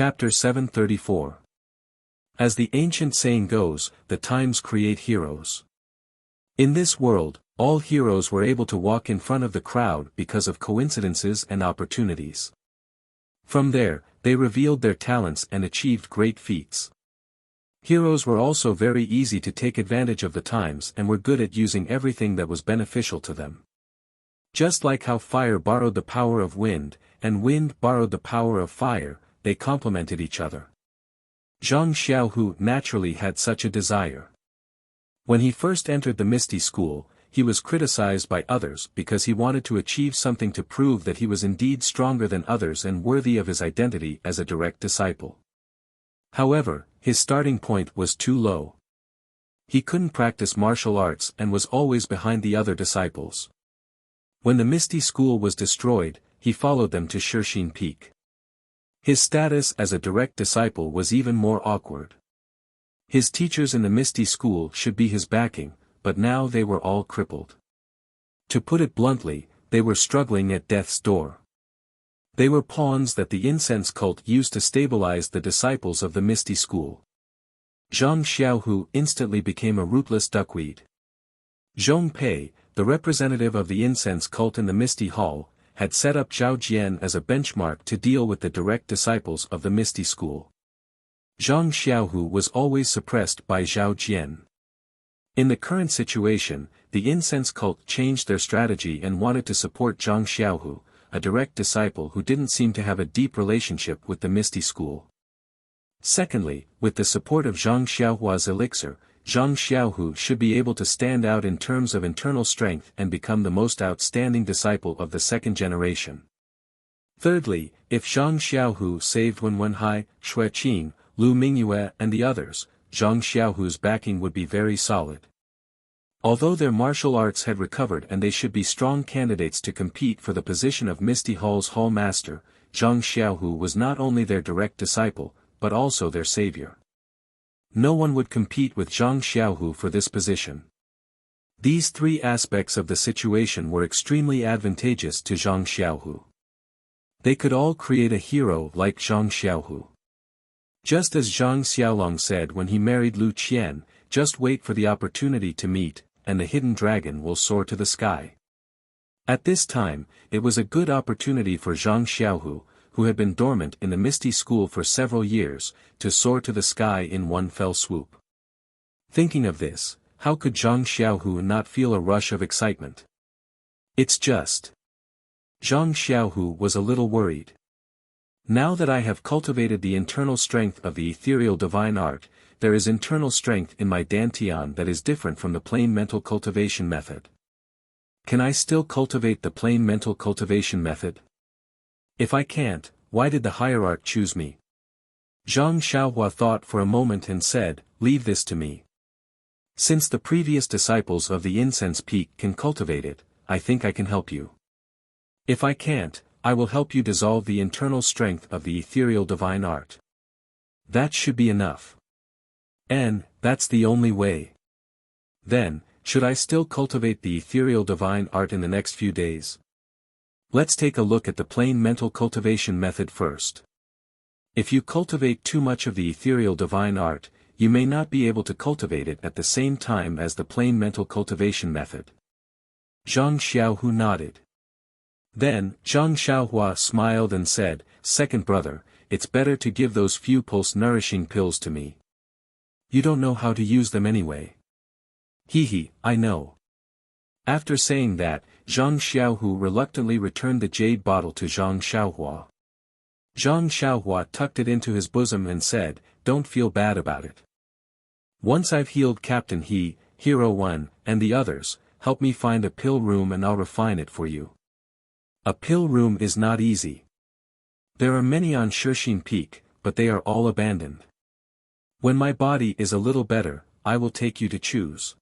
Chapter 734. As the ancient saying goes, the times create heroes. In this world, all heroes were able to walk in front of the crowd because of coincidences and opportunities. From there, they revealed their talents and achieved great feats. Heroes were also very easy to take advantage of the times and were good at using everything that was beneficial to them. Just like how fire borrowed the power of wind, and wind borrowed the power of fire, they complemented each other. Zhang Xiaohu naturally had such a desire. When he first entered the Misty School, he was criticized by others because he wanted to achieve something to prove that he was indeed stronger than others and worthy of his identity as a direct disciple. However, his starting point was too low. He couldn't practice martial arts and was always behind the other disciples. When the Misty School was destroyed, he followed them to Shixin Peak. His status as a direct disciple was even more awkward. His teachers in the Misty School should be his backing, but now they were all crippled. To put it bluntly, they were struggling at death's door. They were pawns that the incense cult used to stabilize the disciples of the Misty School. Zhang Xiaohu instantly became a rootless duckweed. Zhong Pei, the representative of the incense cult in the Misty Hall, had set up Zhao Jian as a benchmark to deal with the direct disciples of the Misty School. Zhang Xiaohu was always suppressed by Zhao Jian. In the current situation, the incense cult changed their strategy and wanted to support Zhang Xiaohu, a direct disciple who didn't seem to have a deep relationship with the Misty School. Secondly, with the support of Zhang Xiaohua's elixir, Zhang Xiaohu should be able to stand out in terms of internal strength and become the most outstanding disciple of the second generation. Thirdly, if Zhang Xiaohu saved Wen Wenhai, Xue Qing, Lu Mingyue and the others, Zhang Xiaohu's backing would be very solid. Although their martial arts had recovered and they should be strong candidates to compete for the position of Misty Hall's Hall Master, Zhang Xiaohu was not only their direct disciple, but also their savior. No one would compete with Zhang Xiaohu for this position. These three aspects of the situation were extremely advantageous to Zhang Xiaohu. They could all create a hero like Zhang Xiaohu. Just as Zhang Xiaolong said when he married Lu Qian, just wait for the opportunity to meet, and the hidden dragon will soar to the sky. At this time, it was a good opportunity for Zhang Xiaohu, who had been dormant in the Misty School for several years, to soar to the sky in one fell swoop. Thinking of this, how could Zhang Xiaohu not feel a rush of excitement? It's just. Zhang Xiaohu was a little worried. Now that I have cultivated the internal strength of the ethereal divine art, there is internal strength in my dantian that is different from the plain mental cultivation method. Can I still cultivate the plain mental cultivation method? If I can't, why did the hierarch choose me? Zhang Xiaohua thought for a moment and said, leave this to me. Since the previous disciples of the incense peak can cultivate it, I think I can help you. If I can't, I will help you dissolve the internal strength of the ethereal divine art. That should be enough. And, that's the only way. Then, should I still cultivate the ethereal divine art in the next few days? Let's take a look at the plain mental cultivation method first. If you cultivate too much of the ethereal divine art, you may not be able to cultivate it at the same time as the plain mental cultivation method. Zhang Xiaohu nodded. Then, Zhang Xiaohua smiled and said, second brother, it's better to give those few pulse-nourishing pills to me. You don't know how to use them anyway. Hee, I know. After saying that, Zhang Xiaohu reluctantly returned the jade bottle to Zhang Xiaohua. Zhang Xiaohua tucked it into his bosom and said, don't feel bad about it. Once I've healed Captain He, Hero 1, and the others, help me find a pill room and I'll refine it for you. A pill room is not easy. There are many on Shixin Peak, but they are all abandoned. When my body is a little better, I will take you to choose.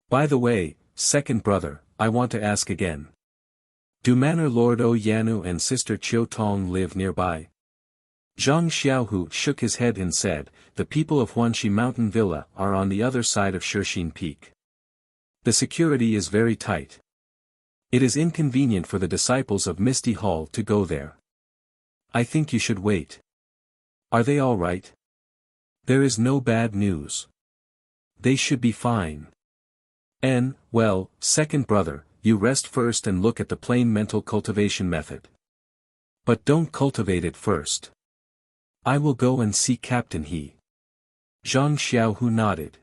By the way, second brother, I want to ask again. Do Manor Lord O Yanu and Sister Chiu Tong live nearby? Zhang Xiaohu shook his head and said, the people of Huanxi Mountain Villa are on the other side of Shixin Peak. The security is very tight. It is inconvenient for the disciples of Misty Hall to go there. I think you should wait. Are they all right? There is no bad news. They should be fine. Well, second brother, you rest first and look at the plain mental cultivation method. But don't cultivate it first. I will go and see Captain He. Zhang Xiaohu nodded.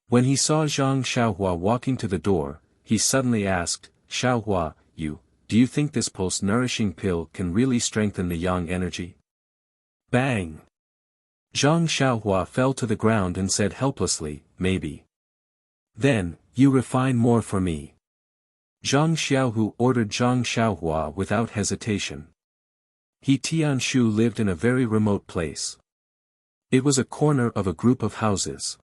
When he saw Zhang Xiaohua walking to the door, he suddenly asked, Xiaohua, do you think this pulse-nourishing pill can really strengthen the yang energy? Bang! Zhang Xiaohua fell to the ground and said helplessly, maybe. Then, you refine more for me. Zhang Xiaohu ordered Zhang Xiaohua without hesitation. He Tianshu lived in a very remote place. It was a corner of a group of houses.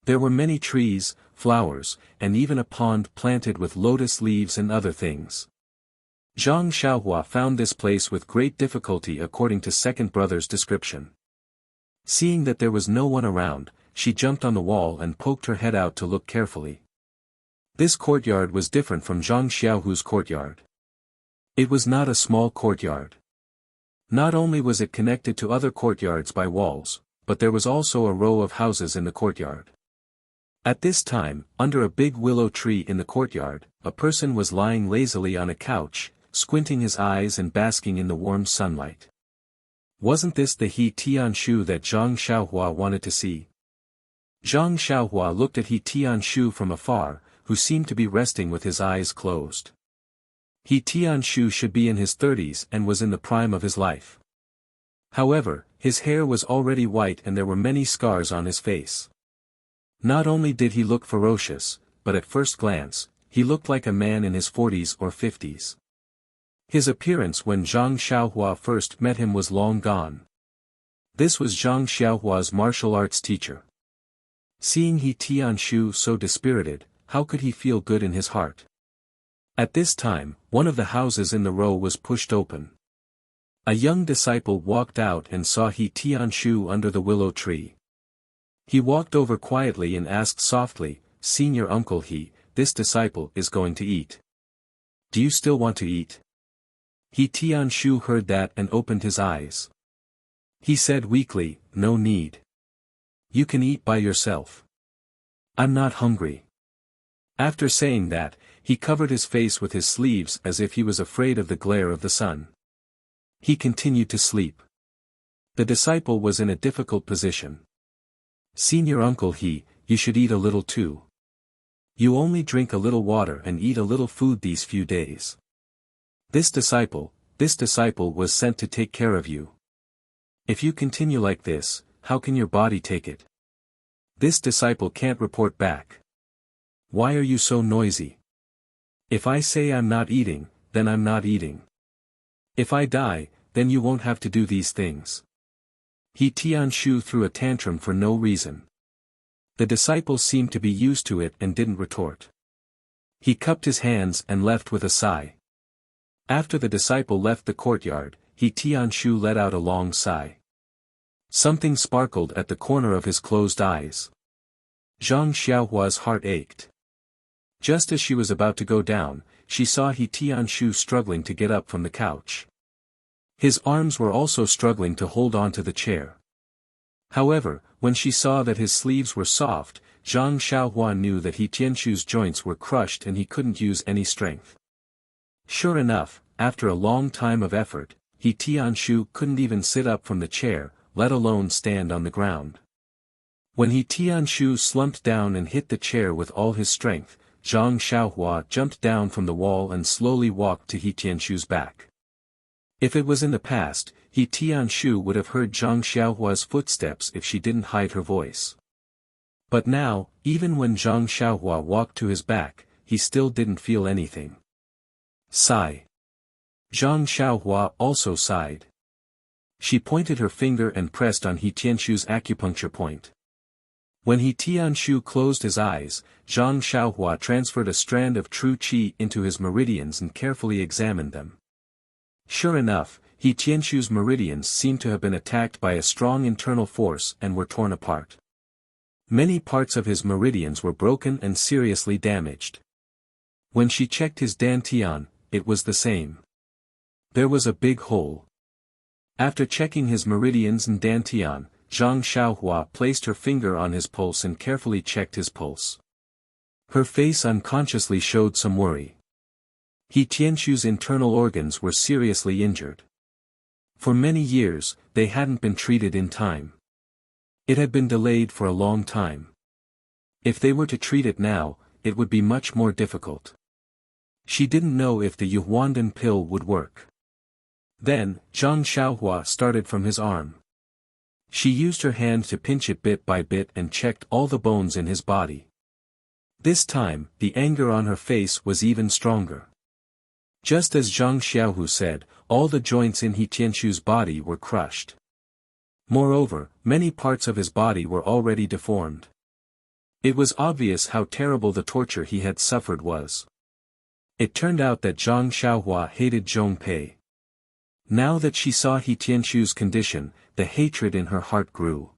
There were many trees, flowers, and even a pond planted with lotus leaves and other things. Zhang Xiaohua found this place with great difficulty according to second brother's description. Seeing that there was no one around, she jumped on the wall and poked her head out to look carefully. This courtyard was different from Zhang Xiaohu's courtyard. It was not a small courtyard. Not only was it connected to other courtyards by walls, but there was also a row of houses in the courtyard. At this time, under a big willow tree in the courtyard, a person was lying lazily on a couch, squinting his eyes and basking in the warm sunlight. Wasn't this the He Tianshu that Zhang Xiaohua wanted to see? Zhang Xiaohua looked at He Tianshu from afar, who seemed to be resting with his eyes closed. He Tianshu should be in his 30s and was in the prime of his life. However, his hair was already white and there were many scars on his face. Not only did he look ferocious, but at first glance, he looked like a man in his 40s or 50s. His appearance when Zhang Xiaohua first met him was long gone. This was Zhang Xiaohua's martial arts teacher. Seeing He Tianshu so dispirited, how could he feel good in his heart? At this time, one of the houses in the row was pushed open. A young disciple walked out and saw He Tianshu under the willow tree. He walked over quietly and asked softly, Senior Uncle He, this disciple is going to eat. Do you still want to eat? He Tianshu heard that and opened his eyes. He said weakly, no need. You can eat by yourself. I'm not hungry. After saying that, he covered his face with his sleeves as if he was afraid of the glare of the sun. He continued to sleep. The disciple was in a difficult position. Senior Uncle He, you should eat a little too. You only drink a little water and eat a little food these few days. This disciple was sent to take care of you. If you continue like this, how can your body take it? This disciple can't report back. Why are you so noisy? If I say I'm not eating, then I'm not eating. If I die, then you won't have to do these things. He Tianshu threw a tantrum for no reason. The disciple seemed to be used to it and didn't retort. He cupped his hands and left with a sigh. After the disciple left the courtyard, He Tianshu let out a long sigh. Something sparkled at the corner of his closed eyes. Zhang Xiaohua's heart ached. Just as she was about to go down, she saw He Tianshu struggling to get up from the couch. His arms were also struggling to hold on to the chair. However, when she saw that his sleeves were soft, Zhang Xiaohua knew that He Tianshu's joints were crushed and he couldn't use any strength. Sure enough, after a long time of effort, He Tianshu couldn't even sit up from the chair, let alone stand on the ground. When He Tianshu slumped down and hit the chair with all his strength, Zhang Xiaohua jumped down from the wall and slowly walked to He Tianshu's back. If it was in the past, He Tianshu would have heard Zhang Xiaohua's footsteps if she didn't hide her voice. But now, even when Zhang Xiaohua walked to his back, he still didn't feel anything. Sigh. Zhang Xiaohua also sighed. She pointed her finger and pressed on He Tianshu's acupuncture point. When He Tianshu closed his eyes, Zhang Xiaohua transferred a strand of true qi into his meridians and carefully examined them. Sure enough, He Tianshu's meridians seemed to have been attacked by a strong internal force and were torn apart. Many parts of his meridians were broken and seriously damaged. When she checked his dantian, it was the same. There was a big hole. After checking his meridians and dantian, Zhang Xiaohua placed her finger on his pulse and carefully checked his pulse. Her face unconsciously showed some worry. He Tianqu's internal organs were seriously injured. For many years, they hadn't been treated in time. It had been delayed for a long time. If they were to treat it now, it would be much more difficult. She didn't know if the Yuhuandan pill would work. Then, Zhang Xiaohua started from his arm. She used her hand to pinch it bit by bit and checked all the bones in his body. This time, the anger on her face was even stronger. Just as Zhang Xiaohu said, all the joints in He Tianqu's body were crushed. Moreover, many parts of his body were already deformed. It was obvious how terrible the torture he had suffered was. It turned out that Zhang Xiaohua hated Zhong Pei. Now that she saw He Tianqu's condition, the hatred in her heart grew.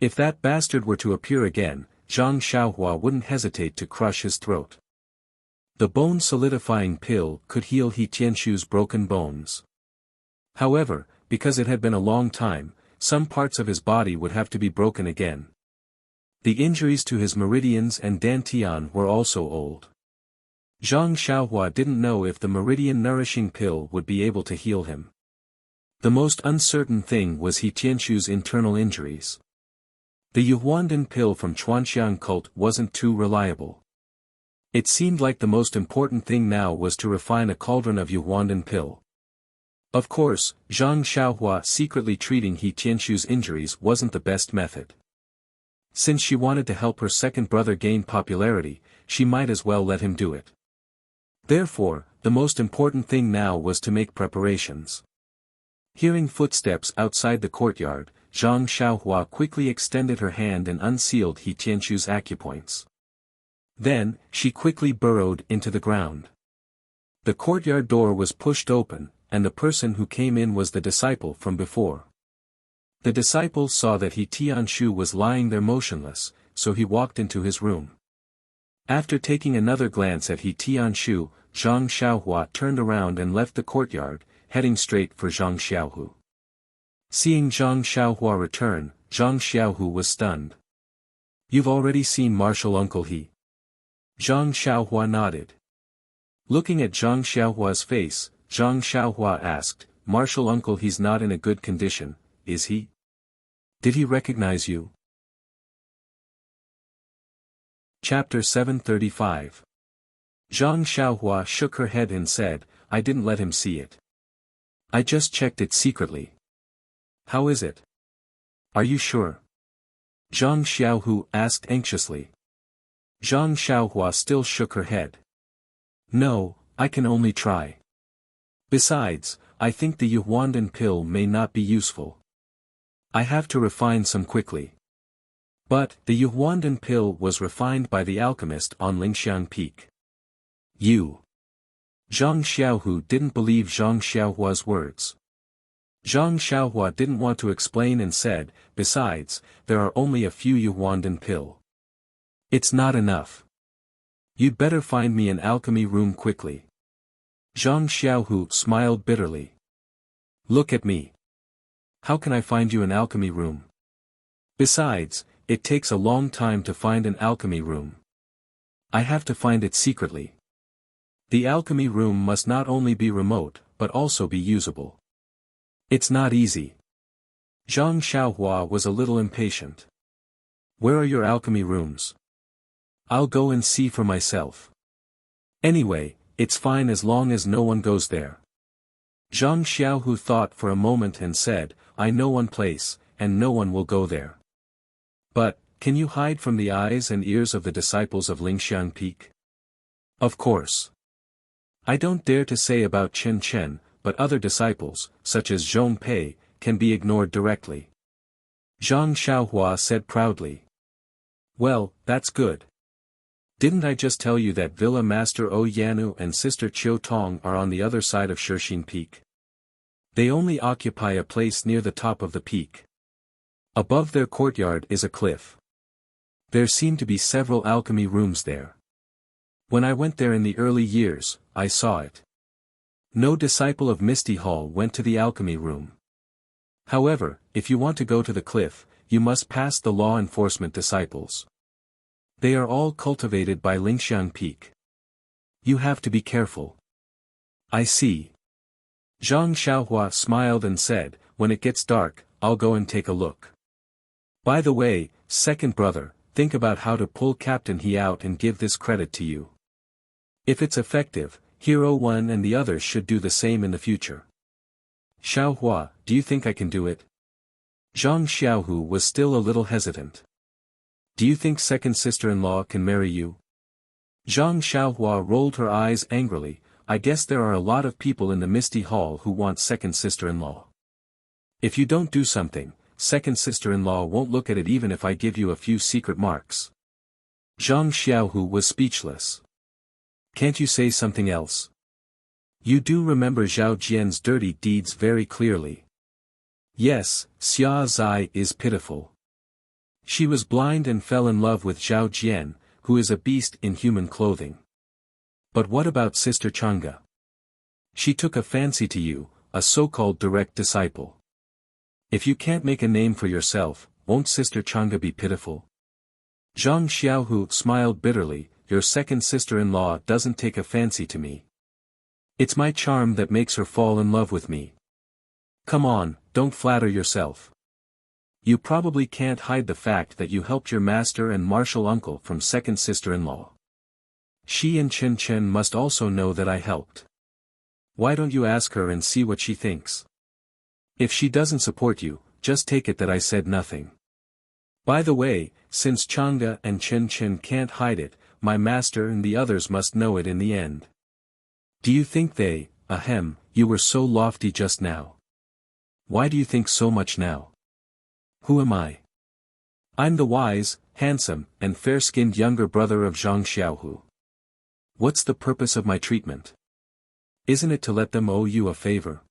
If that bastard were to appear again, Zhang Xiaohua wouldn't hesitate to crush his throat. The bone-solidifying pill could heal He Tianqu's broken bones. However, because it had been a long time, some parts of his body would have to be broken again. The injuries to his meridians and dantian were also old. Zhang Xiaohua didn't know if the meridian-nourishing pill would be able to heal him. The most uncertain thing was He Tianqu's internal injuries. The Yuhuandan pill from Chuanxiang cult wasn't too reliable. It seemed like the most important thing now was to refine a cauldron of Yuhuandan pill. Of course, Zhang Xiaohua secretly treating He Tianqu's injuries wasn't the best method. Since she wanted to help her second brother gain popularity, she might as well let him do it. Therefore, the most important thing now was to make preparations. Hearing footsteps outside the courtyard, Zhang Xiaohua quickly extended her hand and unsealed He Tianqu's acupoints. Then, she quickly burrowed into the ground. The courtyard door was pushed open, and the person who came in was the disciple from before. The disciple saw that He Tianquo was lying there motionless, so he walked into his room. After taking another glance at He Tianquo, Zhang Xiaohua turned around and left the courtyard, heading straight for Zhang Xiaohu. Seeing Zhang Xiaohua return, Zhang Xiaohu was stunned. "You've already seen Martial Uncle He?" Zhang Xiaohua nodded. Looking at Zhang Xiaohua's face, Zhang Xiaohua asked, "Martial Uncle He's not in a good condition, is he? Did he recognize you?" Chapter 735. Zhang Xiaohua shook her head and said, "I didn't let him see it. I just checked it secretly." "How is it? Are you sure?" Zhang Xiaohu asked anxiously. Zhang Xiaohua still shook her head. "No, I can only try. Besides, I think the Yuhuandan pill may not be useful. I have to refine some quickly." But, the Yuhuandan pill was refined by the alchemist on Lingxiang Peak. "You." Zhang Xiaohu didn't believe Zhang Xiaohua's words. Zhang Xiaohua didn't want to explain and said, "Besides, there are only a few Yuhuandan pill. It's not enough. You'd better find me an alchemy room quickly." Zhang Xiaohu smiled bitterly. "Look at me. How can I find you an alchemy room? Besides, it takes a long time to find an alchemy room. I have to find it secretly. The alchemy room must not only be remote, but also be usable. It's not easy." Zhang Xiaohua was a little impatient. "Where are your alchemy rooms? I'll go and see for myself. Anyway, it's fine as long as no one goes there." Zhang Xiaohu thought for a moment and said, "I know one place, and no one will go there." "But, can you hide from the eyes and ears of the disciples of Lingxiang Peak?" "Of course. I don't dare to say about Chen Chen, but other disciples, such as Zhong Pei, can be ignored directly." Zhang Xiaohua said proudly. "Well, that's good. Didn't I just tell you that Villa Master O Yanu and Sister Chiu Tong are on the other side of Shixin Peak? They only occupy a place near the top of the peak. Above their courtyard is a cliff. There seem to be several alchemy rooms there. When I went there in the early years, I saw it. No disciple of Misty Hall went to the alchemy room. However, if you want to go to the cliff, you must pass the law enforcement disciples. They are all cultivated by Lingxiang Peak. You have to be careful. I see. Zhang Xiaohua smiled and said, when it gets dark, I'll go and take a look. By the way, second brother, think about how to pull Captain He out and give this credit to you. If it's effective, Hero 1 and the others should do the same in the future. Xiaohua, do you think I can do it? Zhang Xiaohu was still a little hesitant. Do you think second sister-in-law can marry you? Zhang Xiaohua rolled her eyes angrily. I guess there are a lot of people in the Misty Hall who want second sister-in-law. If you don't do something, second sister-in-law won't look at it even if I give you a few secret marks. Zhang Xiaohu was speechless. Can't you say something else? You do remember Zhao Jian's dirty deeds very clearly. Yes, Xia Zai is pitiful. She was blind and fell in love with Zhao Jian, who is a beast in human clothing. But what about Sister Chang'e? She took a fancy to you, a so-called direct disciple. If you can't make a name for yourself, won't Sister Chang'e be pitiful? Zhang Xiaohu smiled bitterly. Your second sister-in-law doesn't take a fancy to me. It's my charm that makes her fall in love with me. Come on, don't flatter yourself. You probably can't hide the fact that you helped your master and martial uncle from second sister-in-law. She and Chen Chen must also know that I helped. Why don't you ask her and see what she thinks? If she doesn't support you, just take it that I said nothing. By the way, since Chang'e and Chen Chen can't hide it, my master and the others must know it in the end. Do you think they, you were so lofty just now? Why do you think so much now? Who am I? I'm the wise, handsome, and fair-skinned younger brother of Zhang Xiaohu. What's the purpose of my treatment? Isn't it to let them owe you a favor?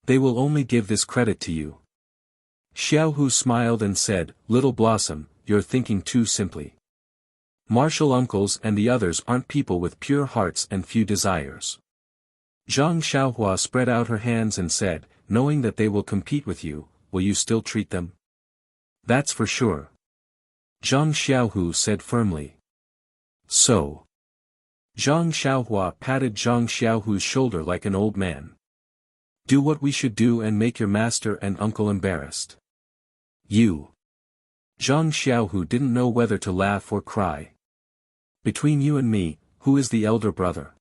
They will only give this credit to you. Xiaohu smiled and said, Little Blossom, you're thinking too simply. Martial uncles and the others aren't people with pure hearts and few desires. Zhang Xiaohua spread out her hands and said, knowing that they will compete with you, will you still treat them? That's for sure. Zhang Xiaohu said firmly. So. Zhang Xiaohua patted Zhang Xiaohu's shoulder like an old man. Do what we should do and make your master and uncle embarrassed. You. Zhang Xiaohu didn't know whether to laugh or cry. Between you and me, who is the elder brother?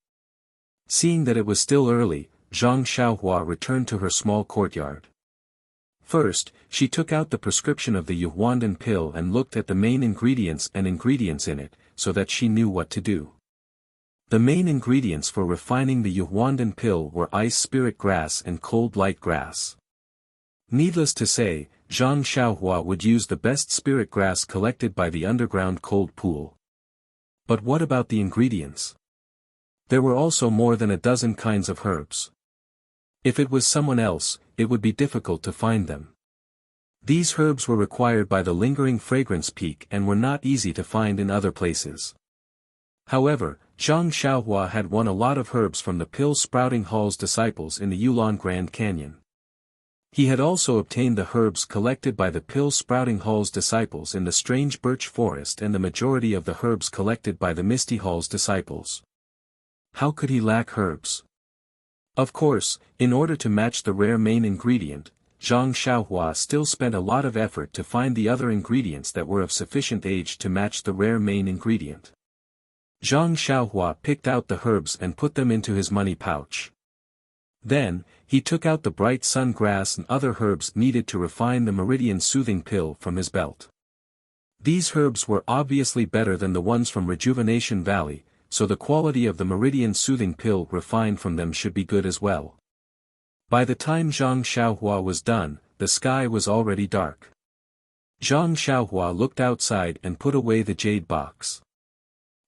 Seeing that it was still early, Zhang Xiaohua returned to her small courtyard. First, she took out the prescription of the Yuhuandan pill and looked at the main ingredients in it, so that she knew what to do. The main ingredients for refining the Yuhuandan pill were ice spirit grass and cold light grass. Needless to say, Zhang Xiaohua would use the best spirit grass collected by the underground cold pool. But what about the ingredients? There were also more than a dozen kinds of herbs. If it was someone else, it would be difficult to find them. These herbs were required by the lingering fragrance peak and were not easy to find in other places. However, Zhang Xiaohua had won a lot of herbs from the pill-sprouting hall's disciples in the Yulon Grand Canyon. He had also obtained the herbs collected by the pill-sprouting hall's disciples in the strange birch forest and the majority of the herbs collected by the Misty Hall's disciples. How could he lack herbs? Of course, in order to match the rare main ingredient, Zhang Xiaohua still spent a lot of effort to find the other ingredients that were of sufficient age to match the rare main ingredient. Zhang Xiaohua picked out the herbs and put them into his money pouch. Then, he took out the bright sun grass and other herbs needed to refine the meridian soothing pill from his belt. These herbs were obviously better than the ones from Rejuvenation Valley, so the quality of the meridian soothing pill refined from them should be good as well. By the time Zhang Xiaohua was done, the sky was already dark. Zhang Xiaohua looked outside and put away the jade box.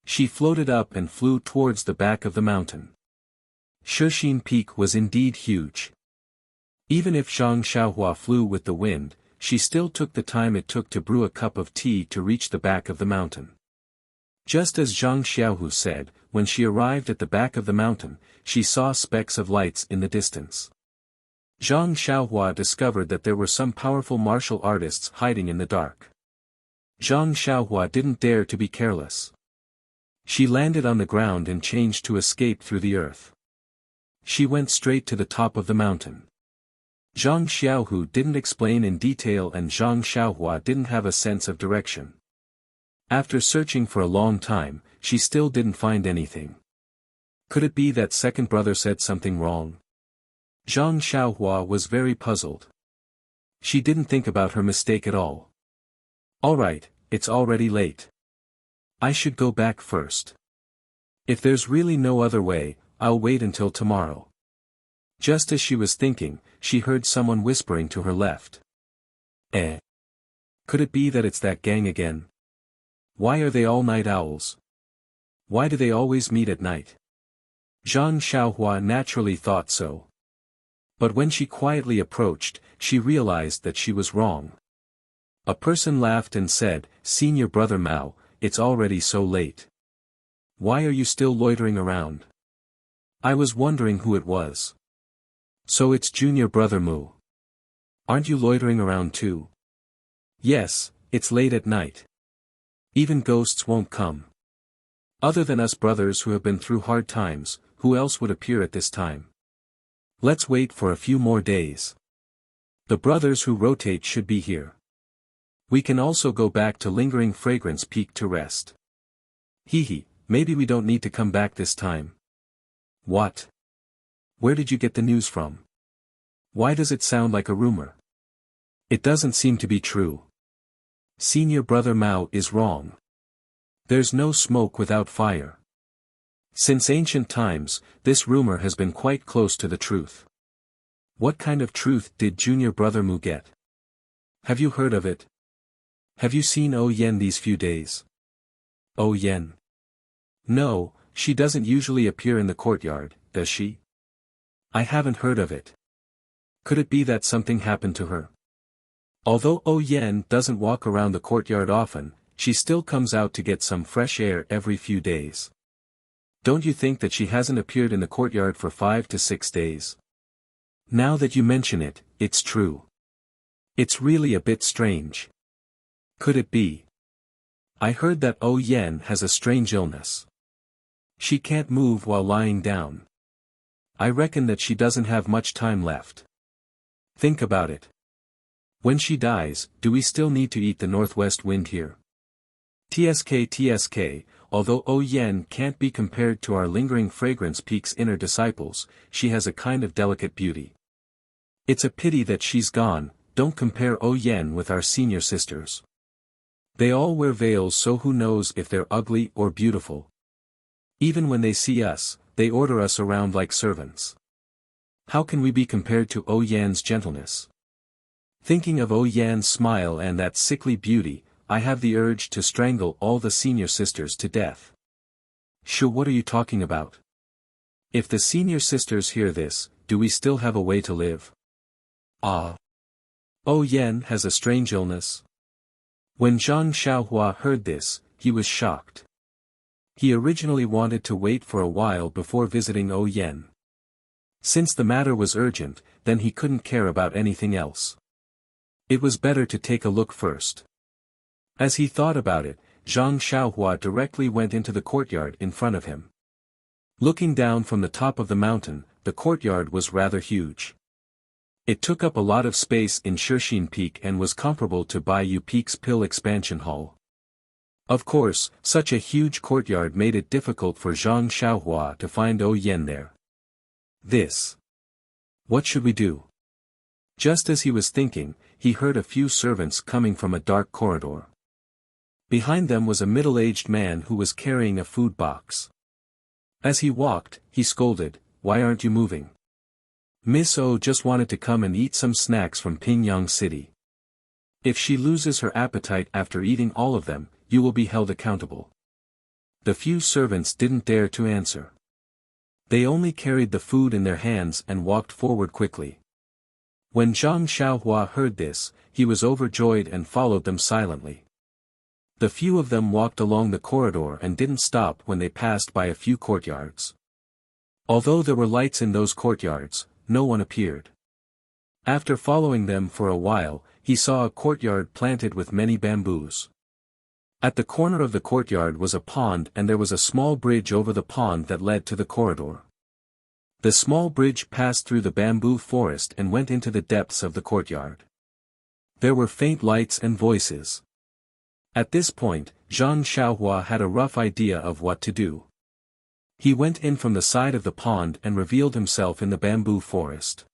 She floated up and flew towards the back of the mountain. Shixin Peak was indeed huge. Even if Zhang Xiaohua flew with the wind, she still took the time it took to brew a cup of tea to reach the back of the mountain. Just as Zhang Xiaohu said, when she arrived at the back of the mountain, she saw specks of lights in the distance. Zhang Xiaohua discovered that there were some powerful martial artists hiding in the dark. Zhang Xiaohua didn't dare to be careless. She landed on the ground and changed to escape through the earth. She went straight to the top of the mountain. Zhang Xiaohu didn't explain in detail and Zhang Xiaohua didn't have a sense of direction. After searching for a long time, she still didn't find anything. Could it be that second brother said something wrong? Zhang Xiaohua was very puzzled. She didn't think about her mistake at all. Alright, it's already late. I should go back first. If there's really no other way, I'll wait until tomorrow. Just as she was thinking, she heard someone whispering to her left. Eh? Could it be that it's that gang again? Why are they all night owls? Why do they always meet at night? Zhang Xiaohua naturally thought so. But when she quietly approached, she realized that she was wrong. A person laughed and said, "Senior brother Mao, it's already so late. Why are you still loitering around? I was wondering who it was." "So it's junior brother Mu. Aren't you loitering around too?" "Yes, it's late at night. Even ghosts won't come. Other than us brothers who have been through hard times, who else would appear at this time? Let's wait for a few more days. The brothers who rotate should be here. We can also go back to Lingering Fragrance Peak to rest. Hee, maybe we don't need to come back this time." "What? Where did you get the news from? Why does it sound like a rumor? It doesn't seem to be true. Senior brother Mao is wrong. There's no smoke without fire. Since ancient times, this rumor has been quite close to the truth." "What kind of truth did junior brother Mu get? Have you heard of it? Have you seen Oh Yen these few days?" "Oh Yen? No, she doesn't usually appear in the courtyard, does she? I haven't heard of it. Could it be that something happened to her? Although Oh Yen doesn't walk around the courtyard often, she still comes out to get some fresh air every few days. Don't you think that she hasn't appeared in the courtyard for 5 to 6 days? Now that you mention it, it's true. It's really a bit strange. Could it be? I heard that Oh Yen has a strange illness. She can't move while lying down. I reckon that she doesn't have much time left. Think about it. When she dies, do we still need to eat the northwest wind here? TSK, although Oh Yen can't be compared to our Lingering Fragrance Peak's inner disciples, she has a kind of delicate beauty. It's a pity that she's gone. Don't compare Oh Yen with our senior sisters. They all wear veils, so who knows if they're ugly or beautiful. Even when they see us, they order us around like servants. How can we be compared to Oh Yan's gentleness?" Thinking of Oh Yan's smile and that sickly beauty, I have the urge to strangle all the senior sisters to death. Sure, what are you talking about? If the senior sisters hear this, do we still have a way to live? Ah. Oh Yan has a strange illness. When Zhang Xiaohua heard this, he was shocked. He originally wanted to wait for a while before visiting Oh Yan. Since the matter was urgent, then he couldn't care about anything else. It was better to take a look first. As he thought about it, Zhang Xiaohua directly went into the courtyard in front of him. Looking down from the top of the mountain, the courtyard was rather huge. It took up a lot of space in Shixin Peak and was comparable to Baiyu Peak's Pill Expansion Hall. Of course, such a huge courtyard made it difficult for Zhang Xiaohua to find Oh Yen there. What should we do? Just as he was thinking, he heard a few servants coming from a dark corridor. Behind them was a middle-aged man who was carrying a food box. As he walked, he scolded, "Why aren't you moving? Miss O just wanted to come and eat some snacks from Pingyang City. If she loses her appetite after eating all of them, you will be held accountable." The few servants didn't dare to answer. They only carried the food in their hands and walked forward quickly. When Zhang Xiaohua heard this, he was overjoyed and followed them silently. The few of them walked along the corridor and didn't stop when they passed by a few courtyards. Although there were lights in those courtyards, no one appeared. After following them for a while, he saw a courtyard planted with many bamboos. At the corner of the courtyard was a pond and there was a small bridge over the pond that led to the corridor. The small bridge passed through the bamboo forest and went into the depths of the courtyard. There were faint lights and voices. At this point, Zhang Xiaohua had a rough idea of what to do. He went in from the side of the pond and revealed himself in the bamboo forest.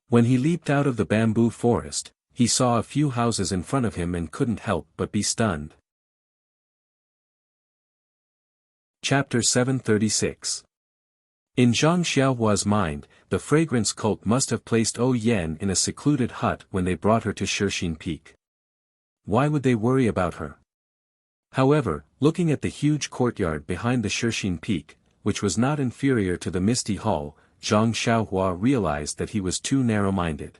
When he leaped out of the bamboo forest, he saw a few houses in front of him and couldn't help but be stunned. Chapter 736. In Zhang Xiaohua's mind, the fragrance cult must have placed Yan in a secluded hut when they brought her to Shixin Peak. Why would they worry about her? However, looking at the huge courtyard behind the Shixin Peak, which was not inferior to the Misty Hall, Zhang Xiaohua realized that he was too narrow-minded.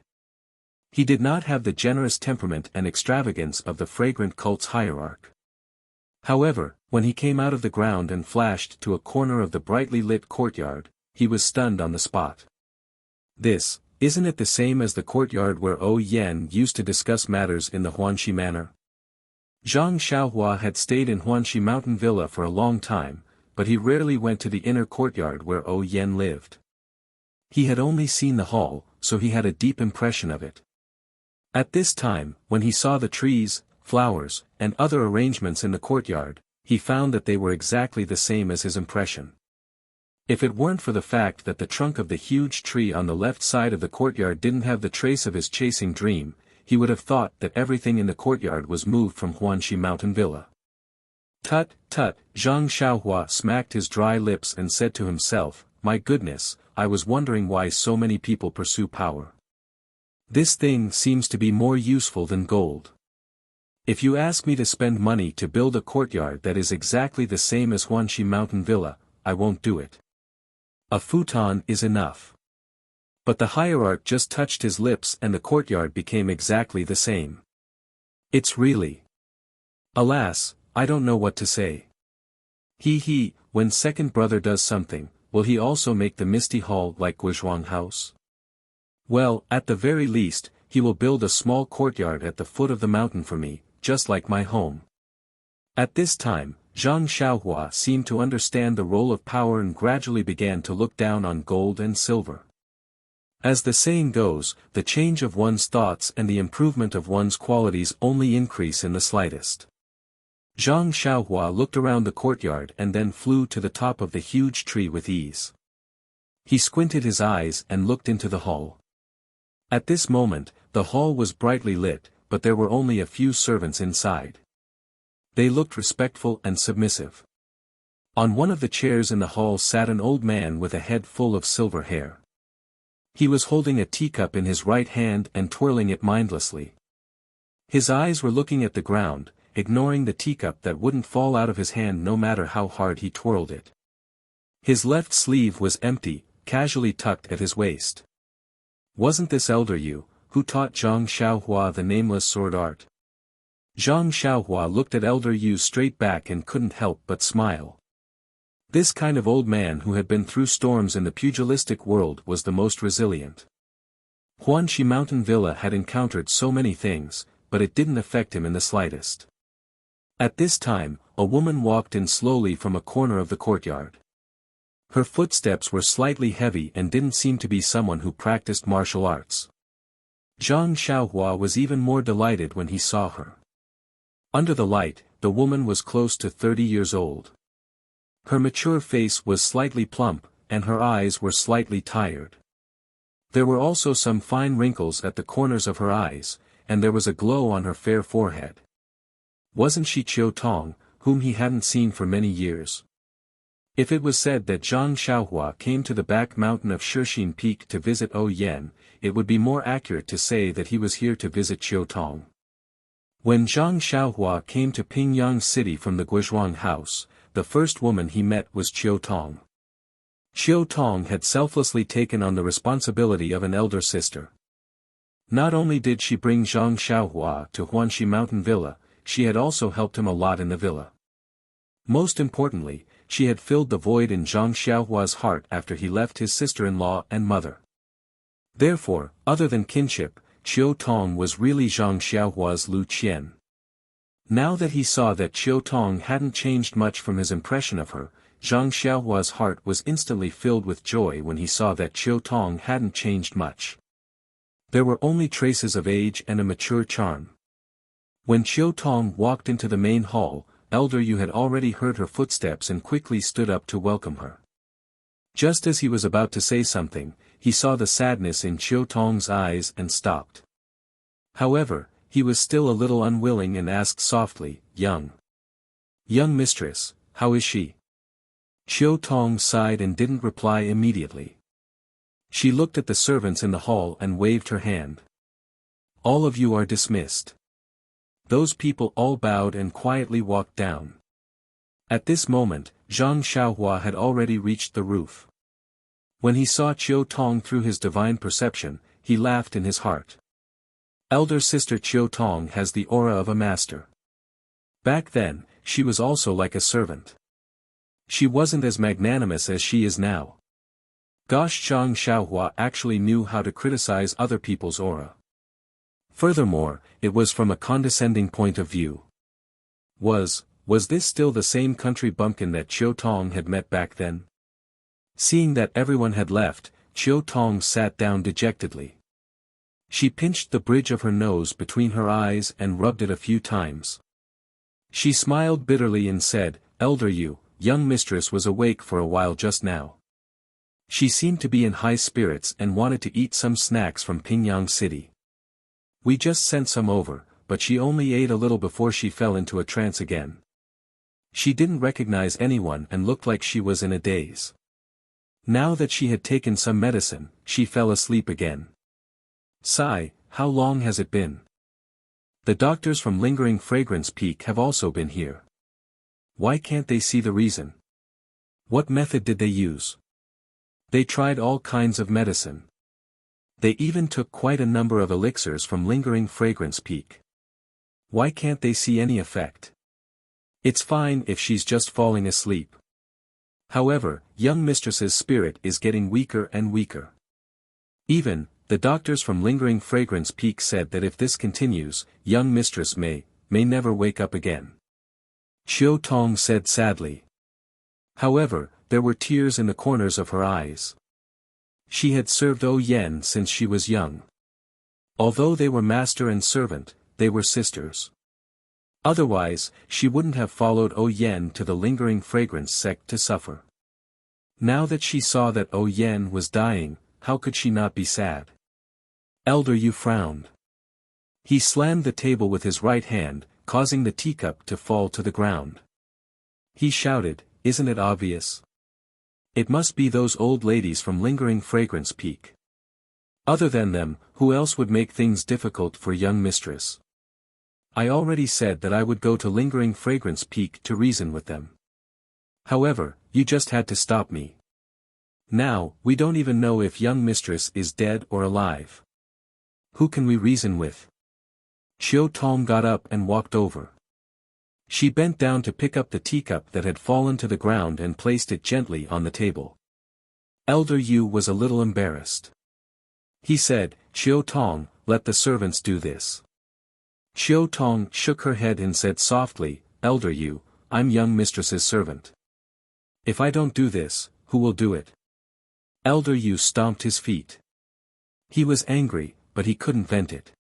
He did not have the generous temperament and extravagance of the fragrant cult's hierarch. However, when he came out of the ground and flashed to a corner of the brightly lit courtyard, he was stunned on the spot. Isn't it the same as the courtyard where Yan used to discuss matters in the Huanxi Manor? Zhang Xiaohua had stayed in Huanxi Mountain Villa for a long time, but he rarely went to the inner courtyard where Yan lived. He had only seen the hall, so he had a deep impression of it. At this time, when he saw the trees, flowers, and other arrangements in the courtyard, he found that they were exactly the same as his impression. If it weren't for the fact that the trunk of the huge tree on the left side of the courtyard didn't have the trace of his chasing dream, he would have thought that everything in the courtyard was moved from Huanxi Mountain Villa. Tut, tut, Zhang Xiaohua smacked his dry lips and said to himself, "My goodness, I was wondering why so many people pursue power. This thing seems to be more useful than gold. If you ask me to spend money to build a courtyard that is exactly the same as Huanxi Mountain Villa, I won't do it. A futon is enough." But the hierarch just touched his lips and the courtyard became exactly the same. It's really. Alas, I don't know what to say. When second brother does something, will he also make the Misty Hall like Guizhuang House? Well, at the very least, he will build a small courtyard at the foot of the mountain for me, just like my home. At this time, Zhang Xiaohua seemed to understand the role of power and gradually began to look down on gold and silver. As the saying goes, the change of one's thoughts and the improvement of one's qualities only increase in the slightest. Zhang Xiaohua looked around the courtyard and then flew to the top of the huge tree with ease. He squinted his eyes and looked into the hall. At this moment, the hall was brightly lit, but there were only a few servants inside. They looked respectful and submissive. On one of the chairs in the hall sat an old man with a head full of silver hair. He was holding a teacup in his right hand and twirling it mindlessly. His eyes were looking at the ground, ignoring the teacup that wouldn't fall out of his hand no matter how hard he twirled it. His left sleeve was empty, casually tucked at his waist. Wasn't this elder Yu, who taught Zhang Xiaohua the nameless sword art? Zhang Xiaohua looked at elder Yu straight back and couldn't help but smile. This kind of old man who had been through storms in the pugilistic world was the most resilient. Huanxi Mountain Villa had encountered so many things, but it didn't affect him in the slightest. At this time, a woman walked in slowly from a corner of the courtyard. Her footsteps were slightly heavy and didn't seem to be someone who practiced martial arts. Zhang Xiaohua was even more delighted when he saw her. Under the light, the woman was close to 30 years old. Her mature face was slightly plump, and her eyes were slightly tired. There were also some fine wrinkles at the corners of her eyes, and there was a glow on her fair forehead. Wasn't she Qiu Tong, whom he hadn't seen for many years? If it was said that Zhang Xiaohua came to the back mountain of Shixin Peak to visit Yan, it would be more accurate to say that he was here to visit Qiu Tong. When Zhang Xiaohua came to Pingyang City from the Guizhuang house, the first woman he met was Qiu Tong. Qiu Tong had selflessly taken on the responsibility of an elder sister. Not only did she bring Zhang Xiaohua to Huanxi Mountain Villa, she had also helped him a lot in the villa. Most importantly, she had filled the void in Zhang Xiaohua's heart after he left his sister-in-law and mother. Therefore, other than kinship, Chiu Tong was really Zhang Xiaohua's Lu Qian. Now that he saw that Chiu Tong hadn't changed much from his impression of her, Zhang Xiaohua's heart was instantly filled with joy when he saw that Chiu Tong hadn't changed much. There were only traces of age and a mature charm. When Chiu Tong walked into the main hall, Elder Yu had already heard her footsteps and quickly stood up to welcome her. Just as he was about to say something, he saw the sadness in Chiu Tong's eyes and stopped. However, he was still a little unwilling and asked softly, Young mistress, how is she? Chiu Tong sighed and didn't reply immediately. She looked at the servants in the hall and waved her hand. All of you are dismissed. Those people all bowed and quietly walked down. At this moment, Zhang Xiaohua had already reached the roof. When he saw Chiu Tong through his divine perception, he laughed in his heart. Elder sister Chiu Tong has the aura of a master. Back then, she was also like a servant. She wasn't as magnanimous as she is now. Gosh, Zhang Xiaohua actually knew how to criticize other people's aura. Furthermore, it was from a condescending point of view. Was this still the same country bumpkin that Chiu Tong had met back then? Seeing that everyone had left, Chiu Tong sat down dejectedly. She pinched the bridge of her nose between her eyes and rubbed it a few times. She smiled bitterly and said, Elder Yu, young mistress was awake for a while just now. She seemed to be in high spirits and wanted to eat some snacks from Pingyang City. We just sent some over, but she only ate a little before she fell into a trance again. She didn't recognize anyone and looked like she was in a daze. Now that she had taken some medicine, she fell asleep again. Sigh, how long has it been? The doctors from Lingering Fragrance Peak have also been here. Why can't they see the reason? What method did they use? They tried all kinds of medicine. They even took quite a number of elixirs from Lingering Fragrance Peak. Why can't they see any effect? It's fine if she's just falling asleep. However, young mistress's spirit is getting weaker and weaker. Even, the doctors from Lingering Fragrance Peak said that if this continues, young mistress may never wake up again. Chiu Tong said sadly. However, there were tears in the corners of her eyes. She had served O Yen since she was young. Although they were master and servant, they were sisters. Otherwise, she wouldn't have followed O Yen to the Lingering Fragrance sect to suffer. Now that she saw that O Yen was dying, how could she not be sad? Elder Yu frowned. He slammed the table with his right hand, causing the teacup to fall to the ground. He shouted, Isn't it obvious? It must be those old ladies from Lingering Fragrance Peak. Other than them, who else would make things difficult for young mistress? I already said that I would go to Lingering Fragrance Peak to reason with them. However, you just had to stop me. Now, we don't even know if young mistress is dead or alive. Who can we reason with? Chiu Tong got up and walked over. She bent down to pick up the teacup that had fallen to the ground and placed it gently on the table. Elder Yu was a little embarrassed. He said, Chiu Tong, let the servants do this. Chiu Tong shook her head and said softly, Elder Yu, I'm young mistress's servant. If I don't do this, who will do it? Elder Yu stomped his feet. He was angry, but he couldn't vent it.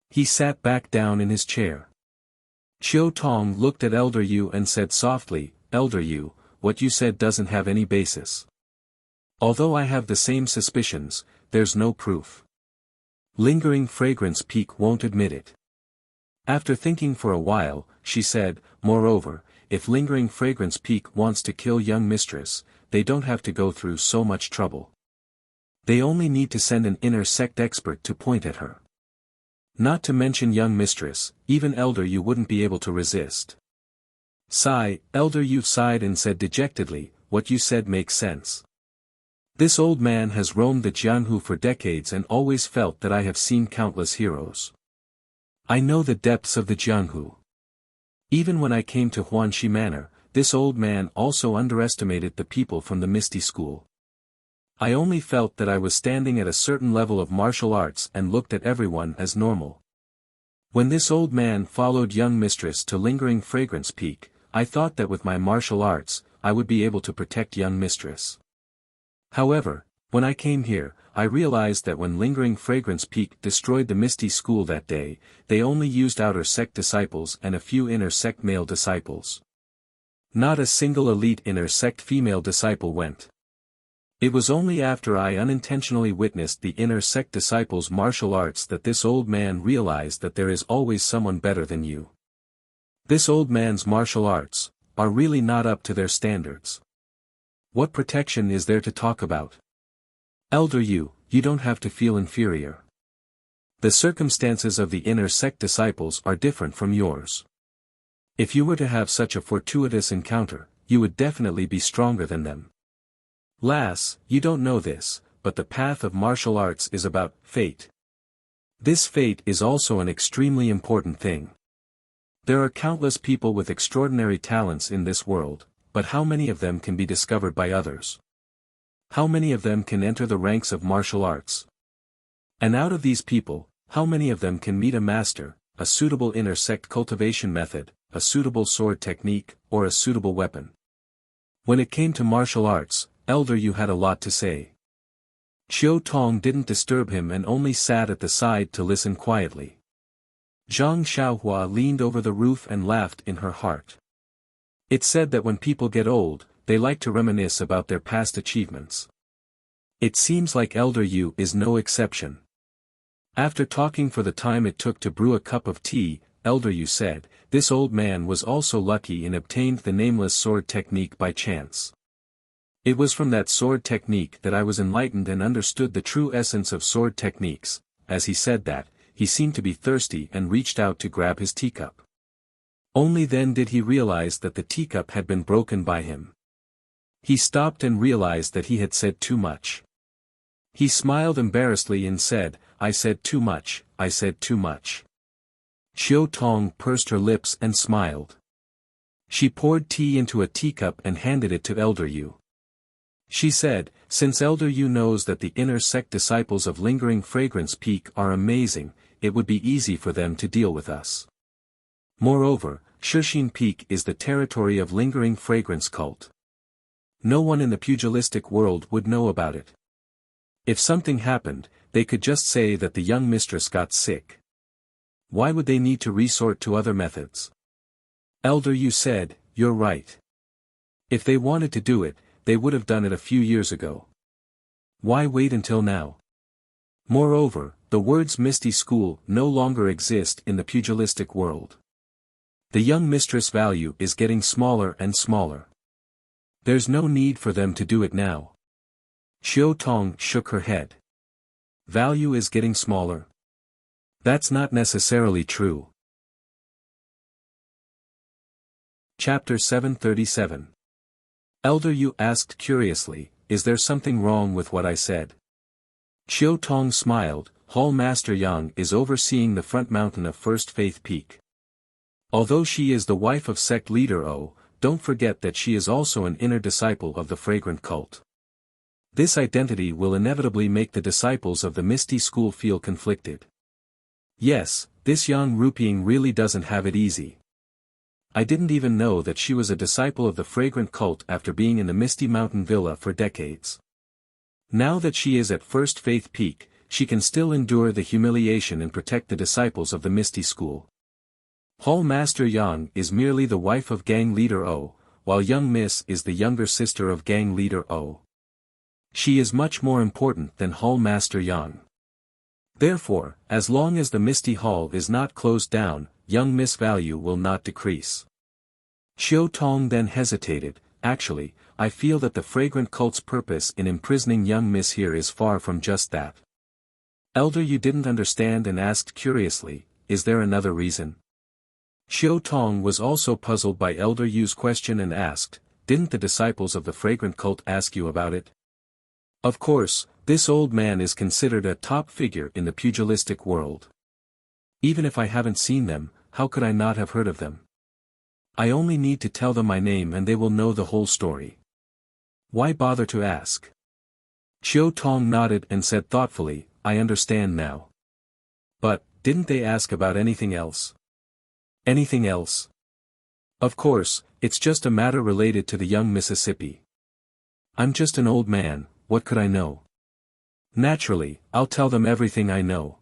He sat back down in his chair. Chiu Tong looked at Elder Yu and said softly, Elder Yu, what you said doesn't have any basis. Although I have the same suspicions, there's no proof. Lingering Fragrance Peak won't admit it. After thinking for a while, she said, moreover, if Lingering Fragrance Peak wants to kill young mistress, they don't have to go through so much trouble. They only need to send an inner sect expert to point at her. Not to mention young mistress, even Elder Yu wouldn't be able to resist. Sigh, Elder Yu sighed and said dejectedly, what you said makes sense. This old man has roamed the Jianhu for decades and always felt that I have seen countless heroes. I know the depths of the Jianhu. Even when I came to Huanxi Manor, this old man also underestimated the people from the Misty School. I only felt that I was standing at a certain level of martial arts and looked at everyone as normal. When this old man followed young mistress to Lingering Fragrance Peak, I thought that with my martial arts, I would be able to protect young mistress. However, when I came here, I realized that when Lingering Fragrance Peak destroyed the Misty School that day, they only used outer sect disciples and a few inner sect male disciples. Not a single elite inner sect female disciple went. It was only after I unintentionally witnessed the inner sect disciples' martial arts that this old man realized that there is always someone better than you. This old man's martial arts are really not up to their standards. What protection is there to talk about? Elder you don't have to feel inferior. The circumstances of the inner sect disciples are different from yours. If you were to have such a fortuitous encounter, you would definitely be stronger than them. Lass, you don't know this, but the path of martial arts is about fate. This fate is also an extremely important thing. There are countless people with extraordinary talents in this world, but how many of them can be discovered by others? How many of them can enter the ranks of martial arts? And out of these people, how many of them can meet a master, a suitable inner sect cultivation method, a suitable sword technique, or a suitable weapon? When it came to martial arts, Elder you had a lot to say. Chiu Tong didn't disturb him and only sat at the side to listen quietly. Zhang Xiaohua leaned over the roof and laughed in her heart. It's said that when people get old, they like to reminisce about their past achievements. It seems like Elder Yu is no exception. After talking for the time it took to brew a cup of tea, Elder Yu said, this old man was also lucky and obtained the nameless sword technique by chance. It was from that sword technique that I was enlightened and understood the true essence of sword techniques. As he said that, he seemed to be thirsty and reached out to grab his teacup. Only then did he realize that the teacup had been broken by him. He stopped and realized that he had said too much. He smiled embarrassedly and said, I said too much, I said too much. Chiu Tong pursed her lips and smiled. She poured tea into a teacup and handed it to Elder Yu. She said, since Elder Yu knows that the inner sect disciples of Lingering Fragrance Peak are amazing, it would be easy for them to deal with us. Moreover, Shixin Peak is the territory of Lingering Fragrance cult. No one in the pugilistic world would know about it. If something happened, they could just say that the young mistress got sick. Why would they need to resort to other methods? Elder Yu said, you're right. If they wanted to do it, they would have done it a few years ago. Why wait until now? Moreover, the words Misty School no longer exist in the pugilistic world. The young mistress value is getting smaller and smaller. There's no need for them to do it now. Chiu Tong shook her head. Value is getting smaller? That's not necessarily true. Chapter 737. Elder Yu asked curiously, is there something wrong with what I said? Chiu Tong smiled, Hall Master Yang is overseeing the front mountain of First Faith Peak. Although she is the wife of sect leader O, don't forget that she is also an inner disciple of the fragrant cult. This identity will inevitably make the disciples of the Misty School feel conflicted. Yes, this young Ruping really doesn't have it easy. I didn't even know that she was a disciple of the fragrant cult after being in the Misty Mountain Villa for decades. Now that she is at First Faith Peak, she can still endure the humiliation and protect the disciples of the Misty School. Hall Master Yang is merely the wife of Gang Leader O, while young Miss is the younger sister of Gang Leader O. She is much more important than Hall Master Yang. Therefore, as long as the Misty Hall is not closed down, young Miss value will not decrease. Chiu Tong then hesitated, actually, I feel that the fragrant cult's purpose in imprisoning young Miss here is far from just that. Elder Yu didn't understand and asked curiously, is there another reason? Chiu Tong was also puzzled by Elder Yu's question and asked, didn't the disciples of the fragrant cult ask you about it? Of course, this old man is considered a top figure in the pugilistic world. Even if I haven't seen them, how could I not have heard of them? I only need to tell them my name and they will know the whole story. Why bother to ask? Chiu Tong nodded and said thoughtfully, I understand now. But, didn't they ask about anything else? Anything else? Of course, it's just a matter related to the young Mississippi. I'm just an old man, what could I know? Naturally, I'll tell them everything I know.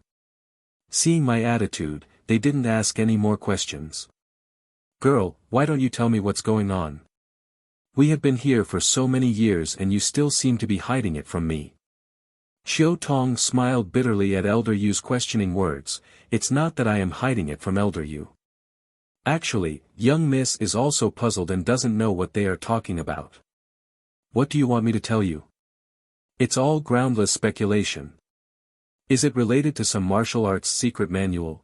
Seeing my attitude, they didn't ask any more questions. Girl, why don't you tell me what's going on? We have been here for so many years and you still seem to be hiding it from me. Chiu Tong smiled bitterly at Elder Yu's questioning words, it's not that I am hiding it from Elder Yu. Actually, young Miss is also puzzled and doesn't know what they are talking about. What do you want me to tell you? It's all groundless speculation. Is it related to some martial arts secret manual?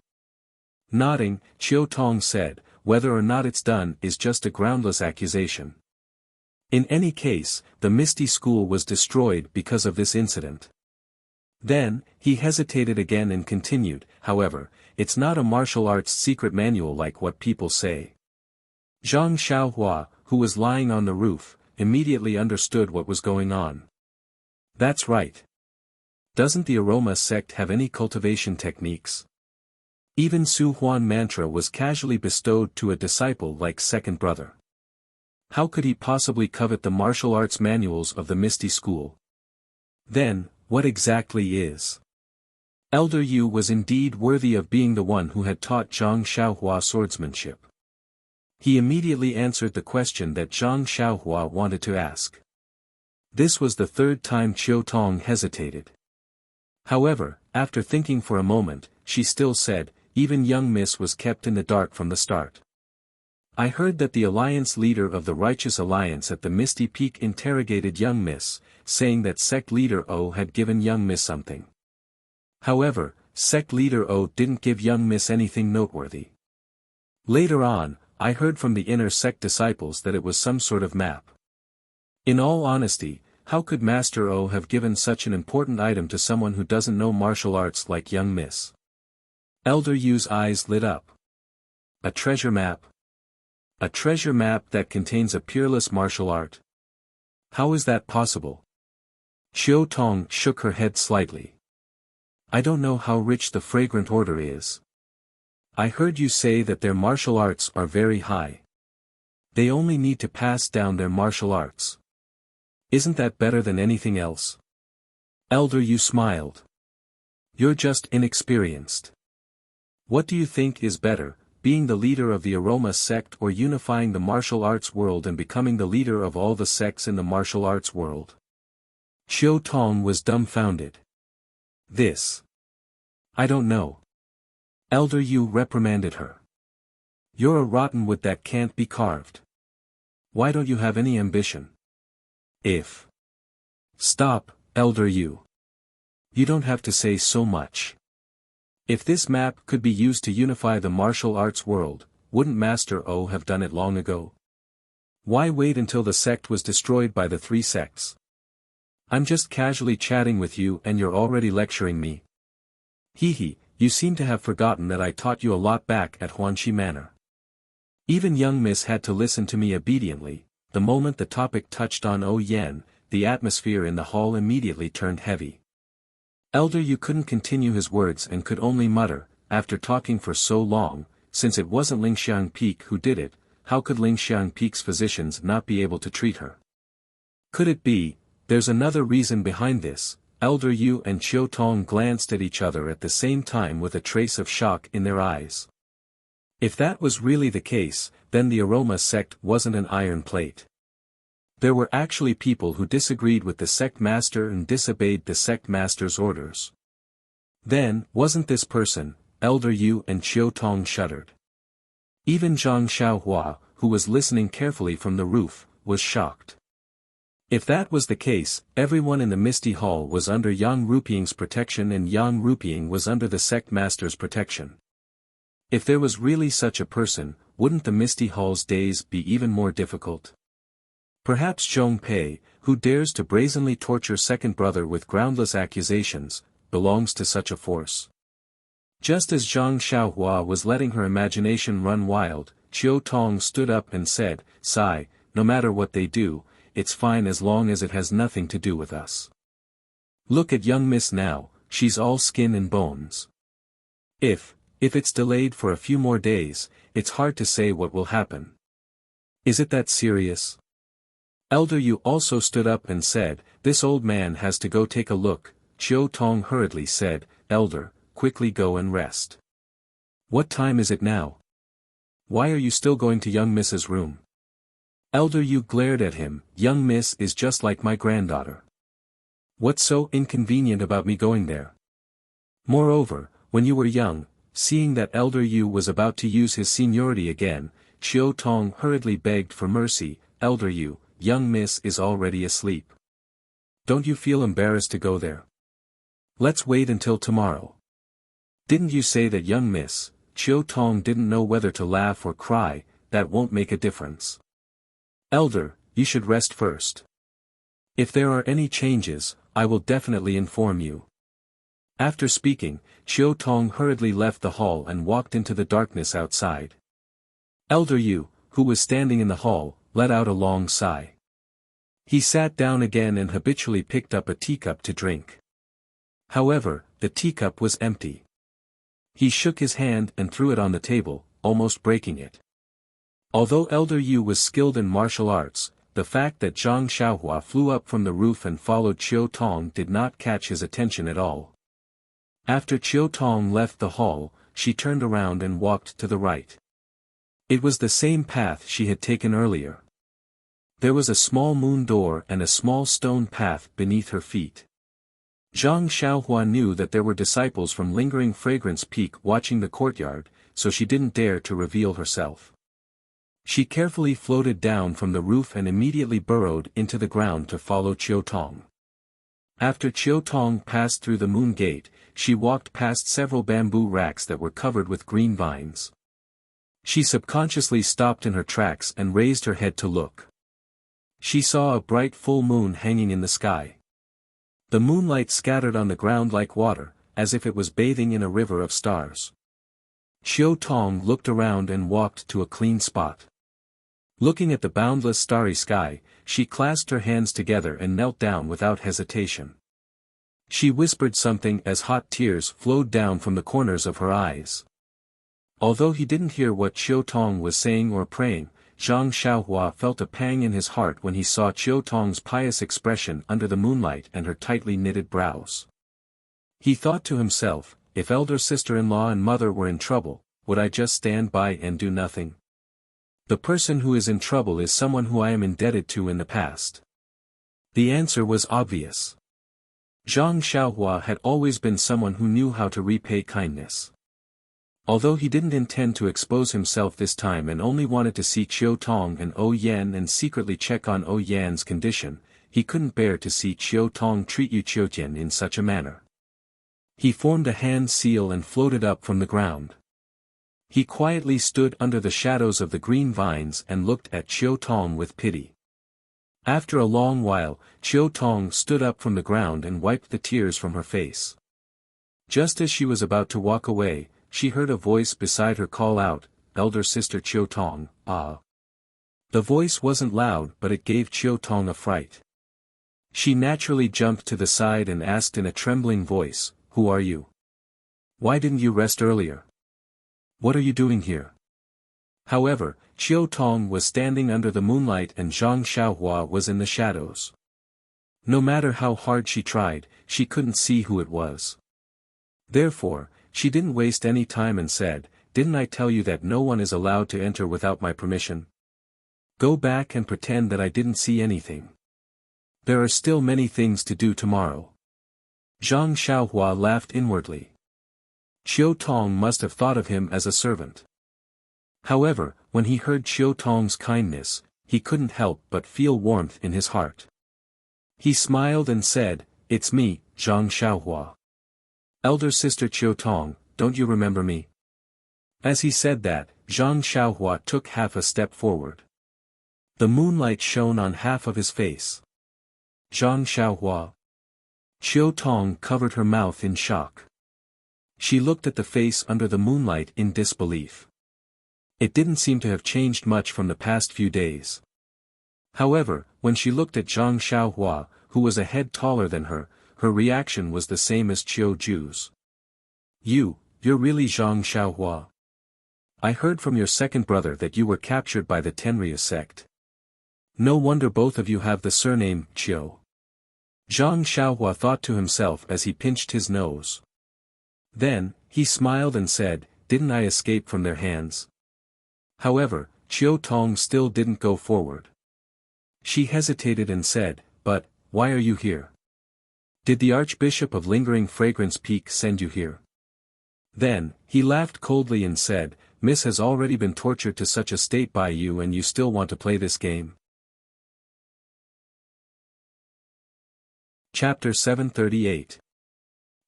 Nodding, Chiu Tong said, whether or not it's done is just a groundless accusation. In any case, the Misty School was destroyed because of this incident. Then, he hesitated again and continued, however, it's not a martial arts secret manual like what people say. Zhang Xiaohua, who was lying on the roof, immediately understood what was going on. That's right. Doesn't the Aroma sect have any cultivation techniques? Even Su Huan mantra was casually bestowed to a disciple like second brother. How could he possibly covet the martial arts manuals of the Misty School? Then, what exactly is? Elder Yu was indeed worthy of being the one who had taught Zhang Xiaohua swordsmanship. He immediately answered the question that Zhang Xiaohua wanted to ask. This was the third time Chiu Tong hesitated. However, after thinking for a moment, she still said, even young Miss was kept in the dark from the start. I heard that the alliance leader of the Righteous Alliance at the Misty Peak interrogated young Miss, saying that sect leader O had given young Miss something. However, sect leader O didn't give young Miss anything noteworthy. Later on, I heard from the inner sect disciples that it was some sort of map. In all honesty, how could Master O have given such an important item to someone who doesn't know martial arts like young Miss? Elder Yu's eyes lit up. A treasure map? A treasure map that contains a peerless martial art? How is that possible? Chiu Tong shook her head slightly. I don't know how rich the Fragrant Order is. I heard you say that their martial arts are very high. They only need to pass down their martial arts. Isn't that better than anything else? Elder Yu smiled. You're just inexperienced. What do you think is better, being the leader of the Aroma sect or unifying the martial arts world and becoming the leader of all the sects in the martial arts world? Chiu Tong was dumbfounded. This. I don't know. Elder Yu reprimanded her. You're a rotten wood that can't be carved. Why don't you have any ambition? If. Stop, Elder Yu. You don't have to say so much. If this map could be used to unify the martial arts world, wouldn't Master O have done it long ago? Why wait until the sect was destroyed by the three sects? I'm just casually chatting with you and you're already lecturing me. Hee, you seem to have forgotten that I taught you a lot back at Huanxi Manor. Even young Miss had to listen to me obediently. The moment the topic touched on O Yen, the atmosphere in the hall immediately turned heavy. Elder Yu couldn't continue his words and could only mutter, after talking for so long, since it wasn't Lingxiang Peak who did it, how could Lingxiang Peak's physicians not be able to treat her? Could it be, there's another reason behind this? Elder Yu and Chiu Tong glanced at each other at the same time with a trace of shock in their eyes. If that was really the case, then the Aroma sect wasn't an iron plate. There were actually people who disagreed with the sect master and disobeyed the sect master's orders. Then, wasn't this person? Elder Yu and Chiu Tong shuddered. Even Zhang Xiaohua, who was listening carefully from the roof, was shocked. If that was the case, everyone in the Misty Hall was under Yang Rupiang's protection and Yang Rupiang was under the sect master's protection. If there was really such a person, wouldn't the Misty Hall's days be even more difficult? Perhaps Zhong Pei, who dares to brazenly torture second brother with groundless accusations, belongs to such a force. Just as Zhang Xiaohua was letting her imagination run wild, Chiu Tong stood up and said, "Sigh, no matter what they do, it's fine as long as it has nothing to do with us." Look at young miss now, she's all skin and bones. If it's delayed for a few more days, it's hard to say what will happen. Is it that serious? Elder Yu also stood up and said, this old man has to go take a look. Chiu Tong hurriedly said, Elder, quickly go and rest. What time is it now? Why are you still going to young Miss's room? Elder Yu glared at him, young miss is just like my granddaughter. What's so inconvenient about me going there? Moreover, when you were young, seeing that Elder Yu was about to use his seniority again, Chiu Tong hurriedly begged for mercy, Elder Yu, young miss is already asleep. Don't you feel embarrassed to go there? Let's wait until tomorrow. Didn't you say that young miss? Chiu Tong didn't know whether to laugh or cry, that won't make a difference. Elder, you should rest first. If there are any changes, I will definitely inform you. After speaking, Chiu Tong hurriedly left the hall and walked into the darkness outside. Elder Yu, who was standing in the hall, let out a long sigh. He sat down again and habitually picked up a teacup to drink. However, the teacup was empty. He shook his hand and threw it on the table, almost breaking it. Although Elder Yu was skilled in martial arts, the fact that Zhang Xiaohua flew up from the roof and followed Chiu Tong did not catch his attention at all. After Chiu Tong left the hall, she turned around and walked to the right. It was the same path she had taken earlier. There was a small moon door and a small stone path beneath her feet. Zhang Xiaohua knew that there were disciples from Lingering Fragrance Peak watching the courtyard, so she didn't dare to reveal herself. She carefully floated down from the roof and immediately burrowed into the ground to follow Chiu Tong. After Chiu Tong passed through the moon gate, she walked past several bamboo racks that were covered with green vines. She subconsciously stopped in her tracks and raised her head to look. She saw a bright full moon hanging in the sky. The moonlight scattered on the ground like water, as if it was bathing in a river of stars. Chiu Tong looked around and walked to a clean spot. Looking at the boundless starry sky, she clasped her hands together and knelt down without hesitation. She whispered something as hot tears flowed down from the corners of her eyes. Although he didn't hear what Chiu Tong was saying or praying, Zhang Xiaohua felt a pang in his heart when he saw Chiu Tong's pious expression under the moonlight and her tightly knitted brows. He thought to himself, if elder sister-in-law and mother were in trouble, would I just stand by and do nothing? The person who is in trouble is someone who I am indebted to in the past. The answer was obvious. Zhang Xiaohua had always been someone who knew how to repay kindness. Although he didn't intend to expose himself this time and only wanted to see Chiu Tong and O Yan and secretly check on O Yan's condition, he couldn't bear to see Chiu Tong treat Yu Qiujian in such a manner. He formed a hand seal and floated up from the ground. He quietly stood under the shadows of the green vines and looked at Chiu Tong with pity. After a long while, Chiu Tong stood up from the ground and wiped the tears from her face. Just as she was about to walk away, she heard a voice beside her call out, "Elder sister Chiu Tong, ah." The voice wasn't loud but it gave Chiu Tong a fright. She naturally jumped to the side and asked in a trembling voice, "Who are you? Why didn't you rest earlier? What are you doing here?" However, Chiu Tong was standing under the moonlight and Zhang Xiaohua was in the shadows. No matter how hard she tried, she couldn't see who it was. Therefore, she didn't waste any time and said, "Didn't I tell you that no one is allowed to enter without my permission? Go back and pretend that I didn't see anything. There are still many things to do tomorrow." Zhang Xiaohua laughed inwardly. Chiu Tong must have thought of him as a servant. However, when he heard Chiu Tong's kindness, he couldn't help but feel warmth in his heart. He smiled and said, "It's me, Zhang Xiaohua. Elder sister Chiu Tong, don't you remember me?" As he said that, Zhang Xiaohua took half a step forward. The moonlight shone on half of his face. "Zhang Xiaohua." Chiu Tong covered her mouth in shock. She looked at the face under the moonlight in disbelief. It didn't seem to have changed much from the past few days. However, when she looked at Zhang Xiaohua, who was a head taller than her, her reaction was the same as Qiu Ju's. You're really Zhang Xiaohua? I heard from your second brother that you were captured by the Tenrya sect. No wonder both of you have the surname, Qiu. Zhang Xiaohua thought to himself as he pinched his nose. Then, he smiled and said, didn't I escape from their hands? However, Qiu Tong still didn't go forward. She hesitated and said, but, why are you here? Did the Archbishop of Lingering Fragrance Peak send you here? Then, he laughed coldly and said, Miss has already been tortured to such a state by you and you still want to play this game? Chapter 738.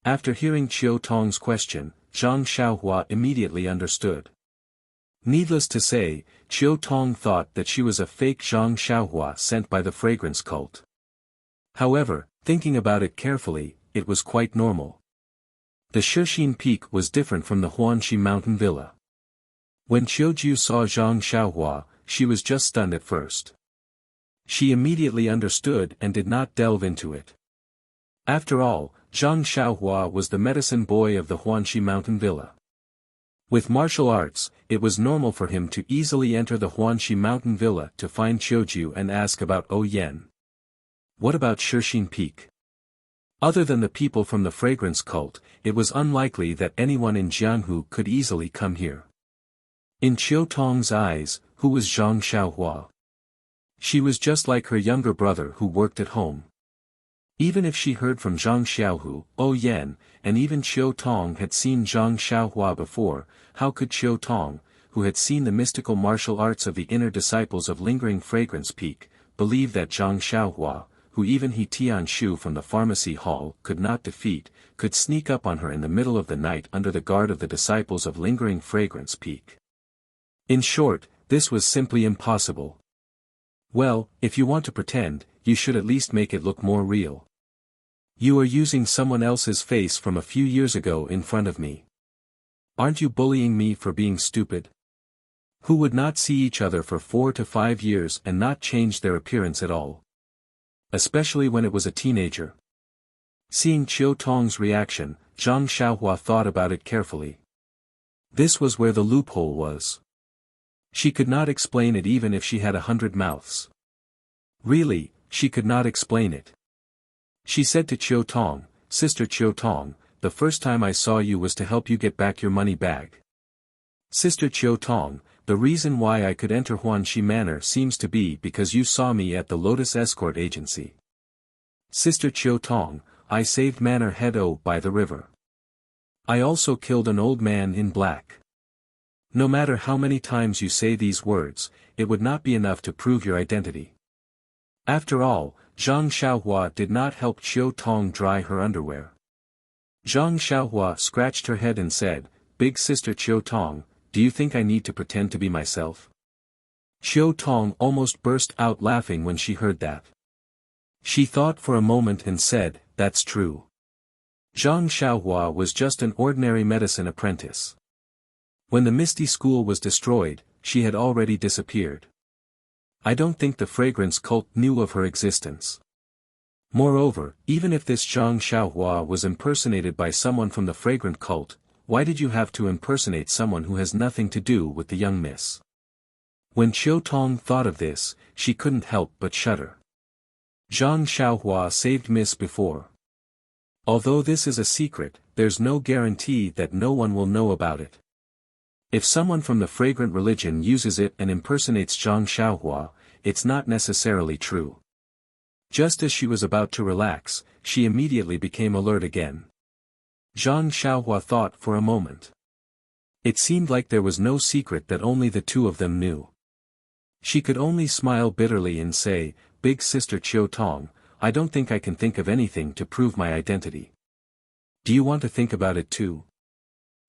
After hearing Qiu Tong's question, Zhang Xiaohua immediately understood. Needless to say, Qiu Tong thought that she was a fake Zhang Xiaohua sent by the fragrance cult. However, thinking about it carefully, it was quite normal. The Shixin Peak was different from the Huanxi Mountain Villa. When Qiuju saw Zhang Xiaohua, she was just stunned at first. She immediately understood and did not delve into it. After all, Zhang Xiaohua was the medicine boy of the Huanxi Mountain Villa. With martial arts, it was normal for him to easily enter the Huanxi Mountain Villa to find Qiuju and ask about Oyen. What about Shixin Peak? Other than the people from the fragrance cult, it was unlikely that anyone in Jianghu could easily come here. In Qiu Tong's eyes, who was Zhang Xiaohua? She was just like her younger brother who worked at home. Even if she heard from Zhang Xiaohu, Oyen, and even Qiu Tong had seen Zhang Xiaohua before, how could Qiu Tong, who had seen the mystical martial arts of the inner disciples of Lingering Fragrance Peak, believe that Zhang Xiaohua, who even He Tianshu from the pharmacy hall could not defeat, could sneak up on her in the middle of the night under the guard of the disciples of Lingering Fragrance Peak? In short, this was simply impossible. Well, if you want to pretend, you should at least make it look more real. You are using someone else's face from a few years ago in front of me. Aren't you bullying me for being stupid? Who would not see each other for 4 to 5 years and not change their appearance at all? Especially when it was a teenager. Seeing Qiu Tong's reaction, Zhang Xiaohua thought about it carefully. This was where the loophole was. She could not explain it even if she had 100 mouths. Really, she could not explain it. She said to Qiu Tong, Sister Qiu Tong, the first time I saw you was to help you get back your money bag. Sister Qiu Tong, the reason why I could enter Huanxi Manor seems to be because you saw me at the Lotus Escort Agency. Sister Qiu Tong, I saved Manor Head O by the river. I also killed an old man in black. No matter how many times you say these words, it would not be enough to prove your identity. After all, Zhang Xiaohua did not help Qiu Tong dry her underwear. Zhang Xiaohua scratched her head and said, Big Sister Qiu Tong, do you think I need to pretend to be myself? Qiu Tong almost burst out laughing when she heard that. She thought for a moment and said, that's true. Zhang Xiaohua was just an ordinary medicine apprentice. When the Misty School was destroyed, she had already disappeared. I don't think the fragrance cult knew of her existence. Moreover, even if this Zhang Xiaohua was impersonated by someone from the fragrant cult, why did you have to impersonate someone who has nothing to do with the young miss? When Qiu Tong thought of this, she couldn't help but shudder. Zhang Xiaohua saved Miss before. Although this is a secret, there's no guarantee that no one will know about it. If someone from the fragrant religion uses it and impersonates Zhang Xiaohua, it's not necessarily true. Just as she was about to relax, she immediately became alert again. Zhang Xiaohua thought for a moment. It seemed like there was no secret that only the two of them knew. She could only smile bitterly and say, Big Sister Qiu Tong, I don't think I can think of anything to prove my identity. Do you want to think about it too?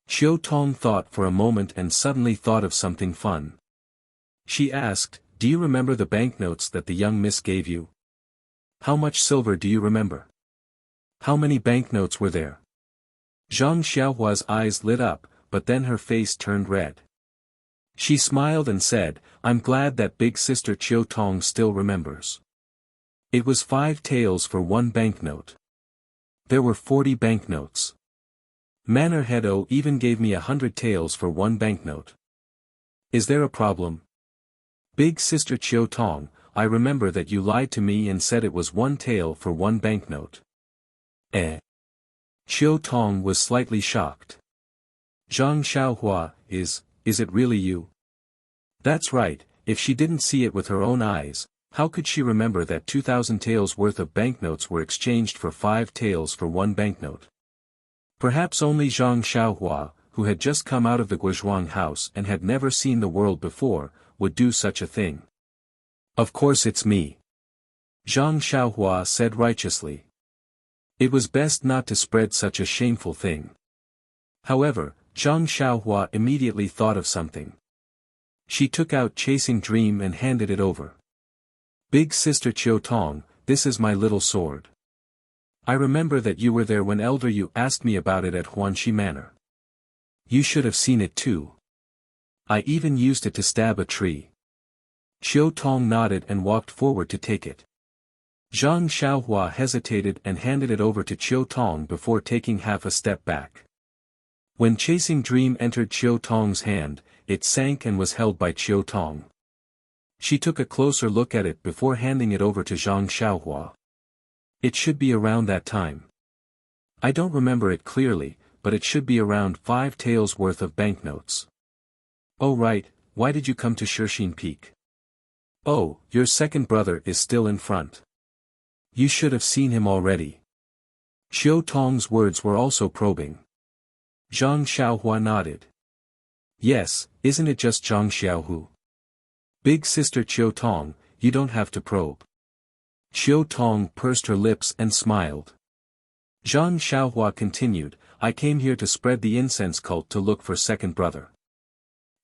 Qiu Tong thought for a moment and suddenly thought of something fun. She asked, Do you remember the banknotes that the young miss gave you? How much silver do you remember? How many banknotes were there? Zhang Xiaohua's eyes lit up, but then her face turned red. She smiled and said, I'm glad that Big Sister Qiu Tong still remembers. It was 5 taels for 1 banknote. There were 40 banknotes. Manor Head O even gave me 100 taels for one banknote. Is there a problem? Big Sister Chiu Tong, I remember that you lied to me and said it was 1 tael for one banknote. Chiu Tong was slightly shocked. Zhang Xiaohua, is it really you? That's right, if she didn't see it with her own eyes, how could she remember that 2,000 taels worth of banknotes were exchanged for 5 taels for one banknote? Perhaps only Zhang Xiaohua, who had just come out of the Guozhuang house and had never seen the world before, would do such a thing. Of course it's me. Zhang Xiaohua said righteously. It was best not to spread such a shameful thing. However, Zhang Xiaohua immediately thought of something. She took out Chasing Dream and handed it over. Big Sister Chiu Tong, this is my little sword. I remember that you were there when Elder Yu asked me about it at Huanxi Manor. You should have seen it too. I even used it to stab a tree. Chiu Tong nodded and walked forward to take it. Zhang Xiaohua hesitated and handed it over to Chiu Tong before taking half a step back. When Chasing Dream entered Chiu Tong's hand, it sank and was held by Chiu Tong. She took a closer look at it before handing it over to Zhang Xiaohua. It should be around that time. I don't remember it clearly, but it should be around 5 taels worth of banknotes. Oh right, why did you come to Shixin Peak? Oh, your second brother is still in front. You should have seen him already. Chiu Tong's words were also probing. Zhang Xiaohua nodded. Yes, isn't it just Zhang Xiaohu? Big Sister Chiu Tong, you don't have to probe. Chiu Tong pursed her lips and smiled. Zhang Xiaohua continued, I came here to spread the incense cult to look for second brother.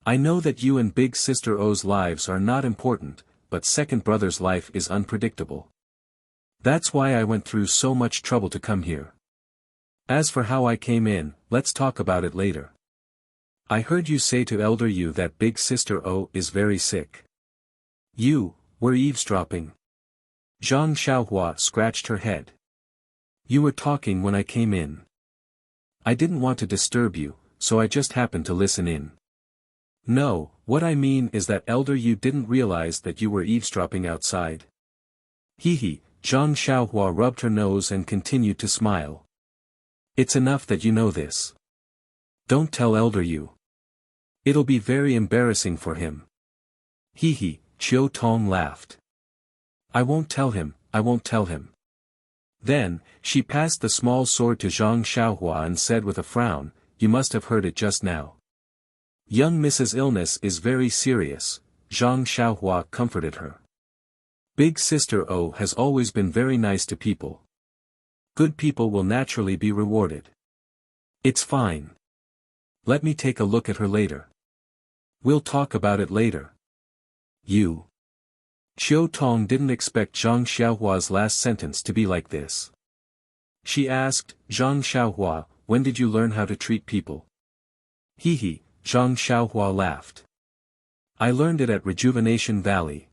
I know that you and Big Sister O's lives are not important, but second brother's life is unpredictable. That's why I went through so much trouble to come here. As for how I came in, let's talk about it later. I heard you say to Elder Yu that Big Sister O is very sick. You were eavesdropping. Zhang Xiaohua scratched her head. You were talking when I came in. I didn't want to disturb you, so I just happened to listen in. No, what I mean is that Elder Yu didn't realize that you were eavesdropping outside. Hee. Zhang Xiaohua rubbed her nose and continued to smile. It's enough that you know this. Don't tell Elder Yu. It'll be very embarrassing for him. Hee. Chiu Tong laughed. I won't tell him, I won't tell him. Then, she passed the small sword to Zhang Xiaohua and said with a frown, you must have heard it just now. Young Mrs. Illness is very serious, Zhang Xiaohua comforted her. Big Sister O has always been very nice to people. Good people will naturally be rewarded. It's fine. Let me take a look at her later. We'll talk about it later. You. Chiu Tong didn't expect Zhang Xiaohua's last sentence to be like this. She asked, Zhang Xiaohua, when did you learn how to treat people? Hee. Zhang Xiaohua laughed. I learned it at Rejuvenation Valley.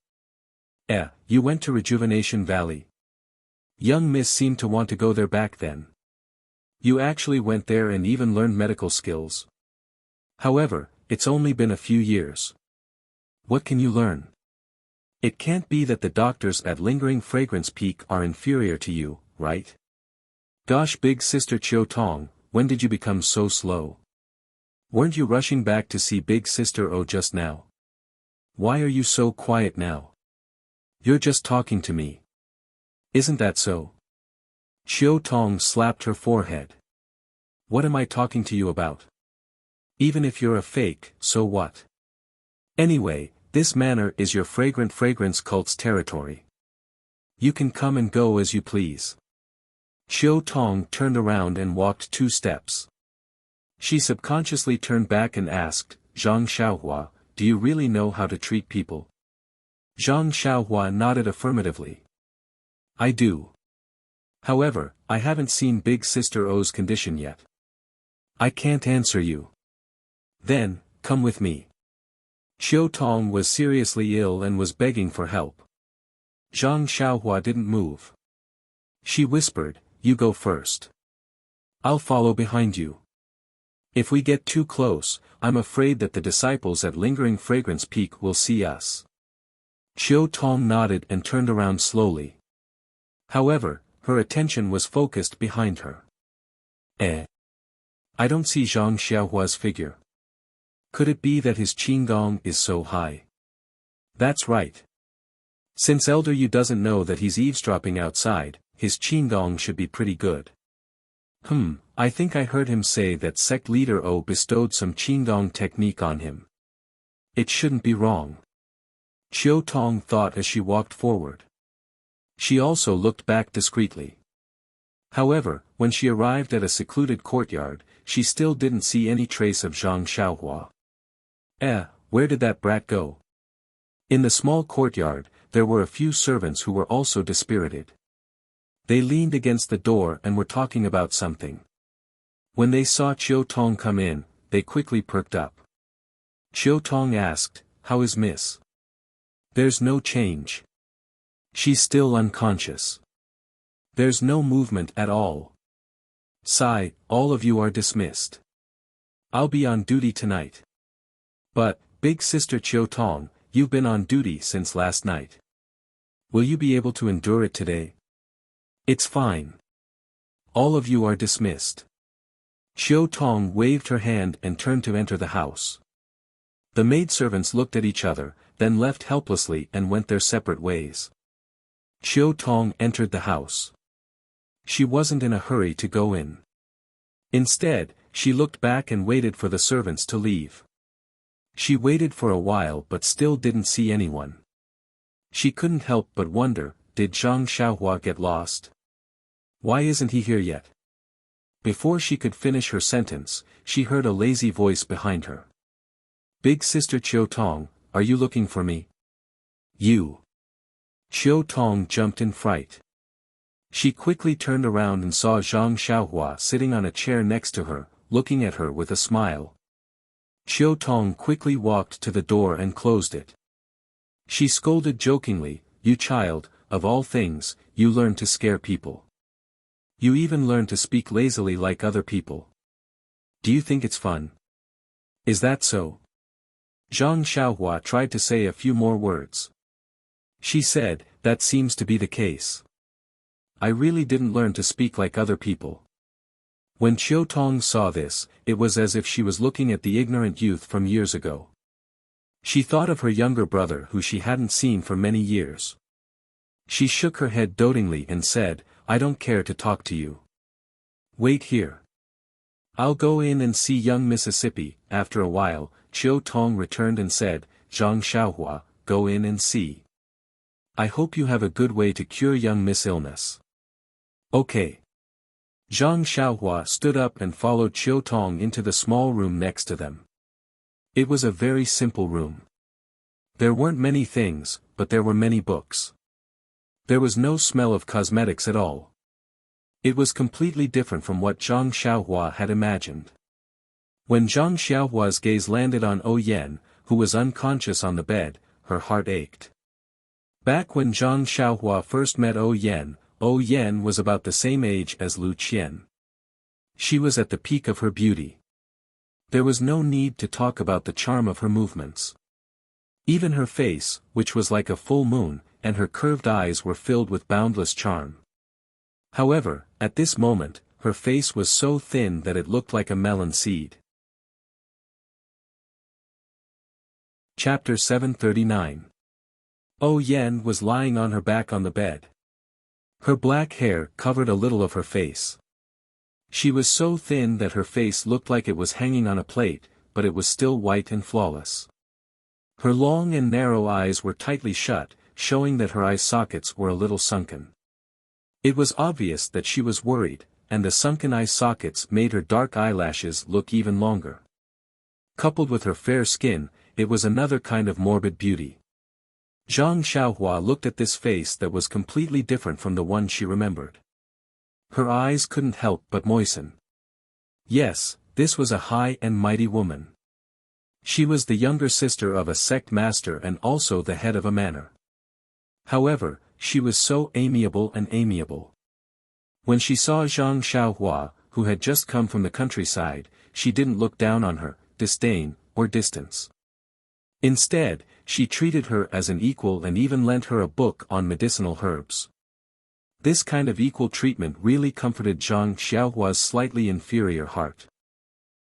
You went to Rejuvenation Valley? Young Miss seemed to want to go there back then. You actually went there and even learned medical skills. However, it's only been a few years. What can you learn? It can't be that the doctors at Lingering Fragrance Peak are inferior to you, right? Gosh, Big Sister Chiu Tong, when did you become so slow? Weren't you rushing back to see Big Sister O just now? Why are you so quiet now? You're just talking to me. Isn't that so? Chiu Tong slapped her forehead. What am I talking to you about? Even if you're a fake, so what? Anyway, this manor is your fragrant fragrance cult's territory. You can come and go as you please. Chiu Tong turned around and walked 2 steps. She subconsciously turned back and asked, Zhang Xiaohua, do you really know how to treat people? Zhang Xiaohua nodded affirmatively. I do. However, I haven't seen Big Sister O's condition yet. I can't answer you. Then, come with me. Chiu Tong was seriously ill and was begging for help. Zhang Xiaohua didn't move. She whispered, you go first. I'll follow behind you. If we get too close, I'm afraid that the disciples at Lingering Fragrance Peak will see us. Chiu Tong nodded and turned around slowly. However, her attention was focused behind her. I don't see Zhang Xiaohua's figure. Could it be that his qigong is so high? That's right. Since Elder Yu doesn't know that he's eavesdropping outside, his qigong should be pretty good. I think I heard him say that sect leader O bestowed some qigong technique on him. It shouldn't be wrong. Chiu Tong thought as she walked forward. She also looked back discreetly. However, when she arrived at a secluded courtyard, she still didn't see any trace of Zhang Xiaohua. Where did that brat go? In the small courtyard, there were a few servants who were also dispirited. They leaned against the door and were talking about something. When they saw Chiu Tong come in, they quickly perked up. Chiu Tong asked, "How is Miss?" "There's no change. She's still unconscious. There's no movement at all. Sigh, all of you are dismissed. I'll be on duty tonight." "But, big sister Chiu Tong, you've been on duty since last night. Will you be able to endure it today?" "It's fine. All of you are dismissed." Chiu Tong waved her hand and turned to enter the house. The maidservants looked at each other, then left helplessly and went their separate ways. Chiu Tong entered the house. She wasn't in a hurry to go in. Instead, she looked back and waited for the servants to leave. She waited for a while but still didn't see anyone. She couldn't help but wonder, did Zhang Xiaohua get lost? Why isn't he here yet? Before she could finish her sentence, she heard a lazy voice behind her. "Big sister Chiu Tong, are you looking for me?" "You." Chiu Tong jumped in fright. She quickly turned around and saw Zhang Xiaohua sitting on a chair next to her, looking at her with a smile. Chiu Tong quickly walked to the door and closed it. She scolded jokingly, "You child, of all things, you learn to scare people. You even learn to speak lazily like other people. Do you think it's fun? Is that so?" Zhang Xiaohua tried to say a few more words. She said, "That seems to be the case. I really didn't learn to speak like other people." When Chiu Tong saw this, it was as if she was looking at the ignorant youth from years ago. She thought of her younger brother who she hadn't seen for many years. She shook her head dotingly and said, "I don't care to talk to you. Wait here. I'll go in and see young Mississippi." After a while, Chiu Tong returned and said, "Zhang Xiaohua, go in and see. I hope you have a good way to cure young Miss' illness." "Okay." Zhang Xiaohua stood up and followed Chiu Tong into the small room next to them. It was a very simple room. There weren't many things, but there were many books. There was no smell of cosmetics at all. It was completely different from what Zhang Xiaohua had imagined. When Zhang Xiaohua's gaze landed on O Yan, who was unconscious on the bed, her heart ached. Back when Zhang Xiaohua first met O Yan was about the same age as Lu Qian. She was at the peak of her beauty. There was no need to talk about the charm of her movements. Even her face, which was like a full moon, and her curved eyes were filled with boundless charm. However, at this moment, her face was so thin that it looked like a melon seed. Chapter 739. O Yan was lying on her back on the bed. Her black hair covered a little of her face. She was so thin that her face looked like it was hanging on a plate, but it was still white and flawless. Her long and narrow eyes were tightly shut, showing that her eye sockets were a little sunken. It was obvious that she was worried, and the sunken eye sockets made her dark eyelashes look even longer. Coupled with her fair skin, it was another kind of morbid beauty. Zhang Xiaohua looked at this face that was completely different from the one she remembered. Her eyes couldn't help but moisten. Yes, this was a high and mighty woman. She was the younger sister of a sect master and also the head of a manor. However, she was so amiable and amiable. When she saw Zhang Xiaohua, who had just come from the countryside, she didn't look down on her, disdain, or distance. Instead, she treated her as an equal and even lent her a book on medicinal herbs. This kind of equal treatment really comforted Zhang Xiaohua's slightly inferior heart.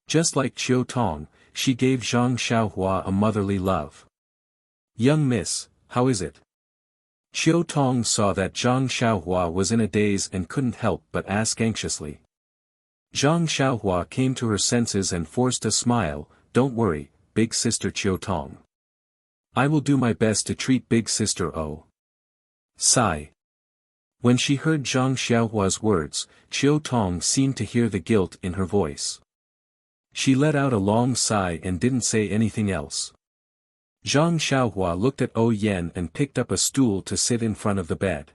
Just like Qiu Tong, she gave Zhang Xiaohua a motherly love. "Young miss, how is it?" Qiu Tong saw that Zhang Xiaohua was in a daze and couldn't help but ask anxiously. Zhang Xiaohua came to her senses and forced a smile. "Don't worry, big sister Qiu Tong. I will do my best to treat big sister O." Sigh. When she heard Zhang Xiaohua's words, Qiu Tong seemed to hear the guilt in her voice. She let out a long sigh and didn't say anything else. Zhang Xiaohua looked at O Yan and picked up a stool to sit in front of the bed.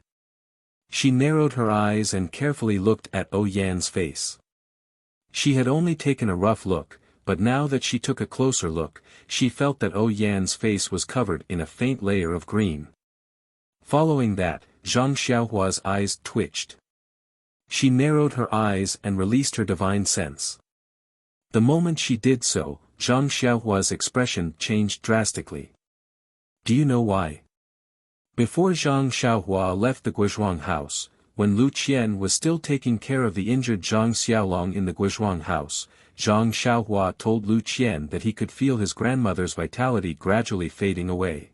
She narrowed her eyes and carefully looked at O Yan's face. She had only taken a rough look, but now that she took a closer look, she felt that O Yan's face was covered in a faint layer of green. Following that, Zhang Xiaohua's eyes twitched. She narrowed her eyes and released her divine sense. The moment she did so, Zhang Xiaohua's expression changed drastically. Do you know why? Before Zhang Xiaohua left the Guizhuang house, when Lu Qian was still taking care of the injured Zhang Xiaolong in the Guizhuang house, Zhang Xiaohua told Lu Qian that he could feel his grandmother's vitality gradually fading away.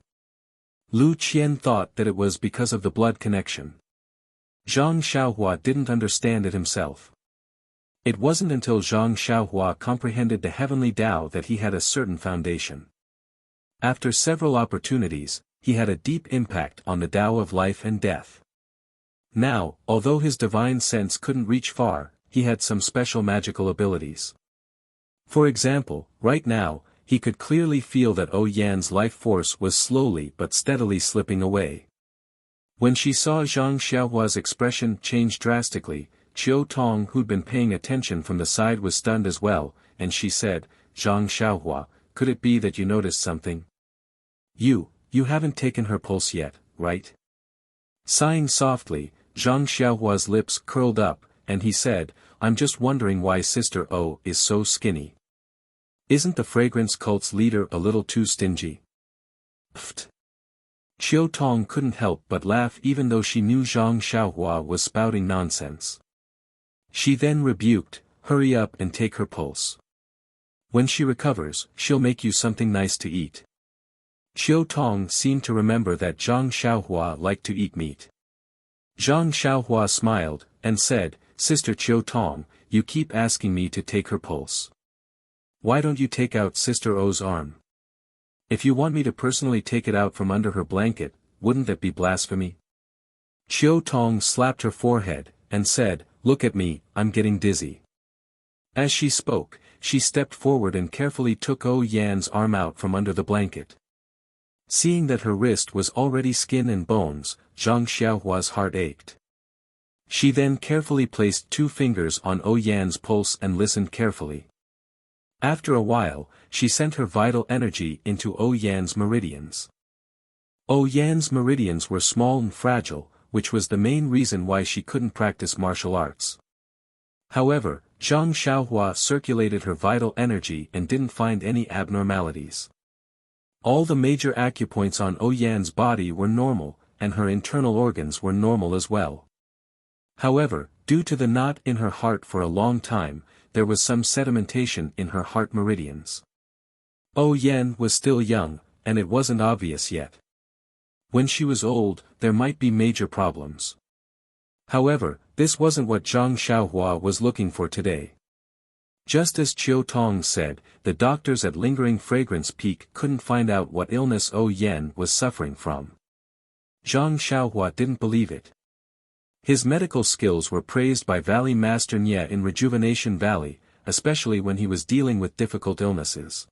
Lu Qian thought that it was because of the blood connection. Zhang Xiaohua didn't understand it himself. It wasn't until Zhang Xiaohua comprehended the heavenly Tao that he had a certain foundation. After several opportunities, he had a deep impact on the Tao of life and death. Now, although his divine sense couldn't reach far, he had some special magical abilities. For example, right now, he could clearly feel that O Yan's life force was slowly but steadily slipping away. When she saw Zhang Xiaohua's expression change drastically, Qiu Tong, who'd been paying attention from the side, was stunned as well, and she said, "Zhang Xiaohua, could it be that you noticed something? You haven't taken her pulse yet, right?" Sighing softly, Zhang Xiaohua's lips curled up, and he said, "I'm just wondering why Sister O is so skinny. Isn't the fragrance cult's leader a little too stingy?" Pfft. Qiu Tong couldn't help but laugh even though she knew Zhang Xiaohua was spouting nonsense. She then rebuked, "Hurry up and take her pulse. When she recovers, she'll make you something nice to eat." Qiu Tong seemed to remember that Zhang Xiaohua liked to eat meat. Zhang Xiaohua smiled, and said, "Sister Qiu Tong, you keep asking me to take her pulse. Why don't you take out Sister O's arm? If you want me to personally take it out from under her blanket, wouldn't that be blasphemy?" Qiu Tong slapped her forehead, and said, "Look at me, I'm getting dizzy." As she spoke, she stepped forward and carefully took O Yan's arm out from under the blanket. Seeing that her wrist was already skin and bones, Zhang Xiaohua's heart ached. She then carefully placed 2 fingers on O Yan's pulse and listened carefully. After a while, she sent her vital energy into O Yan's meridians. O Yan's meridians were small and fragile, which was the main reason why she couldn't practice martial arts. However, Zhang Xiaohua circulated her vital energy and didn't find any abnormalities. All the major acupoints on O Yan's body were normal, and her internal organs were normal as well. However, due to the knot in her heart for a long time, there was some sedimentation in her heart meridians. O Yan was still young, and it wasn't obvious yet. When she was old, there might be major problems. However, this wasn't what Zhang Xiaohua was looking for today. Just as Qiu Tong said, the doctors at Lingering Fragrance Peak couldn't find out what illness O Yan was suffering from. Zhang Xiaohua didn't believe it. His medical skills were praised by Valley Master Nye in Rejuvenation Valley, especially when he was dealing with difficult illnesses.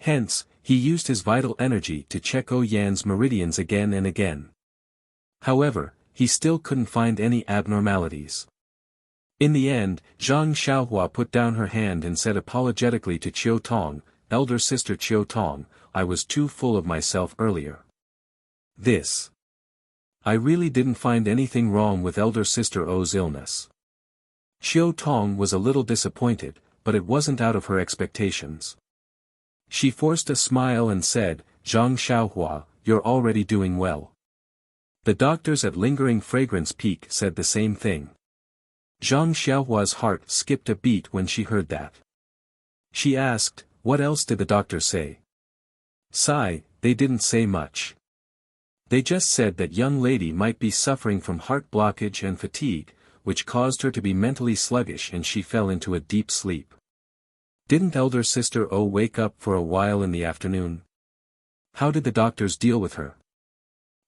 Hence, he used his vital energy to check O Yan's meridians again and again. However, he still couldn't find any abnormalities. In the end, Zhang Xiaohua put down her hand and said apologetically to Qiu Tong, "Elder sister Qiu Tong, I was too full of myself earlier. I really didn't find anything wrong with elder sister O's illness. Xiao Tong was a little disappointed, but it wasn't out of her expectations. She forced a smile and said, "Zhang Xiaohua, you're already doing well." The doctors at Lingering Fragrance Peak said the same thing. Zhang Xiaohua's heart skipped a beat when she heard that. She asked, "What else did the doctor say?" Sigh, they didn't say much. They just said that young lady might be suffering from heart blockage and fatigue, which caused her to be mentally sluggish and she fell into a deep sleep. Didn't elder sister O wake up for a while in the afternoon? How did the doctors deal with her?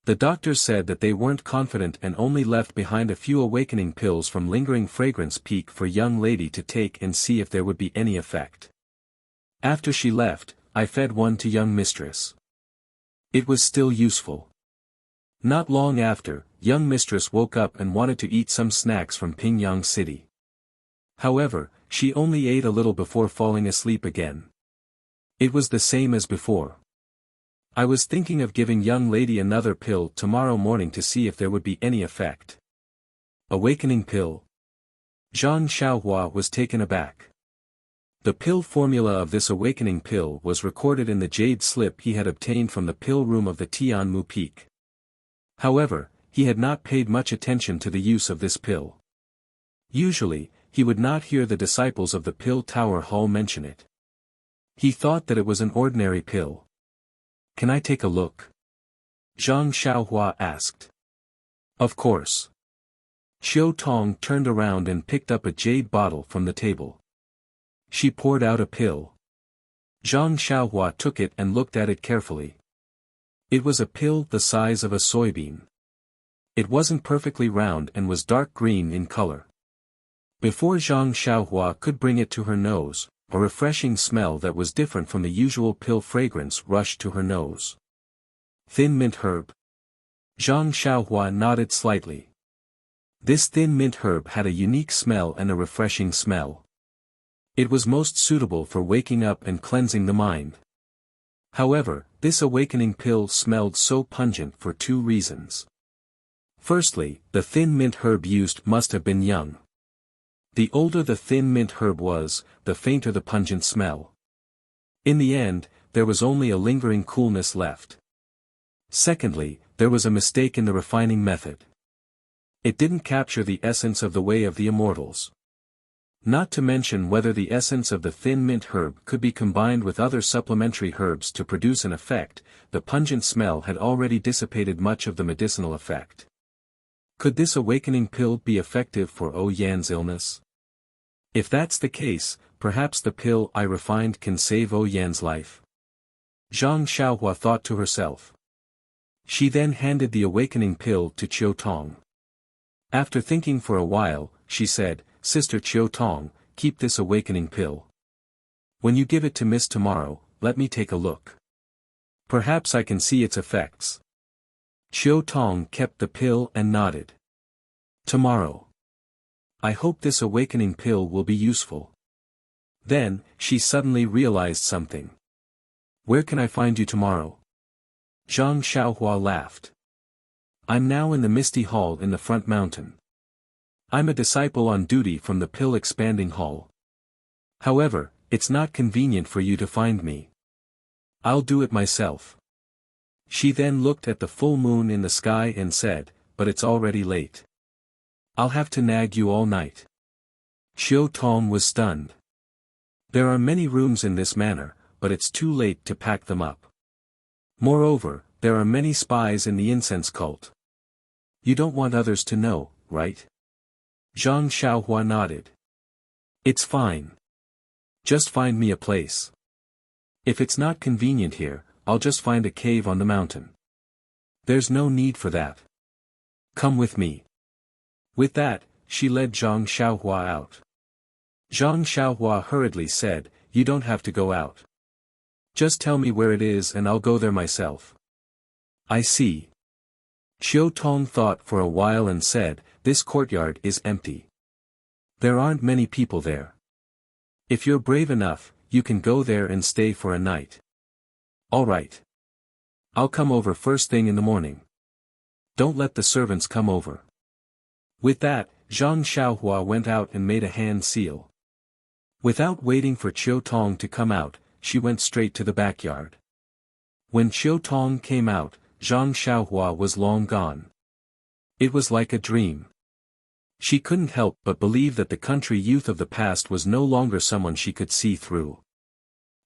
The doctors said that they weren't confident and only left behind a few awakening pills from Lingering Fragrance Peak for young lady to take and see if there would be any effect. After she left, I fed one to young mistress. It was still useful. Not long after, young mistress woke up and wanted to eat some snacks from Pingyang City. However, she only ate a little before falling asleep again. It was the same as before. I was thinking of giving young lady another pill tomorrow morning to see if there would be any effect. Awakening pill? Zhang Xiaohua was taken aback. The pill formula of this awakening pill was recorded in the jade slip he had obtained from the pill room of the Tianmu Peak. However, he had not paid much attention to the use of this pill. Usually, he would not hear the disciples of the Pill Tower Hall mention it. He thought that it was an ordinary pill. "Can I take a look?" Zhang Xiaohua asked. Of course. Xiao Tong turned around and picked up a jade bottle from the table. She poured out a pill. Zhang Xiaohua took it and looked at it carefully. It was a pill the size of a soybean. It wasn't perfectly round and was dark green in color. Before Zhang Xiaohua could bring it to her nose, a refreshing smell that was different from the usual pill fragrance rushed to her nose. Thin mint herb. Zhang Xiaohua nodded slightly. This thin mint herb had a unique smell and a refreshing smell. It was most suitable for waking up and cleansing the mind. However, this awakening pill smelled so pungent for two reasons. Firstly, the thin mint herb used must have been young. The older the thin mint herb was, the fainter the pungent smell. In the end, there was only a lingering coolness left. Secondly, there was a mistake in the refining method. It didn't capture the essence of the way of the immortals. Not to mention whether the essence of the thin mint herb could be combined with other supplementary herbs to produce an effect, the pungent smell had already dissipated much of the medicinal effect. Could this awakening pill be effective for O Yan's illness? If that's the case, perhaps the pill I refined can save O Yan's life. Zhang Xiaohua thought to herself. She then handed the awakening pill to Qiu Tong. After thinking for a while, she said, "Sister Qiu Tong, keep this awakening pill. When you give it to Miss tomorrow, let me take a look. Perhaps I can see its effects." Qiu Tong kept the pill and nodded. "Tomorrow. I hope this awakening pill will be useful." Then, she suddenly realized something. "Where can I find you tomorrow?" Zhang Xiaohua laughed. "I'm now in the Misty Hall in the front mountain. I'm a disciple on duty from the Pill Expanding Hall. However, it's not convenient for you to find me. I'll do it myself." She then looked at the full moon in the sky and said, "But it's already late. I'll have to nag you all night." Qiu Tong was stunned. "There are many rooms in this manor, but it's too late to pack them up. Moreover, there are many spies in the incense cult. You don't want others to know, right?" Zhang Xiaohua nodded. "It's fine. Just find me a place. If it's not convenient here, I'll just find a cave on the mountain. There's no need for that. Come with me." With that, she led Zhang Xiaohua out. Zhang Xiaohua hurriedly said, "You don't have to go out. Just tell me where it is and I'll go there myself." "I see." Qiu Tong thought for a while and said, "This courtyard is empty. There aren't many people there. If you're brave enough, you can go there and stay for a night." "All right. I'll come over first thing in the morning. Don't let the servants come over." With that, Zhang Xiaohua went out and made a hand seal. Without waiting for Qiu Tong to come out, she went straight to the backyard. When Qiu Tong came out, Zhang Xiaohua was long gone. It was like a dream. She couldn't help but believe that the country youth of the past was no longer someone she could see through.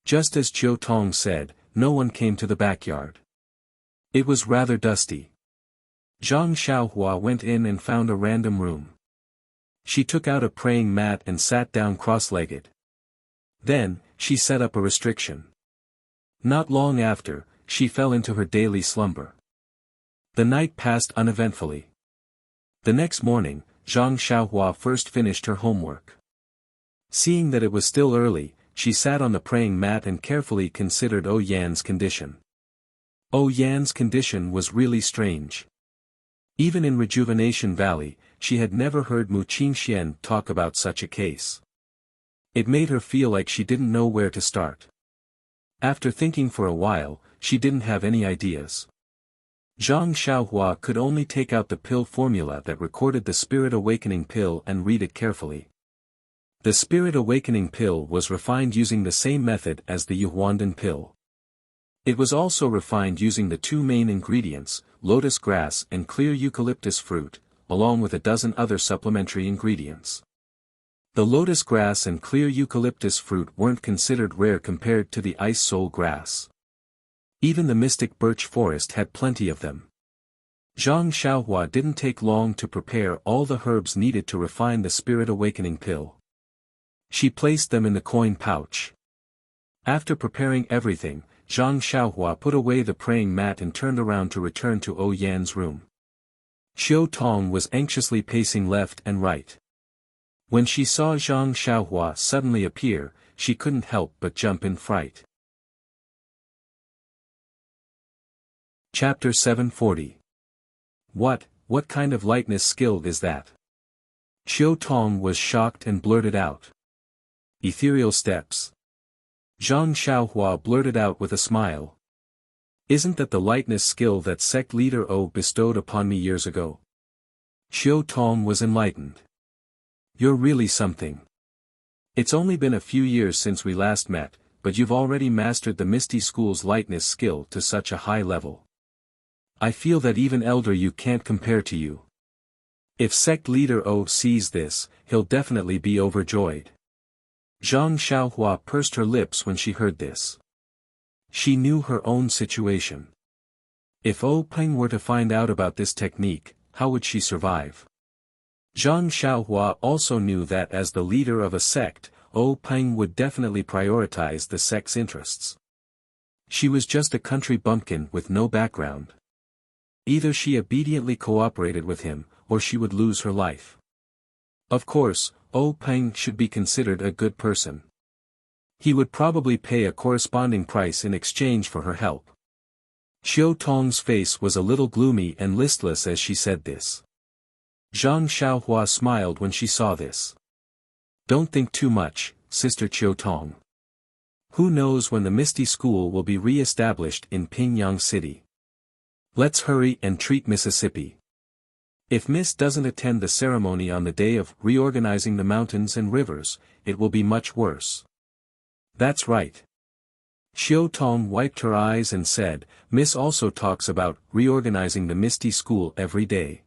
Just as Qiu Tong said, no one came to the backyard. It was rather dusty. Zhang Xiaohua went in and found a random room. She took out a praying mat and sat down cross-legged. Then, she set up a restriction. Not long after, she fell into her daily slumber. The night passed uneventfully. The next morning, Zhang Xiaohua first finished her homework. Seeing that it was still early, she sat on the praying mat and carefully considered O Yan's condition. O Yan's condition was really strange. Even in Rejuvenation Valley, she had never heard Mu Qingxian talk about such a case. It made her feel like she didn't know where to start. After thinking for a while, she didn't have any ideas. Zhang Xiaohua could only take out the pill formula that recorded the Spirit Awakening pill and read it carefully. The Spirit Awakening pill was refined using the same method as the Yuhuandan pill. It was also refined using the two main ingredients, lotus grass and clear eucalyptus fruit, along with a dozen other supplementary ingredients. The lotus grass and clear eucalyptus fruit weren't considered rare compared to the ice soul grass. Even the mystic birch forest had plenty of them. Zhang Xiaohua didn't take long to prepare all the herbs needed to refine the Spirit Awakening pill. She placed them in the coin pouch. After preparing everything, Zhang Xiaohua put away the praying mat and turned around to return to O Yan's room. Qiu Tong was anxiously pacing left and right. When she saw Zhang Xiaohua suddenly appear, she couldn't help but jump in fright. Chapter 740. What kind of lightness skill is that? Qiu Tong was shocked and blurted out. Ethereal steps. Zhang Xiaohua blurted out with a smile. Isn't that the lightness skill that sect leader O bestowed upon me years ago? Qiu Tong was enlightened. You're really something. It's only been a few years since we last met, but you've already mastered the Misty School's lightness skill to such a high level. I feel that even Elder Yu can't compare to you. If sect leader O sees this, he'll definitely be overjoyed. Zhang Xiaohua pursed her lips when she heard this. She knew her own situation. If O Peng were to find out about this technique, how would she survive? Zhang Xiaohua also knew that as the leader of a sect, O Peng would definitely prioritize the sect's interests. She was just a country bumpkin with no background. Either she obediently cooperated with him, or she would lose her life. Of course, O Peng should be considered a good person. He would probably pay a corresponding price in exchange for her help. Qiu Tong's face was a little gloomy and listless as she said this. Zhang Xiaohua smiled when she saw this. Don't think too much, Sister Qiu Tong. Who knows when the Misty School will be re-established in Pingyang City. Let's hurry and treat Mississippi. If Miss doesn't attend the ceremony on the day of reorganizing the mountains and rivers, it will be much worse. That's right. Qiu Tong wiped her eyes and said, Miss also talks about reorganizing the Misty School every day.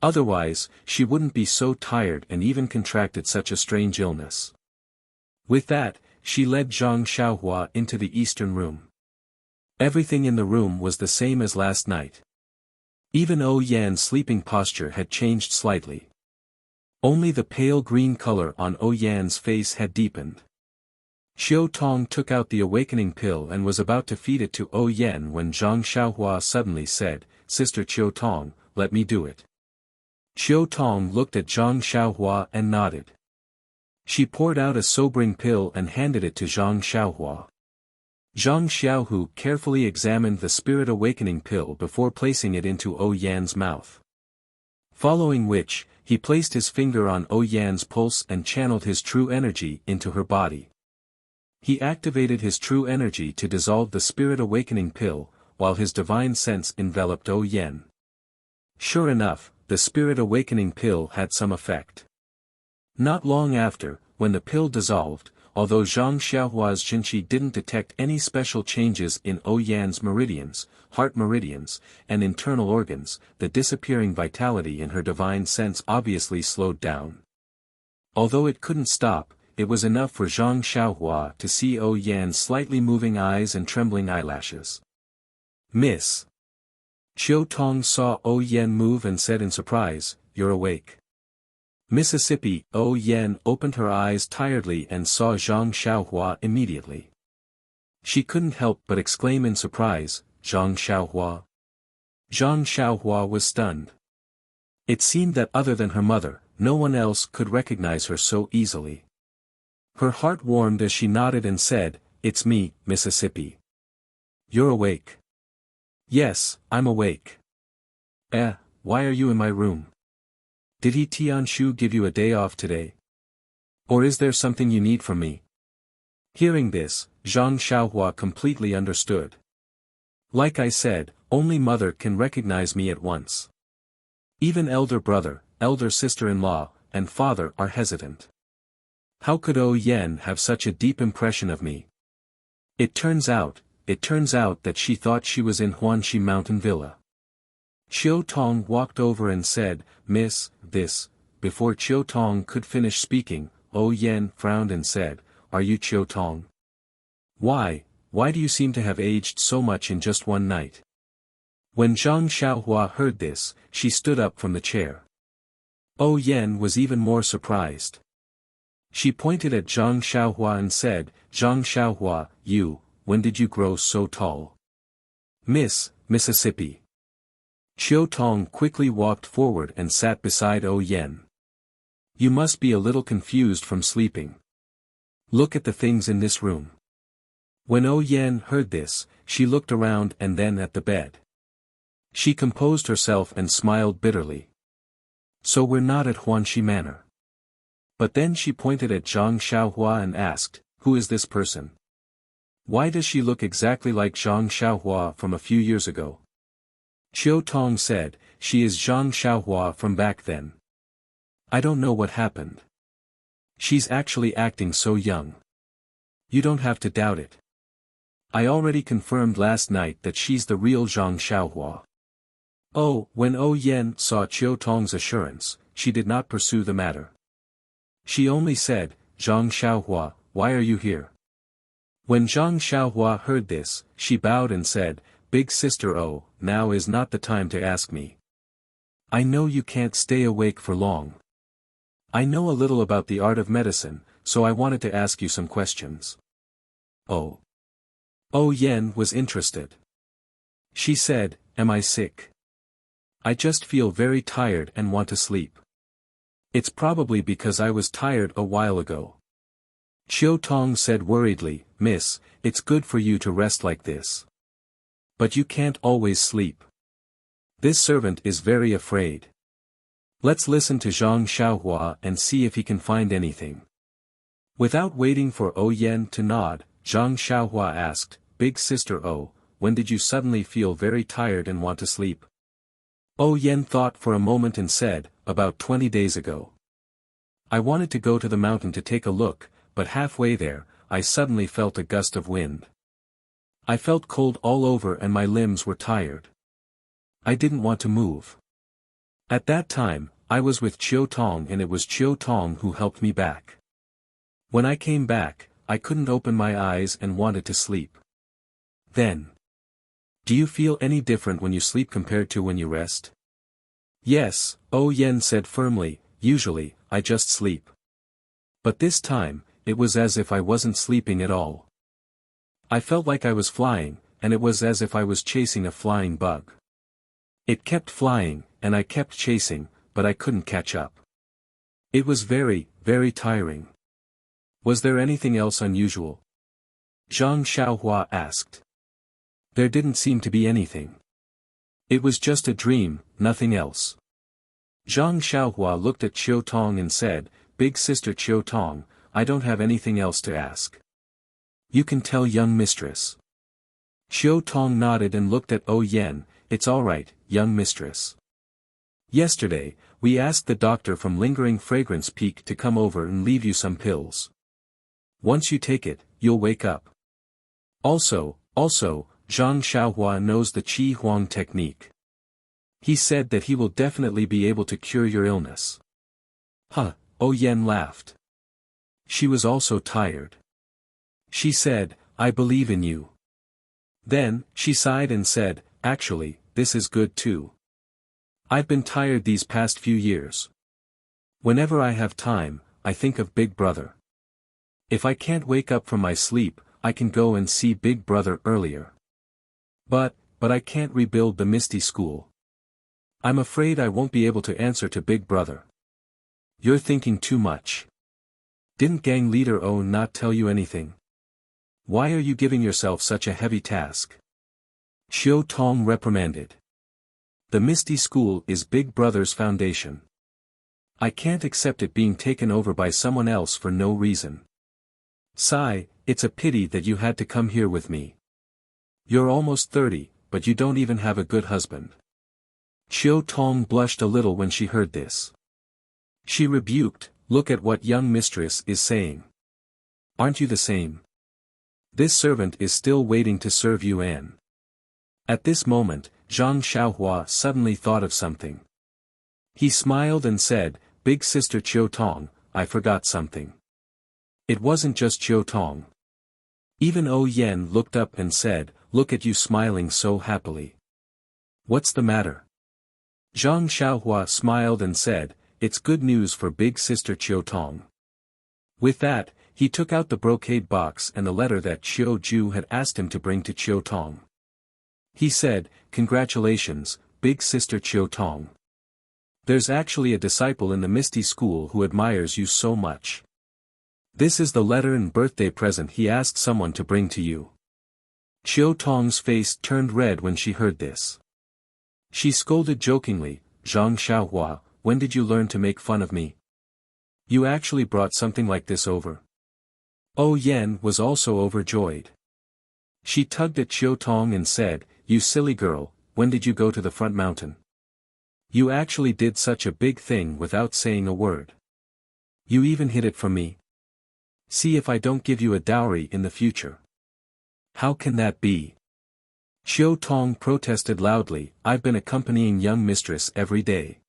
Otherwise, she wouldn't be so tired and even contracted such a strange illness. With that, she led Zhang Xiaohua into the eastern room. Everything in the room was the same as last night. Even O Yan's sleeping posture had changed slightly. Only the pale green color on O Yan's face had deepened. Qiu Tong took out the awakening pill and was about to feed it to O Yan when Zhang Xiaohua suddenly said, Sister Qiu Tong, let me do it. Qiu Tong looked at Zhang Xiaohua and nodded. She poured out a sobering pill and handed it to Zhang Xiaohua. Zhang Xiaohu carefully examined the Spirit Awakening pill before placing it into O Yan's mouth. Following which, he placed his finger on O Yan's pulse and channeled his true energy into her body. He activated his true energy to dissolve the Spirit Awakening pill, while his divine sense enveloped O Yan. Sure enough, the spirit awakening pill had some effect. Not long after, when the pill dissolved, although Zhang Xiaohua's Jinqi didn't detect any special changes in Yan's meridians, heart meridians, and internal organs, the disappearing vitality in her divine sense obviously slowed down. Although it couldn't stop, it was enough for Zhang Xiaohua to see Yan's slightly moving eyes and trembling eyelashes. Miss. Qiu Tong saw Yan move and said in surprise, "You're awake." Mississippi. Yan opened her eyes tiredly and saw Zhang Xiaohua immediately. She couldn't help but exclaim in surprise, "Zhang Xiaohua." Zhang Xiaohua was stunned. It seemed that other than her mother, no one else could recognize her so easily. Her heart warmed as she nodded and said, "It's me, Mississippi." "You're awake." "Yes, I'm awake." Why are you in my room? Did he Tianshu give you a day off today? Or is there something you need from me?" Hearing this, Zhang Xiaohua completely understood. "Like I said, only mother can recognize me at once. Even elder brother, elder sister-in-law, and father are hesitant. How could Yan have such a deep impression of me?" It turns out that she thought she was in Huanxi Mountain Villa. Qiu Tong walked over and said, "Miss, this." Before Qiu Tong could finish speaking, Yan frowned and said, "Are you Qiu Tong? Why do you seem to have aged so much in just one night?" When Zhang Xiaohua heard this, she stood up from the chair. Yan was even more surprised. She pointed at Zhang Xiaohua and said, "Zhang Xiaohua, when did you grow so tall?" "Miss, Mississippi." Qiu Tong quickly walked forward and sat beside Yan. "You must be a little confused from sleeping. Look at the things in this room." When Yan heard this, she looked around and then at the bed. She composed herself and smiled bitterly. "So we're not at Huanxi Manor." But then she pointed at Zhang Xiaohua and asked, "Who is this person? Why does she look exactly like Zhang Xiaohua from a few years ago?" Qiu Tong said, "She is Zhang Xiaohua from back then. I don't know what happened. She's actually acting so young. You don't have to doubt it. I already confirmed last night that she's the real Zhang Xiaohua." When Yan saw Qiu Tong's assurance, she did not pursue the matter. She only said, "Zhang Xiaohua, why are you here?" When Zhang Xiaohua heard this, she bowed and said, "Big sister, now is not the time to ask me. I know you can't stay awake for long. I know a little about the art of medicine, so I wanted to ask you some questions." Yan was interested. She said, "Am I sick? I just feel very tired and want to sleep. It's probably because I was tired a while ago." Qiu Tong said worriedly, "Miss, it's good for you to rest like this. But you can't always sleep. This servant is very afraid. Let's listen to Zhang Xiaohua and see if he can find anything." Without waiting for Yan to nod, Zhang Xiaohua asked, "Big sister, when did you suddenly feel very tired and want to sleep?" Yan thought for a moment and said, "About 20 days ago. I wanted to go to the mountain to take a look, but halfway there, I suddenly felt a gust of wind. I felt cold all over and my limbs were tired. I didn't want to move. At that time, I was with Qiu Tong and it was Qiu Tong who helped me back. When I came back, I couldn't open my eyes and wanted to sleep. Then. Do you feel any different when you sleep compared to when you rest?" "Yes," Yan said firmly, "usually, I just sleep. But this time, it was as if I wasn't sleeping at all. I felt like I was flying, and it was as if I was chasing a flying bug. It kept flying, and I kept chasing, but I couldn't catch up. It was very, very tiring." "Was there anything else unusual?" Zhang Xiaohua asked. "There didn't seem to be anything. It was just a dream, nothing else." Zhang Xiaohua looked at Qiu Tong and said, "Big sister Qiu Tong, I don't have anything else to ask. You can tell young mistress." Qiu Tong nodded and looked at Yan, "It's all right, young mistress. Yesterday, we asked the doctor from Lingering Fragrance Peak to come over and leave you some pills. Once you take it, you'll wake up. Also, Zhang Xiaohua knows the Qi Huang technique. He said that he will definitely be able to cure your illness. Huh, Yan laughed. She was also tired. She said, I believe in you. Then, she sighed and said, actually, this is good too. I've been tired these past few years. Whenever I have time, I think of Big Brother. If I can't wake up from my sleep, I can go and see Big Brother earlier. But I can't rebuild the Misty School. I'm afraid I won't be able to answer to Big Brother. You're thinking too much. Didn't Gang Leader O not tell you anything? Why are you giving yourself such a heavy task? Xiao Tong reprimanded. The Misty School is Big Brother's foundation. I can't accept it being taken over by someone else for no reason. Sigh, it's a pity that you had to come here with me. You're almost 30, but you don't even have a good husband. Xiao Tong blushed a little when she heard this. She rebuked, look at what young mistress is saying. Aren't you the same? This servant is still waiting to serve you Anne. At this moment, Zhang Xiaohua suddenly thought of something. He smiled and said, Big Sister Qiu Tong, I forgot something. It wasn't just Qiu Tong. Even Yan looked up and said, look at you smiling so happily. What's the matter? Zhang Xiaohua smiled and said, it's good news for Big Sister Qiu Tong. With that, he took out the brocade box and the letter that Qiu Ju had asked him to bring to Qiu Tong. He said, congratulations, Big Sister Qiu Tong. There's actually a disciple in the Misty School who admires you so much. This is the letter and birthday present he asked someone to bring to you. Qiu Tong's face turned red when she heard this. She scolded jokingly, Zhang Xiaohua, when did you learn to make fun of me? You actually brought something like this over? Yan was also overjoyed. She tugged at Qiu Tong and said, you silly girl, when did you go to the front mountain? You actually did such a big thing without saying a word. You even hid it from me. See if I don't give you a dowry in the future. How can that be? Qiu Tong protested loudly, I've been accompanying young mistress every day.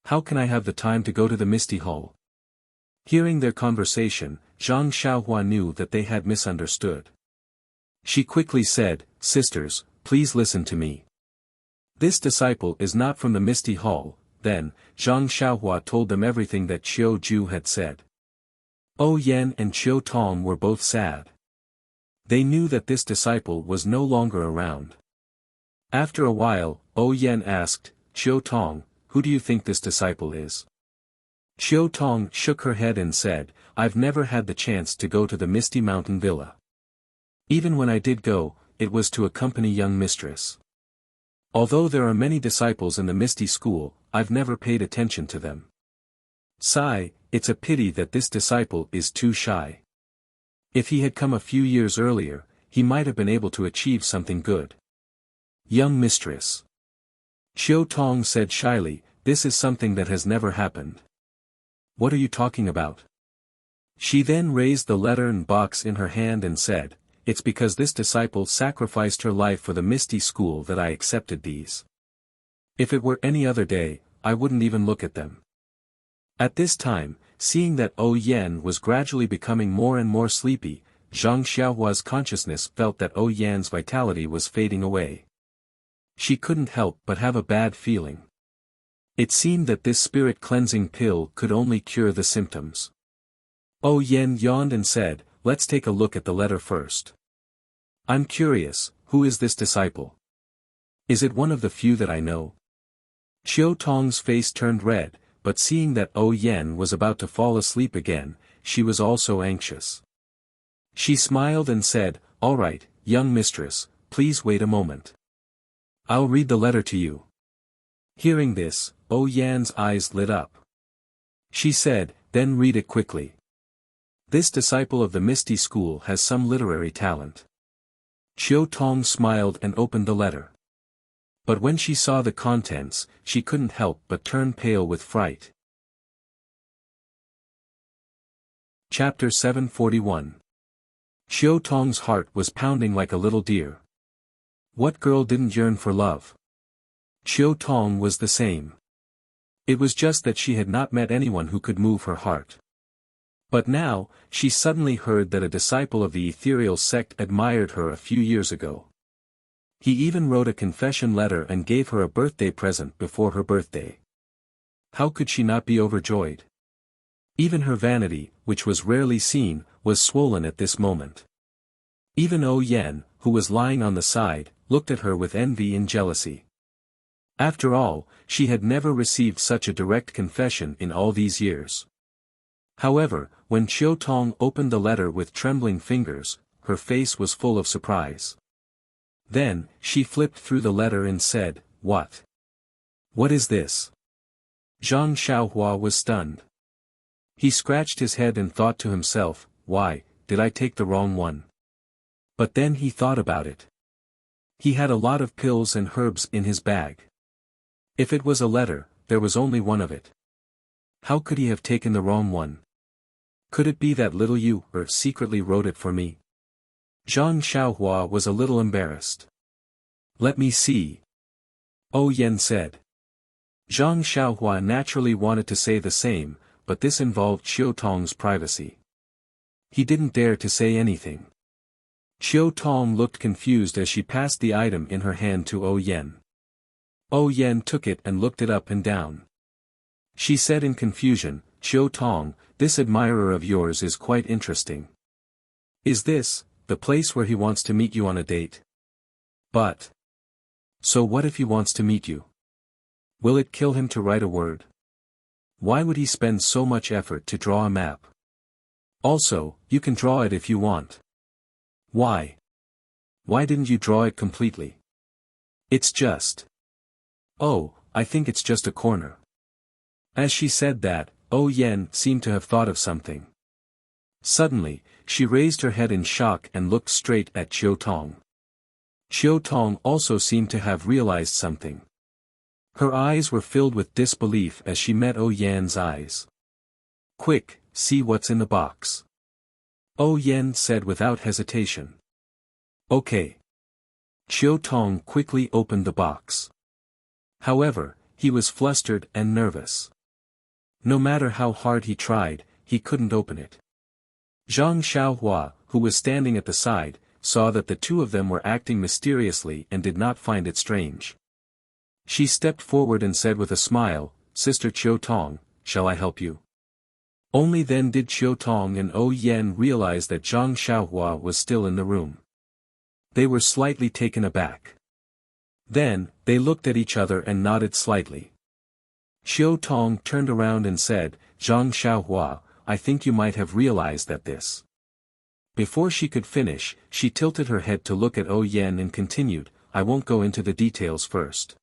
How can I have the time to go to the Misty Hall? Hearing their conversation, Zhang Xiaohua knew that they had misunderstood. She quickly said, sisters, please listen to me. This disciple is not from the Misty Hall. Then, Zhang Xiaohua told them everything that Qiu Ju had said. Yan and Qiu Tong were both sad. They knew that this disciple was no longer around. After a while, Yan asked, Qiu Tong, who do you think this disciple is? Qiu Tong shook her head and said, I've never had the chance to go to the Misty Mountain Villa. Even when I did go, it was to accompany young mistress. Although there are many disciples in the Misty School, I've never paid attention to them. Sigh, it's a pity that this disciple is too shy. If he had come a few years earlier, he might have been able to achieve something good. Young mistress. Qiu Tong said shyly, this is something that has never happened. What are you talking about? She then raised the letter and box in her hand and said, it's because this disciple sacrificed her life for the Misty School that I accepted these. If it were any other day, I wouldn't even look at them. At this time, seeing that Yan was gradually becoming more and more sleepy, Zhang Xiaohua's consciousness felt that Yan's vitality was fading away. She couldn't help but have a bad feeling. It seemed that this spirit-cleansing pill could only cure the symptoms. Yan yawned and said, let's take a look at the letter first. I'm curious, who is this disciple? Is it one of the few that I know? Qiu Tong's face turned red, but seeing that Yan was about to fall asleep again, she was also anxious. She smiled and said, all right, young mistress, please wait a moment. I'll read the letter to you. Hearing this, Yan's eyes lit up. She said, then read it quickly. This disciple of the Misty School has some literary talent. Qiu Tong smiled and opened the letter. But when she saw the contents, she couldn't help but turn pale with fright. Chapter 741. Xiao Tong's heart was pounding like a little deer. What girl didn't yearn for love? Xiao Tong was the same. It was just that she had not met anyone who could move her heart. But now, she suddenly heard that a disciple of the ethereal sect admired her a few years ago. He even wrote a confession letter and gave her a birthday present before her birthday. How could she not be overjoyed? Even her vanity, which was rarely seen, was swollen at this moment. Even O Yen, who was lying on the side, looked at her with envy and jealousy. After all, she had never received such a direct confession in all these years. However, when Xiao Tong opened the letter with trembling fingers, her face was full of surprise. Then, she flipped through the letter and said, "What? What is this?" Zhang Xiaohua was stunned. He scratched his head and thought to himself, "Why, did I take the wrong one?" But then he thought about it. He had a lot of pills and herbs in his bag. If it was a letter, there was only one of it. How could he have taken the wrong one? Could it be that little Yu secretly wrote it for me? Zhang Xiaohua was a little embarrassed. "Let me see," O Yen said. Zhang Xiaohua naturally wanted to say the same, but this involved Xiao Tong's privacy. He didn't dare to say anything. Xiao Tong looked confused as she passed the item in her hand to O Yen. O Yen took it and looked it up and down. She said in confusion, "Xiao Tong, this admirer of yours is quite interesting. Is this the place where he wants to meet you on a date?" "But so what if he wants to meet you? Will it kill him to write a word? Why would he spend so much effort to draw a map? Also, you can draw it if you want. Why? Why didn't you draw it completely? It's just. Oh, I think it's just a corner." As she said that, O Yen seemed to have thought of something. Suddenly, she raised her head in shock and looked straight at Xiao Tong. Xiao Tong also seemed to have realized something. Her eyes were filled with disbelief as she met O Yen's eyes. "Quick, see what's in the box," O Yen said without hesitation. "Okay." Xiao Tong quickly opened the box. However, he was flustered and nervous. No matter how hard he tried, he couldn't open it. Zhang Xiaohua, who was standing at the side, saw that the two of them were acting mysteriously and did not find it strange. She stepped forward and said with a smile, "Sister Xiao Tong, shall I help you?" Only then did Xiao Tong and O Yen realize that Zhang Xiaohua was still in the room. They were slightly taken aback. Then, they looked at each other and nodded slightly. Xiao Tong turned around and said, "Zhang Xiaohua, I think you might have realized that this." Before she could finish, she tilted her head to look at O Yen and continued, "I won't go into the details first.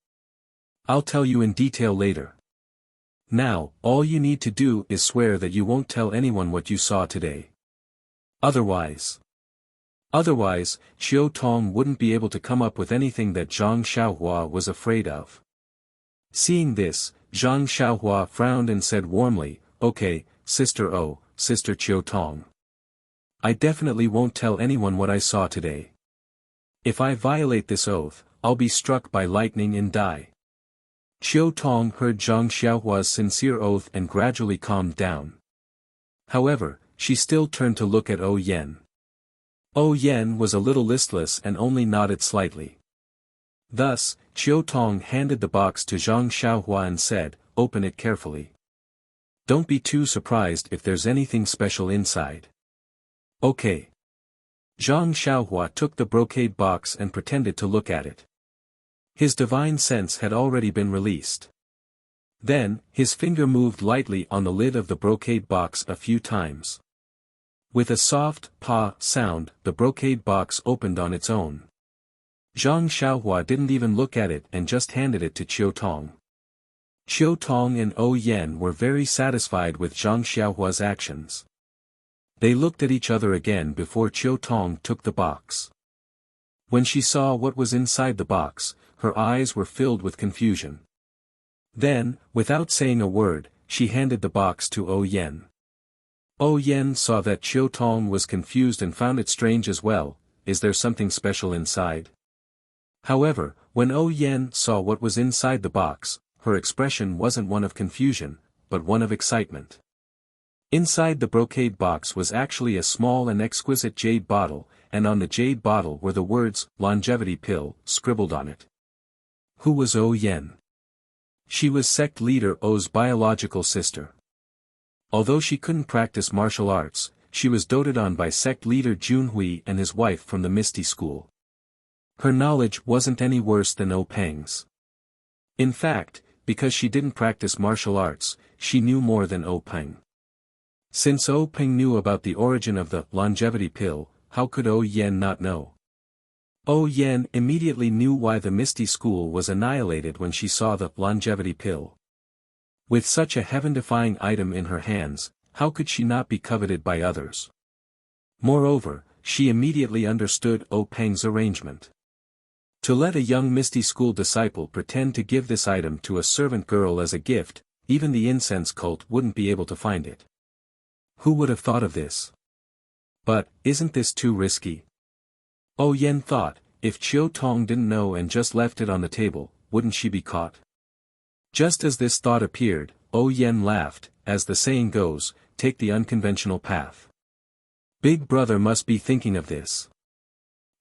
I'll tell you in detail later. Now, all you need to do is swear that you won't tell anyone what you saw today. Otherwise, Xiao Tong wouldn't be able to come up with anything that Zhang Xiaohua was afraid of." Seeing this, Zhang Xiaohua frowned and said warmly, "Okay, Sister Xiao Tong. I definitely won't tell anyone what I saw today. If I violate this oath, I'll be struck by lightning and die." Xiao Tong heard Zhang Xiaohua's sincere oath and gradually calmed down. However, she still turned to look at O Yen. O Yen was a little listless and only nodded slightly. Thus, Xiao Tong handed the box to Zhang Xiaohua and said, "Open it carefully. Don't be too surprised if there's anything special inside." "Okay." Zhang Xiaohua took the brocade box and pretended to look at it. His divine sense had already been released. Then, his finger moved lightly on the lid of the brocade box a few times. With a soft "pa" sound, the brocade box opened on its own. Zhang Xiaohua didn't even look at it and just handed it to Xiao Tong. Xiao Tong and O Yen were very satisfied with Zhang Xiaohua's actions. They looked at each other again before Xiao Tong took the box. When she saw what was inside the box, her eyes were filled with confusion. Then, without saying a word, she handed the box to O Yen. O Yen saw that Chiu Tong was confused and found it strange as well. Is there something special inside? However, when O Yen saw what was inside the box, her expression wasn't one of confusion, but one of excitement. Inside the brocade box was actually a small and exquisite jade bottle, and on the jade bottle were the words, "Longevity Pill," scribbled on it. Who was O Yen? She was sect leader O's biological sister. Although she couldn't practice martial arts, she was doted on by sect leader Junhui and his wife from the Misty School. Her knowledge wasn't any worse than O Peng's. In fact, because she didn't practice martial arts, she knew more than O Peng. Since O Peng knew about the origin of the longevity pill, how could O Yen not know? O Yen immediately knew why the Misty School was annihilated when she saw the longevity pill. With such a heaven-defying item in her hands, how could she not be coveted by others? Moreover, she immediately understood O Peng's arrangement. To let a young Misty School disciple pretend to give this item to a servant girl as a gift, even the incense cult wouldn't be able to find it. Who would have thought of this? But, isn't this too risky? O Yen thought, if Chiu Tong didn't know and just left it on the table, wouldn't she be caught? Just as this thought appeared, O Yen laughed, as the saying goes, take the unconventional path. Big brother must be thinking of this.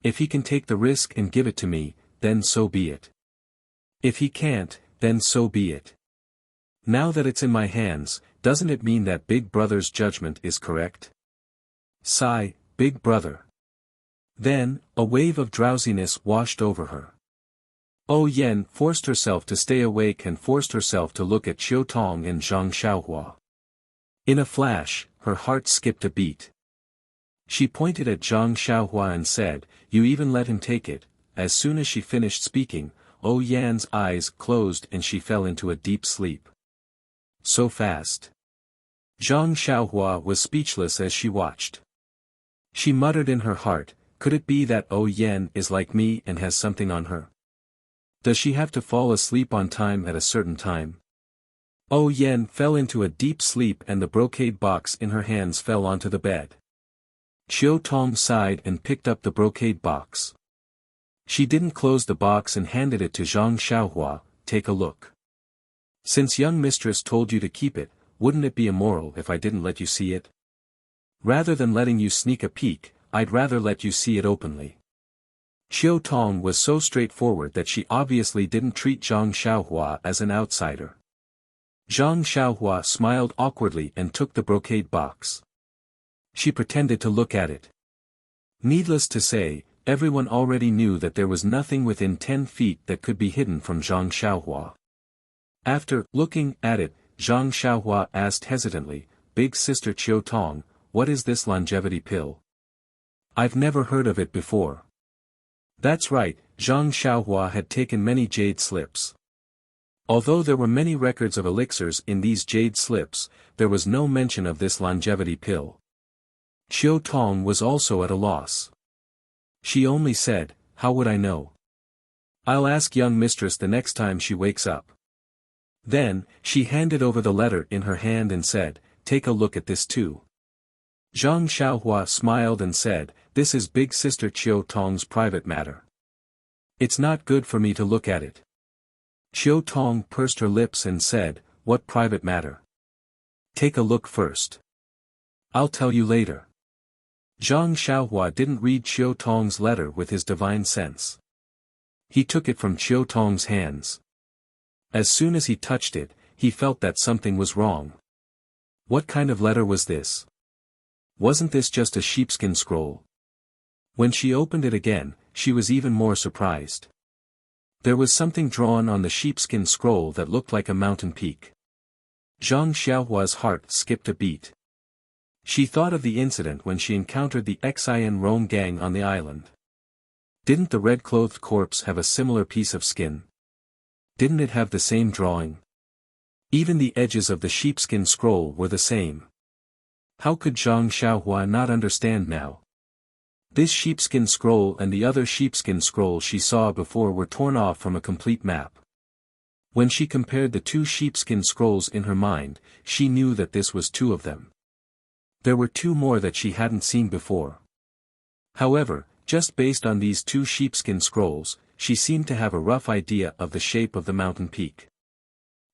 If he can take the risk and give it to me, then so be it. If he can't, then so be it. Now that it's in my hands, doesn't it mean that Big Brother's judgment is correct? Sigh, Big Brother. Then, a wave of drowsiness washed over her. O Yen forced herself to stay awake and forced herself to look at Chiu Tong and Zhang Xiaohua. In a flash, her heart skipped a beat. She pointed at Zhang Xiaohua and said, "You even let him take it." As soon as she finished speaking, O Yan's eyes closed and she fell into a deep sleep. So fast. Zhang Xiaohua was speechless as she watched. She muttered in her heart, could it be that O Yan is like me and has something on her? Does she have to fall asleep on time at a certain time? O Yen fell into a deep sleep and the brocade box in her hands fell onto the bed. Chiu Tong sighed and picked up the brocade box. She didn't close the box and handed it to Zhang Xiaohua, take a look. Since young mistress told you to keep it, wouldn't it be immoral if I didn't let you see it? Rather than letting you sneak a peek, I'd rather let you see it openly. Chiu Tong was so straightforward that she obviously didn't treat Zhang Xiaohua as an outsider. Zhang Xiaohua smiled awkwardly and took the brocade box. She pretended to look at it. Needless to say, everyone already knew that there was nothing within 10 feet that could be hidden from Zhang Xiaohua. After looking at it, Zhang Xiaohua asked hesitantly, "Big sister Chiu Tong, what is this longevity pill? I've never heard of it before." That's right, Zhang Xiaohua had taken many jade slips. Although there were many records of elixirs in these jade slips, there was no mention of this longevity pill. Chiu Tong was also at a loss. She only said, "How would I know? I'll ask young mistress the next time she wakes up." Then, she handed over the letter in her hand and said, "Take a look at this too." Zhang Xiaohua smiled and said, "This is big sister Chiu Tong's private matter. It's not good for me to look at it." Chiu Tong pursed her lips and said, "What private matter? Take a look first. I'll tell you later." Zhang Xiaohua didn't read Chiu Tong's letter with his divine sense. He took it from Chiu Tong's hands. As soon as he touched it, he felt that something was wrong. What kind of letter was this? Wasn't this just a sheepskin scroll? When she opened it again, she was even more surprised. There was something drawn on the sheepskin scroll that looked like a mountain peak. Zhang Xiaohua's heart skipped a beat. She thought of the incident when she encountered the Xian Rome gang on the island. Didn't the red-clothed corpse have a similar piece of skin? Didn't it have the same drawing? Even the edges of the sheepskin scroll were the same. How could Zhang Xiaohua not understand now? This sheepskin scroll and the other sheepskin scroll she saw before were torn off from a complete map. When she compared the two sheepskin scrolls in her mind, she knew that this was two of them. There were two more that she hadn't seen before. However, just based on these two sheepskin scrolls, she seemed to have a rough idea of the shape of the mountain peak.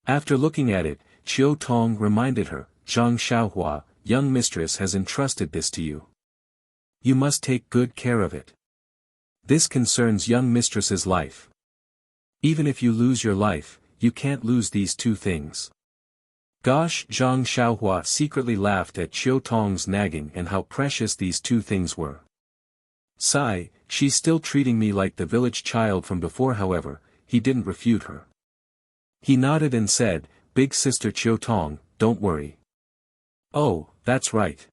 After looking at it, Qiu Tong reminded her, "Zhang Xiaohua, young mistress has entrusted this to you. You must take good care of it. This concerns young mistress's life. Even if you lose your life, you can't lose these two things." Gosh, Zhang Xiaohua secretly laughed at Qiu Tong's nagging and how precious these two things were. Sigh, she's still treating me like the village child from before. However, he didn't refute her. He nodded and said, "Big sister Qiu Tong, don't worry." "Oh, that's right.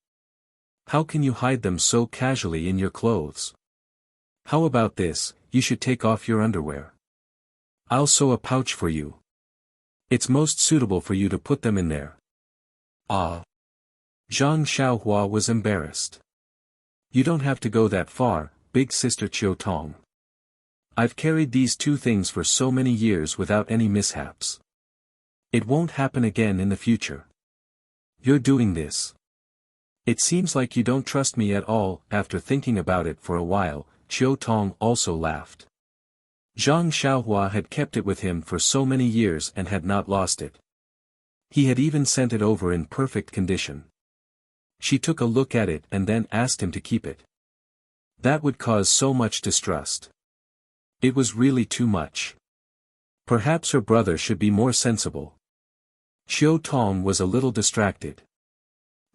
How can you hide them so casually in your clothes? How about this, you should take off your underwear. I'll sew a pouch for you. It's most suitable for you to put them in there." Ah. Zhang Xiaohua was embarrassed. "You don't have to go that far, big sister Qiu Tong. I've carried these two things for so many years without any mishaps. It won't happen again in the future. You're doing this. It seems like you don't trust me at all." After thinking about it for a while, Qiu Tong also laughed. Zhang Xiaohua had kept it with him for so many years and had not lost it. He had even sent it over in perfect condition. She took a look at it and then asked him to keep it. That would cause so much distrust. It was really too much. Perhaps her brother should be more sensible. Qiu Tong was a little distracted.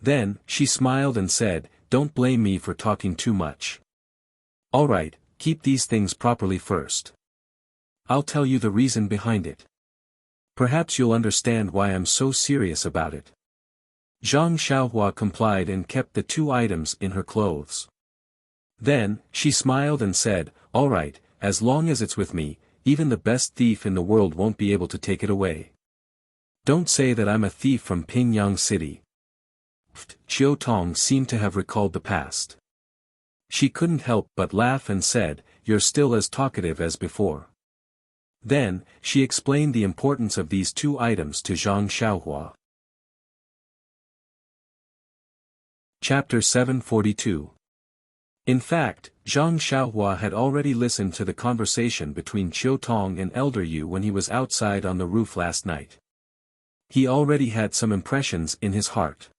Then, she smiled and said, "Don't blame me for talking too much. All right, keep these things properly first. I'll tell you the reason behind it. Perhaps you'll understand why I'm so serious about it." Zhang Xiaohua complied and kept the two items in her clothes. Then, she smiled and said, "All right, as long as it's with me, even the best thief in the world won't be able to take it away. Don't say that I'm a thief from Pingyang City." Qiu Tong seemed to have recalled the past. She couldn't help but laugh and said, "You're still as talkative as before." Then, she explained the importance of these two items to Zhang Xiaohua. Chapter 742. In fact, Zhang Xiaohua had already listened to the conversation between Qiu Tong and Elder Yu when he was outside on the roof last night. He already had some impressions in his heart.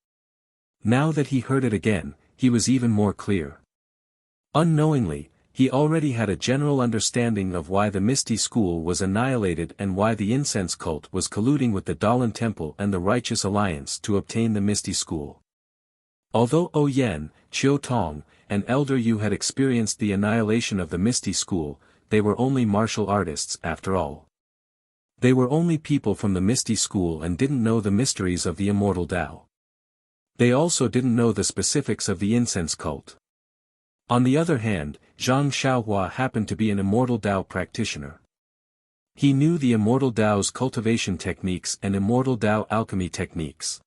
Now that he heard it again, he was even more clear. Unknowingly, he already had a general understanding of why the Misty School was annihilated and why the incense cult was colluding with the Dalan Temple and the Righteous Alliance to obtain the Misty School. Although Oyen, Qiu Tong, and Elder Yu had experienced the annihilation of the Misty School, they were only martial artists after all. They were only people from the Misty School and didn't know the mysteries of the immortal Tao. They also didn't know the specifics of the incense cult. On the other hand, Zhang Xiaohua happened to be an immortal Tao practitioner. He knew the immortal Tao's cultivation techniques and immortal Tao alchemy techniques.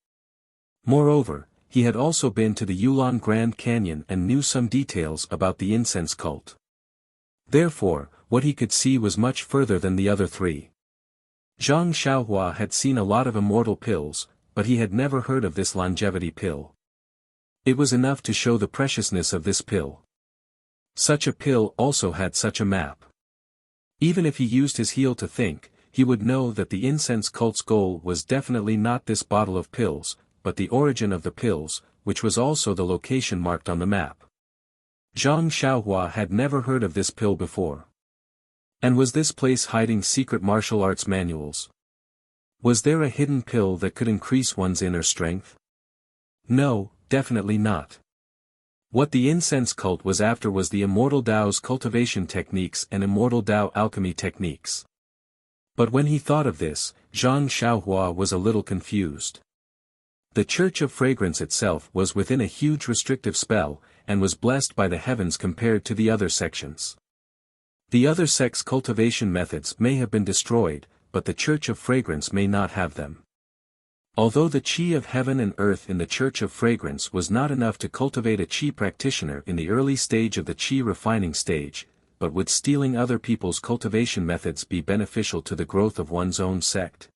Moreover, he had also been to the Yulon Grand Canyon and knew some details about the incense cult. Therefore, what he could see was much further than the other three. Zhang Xiaohua had seen a lot of immortal pills, but he had never heard of this longevity pill. It was enough to show the preciousness of this pill. Such a pill also had such a map. Even if he used his heel to think, he would know that the incense cult's goal was definitely not this bottle of pills, but the origin of the pills, which was also the location marked on the map. Zhang Xiaohua had never heard of this pill before. And was this place hiding secret martial arts manuals? Was there a hidden pill that could increase one's inner strength? No, definitely not. What the incense cult was after was the immortal Tao's cultivation techniques and immortal Tao alchemy techniques. But when he thought of this, Zhang Xiaohua was a little confused. The Church of Fragrance itself was within a huge restrictive spell, and was blessed by the heavens compared to the other sections. The other sects' cultivation methods may have been destroyed, but the Church of Fragrance may not have them. Although the chi of heaven and earth in the Church of Fragrance was not enough to cultivate a chi practitioner in the early stage of the chi refining stage, but would stealing other people's cultivation methods be beneficial to the growth of one's own sect?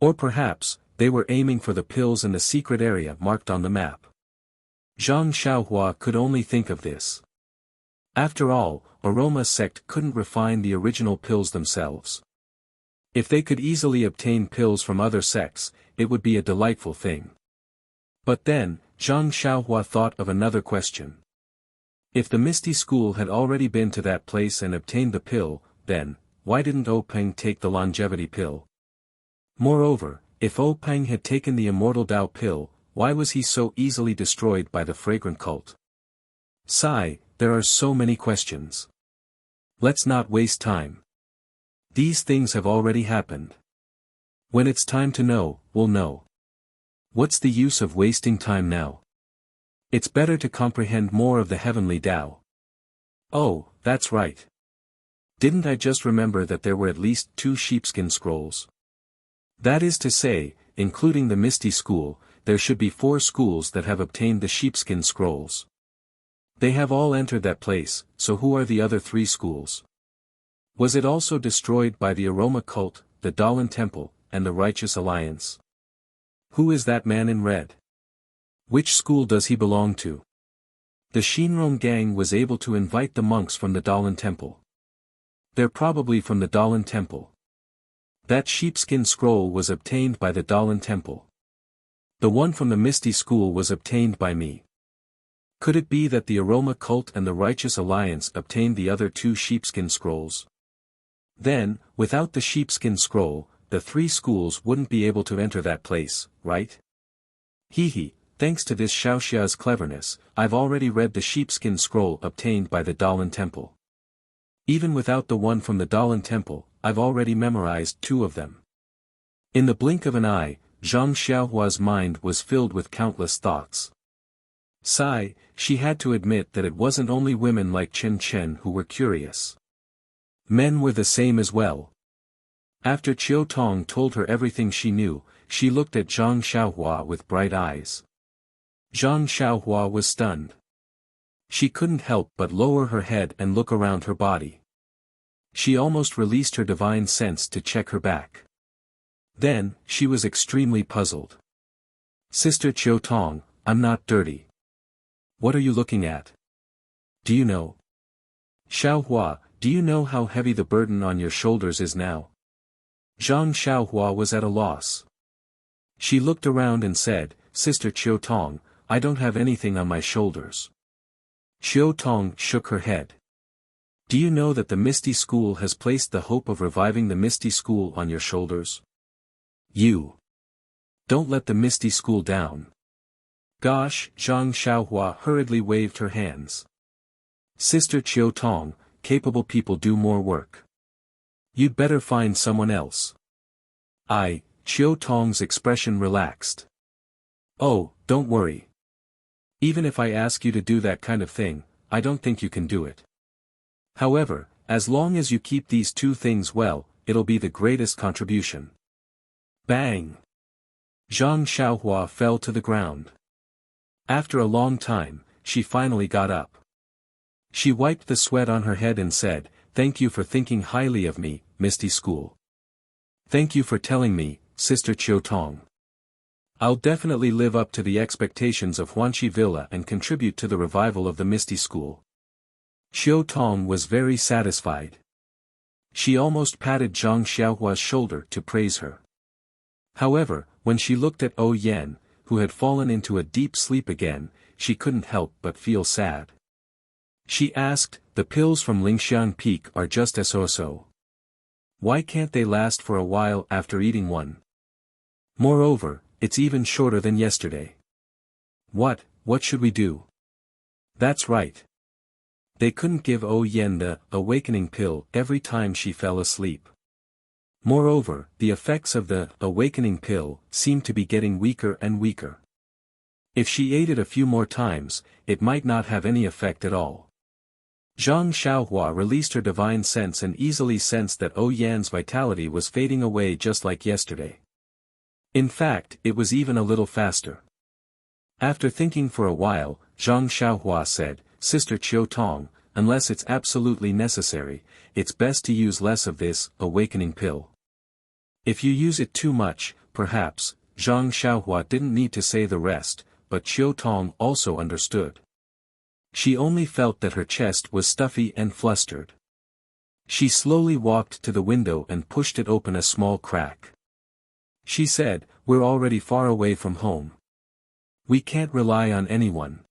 Or perhaps, they were aiming for the pills in the secret area marked on the map. Zhang Xiaohua could only think of this. After all, Aroma's sect couldn't refine the original pills themselves. If they could easily obtain pills from other sects, it would be a delightful thing. But then, Zhang Xiaohua thought of another question. If the Misty School had already been to that place and obtained the pill, then, why didn't Openg take the longevity pill? Moreover, if Openg had taken the immortal Dao pill, why was he so easily destroyed by the fragrant cult? Sigh, there are so many questions. Let's not waste time. These things have already happened. When it's time to know, we'll know. What's the use of wasting time now? It's better to comprehend more of the heavenly Tao. Oh, that's right. Didn't I just remember that there were at least 2 sheepskin scrolls? That is to say, including the Misty School, there should be 4 schools that have obtained the sheepskin scrolls. They have all entered that place, so who are the other 3 schools? Was it also destroyed by the Aroma cult, the Dalan Temple, and the Righteous Alliance? Who is that man in red? Which school does he belong to? The Shinron gang was able to invite the monks from the Dalan Temple. They're probably from the Dalan Temple. That sheepskin scroll was obtained by the Dalan Temple. The one from the Misty School was obtained by me. Could it be that the Aroma cult and the Righteous Alliance obtained the other 2 sheepskin scrolls? Then, without the sheepskin scroll, the 3 schools wouldn't be able to enter that place, right? Hee, thanks to this Xiaoxia's cleverness, I've already read the sheepskin scroll obtained by the Dalan Temple. Even without the one from the Dalan Temple, I've already memorized 2 of them. In the blink of an eye, Zhang Xiaohua's mind was filled with countless thoughts. Sigh, she had to admit that it wasn't only women like Chen Chen who were curious. Men were the same as well. After Qiu Tong told her everything she knew, she looked at Zhang Xiaohua with bright eyes. Zhang Xiaohua was stunned. She couldn't help but lower her head and look around her body. She almost released her divine sense to check her back. Then, she was extremely puzzled. Sister Qiu Tong, I'm not dirty. What are you looking at? Do you know? Xiaohua, do you know how heavy the burden on your shoulders is now? Zhang Xiaohua was at a loss. She looked around and said, Sister Qiu Tong, I don't have anything on my shoulders. Qiu Tong shook her head. Do you know that the Misty School has placed the hope of reviving the Misty School on your shoulders? You. Don't let the Misty School down. Gosh, Zhang Xiaohua hurriedly waved her hands. Sister Qiu Tong, capable people do more work. You'd better find someone else. Qiu Tong's expression relaxed. Oh, don't worry. Even if I ask you to do that kind of thing, I don't think you can do it. However, as long as you keep these 2 things well, it'll be the greatest contribution. Bang! Zhang Xiaohua fell to the ground. After a long time, she finally got up. She wiped the sweat on her head and said, Thank you for thinking highly of me, Misty School. Thank you for telling me, Sister Qiu Tong. I'll definitely live up to the expectations of Huanqi Villa and contribute to the revival of the Misty School. Qiu Tong was very satisfied. She almost patted Zhang Xiaohua's shoulder to praise her. However, when she looked at O Yan, who had fallen into a deep sleep again, she couldn't help but feel sad. She asked, the pills from Lingxiang Peak are just so. Why can't they last for a while after eating one? Moreover, it's even shorter than yesterday. What should we do? That's right. They couldn't give O Yan the awakening pill every time she fell asleep. Moreover, the effects of the awakening pill seemed to be getting weaker and weaker. If she ate it a few more times, it might not have any effect at all. Zhang Xiaohua released her divine sense and easily sensed that O Yan's vitality was fading away just like yesterday. In fact, it was even a little faster. After thinking for a while, Zhang Xiaohua said, Sister Qiu Tong, unless it's absolutely necessary, it's best to use less of this awakening pill. If you use it too much, perhaps. Zhang Xiaohua didn't need to say the rest, but Qiu Tong also understood. She only felt that her chest was stuffy and flustered. She slowly walked to the window and pushed it open a small crack. She said, We're already far away from home. We can't rely on anyone.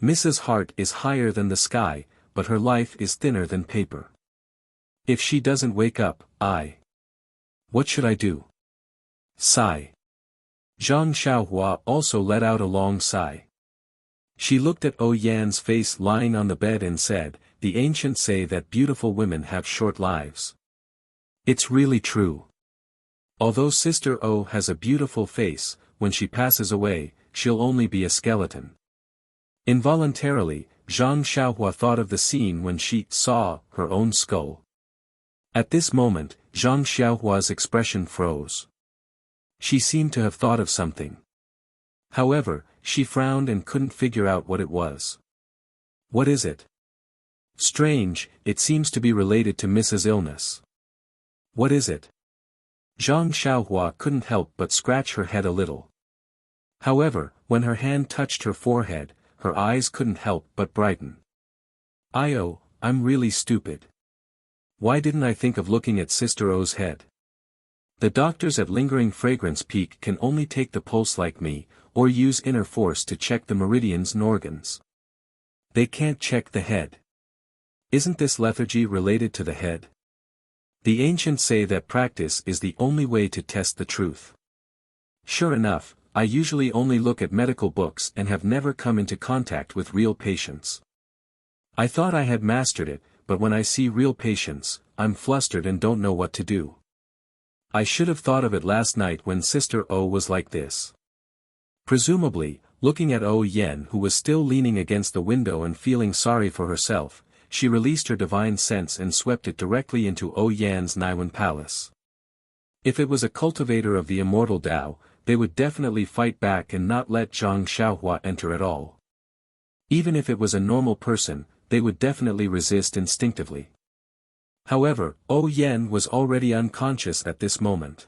Mrs. Hart is higher than the sky, but her life is thinner than paper. If she doesn't wake up, What should I do? Sigh. Zhang Xiaohua also let out a long sigh. She looked at Yan's face lying on the bed and said, The ancients say that beautiful women have short lives. It's really true. Although Sister O has a beautiful face, when she passes away, she'll only be a skeleton. Involuntarily, Zhang Xiaohua thought of the scene when she saw her own skull. At this moment, Zhang Xiaohua's expression froze. She seemed to have thought of something. However, she frowned and couldn't figure out what it was. What is it? Strange, it seems to be related to Mrs. Illness. What is it? Zhang Xiaohua couldn't help but scratch her head a little. However, when her hand touched her forehead, her eyes couldn't help but brighten. I'm really stupid. Why didn't I think of looking at Sister O's head? The doctors at Lingering Fragrance Peak can only take the pulse like me, or use inner force to check the meridians and organs. They can't check the head. Isn't this lethargy related to the head? The ancients say that practice is the only way to test the truth. Sure enough, I usually only look at medical books and have never come into contact with real patients. I thought I had mastered it, but when I see real patients, I'm flustered and don't know what to do. I should have thought of it last night when Sister O was like this. Presumably, looking at Yan who was still leaning against the window and feeling sorry for herself, she released her divine sense and swept it directly into Yan's Naiwan palace. If it was a cultivator of the immortal Tao, they would definitely fight back and not let Zhang Xiaohua enter at all. Even if it was a normal person, they would definitely resist instinctively. However, Yan was already unconscious at this moment.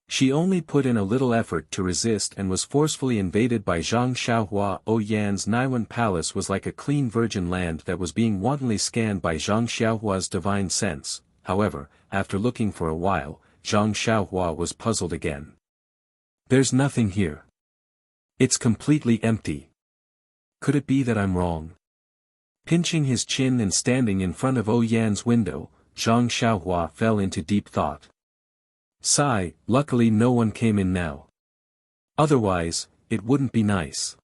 She only put in a little effort to resist and was forcefully invaded by Zhang Xiaohua. Yan's Naiwan palace was like a clean virgin land that was being wantonly scanned by Zhang Xiaohua's divine sense. However, after looking for a while, Zhang Xiaohua was puzzled again. There's nothing here. It's completely empty. Could it be that I'm wrong? Pinching his chin and standing in front of Yan's window, Zhang Xiaohua fell into deep thought. Sigh, luckily no one came in now. Otherwise, it wouldn't be nice.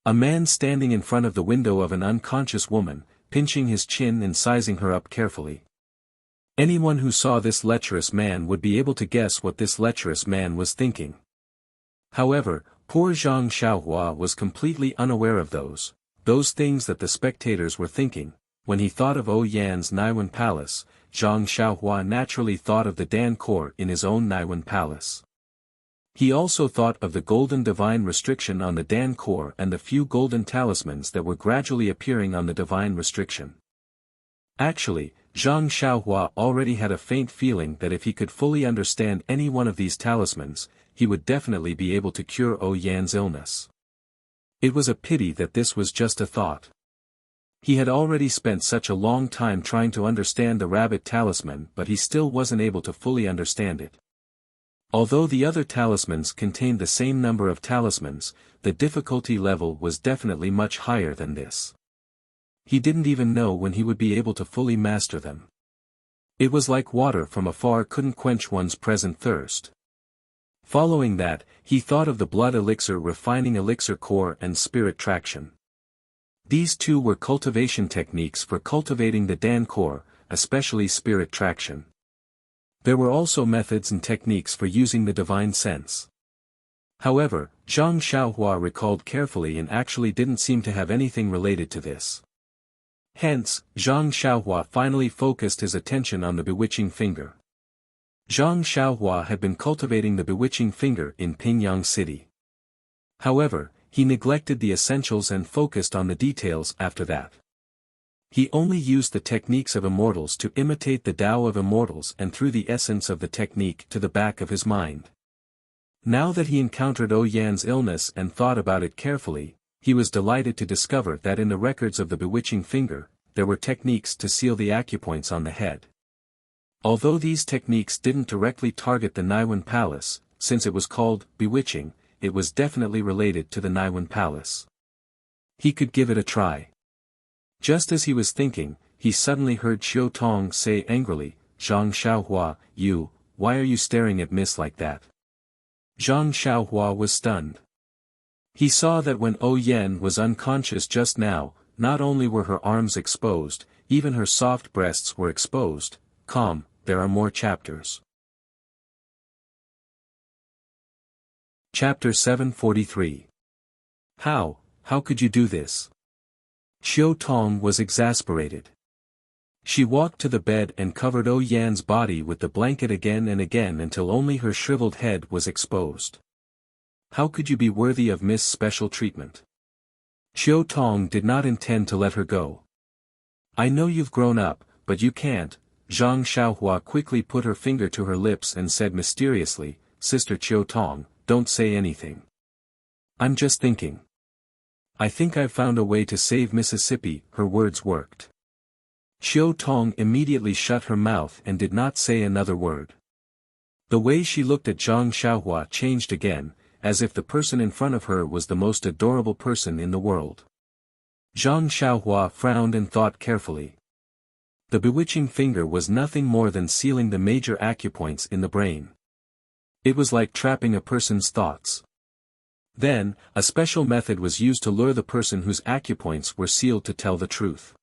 A man standing in front of the window of an unconscious woman, pinching his chin and sizing her up carefully. Anyone who saw this lecherous man would be able to guess what this lecherous man was thinking. However, poor Zhang Xiaohua was completely unaware of those things that the spectators were thinking. When he thought of Yan's Naiwan palace, Zhang Xiaohua naturally thought of the Dan core in his own Naiwan palace. He also thought of the golden divine restriction on the Dan core and the few golden talismans that were gradually appearing on the divine restriction. Actually, Zhang Xiaohua already had a faint feeling that if he could fully understand any one of these talismans, he would definitely be able to cure Yan's illness. It was a pity that this was just a thought. He had already spent such a long time trying to understand the rabbit talisman, but he still wasn't able to fully understand it. Although the other talismans contained the same number of talismans, the difficulty level was definitely much higher than this. He didn't even know when he would be able to fully master them. It was like water from afar couldn't quench one's present thirst. Following that, he thought of the blood elixir refining elixir core and spirit traction. These two were cultivation techniques for cultivating the Dan core, especially spirit traction. There were also methods and techniques for using the divine sense. However, Zhang Xiaohua recalled carefully and actually didn't seem to have anything related to this. Hence, Zhang Xiaohua finally focused his attention on the bewitching finger. Zhang Xiaohua had been cultivating the bewitching finger in Pingyang City. However, he neglected the essentials and focused on the details after that. He only used the techniques of immortals to imitate the Tao of immortals and threw the essence of the technique to the back of his mind. Now that he encountered Yan's illness and thought about it carefully, he was delighted to discover that in the records of the bewitching finger, there were techniques to seal the acupoints on the head. Although these techniques didn't directly target the Naiwan Palace, since it was called bewitching, it was definitely related to the Naiwan Palace. He could give it a try. Just as he was thinking, he suddenly heard Xiao Tong say angrily, "Zhang Xiaohua, why are you staring at Miss like that?" Zhang Xiaohua was stunned. He saw that when Yan was unconscious just now, not only were her arms exposed, even her soft breasts were exposed. Calm, there are more chapters. Chapter 743. How could you do this? Xiao Tong was exasperated. She walked to the bed and covered Yan's body with the blanket again and again until only her shriveled head was exposed. How could you be worthy of Miss Special treatment? Xiao Tong did not intend to let her go. I know you've grown up, but you can't. Zhang Xiaohua quickly put her finger to her lips and said mysteriously, Sister Xiao Tong, don't say anything. I'm just thinking. I think I've found a way to save Mississippi. Her words worked. Xiao Tong immediately shut her mouth and did not say another word. The way she looked at Zhang Xiaohua changed again, as if the person in front of her was the most adorable person in the world. Zhang Xiaohua frowned and thought carefully. The bewitching finger was nothing more than sealing the major acupoints in the brain. It was like trapping a person's thoughts. Then, a special method was used to lure the person whose acupoints were sealed to tell the truth.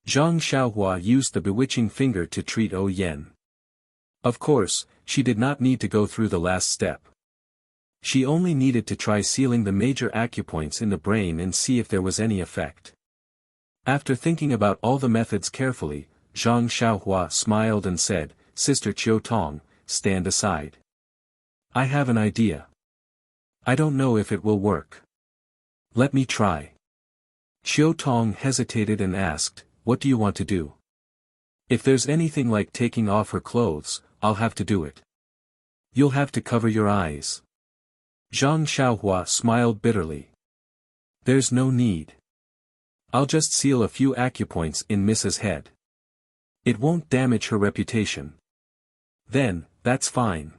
Zhang Xiaohua used the bewitching finger to treat Yan. Of course, she did not need to go through the last step. She only needed to try sealing the major acupoints in the brain and see if there was any effect. After thinking about all the methods carefully, Zhang Xiaohua smiled and said, Sister Xiao Tong, stand aside. I have an idea. I don't know if it will work. Let me try. Xiao Tong hesitated and asked, what do you want to do? If there's anything like taking off her clothes, I'll have to do it. You'll have to cover your eyes. Zhang Xiaohua smiled bitterly. There's no need. I'll just seal a few acupoints in Mrs. Head. It won't damage her reputation. Then, that's fine.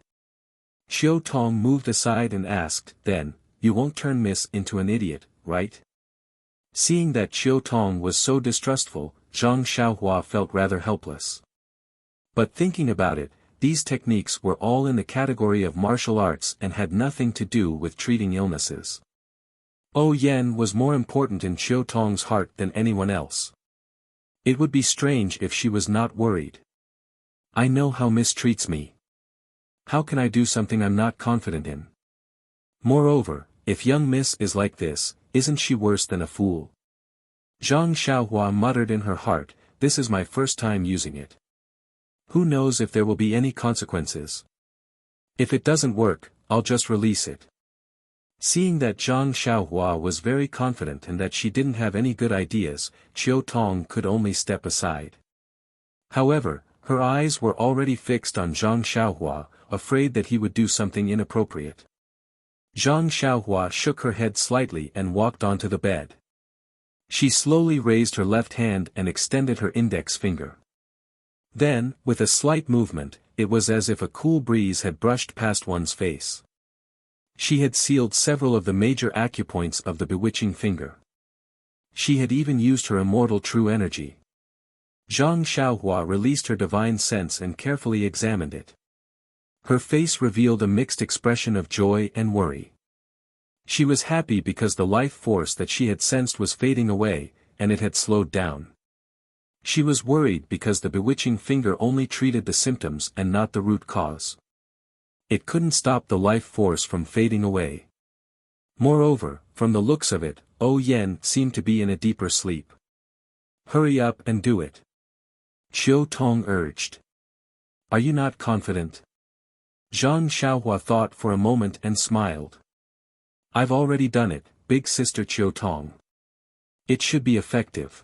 Xiao Tong moved aside and asked, then, you won't turn Miss into an idiot, right? Seeing that Xiao Tong was so distrustful, Zhang Xiaohua felt rather helpless. But thinking about it, these techniques were all in the category of martial arts and had nothing to do with treating illnesses. Yan was more important in Xiao Tong's heart than anyone else. It would be strange if she was not worried. I know how Miss treats me. How can I do something I'm not confident in? Moreover, if young Miss is like this, isn't she worse than a fool? Zhang Xiaohua muttered in her heart, this is my first time using it. Who knows if there will be any consequences? If it doesn't work, I'll just release it. Seeing that Zhang Xiaohua was very confident and that she didn't have any good ideas, Xiao Tong could only step aside. However, her eyes were already fixed on Zhang Xiaohua, afraid that he would do something inappropriate. Zhang Xiaohua shook her head slightly and walked onto the bed. She slowly raised her left hand and extended her index finger. Then, with a slight movement, it was as if a cool breeze had brushed past one's face. She had sealed several of the major acupoints of the bewitching finger. She had even used her immortal true energy. Zhang Xiaohua released her divine sense and carefully examined it. Her face revealed a mixed expression of joy and worry. She was happy because the life force that she had sensed was fading away, and it had slowed down. She was worried because the bewitching finger only treated the symptoms and not the root cause. It couldn't stop the life force from fading away. Moreover, from the looks of it, Yan seemed to be in a deeper sleep. Hurry up and do it. Xiao Tong urged. Are you not confident? Zhang Xiaohua thought for a moment and smiled. I've already done it, big sister Qiu Tong. It should be effective.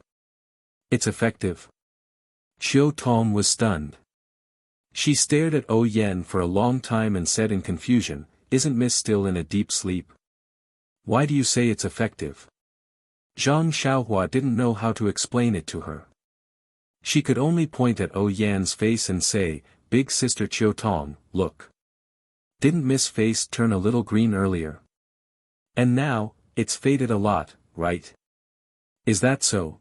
It's effective? Qiu Tong was stunned. She stared at O Yan for a long time and said in confusion, isn't Miss still in a deep sleep? Why do you say it's effective? Zhang Xiaohua didn't know how to explain it to her. She could only point at O Yan's face and say, big sister Qiu Tong, look. Didn't Miss face turn a little green earlier? And now, it's faded a lot, right? Is that so?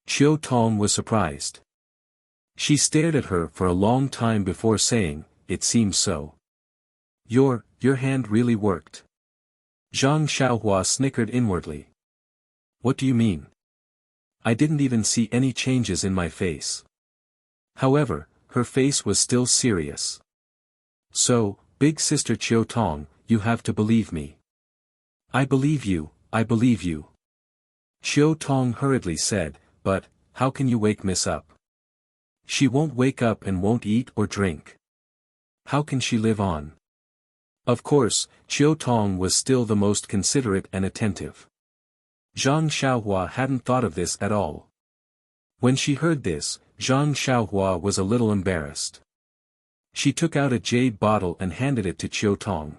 Qiu Tong was surprised. She stared at her for a long time before saying, it seems so. Your hand really worked. Zhang Xiaohua snickered inwardly. What do you mean? I didn't even see any changes in my face. However, her face was still serious. So, big sister Qiu Tong, you have to believe me. I believe you, I believe you. Qiu Tong hurriedly said, but, how can you wake Miss up? She won't wake up and won't eat or drink. How can she live on? Of course, Qiu Tong was still the most considerate and attentive. Zhang Xiaohua hadn't thought of this at all. When she heard this, Zhang Xiaohua was a little embarrassed. She took out a jade bottle and handed it to Qiu Tong.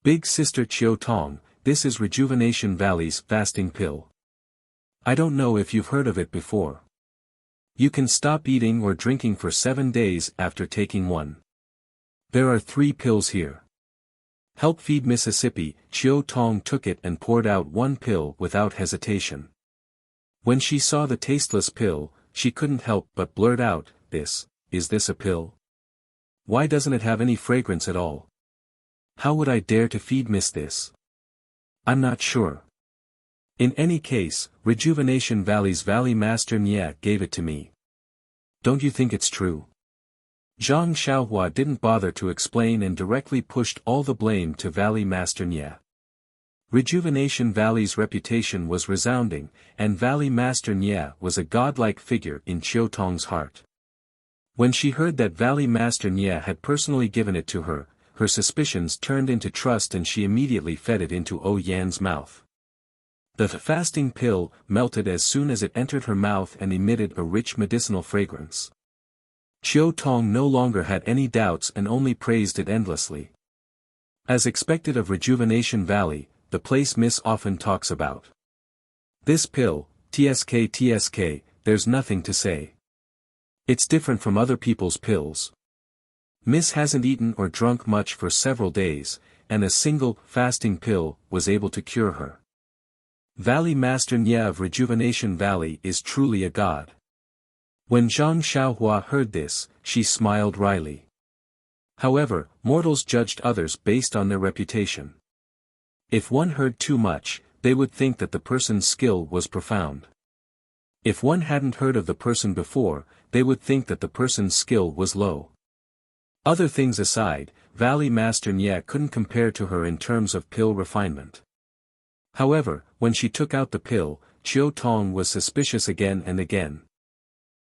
Big sister Qiu Tong, this is Rejuvenation Valley's fasting pill. I don't know if you've heard of it before. You can stop eating or drinking for 7 days after taking one. There are 3 pills here. Help feed Mississippi. Qiu Tong took it and poured out 1 pill without hesitation. When she saw the tasteless pill, she couldn't help but blurt out, is this a pill? Why doesn't it have any fragrance at all? How would I dare to feed Miss this? I'm not sure. In any case, Rejuvenation Valley's Valley Master Nye gave it to me. Don't you think it's true? Zhang Xiaohua didn't bother to explain and directly pushed all the blame to Valley Master Nye. Rejuvenation Valley's reputation was resounding, and Valley Master Nye was a godlike figure in Qiu Tong's heart. When she heard that Valley Master Nye had personally given it to her, her suspicions turned into trust and she immediately fed it into O Yan's mouth. The fasting pill melted as soon as it entered her mouth and emitted a rich medicinal fragrance. Qiu Tong no longer had any doubts and only praised it endlessly. As expected of Rejuvenation Valley, the place Miss often talks about. This pill, TSK, there's nothing to say. It's different from other people's pills. Miss hasn't eaten or drunk much for several days, and a single fasting pill was able to cure her. Valley Master Nye of Rejuvenation Valley is truly a god. When Zhang Xiaohua heard this, she smiled wryly. However, mortals judged others based on their reputation. If one heard too much, they would think that the person's skill was profound. If one hadn't heard of the person before, they would think that the person's skill was low. Other things aside, Valley Master Nye couldn't compare to her in terms of pill refinement. However, when she took out the pill, Qiu Tong was suspicious again and again.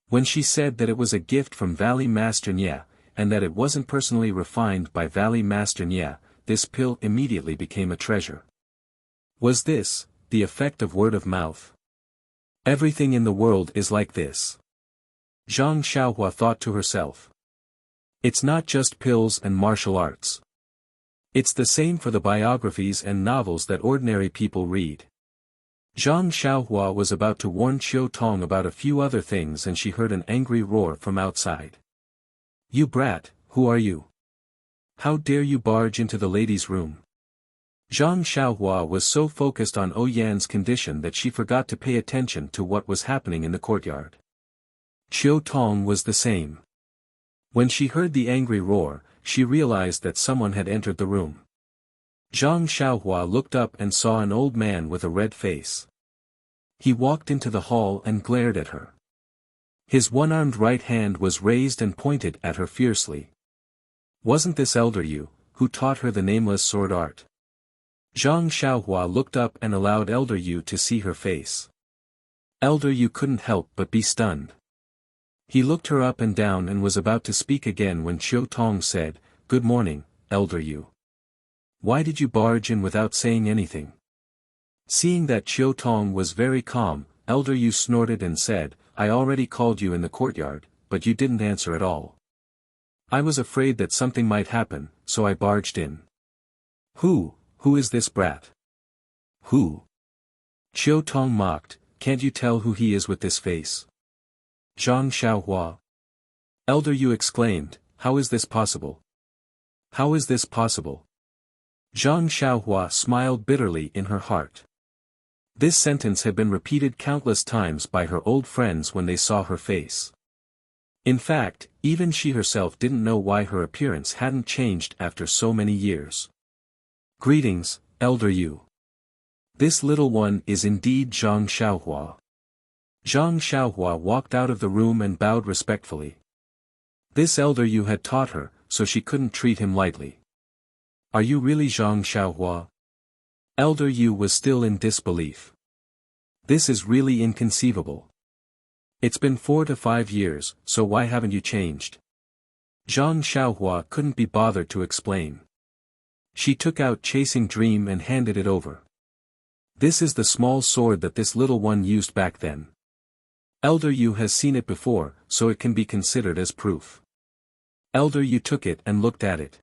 When she said that it was a gift from Valley Master Nye, and that it wasn't personally refined by Valley Master Nye, this pill immediately became a treasure. Was this the effect of word of mouth? Everything in the world is like this. Zhang Xiaohua thought to herself. It's not just pills and martial arts. It's the same for the biographies and novels that ordinary people read. Zhang Xiaohua was about to warn Qiu Tong about a few other things and she heard an angry roar from outside. You brat, who are you? How dare you barge into the ladies' room? Zhang Xiaohua was so focused on O Yan's condition that she forgot to pay attention to what was happening in the courtyard. Qiu Tong was the same. When she heard the angry roar, she realized that someone had entered the room. Zhang Xiaohua looked up and saw an old man with a red face. He walked into the hall and glared at her. His one-armed right hand was raised and pointed at her fiercely. Wasn't this Elder Yu, who taught her the nameless sword art? Zhang Xiaohua looked up and allowed Elder Yu to see her face. Elder Yu couldn't help but be stunned. He looked her up and down and was about to speak again when Chiu Tong said, "Good morning, Elder Yu. Why did you barge in without saying anything?" Seeing that Chiu Tong was very calm, Elder Yu snorted and said, "I already called you in the courtyard, but you didn't answer at all. I was afraid that something might happen, so I barged in." Who is this brat?" "Who?" Chiu Tong mocked, "Can't you tell who he is with this face?" "Zhang Xiaohua." Elder Yu exclaimed, "How is this possible? How is this possible?" Zhang Xiaohua smiled bitterly in her heart. This sentence had been repeated countless times by her old friends when they saw her face. In fact, even she herself didn't know why her appearance hadn't changed after so many years. "Greetings, Elder Yu. This little one is indeed Zhang Xiaohua." Zhang Xiaohua walked out of the room and bowed respectfully. This Elder Yu had taught her, so she couldn't treat him lightly. "Are you really Zhang Xiaohua?" Elder Yu was still in disbelief. "This is really inconceivable. It's been 4 to 5 years, so why haven't you changed?" Zhang Xiaohua couldn't be bothered to explain. She took out Chasing Dream and handed it over. "This is the small sword that this little one used back then. Elder Yu has seen it before, so it can be considered as proof." Elder Yu took it and looked at it.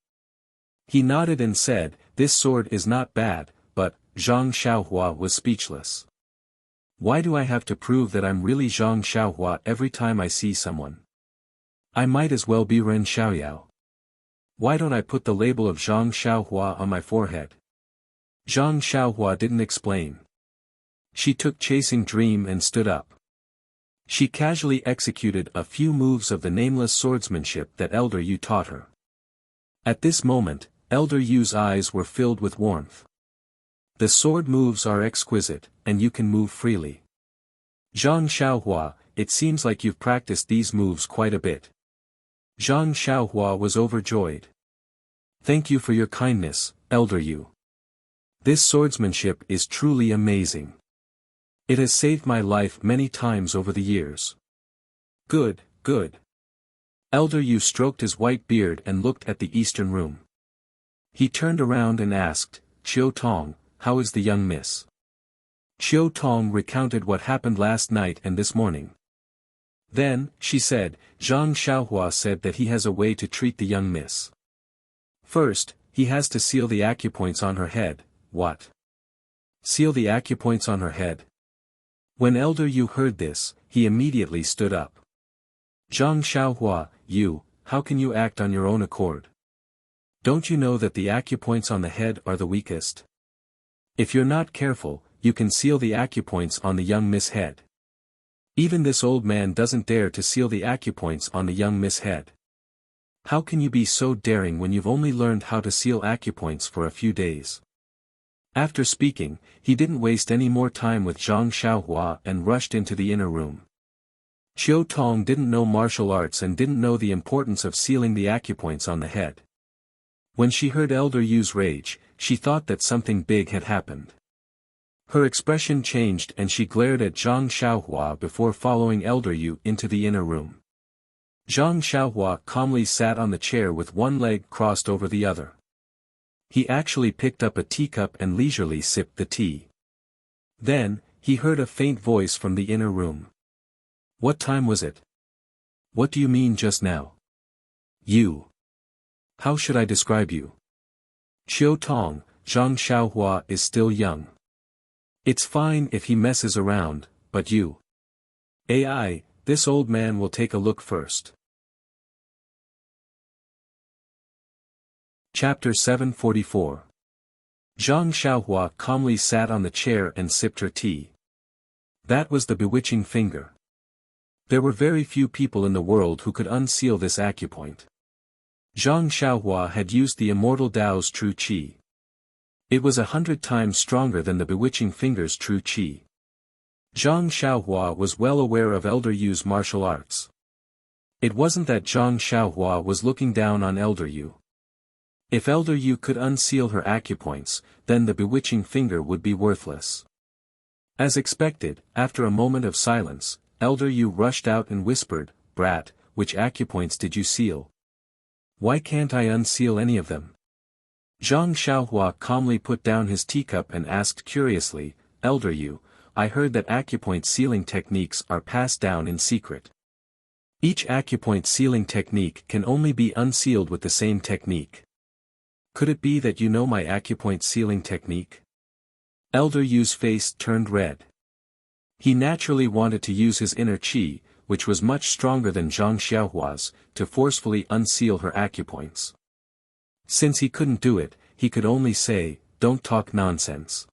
He nodded and said, "This sword is not bad," but Zhang Xiaohua was speechless. "Why do I have to prove that I'm really Zhang Xiaohua every time I see someone? I might as well be Ren Xiaoyao. Why don't I put the label of Zhang Xiaohua on my forehead?" Zhang Xiaohua didn't explain. She took Chasing Dream and stood up. She casually executed a few moves of the nameless swordsmanship that Elder Yu taught her. At this moment, Elder Yu's eyes were filled with warmth. "The sword moves are exquisite, and you can move freely. Zhang Xiaohua, it seems like you've practiced these moves quite a bit." Zhang Xiaohua was overjoyed. "Thank you for your kindness, Elder Yu. This swordsmanship is truly amazing. It has saved my life many times over the years." "Good, good." Elder Yu stroked his white beard and looked at the eastern room. He turned around and asked, "Chiu Tong, how is the young miss?" Chiu Tong recounted what happened last night and this morning. Then, she said, "Zhang Xiaohua said that he has a way to treat the young miss. First, he has to seal the acupoints on her head." "What? Seal the acupoints on her head?" When Elder Yu heard this, he immediately stood up. "Zhang Xiaohua, how can you act on your own accord? Don't you know that the acupoints on the head are the weakest? If you're not careful, you can seal the acupoints on the young miss head. Even this old man doesn't dare to seal the acupoints on the young miss head. How can you be so daring when you've only learned how to seal acupoints for a few days?" After speaking, he didn't waste any more time with Zhang Xiaohua and rushed into the inner room. Chiu Tong didn't know martial arts and didn't know the importance of sealing the acupoints on the head. When she heard Elder Yu's rage, she thought that something big had happened. Her expression changed and she glared at Zhang Xiaohua before following Elder Yu into the inner room. Zhang Xiaohua calmly sat on the chair with one leg crossed over the other. He actually picked up a teacup and leisurely sipped the tea. Then, he heard a faint voice from the inner room. "What time was it? What do you mean just now? You. How should I describe you?" "Chiu Tong, Zhang Xiaohua is still young. It's fine if he messes around, but you. AI, this old man will take a look first." Chapter 744. Zhang Xiaohua calmly sat on the chair and sipped her tea. That was the bewitching finger. There were very few people in the world who could unseal this acupoint. Zhang Xiaohua had used the immortal Tao's true qi. It was 100 times stronger than the bewitching finger's true qi. Zhang Xiaohua was well aware of Elder Yu's martial arts. It wasn't that Zhang Xiaohua was looking down on Elder Yu. If Elder Yu could unseal her acupoints, then the bewitching finger would be worthless. As expected, after a moment of silence, Elder Yu rushed out and whispered, brat, which acupoints did you seal? Why can't I unseal any of them? Zhang Xiaohua calmly put down his teacup and asked curiously, Elder Yu, I heard that acupoint sealing techniques are passed down in secret. Each acupoint sealing technique can only be unsealed with the same technique. Could it be that you know my acupoint sealing technique? Elder Yu's face turned red. He naturally wanted to use his inner qi, which was much stronger than Zhang Xiaohua's, to forcefully unseal her acupoints. Since he couldn't do it, he could only say, don't talk nonsense.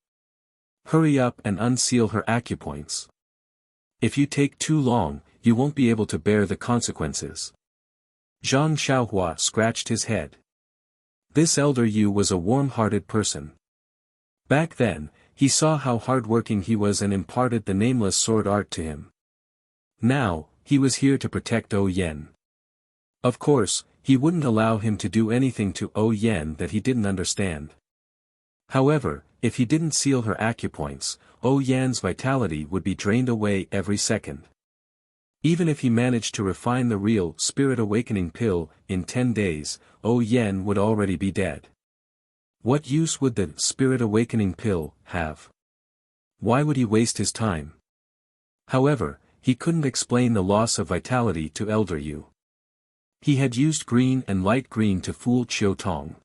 Hurry up and unseal her acupoints. If you take too long, you won't be able to bear the consequences. Zhang Xiaohua scratched his head. This Elder Yu was a warm-hearted person. Back then, he saw how hard-working he was and imparted the nameless sword art to him. Now, he was here to protect O Yen. Of course, he wouldn't allow him to do anything to O Yen that he didn't understand. However, if he didn't seal her acupoints, O Yan's vitality would be drained away every second. Even if he managed to refine the real Spirit Awakening pill in 10 days, O Yen would already be dead. What use would the Spirit Awakening pill have? Why would he waste his time? However, he couldn't explain the loss of vitality to Elder Yu. He had used green and light green to fool Qiu Tong.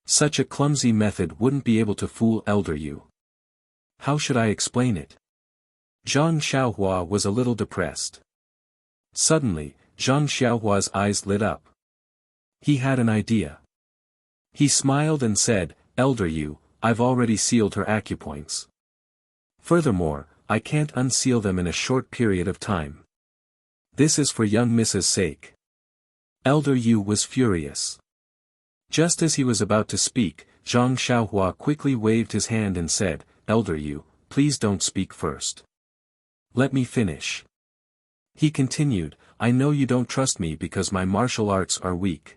Such a clumsy method wouldn't be able to fool Elder Yu. How should I explain it? Zhang Xiaohua was a little depressed. Suddenly, Zhang Xiaohua's eyes lit up. He had an idea. He smiled and said, Elder Yu, I've already sealed her acupoints. Furthermore, I can't unseal them in a short period of time. This is for young Mrs.'s sake. Elder Yu was furious. Just as he was about to speak, Zhang Xiaohua quickly waved his hand and said, Elder Yu, please don't speak first. Let me finish. He continued, I know you don't trust me because my martial arts are weak.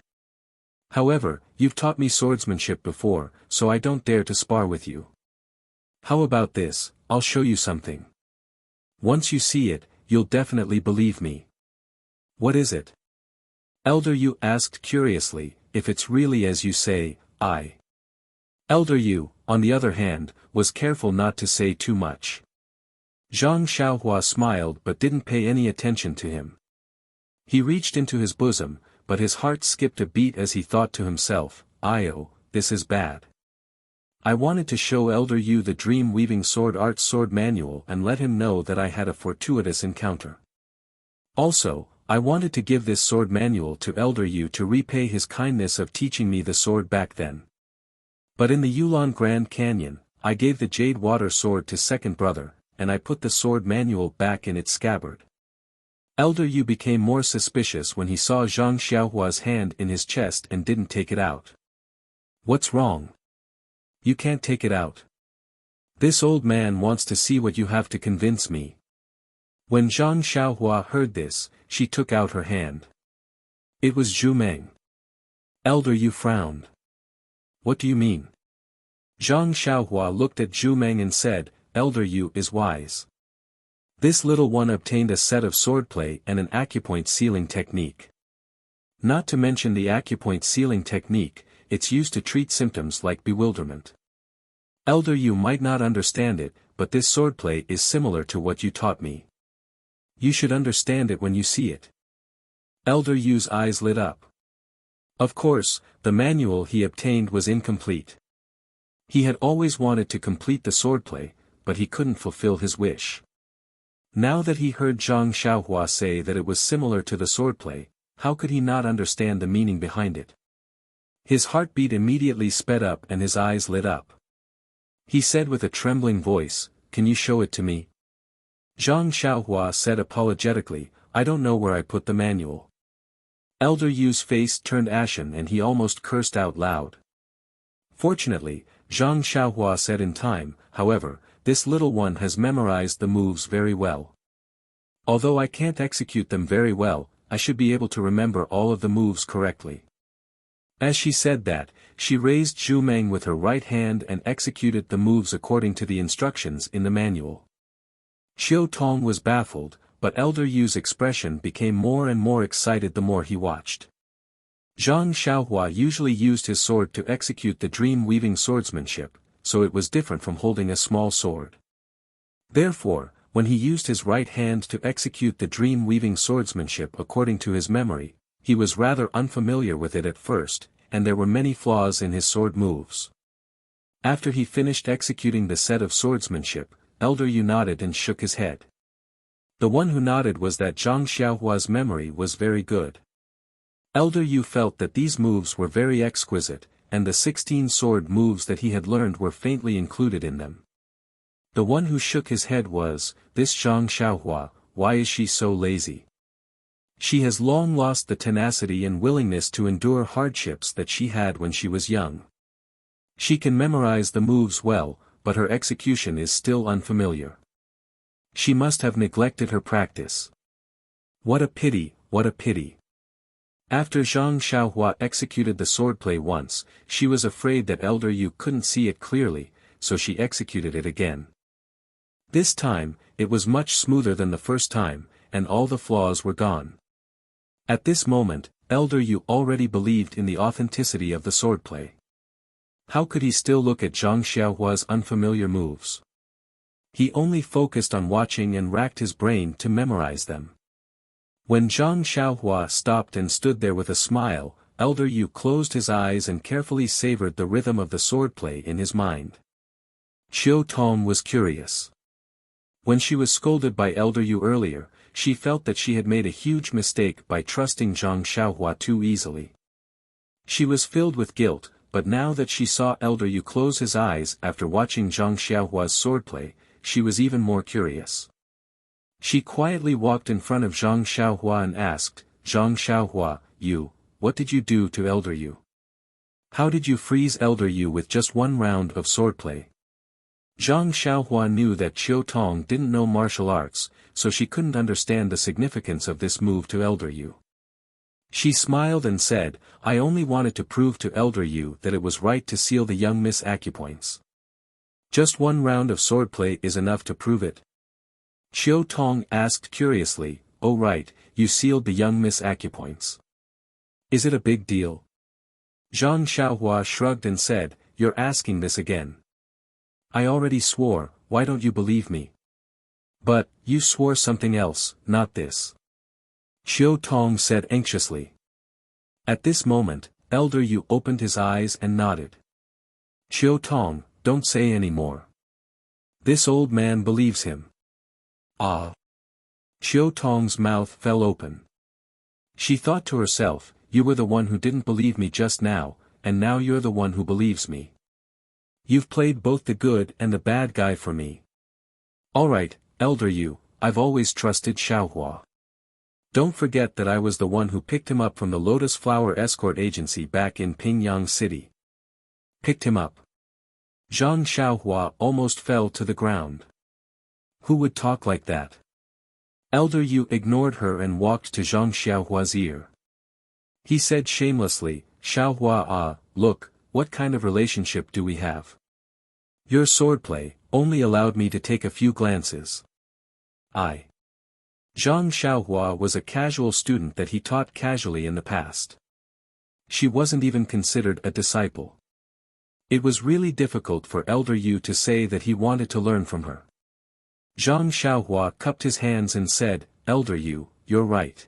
However, you've taught me swordsmanship before, so I don't dare to spar with you. How about this, I'll show you something. Once you see it, you'll definitely believe me. What is it? Elder Yu asked curiously, if it's really as you say, Elder Yu, on the other hand, was careful not to say too much. Zhang Xiaohua smiled but didn't pay any attention to him. He reached into his bosom, but his heart skipped a beat as he thought to himself, this is bad. I wanted to show Elder Yu the dream-weaving sword art sword manual and let him know that I had a fortuitous encounter. Also, I wanted to give this sword manual to Elder Yu to repay his kindness of teaching me the sword back then. But in the Yulon Grand Canyon, I gave the Jade Water sword to second brother, and I put the sword manual back in its scabbard. Elder Yu became more suspicious when he saw Zhang Xiaohua's hand in his chest and didn't take it out. What's wrong? You can't take it out. This old man wants to see what you have to convince me. When Zhang Xiaohua heard this, she took out her hand. It was Zhu Meng. Elder Yu frowned. What do you mean? Zhang Xiaohua looked at Zhu Meng and said, Elder Yu is wise. This little one obtained a set of swordplay and an acupoint sealing technique. Not to mention the acupoint sealing technique, it's used to treat symptoms like bewilderment. Elder Yu might not understand it, but this swordplay is similar to what you taught me. You should understand it when you see it. Elder Yu's eyes lit up. Of course, the manual he obtained was incomplete. He had always wanted to complete the swordplay, but he couldn't fulfill his wish. Now that he heard Zhang Xiaohua say that it was similar to the swordplay, how could he not understand the meaning behind it? His heartbeat immediately sped up and his eyes lit up. He said with a trembling voice, Can you show it to me? Zhang Xiaohua said apologetically, I don't know where I put the manual. Elder Yu's face turned ashen and he almost cursed out loud. Fortunately, Zhang Xiaohua said in time, however, this little one has memorized the moves very well. Although I can't execute them very well, I should be able to remember all of the moves correctly. As she said that, she raised Zhu Meng with her right hand and executed the moves according to the instructions in the manual. Qiu Tong was baffled, but Elder Yu's expression became more and more excited the more he watched. Zhang Xiaohua usually used his sword to execute the dream-weaving swordsmanship, so it was different from holding a small sword. Therefore, when he used his right hand to execute the dream-weaving swordsmanship according to his memory, he was rather unfamiliar with it at first, and there were many flaws in his sword moves. After he finished executing the set of swordsmanship, Elder Yu nodded and shook his head. The one who nodded was that Zhang Xiaohua's memory was very good. Elder Yu felt that these moves were very exquisite, and the 16 sword moves that he had learned were faintly included in them. The one who shook his head was, this Zhang Xiaohua, why is she so lazy? She has long lost the tenacity and willingness to endure hardships that she had when she was young. She can memorize the moves well, but her execution is still unfamiliar. She must have neglected her practice. What a pity, what a pity. After Zhang Xiaohua executed the swordplay once, she was afraid that Elder Yu couldn't see it clearly, so she executed it again. This time, it was much smoother than the first time, and all the flaws were gone. At this moment, Elder Yu already believed in the authenticity of the swordplay. How could he still look at Zhang Xiaohua's unfamiliar moves? He only focused on watching and racked his brain to memorize them. When Zhang Xiaohua stopped and stood there with a smile, Elder Yu closed his eyes and carefully savored the rhythm of the swordplay in his mind. Qiu Tong was curious. When she was scolded by Elder Yu earlier, she felt that she had made a huge mistake by trusting Zhang Xiaohua too easily. She was filled with guilt, but now that she saw Elder Yu close his eyes after watching Zhang Xiaohua's swordplay, she was even more curious. She quietly walked in front of Zhang Xiaohua and asked, Zhang Xiaohua, what did you do to Elder Yu? How did you freeze Elder Yu with just one round of swordplay? Zhang Xiaohua knew that Qiu Tong didn't know martial arts, so she couldn't understand the significance of this move to Elder Yu. She smiled and said, I only wanted to prove to Elder Yu that it was right to seal the young Miss Acupoints. Just one round of swordplay is enough to prove it. Qiu Tong asked curiously, oh right, you sealed the young Miss Acupoints. Is it a big deal? Zhang Xiaohua shrugged and said, you're asking this again. I already swore, why don't you believe me? But, you swore something else, not this. Qiu Tong said anxiously. At this moment, Elder Yu opened his eyes and nodded. Qiu Tong, don't say any more. This old man believes him. Ah. Qiu Tong's mouth fell open. She thought to herself, you were the one who didn't believe me just now, and now you're the one who believes me. You've played both the good and the bad guy for me. Alright, Elder Yu, I've always trusted Xiaohua. Don't forget that I was the one who picked him up from the Lotus Flower Escort Agency back in Pingyang City. Picked him up. Zhang Xiaohua almost fell to the ground. Who would talk like that? Elder Yu ignored her and walked to Zhang Xiaohua's ear. He said shamelessly, Xiaohua look, what kind of relationship do we have? Your swordplay only allowed me to take a few glances. Zhang Xiaohua was a casual student that he taught casually in the past. She wasn't even considered a disciple. It was really difficult for Elder Yu to say that he wanted to learn from her. Zhang Xiaohua cupped his hands and said, Elder Yu, you're right.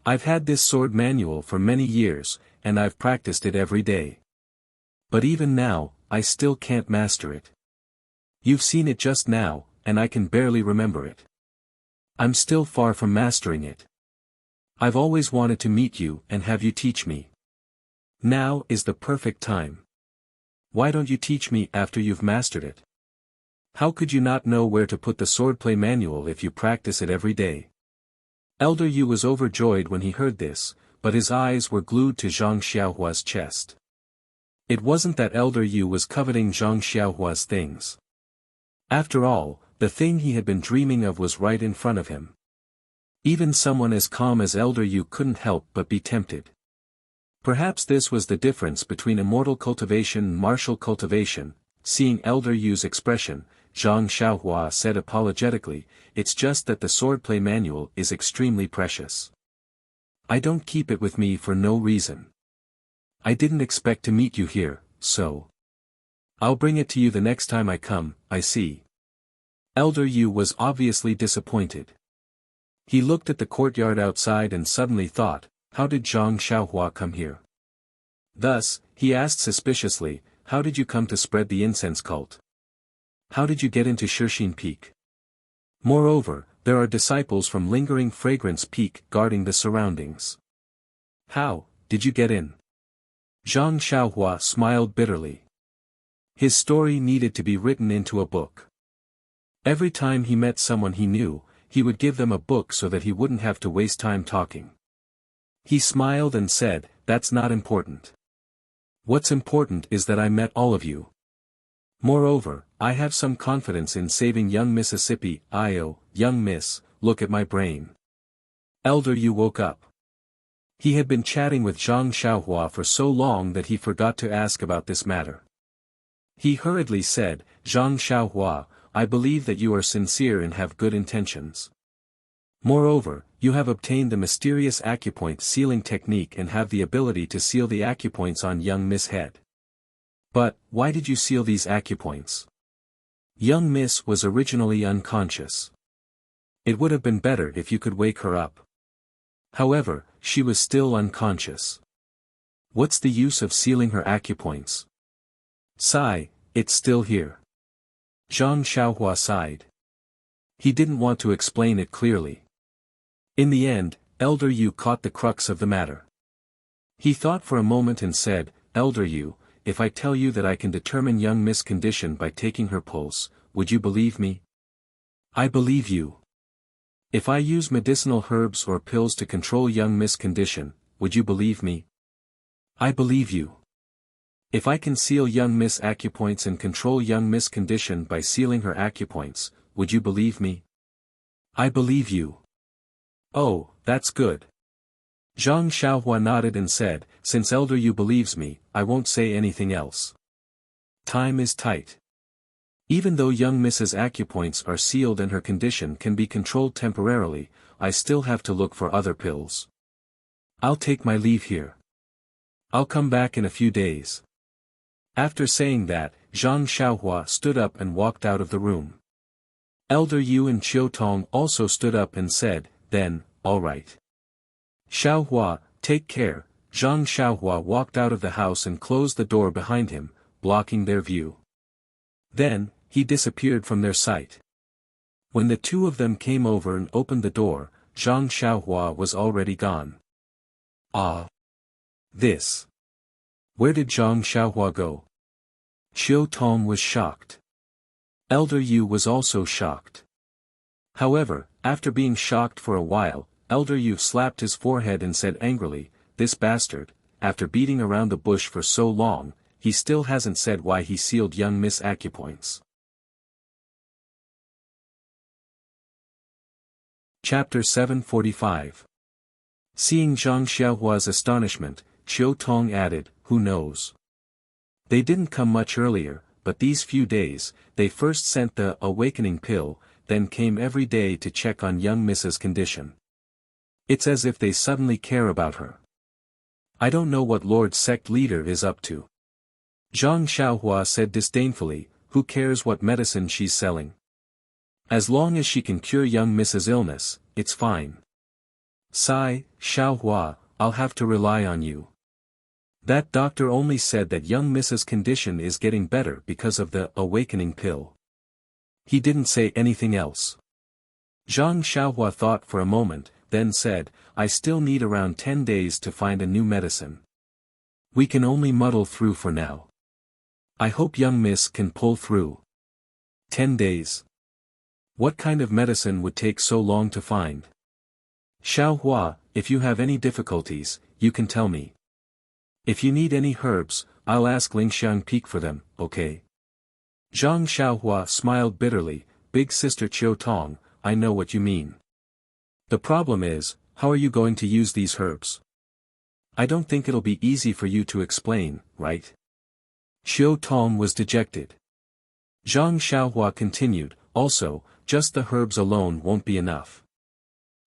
I've had this sword manual for many years, and I've practiced it every day. But even now, I still can't master it. You've seen it just now, and I can barely remember it. I'm still far from mastering it. I've always wanted to meet you and have you teach me. Now is the perfect time. Why don't you teach me after you've mastered it? How could you not know where to put the swordplay manual if you practice it every day? Elder Yu was overjoyed when he heard this, but his eyes were glued to Zhang Xiaohua's chest. It wasn't that Elder Yu was coveting Zhang Xiaohua's things. After all, the thing he had been dreaming of was right in front of him. Even someone as calm as Elder Yu couldn't help but be tempted. Perhaps this was the difference between immortal cultivation and martial cultivation. Seeing Elder Yu's expression, Zhang Xiaohua said apologetically, it's just that the swordplay manual is extremely precious. I don't keep it with me for no reason. I didn't expect to meet you here, so I'll bring it to you the next time I come. I see. Elder Yu was obviously disappointed. He looked at the courtyard outside and suddenly thought, how did Zhang Xiaohua come here? Thus, he asked suspiciously, how did you come to spread the incense cult? How did you get into Shixin Peak? Moreover, there are disciples from Lingering Fragrance Peak guarding the surroundings. How did you get in? Zhang Xiaohua smiled bitterly. His story needed to be written into a book. Every time he met someone he knew, he would give them a book so that he wouldn't have to waste time talking. He smiled and said, that's not important. What's important is that I met all of you. Moreover, I have some confidence in saving young Mississippi. Young Miss, look at my brain. Elder Yu woke up. He had been chatting with Zhang Xiaohua for so long that he forgot to ask about this matter. He hurriedly said, Zhang Xiaohua, I believe that you are sincere and have good intentions. Moreover, you have obtained the mysterious acupoint sealing technique and have the ability to seal the acupoints on young Miss' head. But, why did you seal these acupoints? Young Miss was originally unconscious. It would have been better if you could wake her up. However, she was still unconscious. What's the use of sealing her acupoints? Sigh, it's still here. Zhang Xiaohua sighed. He didn't want to explain it clearly. In the end, Elder Yu caught the crux of the matter. He thought for a moment and said, Elder Yu, if I tell you that I can determine young Miss' condition by taking her pulse, would you believe me? I believe you. If I use medicinal herbs or pills to control young Miss' condition, would you believe me? I believe you. If I can seal young Miss' acupoints and control young Miss' condition by sealing her acupoints, would you believe me? I believe you. Oh, that's good. Zhang Xiaohua nodded and said, since Elder Yu believes me, I won't say anything else. Time is tight. Even though young Mrs. acupoints are sealed and her condition can be controlled temporarily, I still have to look for other pills. I'll take my leave here. I'll come back in a few days. After saying that, Zhang Xiaohua stood up and walked out of the room. Elder Yu and Qiu Tong also stood up and said, then, all right. Xiaohua, take care. Zhang Xiaohua walked out of the house and closed the door behind him, blocking their view. Then, he disappeared from their sight. When the two of them came over and opened the door, Zhang Xiaohua was already gone. Ah! This! Where did Zhang Xiaohua go? Qiu Tong was shocked. Elder Yu was also shocked. However, after being shocked for a while, Elder Yu slapped his forehead and said angrily, this bastard, after beating around the bush for so long, he still hasn't said why he sealed young Miss' acupoints. Chapter 745. Seeing Zhang Xiaohua's astonishment, Qiu Tong added, who knows? They didn't come much earlier, but these few days, they first sent the awakening pill, then came every day to check on young Mrs. condition. It's as if they suddenly care about her. I don't know what Lord Sect Leader is up to. Zhang Xiaohua said disdainfully, who cares what medicine she's selling? As long as she can cure young Mrs. illness, it's fine. Sigh, Xiaohua, I'll have to rely on you. That doctor only said that young Mrs. condition is getting better because of the awakening pill. He didn't say anything else. Zhang Xiaohua thought for a moment, then said, I still need around 10 days to find a new medicine. We can only muddle through for now. I hope young Miss can pull through. 10 days. What kind of medicine would take so long to find? Xiaohua, if you have any difficulties, you can tell me. If you need any herbs, I'll ask Lingxiang Peak for them, okay? Zhang Xiaohua smiled bitterly, Big Sister Qiu Tong, I know what you mean. The problem is, how are you going to use these herbs? I don't think it'll be easy for you to explain, right? Qiu Tong was dejected. Zhang Xiaohua continued, also, just the herbs alone won't be enough.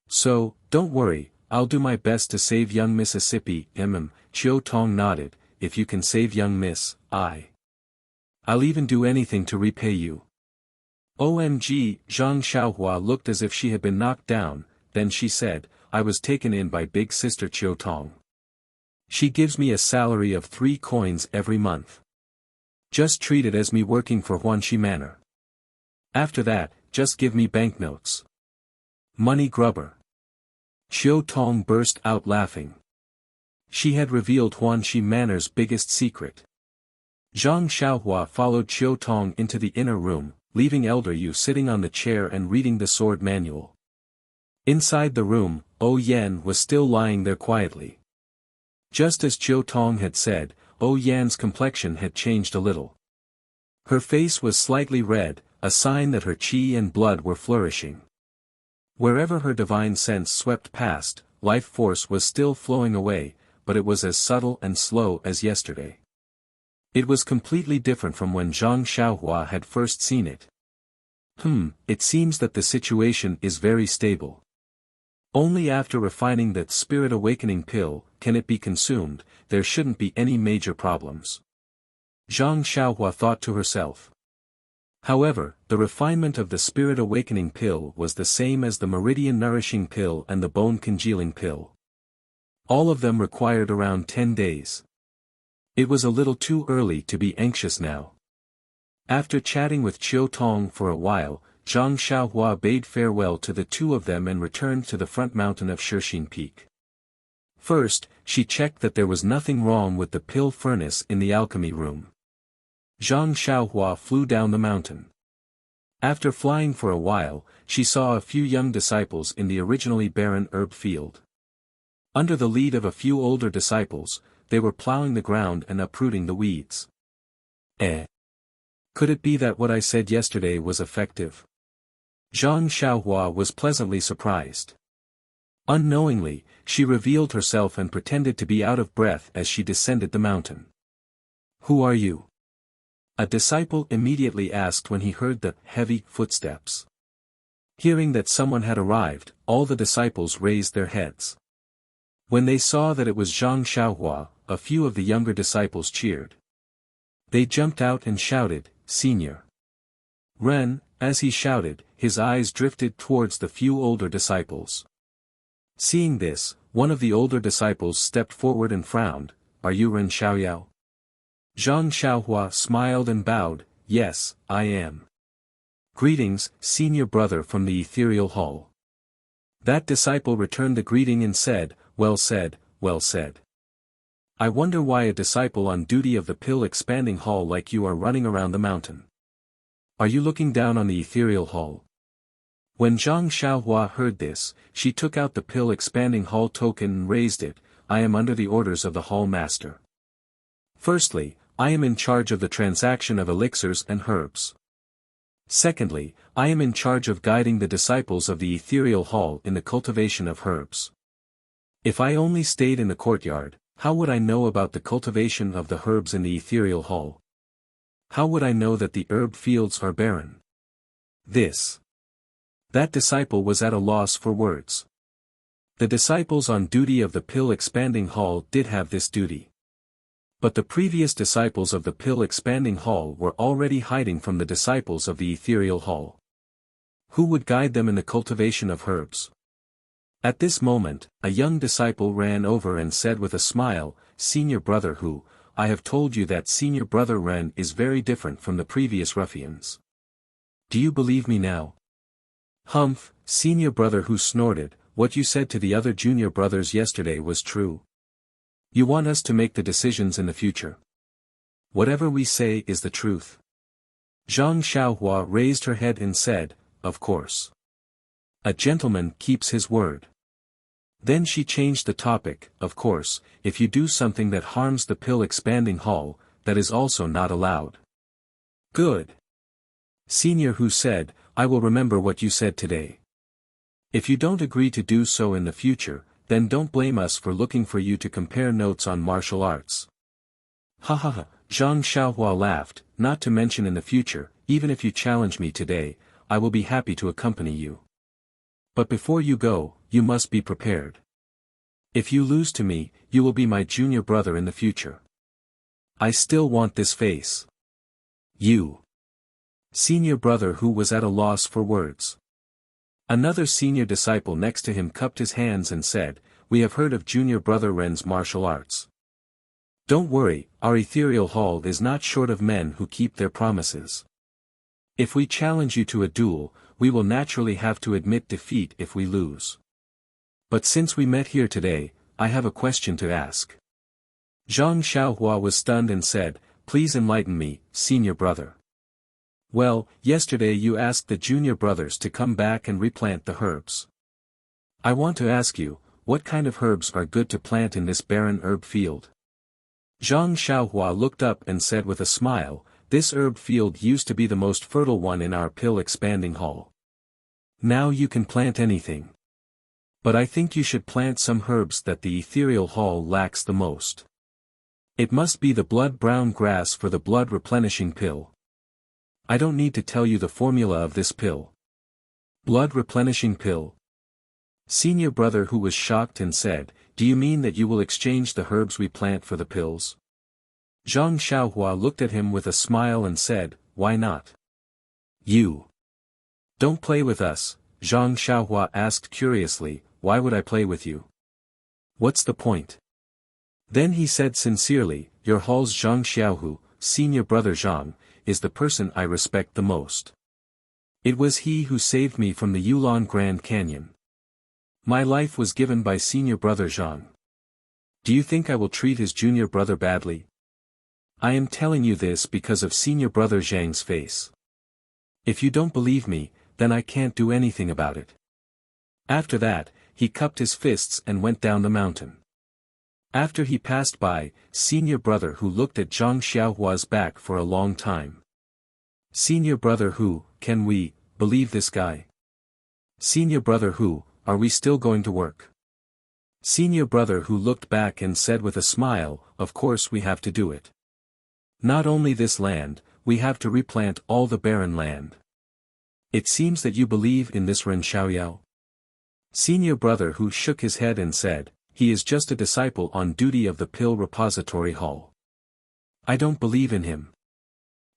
So, don't worry, I'll do my best to save young Mississippi. Chiu Tong nodded, if you can save young Miss, I'll even do anything to repay you. OMG, Zhang Xiaohua looked as if she had been knocked down, then she said, I was taken in by big sister Chiu Tong. She gives me a salary of 3 coins every month. Just treat it as me working for Huanxi Manor. After that, just give me banknotes. Money grubber. Chiu Tong burst out laughing. She had revealed Huanxi Manor's biggest secret. Zhang Xiaohua followed Chiu Tong into the inner room, leaving Elder Yu sitting on the chair and reading the sword manual. Inside the room, O Yan was still lying there quietly. Just as Chiu Tong had said, O Yan's complexion had changed a little. Her face was slightly red, a sign that her qi and blood were flourishing. Wherever her divine sense swept past, life force was still flowing away, but it was as subtle and slow as yesterday. It was completely different from when Zhang Xiaohua had first seen it. It seems that the situation is very stable. Only after refining that spirit awakening pill, can it be consumed, there shouldn't be any major problems. Zhang Xiaohua thought to herself. However, the refinement of the spirit awakening pill was the same as the meridian nourishing pill and the bone congealing pill. All of them required around 10 days. It was a little too early to be anxious now. After chatting with Chiu Tong for a while, Zhang Xiaohua bade farewell to the two of them and returned to the front mountain of Shixin Peak. First, she checked that there was nothing wrong with the pill furnace in the alchemy room. Zhang Xiaohua flew down the mountain. After flying for a while, she saw a few young disciples in the originally barren herb field. Under the lead of a few older disciples, they were plowing the ground and uprooting the weeds. Could it be that what I said yesterday was effective? Zhang Xiaohua was pleasantly surprised. Unknowingly, she revealed herself and pretended to be out of breath as she descended the mountain. Who are you? A disciple immediately asked when he heard the heavy footsteps. Hearing that someone had arrived, all the disciples raised their heads. When they saw that it was Zhang Xiaohua, a few of the younger disciples cheered. They jumped out and shouted, Senior Ren. As he shouted, his eyes drifted towards the few older disciples. Seeing this, one of the older disciples stepped forward and frowned, Are you Ren Xiaoyao? Zhang Xiaohua smiled and bowed, Yes, I am. Greetings, senior brother from the ethereal hall. That disciple returned the greeting and said, Well said, well said. I wonder why a disciple on duty of the pill expanding hall like you are running around the mountain. Are you looking down on the ethereal hall? When Zhang Xiaohua heard this, she took out the pill expanding hall token and raised it, I am under the orders of the hall master. Firstly, I am in charge of the transaction of elixirs and herbs. Secondly, I am in charge of guiding the disciples of the ethereal hall in the cultivation of herbs. If I only stayed in the courtyard, how would I know about the cultivation of the herbs in the ethereal hall? How would I know that the herb fields are barren? That disciple was at a loss for words. The disciples on duty of the pill expanding hall did have this duty. But the previous disciples of the pill expanding hall were already hiding from the disciples of the ethereal hall. Who would guide them in the cultivation of herbs? At this moment, a young disciple ran over and said with a smile, Senior brother Hu, I have told you that senior brother Ren is very different from the previous ruffians. Do you believe me now? Humph, senior brother Hu snorted, what you said to the other junior brothers yesterday was true. You want us to make the decisions in the future. Whatever we say is the truth. Zhang Xiaohua raised her head and said, Of course. A gentleman keeps his word. Then she changed the topic, of course, if you do something that harms the pill expanding hall, that is also not allowed. Good. Senior Hu said, I will remember what you said today. If you don't agree to do so in the future, then don't blame us for looking for you to compare notes on martial arts. Ha ha ha, Zhang Xiaohua laughed, not to mention in the future, even if you challenge me today, I will be happy to accompany you. But before you go, you must be prepared. If you lose to me, you will be my junior brother in the future. I still want this face. You. Senior brother who was at a loss for words. Another senior disciple next to him cupped his hands and said, "We have heard of junior brother Ren's martial arts. Don't worry, our ethereal hall is not short of men who keep their promises. If we challenge you to a duel, we will naturally have to admit defeat if we lose. But since we met here today, I have a question to ask." Zhang Xiaohua was stunned and said, "Please enlighten me, senior brother." "Well, yesterday you asked the junior brothers to come back and replant the herbs. I want to ask you, what kind of herbs are good to plant in this barren herb field?" Zhang Xiaohua looked up and said with a smile, "This herb field used to be the most fertile one in our pill-expanding hall. Now you can plant anything. But I think you should plant some herbs that the ethereal hall lacks the most. It must be the blood-brown grass for the blood-replenishing pill. I don't need to tell you the formula of this pill. Blood-replenishing pill." Senior brother who was shocked and said, "Do you mean that you will exchange the herbs we plant for the pills?" Zhang Xiaohua looked at him with a smile and said, "Why not?" "You don't play with us," Zhang Xiaohua asked curiously, "Why would I play with you? What's the point?" Then he said sincerely, "Your hall's Zhang Xiaohu, senior brother Zhang, is the person I respect the most. It was he who saved me from the Yulon Grand Canyon. My life was given by senior brother Zhang. Do you think I will treat his junior brother badly? I am telling you this because of senior brother Zhang's face. If you don't believe me, then I can't do anything about it." After that, he cupped his fists and went down the mountain. After he passed by, senior brother who looked at Zhang Xiaohua's back for a long time. "Senior brother who, can we, believe this guy? Senior brother who, are we still going to work?" Senior brother who looked back and said with a smile, "Of course we have to do it. Not only this land, we have to replant all the barren land. It seems that you believe in this Ren Xiaoyao." Senior brother who shook his head and said, "He is just a disciple on duty of the Pill Repository Hall. I don't believe in him.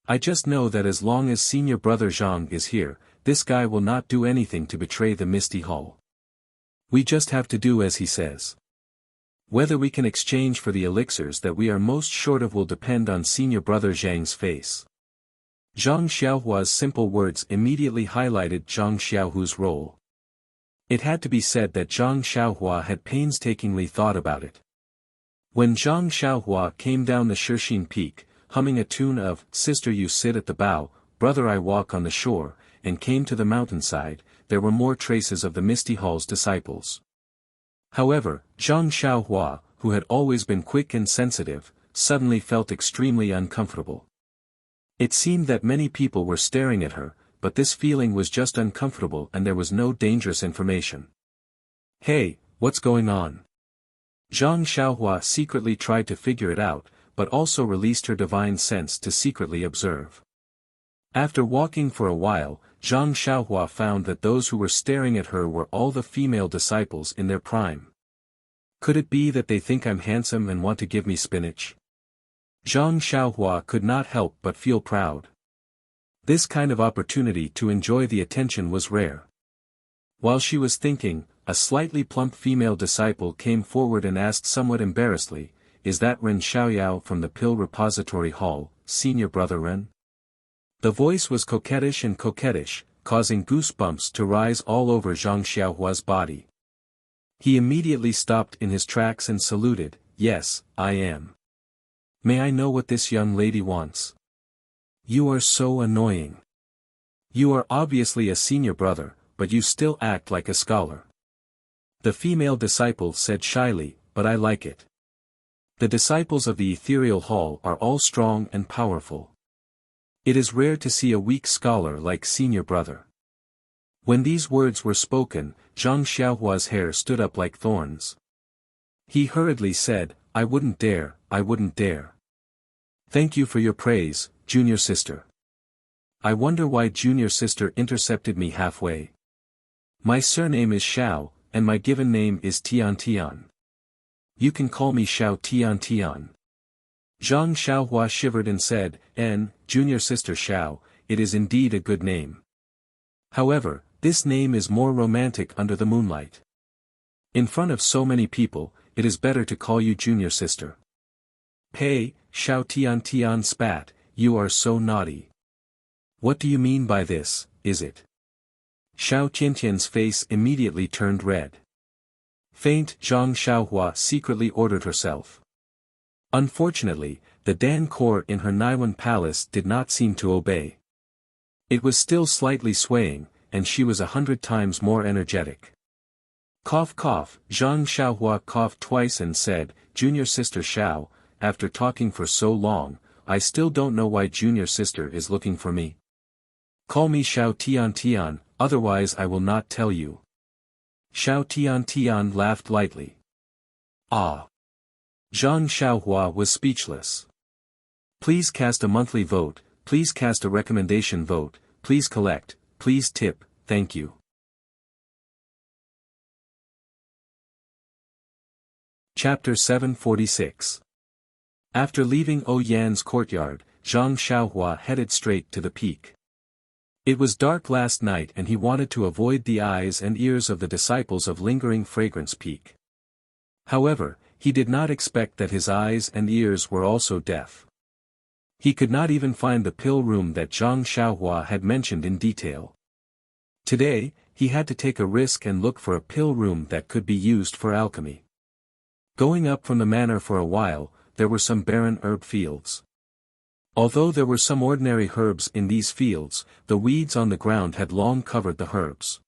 I just know that as long as senior brother Zhang is here, this guy will not do anything to betray the Misty Hall. We just have to do as he says. Whether we can exchange for the elixirs that we are most short of will depend on senior brother Zhang's face." Zhang Xiaohua's simple words immediately highlighted Zhang Xiaohu's role. It had to be said that Zhang Xiaohua had painstakingly thought about it. When Zhang Xiaohua came down the Shixin Peak, humming a tune of "Sister You Sit at the Bow, Brother I Walk on the Shore," and came to the mountainside, there were more traces of the Misty Hall's disciples. However, Zhang Xiaohua, who had always been quick and sensitive, suddenly felt extremely uncomfortable. It seemed that many people were staring at her, but this feeling was just uncomfortable and there was no dangerous information. "Hey, what's going on?" Zhang Xiaohua secretly tried to figure it out, but also released her divine sense to secretly observe. After walking for a while, Zhang Xiaohua found that those who were staring at her were all the female disciples in their prime. Could it be that they think I'm handsome and want to give me spinach? Zhang Xiaohua could not help but feel proud. This kind of opportunity to enjoy the attention was rare. While she was thinking, a slightly plump female disciple came forward and asked somewhat embarrassedly, "Is that Ren Xiaoyao from the Pill Repository Hall, senior brother Ren?" The voice was coquettish and coquettish, causing goosebumps to rise all over Zhang Xiaohua's body. He immediately stopped in his tracks and saluted, "Yes, I am. May I know what this young lady wants?" "You are so annoying. You are obviously a senior brother, but you still act like a scholar." The female disciple said shyly, "But I like it. The disciples of the ethereal hall are all strong and powerful. It is rare to see a weak scholar like senior brother." When these words were spoken, Zhang Xiaohua's hair stood up like thorns. He hurriedly said, I wouldn't dare. "Thank you for your praise, junior sister. I wonder why junior sister intercepted me halfway. My surname is Xiao, and my given name is Tian Tian. You can call me Xiao Tian Tian. Zhang Xiaohua shivered and said, Junior sister Xiao, it is indeed a good name. However, this name is more romantic under the moonlight. In front of so many people, it is better to call you junior sister. Hey, Xiao Tian Tian spat, you are so naughty. What do you mean by this, is it? Xiao Qianqian's face immediately turned red. Faint, Zhang Xiaohua secretly ordered herself. Unfortunately, the Dan core in her Naiwan palace did not seem to obey. It was still slightly swaying, and she was 100 times more energetic. Cough cough, Zhang Xiaohua coughed twice and said, Junior sister Xiao, after talking for so long, I still don't know why junior sister is looking for me. Call me Xiao Tian Tian, otherwise I will not tell you. Xiao Tian Tian laughed lightly. Ah! Zhang Xiaohua was speechless. Please cast a monthly vote, please cast a recommendation vote, please collect, please tip, thank you. Chapter 746. After leaving Yan's courtyard, Zhang Xiaohua headed straight to the peak. It was dark last night and he wanted to avoid the eyes and ears of the disciples of Lingering Fragrance Peak. However, he did not expect that his eyes and ears were also deaf. He could not even find the pill room that Zhang Xiaohua had mentioned in detail. Today, he had to take a risk and look for a pill room that could be used for alchemy. Going up from the manor for a while, there were some barren herb fields. Although there were some ordinary herbs in these fields, the weeds on the ground had long covered the herbs.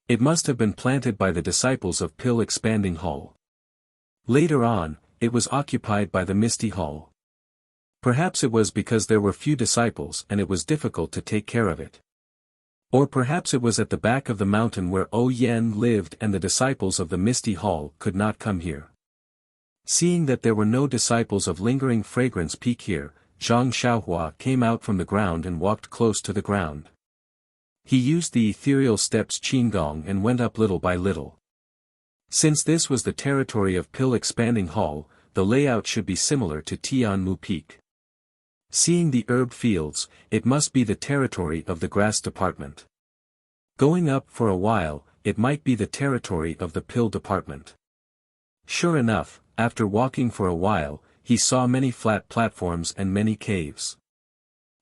It must have been planted by the disciples of Pill Expanding Hall. Later on, it was occupied by the Misty Hall. Perhaps it was because there were few disciples and it was difficult to take care of it. Or perhaps it was at the back of the mountain where Yan lived and the disciples of the Misty Hall could not come here. Seeing that there were no disciples of Lingering Fragrance Peak here, Zhang Xiaohua came out from the ground and walked close to the ground. He used the ethereal steps Qigong and went up little by little. Since this was the territory of Pill Expanding Hall, the layout should be similar to Tianmu Peak. Seeing the herb fields, it must be the territory of the grass department. Going up for a while, it might be the territory of the pill department. Sure enough, after walking for a while, he saw many flat platforms and many caves.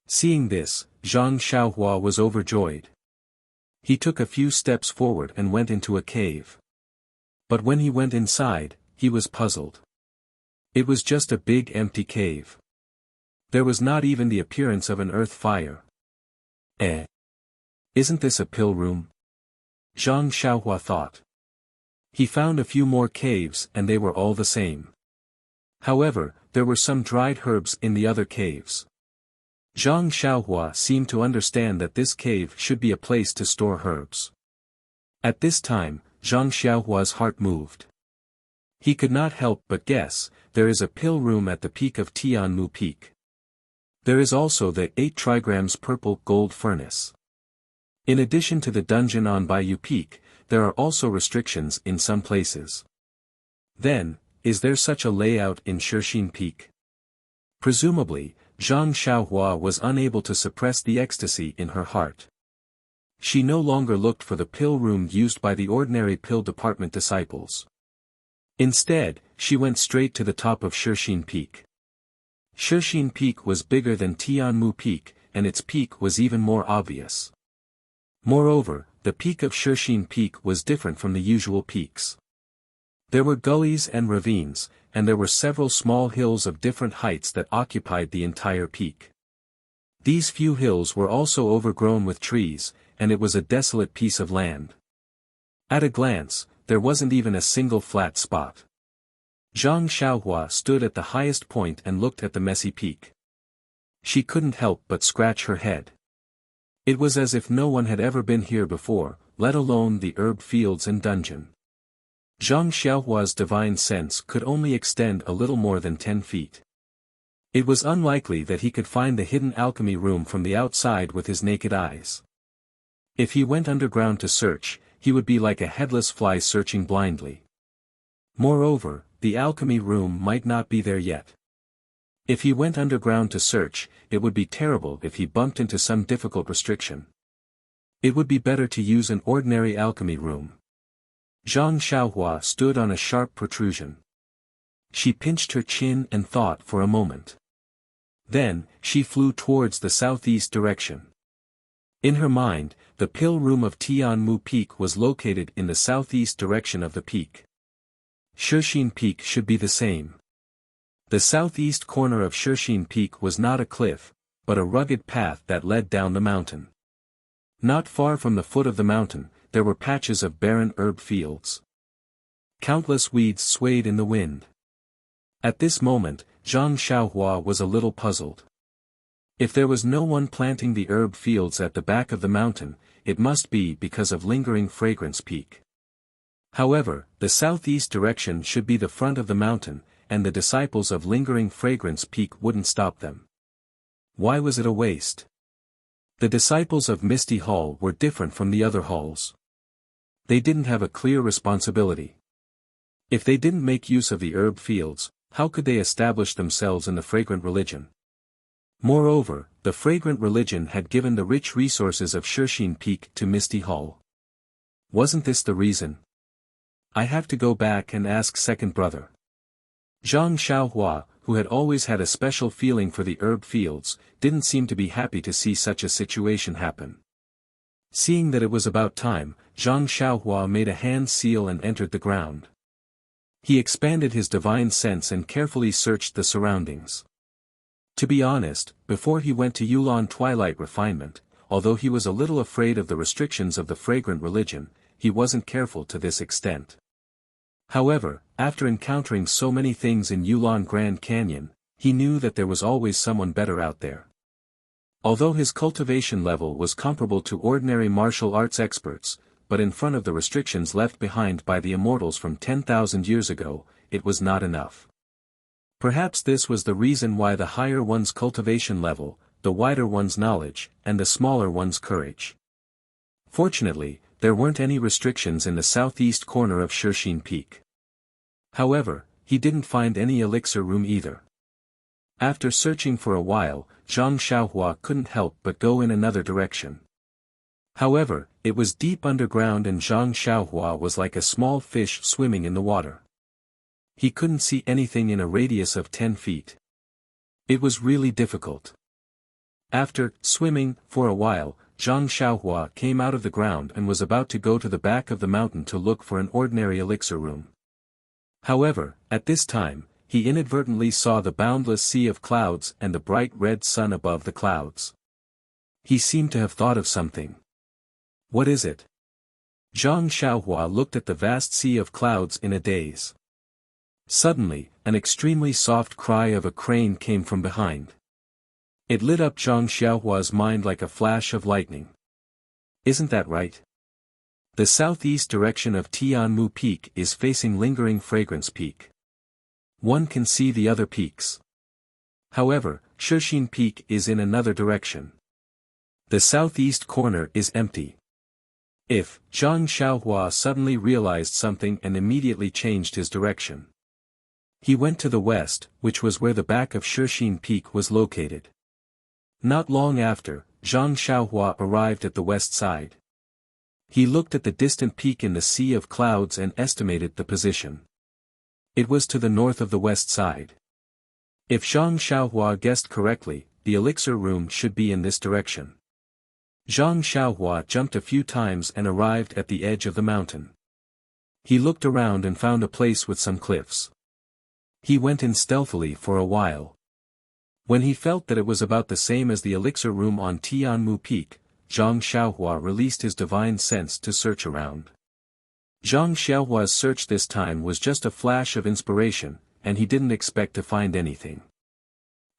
Seeing this, Zhang Xiaohua was overjoyed. He took a few steps forward and went into a cave. But when he went inside, he was puzzled. It was just a big empty cave. There was not even the appearance of an earth fire. Isn't this a pill room? Zhang Xiaohua thought. He found a few more caves and they were all the same. However, there were some dried herbs in the other caves. Zhang Xiaohua seemed to understand that this cave should be a place to store herbs. At this time, Zhang Xiaohua's heart moved. He could not help but guess, there is a pill room at the peak of Tianmu Peak. There is also the 8 trigrams purple gold furnace. In addition to the dungeon on Bayou Peak, there are also restrictions in some places. Then, is there such a layout in Shixin Peak? Presumably, Zhang Xiaohua was unable to suppress the ecstasy in her heart. She no longer looked for the pill room used by the ordinary pill department disciples. Instead, she went straight to the top of Shixin Peak. Shixin Peak was bigger than Tianmu Peak, and its peak was even more obvious. Moreover, the peak of Shixin Peak was different from the usual peaks. There were gullies and ravines, and there were several small hills of different heights that occupied the entire peak. These few hills were also overgrown with trees, and it was a desolate piece of land. At a glance, there wasn't even a single flat spot. Zhang Xiaohua stood at the highest point and looked at the messy peak. She couldn't help but scratch her head. It was as if no one had ever been here before, let alone the herb fields and dungeon. Zhang Xiaohua's divine sense could only extend a little more than 10 feet. It was unlikely that he could find the hidden alchemy room from the outside with his naked eyes. If he went underground to search, he would be like a headless fly searching blindly. Moreover, the alchemy room might not be there yet. If he went underground to search, it would be terrible if he bumped into some difficult restriction. It would be better to use an ordinary alchemy room. Zhang Xiaohua stood on a sharp protrusion. She pinched her chin and thought for a moment. Then, she flew towards the southeast direction. In her mind, the pill room of Tianmu Peak was located in the southeast direction of the peak. Shixin Peak should be the same. The southeast corner of Shixin Peak was not a cliff, but a rugged path that led down the mountain. Not far from the foot of the mountain, there were patches of barren herb fields. Countless weeds swayed in the wind. At this moment, Zhang Xiaohua was a little puzzled. If there was no one planting the herb fields at the back of the mountain, it must be because of Lingering Fragrance Peak. However, the southeast direction should be the front of the mountain, and the disciples of Lingering Fragrance Peak wouldn't stop them. Why was it a waste? The disciples of Misty Hall were different from the other halls. They didn't have a clear responsibility. If they didn't make use of the herb fields, how could they establish themselves in the fragrant religion? Moreover, the fragrant religion had given the rich resources of Shixin Peak to Misty Hall. Wasn't this the reason? I have to go back and ask second brother. Zhang Xiaohua, who had always had a special feeling for the herb fields, didn't seem to be happy to see such a situation happen. Seeing that it was about time, Zhang Xiaohua made a hand seal and entered the ground. He expanded his divine sense and carefully searched the surroundings. To be honest, before he went to Yulan Twilight Refinement, although he was a little afraid of the restrictions of the fragrant religion, he wasn't careful to this extent. However, after encountering so many things in Yulan Grand Canyon, he knew that there was always someone better out there. Although his cultivation level was comparable to ordinary martial arts experts, but in front of the restrictions left behind by the immortals from 10,000 years ago, it was not enough. Perhaps this was the reason why the higher one's cultivation level, the wider one's knowledge, and the smaller one's courage. Fortunately, there weren't any restrictions in the southeast corner of Shixin Peak. However, he didn't find any elixir room either. After searching for a while, Zhang Xiaohua couldn't help but go in another direction. However, it was deep underground and Zhang Xiaohua was like a small fish swimming in the water. He couldn't see anything in a radius of 10 feet. It was really difficult. After swimming for a while, Zhang Xiaohua came out of the ground and was about to go to the back of the mountain to look for an ordinary elixir room. However, at this time, he inadvertently saw the boundless sea of clouds and the bright red sun above the clouds. He seemed to have thought of something. What is it? Zhang Xiaohua looked at the vast sea of clouds in a daze. Suddenly, an extremely soft cry of a crane came from behind. It lit up Zhang Xiaohua's mind like a flash of lightning. Isn't that right? The southeast direction of Tianmu Peak is facing Lingering Fragrance Peak. One can see the other peaks. However, Shixin Peak is in another direction. The southeast corner is empty. If Zhang Xiaohua suddenly realized something and immediately changed his direction. He went to the west, which was where the back of Shixin Peak was located. Not long after, Zhang Xiaohua arrived at the west side. He looked at the distant peak in the sea of clouds and estimated the position. It was to the north of the west side. If Zhang Xiaohua guessed correctly, the elixir room should be in this direction. Zhang Xiaohua jumped a few times and arrived at the edge of the mountain. He looked around and found a place with some cliffs. He went in stealthily for a while. When he felt that it was about the same as the elixir room on Tianmu Peak, Zhang Xiaohua released his divine sense to search around. Zhang Xiaohua's search this time was just a flash of inspiration, and he didn't expect to find anything.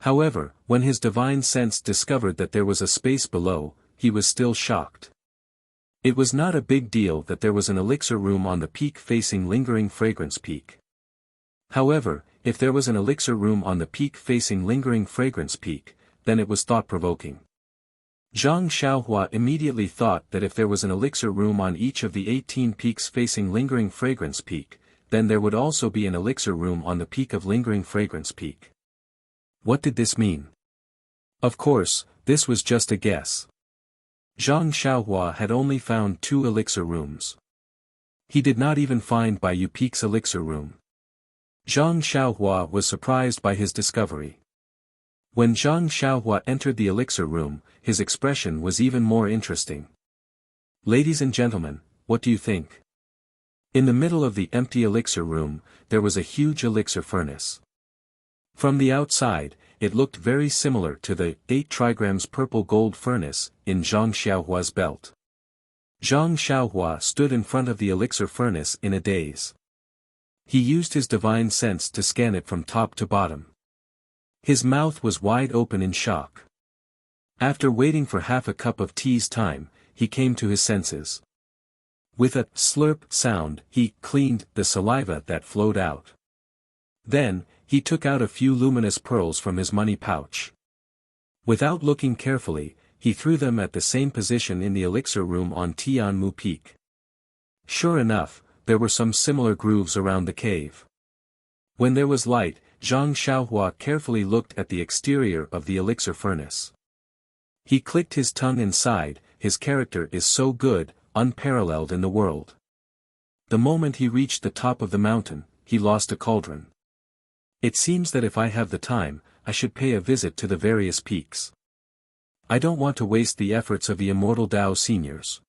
However, when his divine sense discovered that there was a space below, he was still shocked. It was not a big deal that there was an elixir room on the peak facing Lingering Fragrance Peak. However, if there was an elixir room on the peak facing Lingering Fragrance Peak, then it was thought-provoking. Zhang Xiaohua immediately thought that if there was an elixir room on each of the 18 peaks facing Lingering Fragrance Peak, then there would also be an elixir room on the peak of Lingering Fragrance Peak. What did this mean? Of course, this was just a guess. Zhang Xiaohua had only found 2 elixir rooms. He did not even find Baiyu Peak's elixir room. Zhang Xiaohua was surprised by his discovery. When Zhang Xiaohua entered the elixir room, his expression was even more interesting. Ladies and gentlemen, what do you think? In the middle of the empty elixir room, there was a huge elixir furnace. From the outside, it looked very similar to the 8 trigrams purple gold furnace in Zhang Xiaohua's belt. Zhang Xiaohua stood in front of the elixir furnace in a daze. He used his divine sense to scan it from top to bottom. His mouth was wide open in shock. After waiting for half a cup of tea's time, he came to his senses. With a slurp sound, he cleaned the saliva that flowed out. Then, he took out a few luminous pearls from his money pouch. Without looking carefully, he threw them at the same position in the elixir room on Tianmu Peak. Sure enough, there were some similar grooves around the cave. When there was light, Zhang Xiaohua carefully looked at the exterior of the elixir furnace. He clicked his tongue inside. His character is so good, unparalleled in the world. The moment he reached the top of the mountain, he lost a cauldron. It seems that if I have the time, I should pay a visit to the various peaks. I don't want to waste the efforts of the immortal Dao seniors.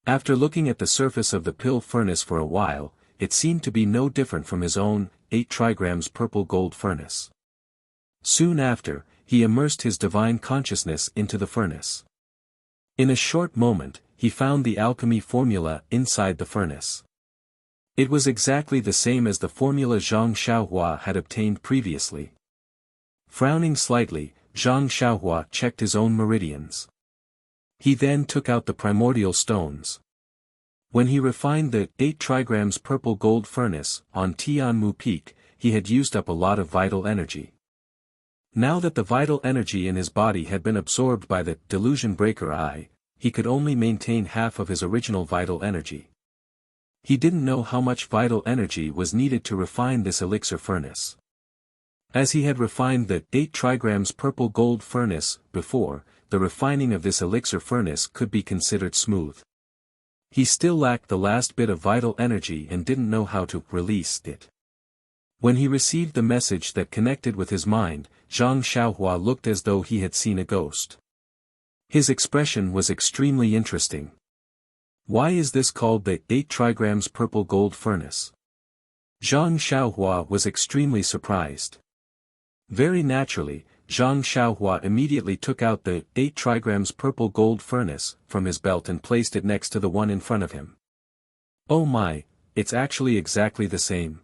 After looking at the surface of the pill furnace for a while, it seemed to be no different from his own 8 trigrams purple gold furnace. Soon after, he immersed his divine consciousness into the furnace. In a short moment, he found the alchemy formula inside the furnace. It was exactly the same as the formula Zhang Xiaohua had obtained previously. Frowning slightly, Zhang Xiaohua checked his own meridians. He then took out the primordial stones. When he refined the 8 trigrams purple gold furnace on Tianmu Peak, he had used up a lot of vital energy. Now that the vital energy in his body had been absorbed by the delusion breaker eye, he could only maintain half of his original vital energy. He didn't know how much vital energy was needed to refine this elixir furnace. As he had refined the 8 trigrams purple gold furnace before, the refining of this elixir furnace could be considered smooth. He still lacked the last bit of vital energy and didn't know how to release it. When he received the message that connected with his mind, Zhang Xiaohua looked as though he had seen a ghost. His expression was extremely interesting. Why is this called the 8 trigrams purple gold furnace? Zhang Xiaohua was extremely surprised. Very naturally, Zhang Xiaohua immediately took out the 8 trigrams purple gold furnace from his belt and placed it next to the one in front of him. Oh my, it's actually exactly the same.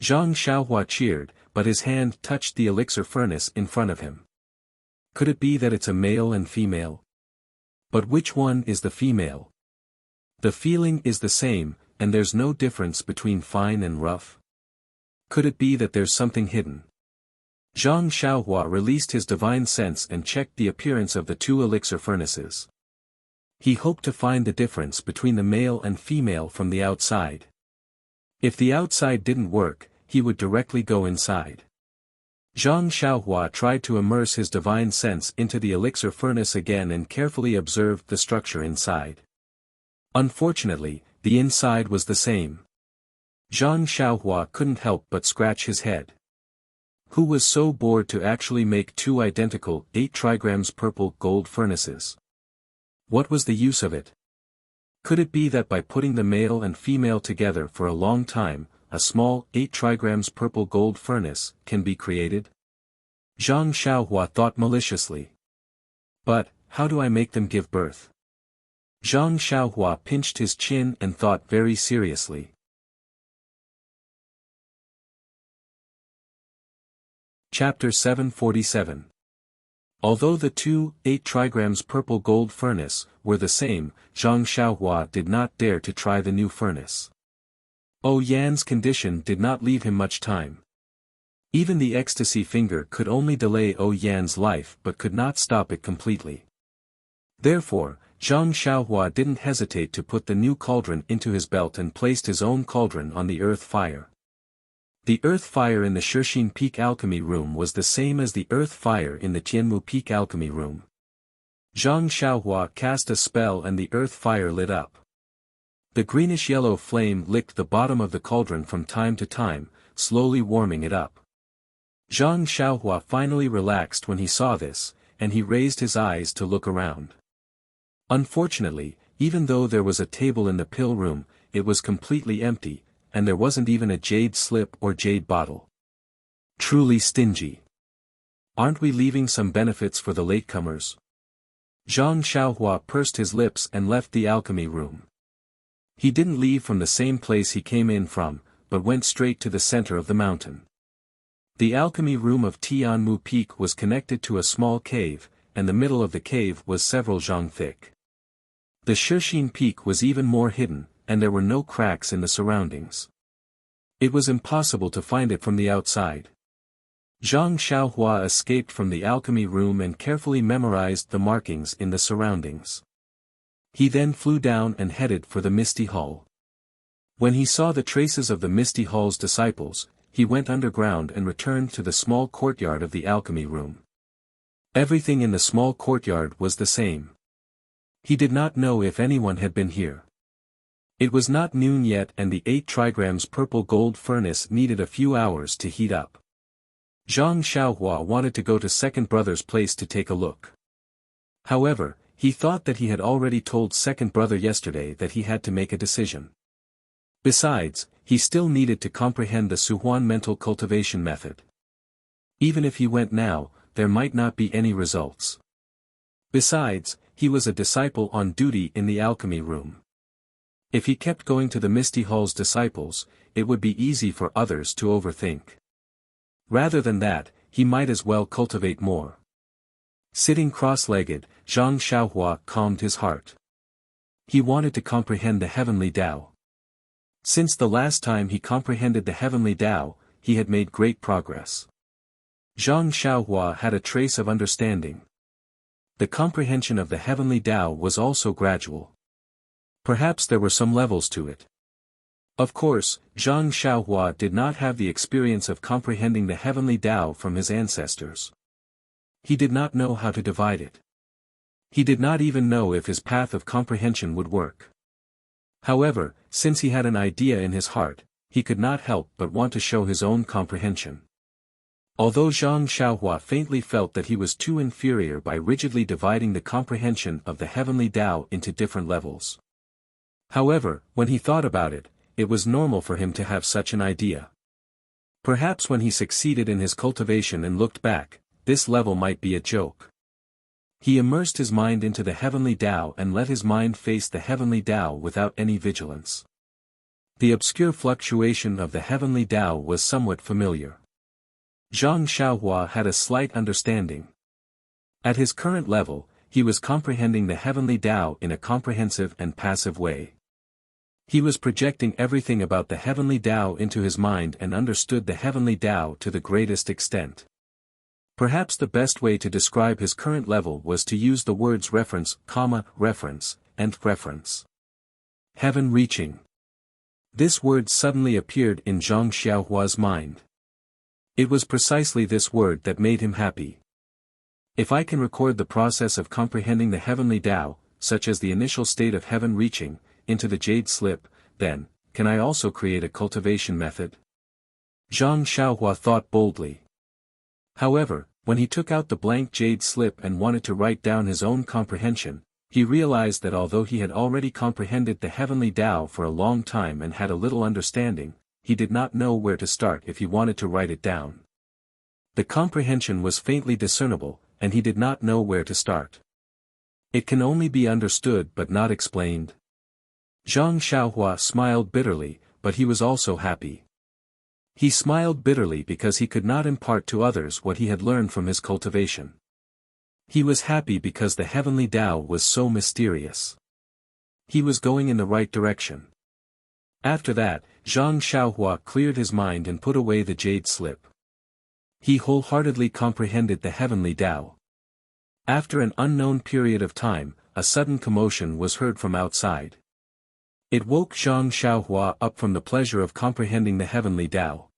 Zhang Xiaohua cheered, but his hand touched the elixir furnace in front of him. Could it be that it's a male and female? But which one is the female? The feeling is the same, and there's no difference between fine and rough. Could it be that there's something hidden? Zhang Xiaohua released his divine sense and checked the appearance of the 2 elixir furnaces. He hoped to find the difference between the male and female from the outside. If the outside didn't work, he would directly go inside. Zhang Xiaohua tried to immerse his divine sense into the elixir furnace again and carefully observed the structure inside. Unfortunately, the inside was the same. Zhang Xiaohua couldn't help but scratch his head. Who was so bored to actually make 2 identical 8 trigrams purple gold furnaces? What was the use of it? Could it be that by putting the male and female together for a long time, a small 8 trigrams purple gold furnace can be created? Zhang Xiaohua thought maliciously. But, how do I make them give birth? Zhang Xiaohua pinched his chin and thought very seriously. Chapter 747. Although the 2 8 trigrams purple gold furnace were the same, Zhang Xiaohua did not dare to try the new furnace. Oh Yan's condition did not leave him much time. Even the ecstasy finger could only delay Yan's life but could not stop it completely. Therefore, Zhang Xiaohua didn't hesitate to put the new cauldron into his belt and placed his own cauldron on the earth fire. The earth fire in the Shixin Peak Alchemy Room was the same as the earth fire in the Tianmu Peak Alchemy Room. Zhang Xiaohua cast a spell and the earth fire lit up. The greenish-yellow flame licked the bottom of the cauldron from time to time, slowly warming it up. Zhang Xiaohua finally relaxed when he saw this, and he raised his eyes to look around. Unfortunately, even though there was a table in the pill room, it was completely empty, and there wasn't even a jade slip or jade bottle. Truly stingy. Aren't we leaving some benefits for the latecomers? Zhang Xiaohua pursed his lips and left the alchemy room. He didn't leave from the same place he came in from, but went straight to the center of the mountain. The alchemy room of Tianmu Peak was connected to a small cave, and the middle of the cave was several zhang thick. The Shixin Peak was even more hidden, and there were no cracks in the surroundings. It was impossible to find it from the outside. Zhang Xiaohua escaped from the alchemy room and carefully memorized the markings in the surroundings. He then flew down and headed for the Misty Hall. When he saw the traces of the Misty Hall's disciples, he went underground and returned to the small courtyard of the alchemy room. Everything in the small courtyard was the same. He did not know if anyone had been here. It was not noon yet and the 8 trigrams purple gold furnace needed a few hours to heat up. Zhang Xiaohua wanted to go to Second Brother's place to take a look. However, he thought that he had already told Second Brother yesterday that he had to make a decision. Besides, he still needed to comprehend the Suhuan mental cultivation method. Even if he went now, there might not be any results. Besides, he was a disciple on duty in the alchemy room. If he kept going to the Misty Hall's disciples, it would be easy for others to overthink. Rather than that, he might as well cultivate more. Sitting cross-legged, Zhang Xiaohua calmed his heart. He wanted to comprehend the heavenly Tao. Since the last time he comprehended the heavenly Tao, he had made great progress. Zhang Xiaohua had a trace of understanding. The comprehension of the heavenly Tao was also gradual. Perhaps there were some levels to it. Of course, Zhang Xiaohua did not have the experience of comprehending the heavenly Tao from his ancestors. He did not know how to divide it. He did not even know if his path of comprehension would work. However, since he had an idea in his heart, he could not help but want to show his own comprehension. Although Zhang Xiaohua faintly felt that he was too inferior by rigidly dividing the comprehension of the heavenly Tao into different levels. However, when he thought about it, it was normal for him to have such an idea. Perhaps when he succeeded in his cultivation and looked back, this level might be a joke. He immersed his mind into the heavenly Tao and let his mind face the heavenly Tao without any vigilance. The obscure fluctuation of the heavenly Tao was somewhat familiar. Zhang Xiaohua had a slight understanding. At his current level, he was comprehending the heavenly Tao in a comprehensive and passive way. He was projecting everything about the heavenly Tao into his mind and understood the heavenly Tao to the greatest extent. Perhaps the best way to describe his current level was to use the words reference, reference, and reference. Heaven reaching. This word suddenly appeared in Zhang Xiaohua's mind. It was precisely this word that made him happy. If I can record the process of comprehending the heavenly Tao, such as the initial state of heaven reaching, into the jade slip, then, can I also create a cultivation method? Zhang Xiaohua thought boldly. However, when he took out the blank jade slip and wanted to write down his own comprehension, he realized that although he had already comprehended the heavenly Tao for a long time and had a little understanding, he did not know where to start if he wanted to write it down. The comprehension was faintly discernible, and he did not know where to start. It can only be understood but not explained. Zhang Xiaohua smiled bitterly, but he was also happy. He smiled bitterly because he could not impart to others what he had learned from his cultivation. He was happy because the heavenly Tao was so mysterious. He was going in the right direction. After that, Zhang Xiaohua cleared his mind and put away the jade slip. He wholeheartedly comprehended the heavenly Tao. After an unknown period of time, a sudden commotion was heard from outside. It woke Zhang Xiaohua up from the pleasure of comprehending the heavenly Tao.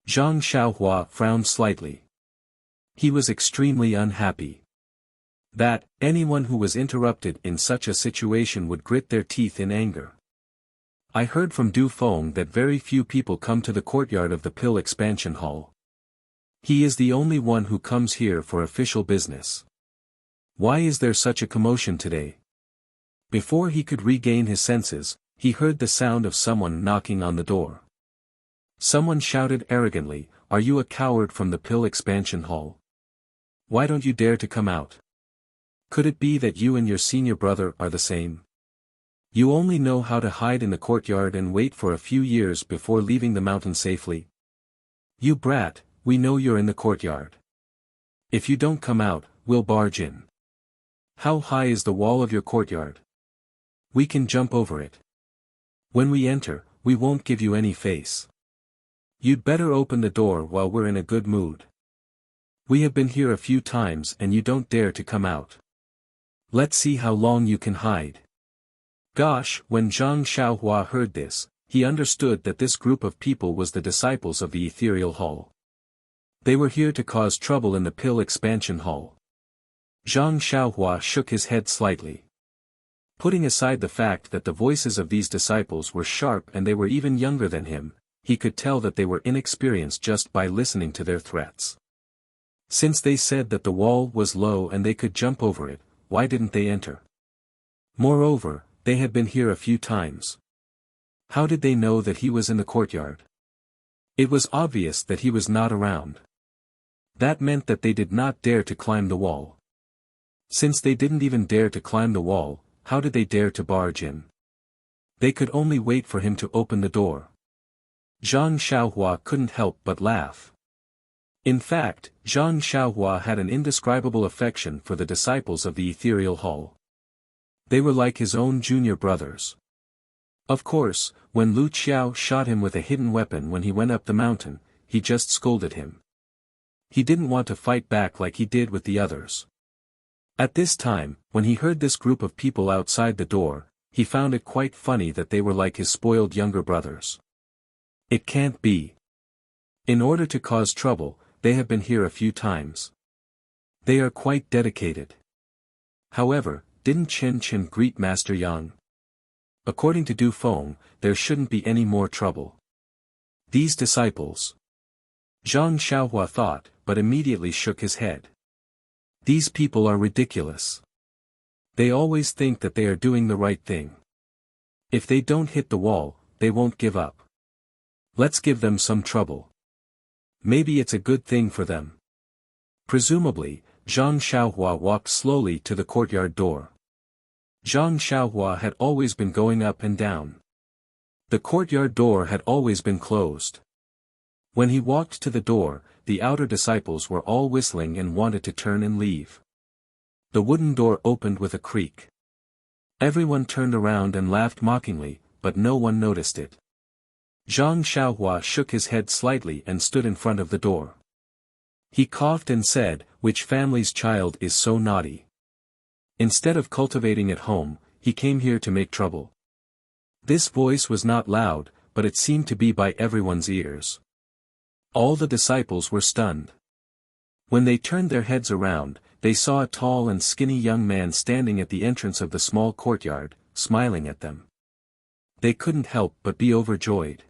Zhang Xiaohua frowned slightly. He was extremely unhappy. That, anyone who was interrupted in such a situation would grit their teeth in anger. I heard from Du Feng that very few people come to the courtyard of the Pill Expansion Hall. He is the only one who comes here for official business. Why is there such a commotion today? Before he could regain his senses, he heard the sound of someone knocking on the door. Someone shouted arrogantly, "Are you a coward from the Pill Expansion Hall? Why don't you dare to come out? Could it be that you and your senior brother are the same? You only know how to hide in the courtyard and wait for a few years before leaving the mountain safely? You brat, we know you're in the courtyard. If you don't come out, we'll barge in. How high is the wall of your courtyard? We can jump over it. When we enter, we won't give you any face. You'd better open the door while we're in a good mood. We have been here a few times and you don't dare to come out. Let's see how long you can hide." Gosh, when Zhang Xiaohua heard this, he understood that this group of people was the disciples of the Ethereal Hall. They were here to cause trouble in the Pill Expansion Hall. Zhang Xiaohua shook his head slightly. Putting aside the fact that the voices of these disciples were sharp and they were even younger than him, he could tell that they were inexperienced just by listening to their threats. Since they said that the wall was low and they could jump over it, why didn't they enter? Moreover, they had been here a few times. How did they know that he was in the courtyard? It was obvious that he was not around. That meant that they did not dare to climb the wall. Since they didn't even dare to climb the wall, how did they dare to barge in? They could only wait for him to open the door. Zhang Xiaohua couldn't help but laugh. In fact, Zhang Xiaohua had an indescribable affection for the disciples of the Ethereal Hall. They were like his own junior brothers. Of course, when Lu Qiao shot him with a hidden weapon when he went up the mountain, he just scolded him. He didn't want to fight back like he did with the others. At this time, when he heard this group of people outside the door, he found it quite funny that they were like his spoiled younger brothers. It can't be. In order to cause trouble, they have been here a few times. They are quite dedicated. However, didn't Chen Chen greet Master Yang? According to Du Feng, there shouldn't be any more trouble. These disciples. Zhang Xiaohua thought, but immediately shook his head. These people are ridiculous. They always think that they are doing the right thing. If they don't hit the wall, they won't give up. Let's give them some trouble. Maybe it's a good thing for them. Presumably, Zhang Xiaohua walked slowly to the courtyard door. Zhang Xiaohua had always been going up and down. The courtyard door had always been closed. When he walked to the door, the outer disciples were all whistling and wanted to turn and leave. The wooden door opened with a creak. Everyone turned around and laughed mockingly, but no one noticed it. Zhang Xiaohua shook his head slightly and stood in front of the door. He coughed and said, "Which family's child is so naughty? Instead of cultivating at home, he came here to make trouble." This voice was not loud, but it seemed to be by everyone's ears. All the disciples were stunned. When they turned their heads around, they saw a tall and skinny young man standing at the entrance of the small courtyard, smiling at them. They couldn't help but be overjoyed.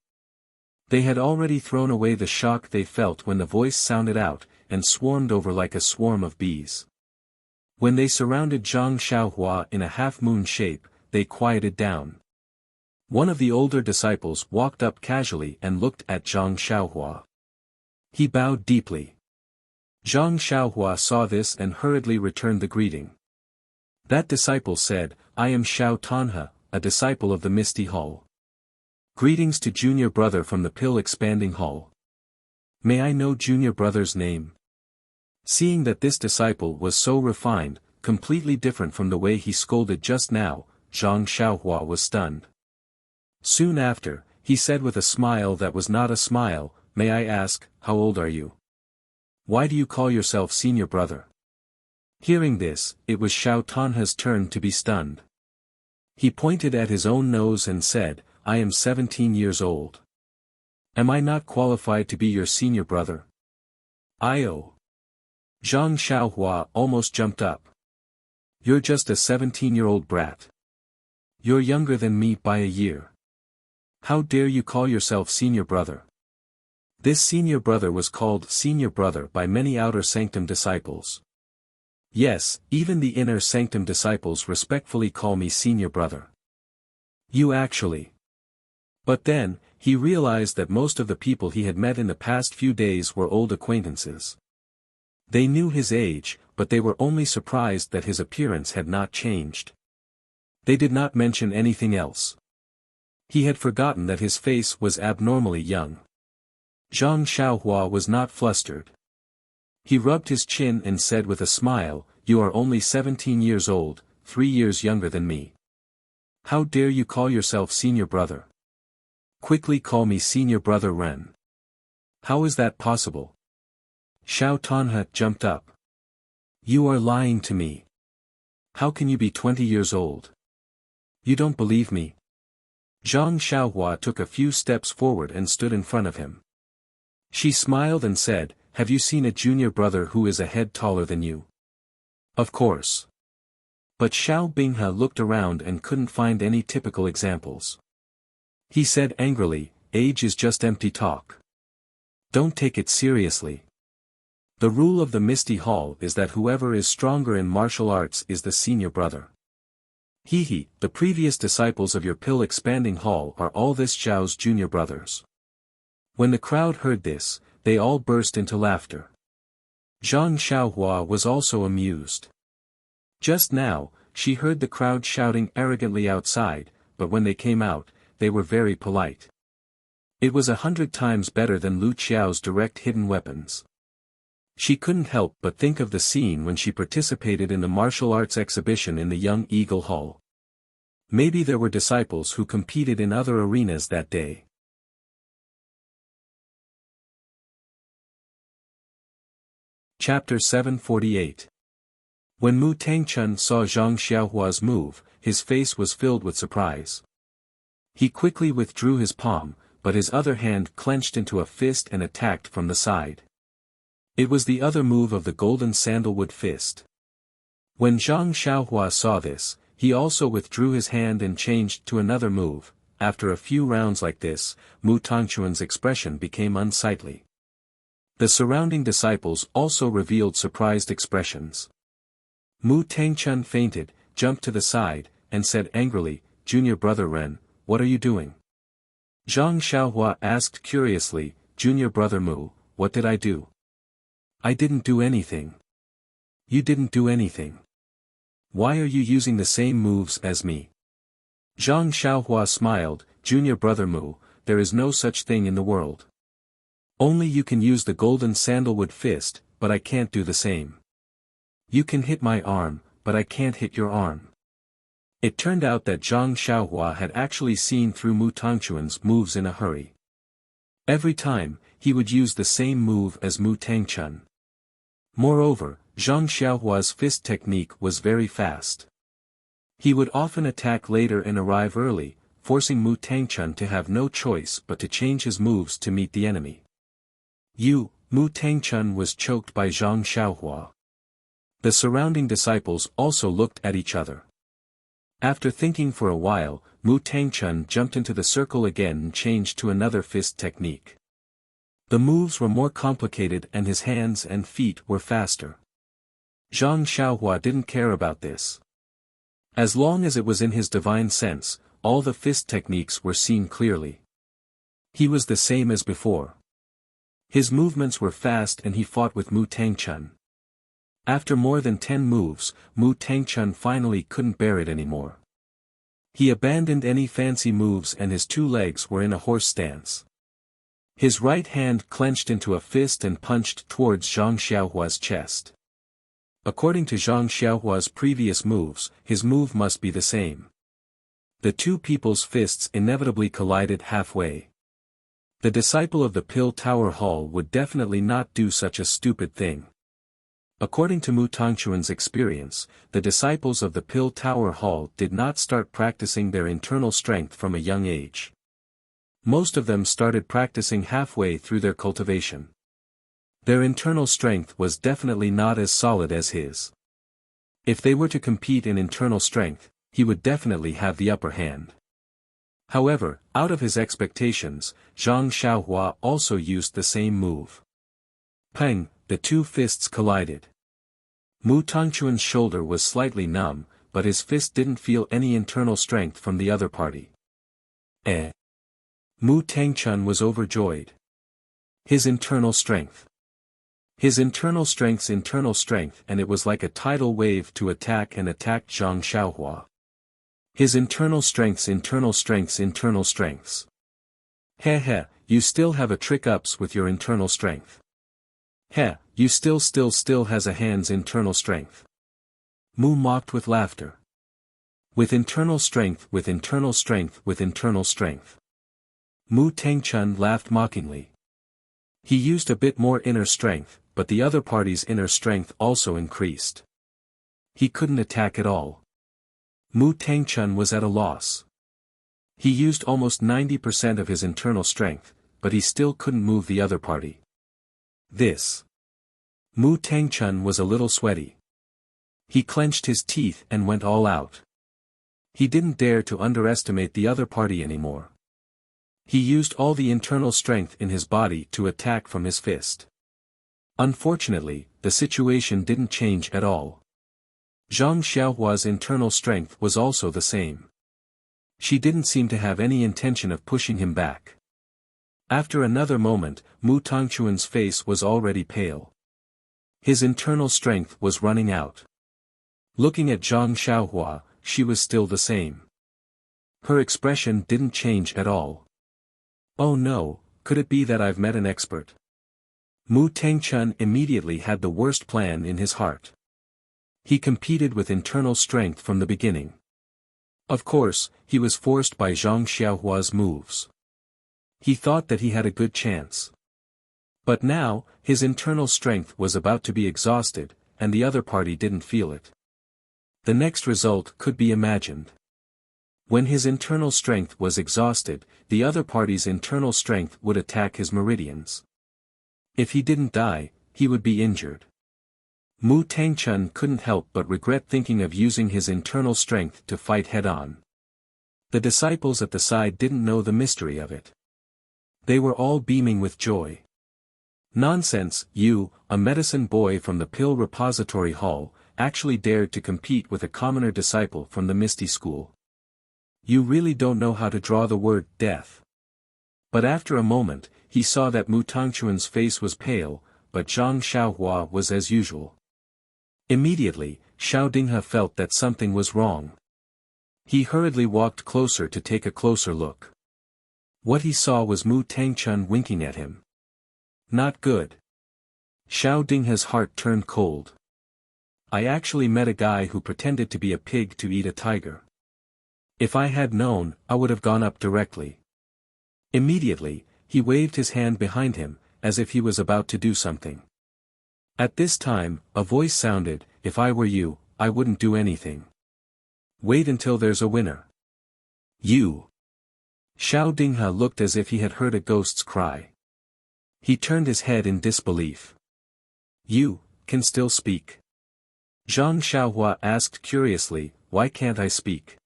They had already thrown away the shock they felt when the voice sounded out, and swarmed over like a swarm of bees. When they surrounded Zhang Xiaohua in a half-moon shape, they quieted down. One of the older disciples walked up casually and looked at Zhang Xiaohua. He bowed deeply. Zhang Xiaohua saw this and hurriedly returned the greeting. That disciple said, "I am Xiao Tanhe, a disciple of the Misty Hall. Greetings to junior brother from the Pill Expanding Hall. May I know junior brother's name?" Seeing that this disciple was so refined, completely different from the way he scolded just now, Zhang Xiaohua was stunned. Soon after, he said with a smile that was not a smile, "May I ask, how old are you?" Why do you call yourself senior brother? Hearing this, it was Xiao Tanha's turn to be stunned. He pointed at his own nose and said, I am 17 years old. Am I not qualified to be your senior brother? I.O. Zhang Xiaohua almost jumped up. You're just a 17-year-old brat. You're younger than me by a year. How dare you call yourself senior brother? This senior brother was called senior brother by many outer sanctum disciples. Yes, even the inner sanctum disciples respectfully call me senior brother. You actually. But then, he realized that most of the people he had met in the past few days were old acquaintances. They knew his age, but they were only surprised that his appearance had not changed. They did not mention anything else. He had forgotten that his face was abnormally young. Zhang Xiaohua was not flustered. He rubbed his chin and said with a smile, You are only 17 years old, 3 years younger than me. How dare you call yourself senior brother? Quickly call me senior brother Ren. How is that possible? Xiao Tanha jumped up. You are lying to me. How can you be 20 years old? You don't believe me? Zhang Xiaohua took a few steps forward and stood in front of him. She smiled and said, Have you seen a junior brother who is a head taller than you? Of course. But Xiao Binghe looked around and couldn't find any typical examples. He said angrily, Age is just empty talk. Don't take it seriously. The rule of the Misty Hall is that whoever is stronger in martial arts is the senior brother. He, the previous disciples of your pill-expanding hall are all this Xiao's junior brothers. When the crowd heard this, they all burst into laughter. Zhang Xiaohua was also amused. Just now, she heard the crowd shouting arrogantly outside, but when they came out, they were very polite. It was 100 times better than Lu Qiao's direct hidden weapons. She couldn't help but think of the scene when she participated in the martial arts exhibition in the Young Eagle Hall. Maybe there were disciples who competed in other arenas that day. Chapter 748. When Mu Tangchun saw Zhang Xiaohua's move, his face was filled with surprise. He quickly withdrew his palm, but his other hand clenched into a fist and attacked from the side. It was the other move of the golden sandalwood fist. When Zhang Xiaohua saw this, he also withdrew his hand and changed to another move. After a few rounds like this, Mu Tangchun's expression became unsightly. The surrounding disciples also revealed surprised expressions. Mu Tangchun fainted, jumped to the side, and said angrily, Junior brother Ren, what are you doing? Zhang Xiaohua asked curiously, Junior brother Mu, what did I do? I didn't do anything. You didn't do anything. Why are you using the same moves as me? Zhang Xiaohua smiled, Junior brother Mu, there is no such thing in the world. Only you can use the golden sandalwood fist, but I can't do the same. You can hit my arm, but I can't hit your arm. It turned out that Zhang Xiaohua had actually seen through Mu Tangchun's moves in a hurry. Every time, he would use the same move as Mu Tangchun. Moreover, Zhang Xiaohua's fist technique was very fast. He would often attack later and arrive early, forcing Mu Tangchun to have no choice but to change his moves to meet the enemy. Mu Tangchun was choked by Zhang Xiaohua. The surrounding disciples also looked at each other. After thinking for a while, Mu Tangchun jumped into the circle again and changed to another fist technique. The moves were more complicated and his hands and feet were faster. Zhang Xiaohua didn't care about this. As long as it was in his divine sense, all the fist techniques were seen clearly. He was the same as before. His movements were fast and he fought with Mu Tangchun. After more than 10 moves, Mu Tangchun finally couldn't bear it anymore. He abandoned any fancy moves and his 2 legs were in a horse stance. His right hand clenched into a fist and punched towards Zhang Xiaohua's chest. According to Zhang Xiaohua's previous moves, his move must be the same. The two people's fists inevitably collided halfway. The disciple of the Pill Tower Hall would definitely not do such a stupid thing. According to Mu Tongquan's experience, the disciples of the Pill Tower Hall did not start practicing their internal strength from a young age. Most of them started practicing halfway through their cultivation. Their internal strength was definitely not as solid as his. If they were to compete in internal strength, he would definitely have the upper hand. However, out of his expectations, Zhang Xiaohua also used the same move. Peng, the two fists collided. Mu Tongquan's shoulder was slightly numb, but his fist didn't feel any internal strength from the other party. Mu Tongquan was overjoyed. His internal strength. His internal strength, and it was like a tidal wave to attack Zhang Xiaohua. His internal strengths. Heh, you still have a trick ups with your internal strength. Heh, you still has a hand's internal strength. Mu mocked with laughter. With internal strength. Mu Tongquan laughed mockingly. He used a bit more inner strength, but the other party's inner strength also increased. He couldn't attack at all. Mu Tongquan was at a loss. He used almost 90% of his internal strength, but he still couldn't move the other party. Mu Tongquan was a little sweaty. He clenched his teeth and went all out. He didn't dare to underestimate the other party anymore. He used all the internal strength in his body to attack from his fist. Unfortunately, the situation didn't change at all. Zhang Xiaohua's internal strength was also the same. She didn't seem to have any intention of pushing him back. After another moment, Mu Tongquan's face was already pale. His internal strength was running out. Looking at Zhang Xiaohua, she was still the same. Her expression didn't change at all. Oh no, could it be that I've met an expert? Mu Tongquan immediately had the worst plan in his heart. He competed with internal strength from the beginning. Of course, he was forced by Zhang Xiaohua's moves. He thought that he had a good chance. But now, his internal strength was about to be exhausted, and the other party didn't feel it. The next result could be imagined. When his internal strength was exhausted, the other party's internal strength would attack his meridians. If he didn't die, he would be injured. Mu Tongquan couldn't help but regret thinking of using his internal strength to fight head-on. The disciples at the side didn't know the mystery of it. They were all beaming with joy. Nonsense, you, a medicine boy from the Pill Repository Hall, actually dared to compete with a commoner disciple from the Misty School. You really don't know how to draw the word death. But after a moment, he saw that Mu Tongquan's face was pale, but Zhang Xiaohua was as usual. Immediately, Xiao Dinghe felt that something was wrong. He hurriedly walked closer to take a closer look. What he saw was Mu Tongquan winking at him. Not good. Xiao Dinghe's heart turned cold. I actually met a guy who pretended to be a pig to eat a tiger. If I had known, I would have gone up directly. Immediately, he waved his hand behind him, as if he was about to do something. At this time, a voice sounded, if I were you, I wouldn't do anything. Wait until there's a winner. You. Xiao Dinghe looked as if he had heard a ghost's cry. He turned his head in disbelief. You, can still speak? Zhang Xiaohua asked curiously, why can't I speak?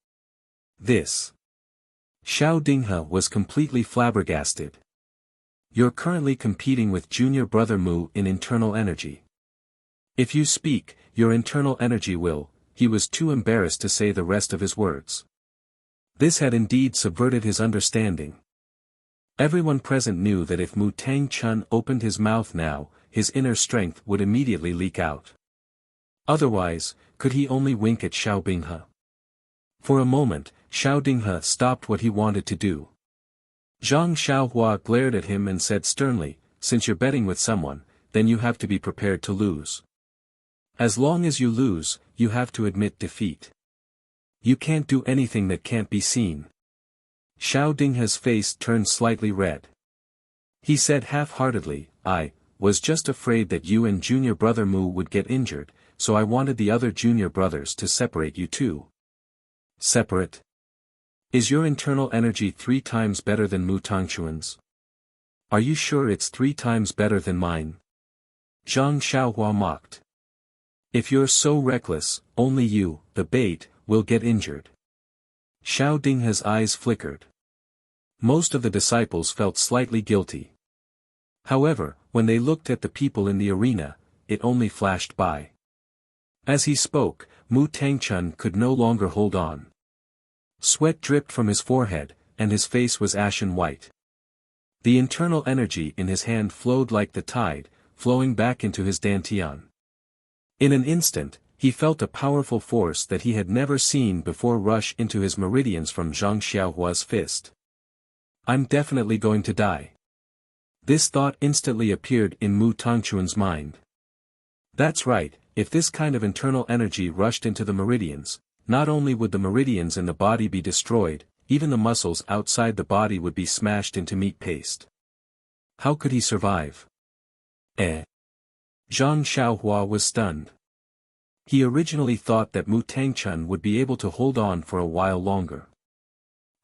Xiao Dinghe was completely flabbergasted. You're currently competing with junior brother Mu in internal energy. If you speak, your internal energy will. He was too embarrassed to say the rest of his words. This had indeed subverted his understanding. Everyone present knew that if Mu Tongquan opened his mouth now, his inner strength would immediately leak out. Otherwise, could he only wink at Xiao Dinghe? For a moment, Xiao Dinghe stopped what he wanted to do. Zhang Xiaohua glared at him and said sternly, since you're betting with someone, then you have to be prepared to lose. As long as you lose, you have to admit defeat. You can't do anything that can't be seen. Xiao Dinghe's face turned slightly red. He said half-heartedly, I was just afraid that you and junior brother Mu would get injured, so I wanted the other junior brothers to separate you too. Separate? Is your internal energy 3 times better than Mu Tangchuan's? Are you sure it's 3 times better than mine? Zhang Xiaohua mocked. If you're so reckless, only you, the bait, will get injured. Xiao Dinghe's eyes flickered. Most of the disciples felt slightly guilty. However, when they looked at the people in the arena, it only flashed by. As he spoke, Mu Tangchun could no longer hold on. Sweat dripped from his forehead, and his face was ashen white. The internal energy in his hand flowed like the tide, flowing back into his dantian. In an instant, he felt a powerful force that he had never seen before rush into his meridians from Zhang Xiaohua's fist. I'm definitely going to die. This thought instantly appeared in Mu Tangchuan's mind. That's right, if this kind of internal energy rushed into the meridians, not only would the meridians in the body be destroyed, even the muscles outside the body would be smashed into meat paste. How could he survive? Zhang Xiaohua was stunned. He originally thought that Mu Tangchun would be able to hold on for a while longer.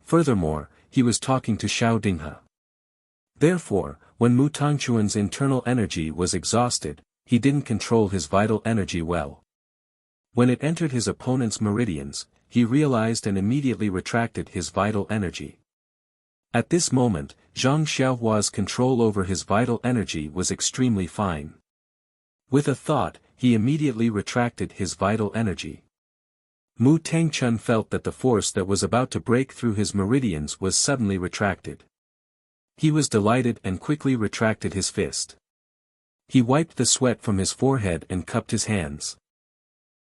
Furthermore, he was talking to Xiao Dinghe. Therefore, when Mu Tangchuan's internal energy was exhausted, he didn't control his vital energy well. When it entered his opponent's meridians, he realized and immediately retracted his vital energy. At this moment, Zhang Xiaohua's control over his vital energy was extremely fine. With a thought, he immediately retracted his vital energy. Mu Tangchun felt that the force that was about to break through his meridians was suddenly retracted. He was delighted and quickly retracted his fist. He wiped the sweat from his forehead and cupped his hands.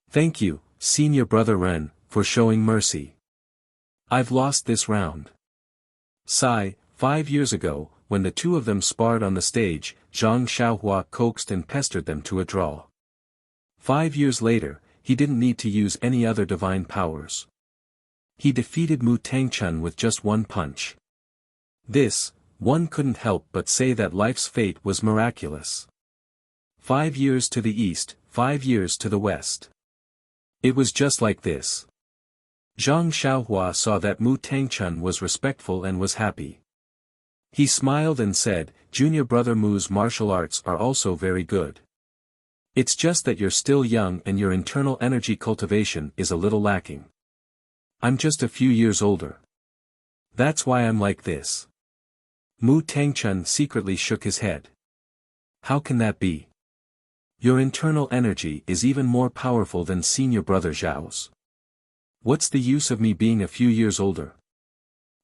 Thank you, senior brother Ren, for showing mercy. I've lost this round. Sigh, 5 years ago, when the two of them sparred on the stage, Zhang Xiaohua coaxed and pestered them to a draw. 5 years later, he didn't need to use any other divine powers. He defeated Mu Tangchun with just one punch. This, one couldn't help but say that life's fate was miraculous. 5 years to the east, 5 years to the west. It was just like this. Zhang Xiaohua saw that Mu Tangchun was respectful and was happy. He smiled and said, Junior brother Mu's martial arts are also very good. It's just that you're still young and your internal energy cultivation is a little lacking. I'm just a few years older. That's why I'm like this. Mu Tangchun secretly shook his head. How can that be? Your internal energy is even more powerful than senior brother Zhao's. What's the use of me being a few years older?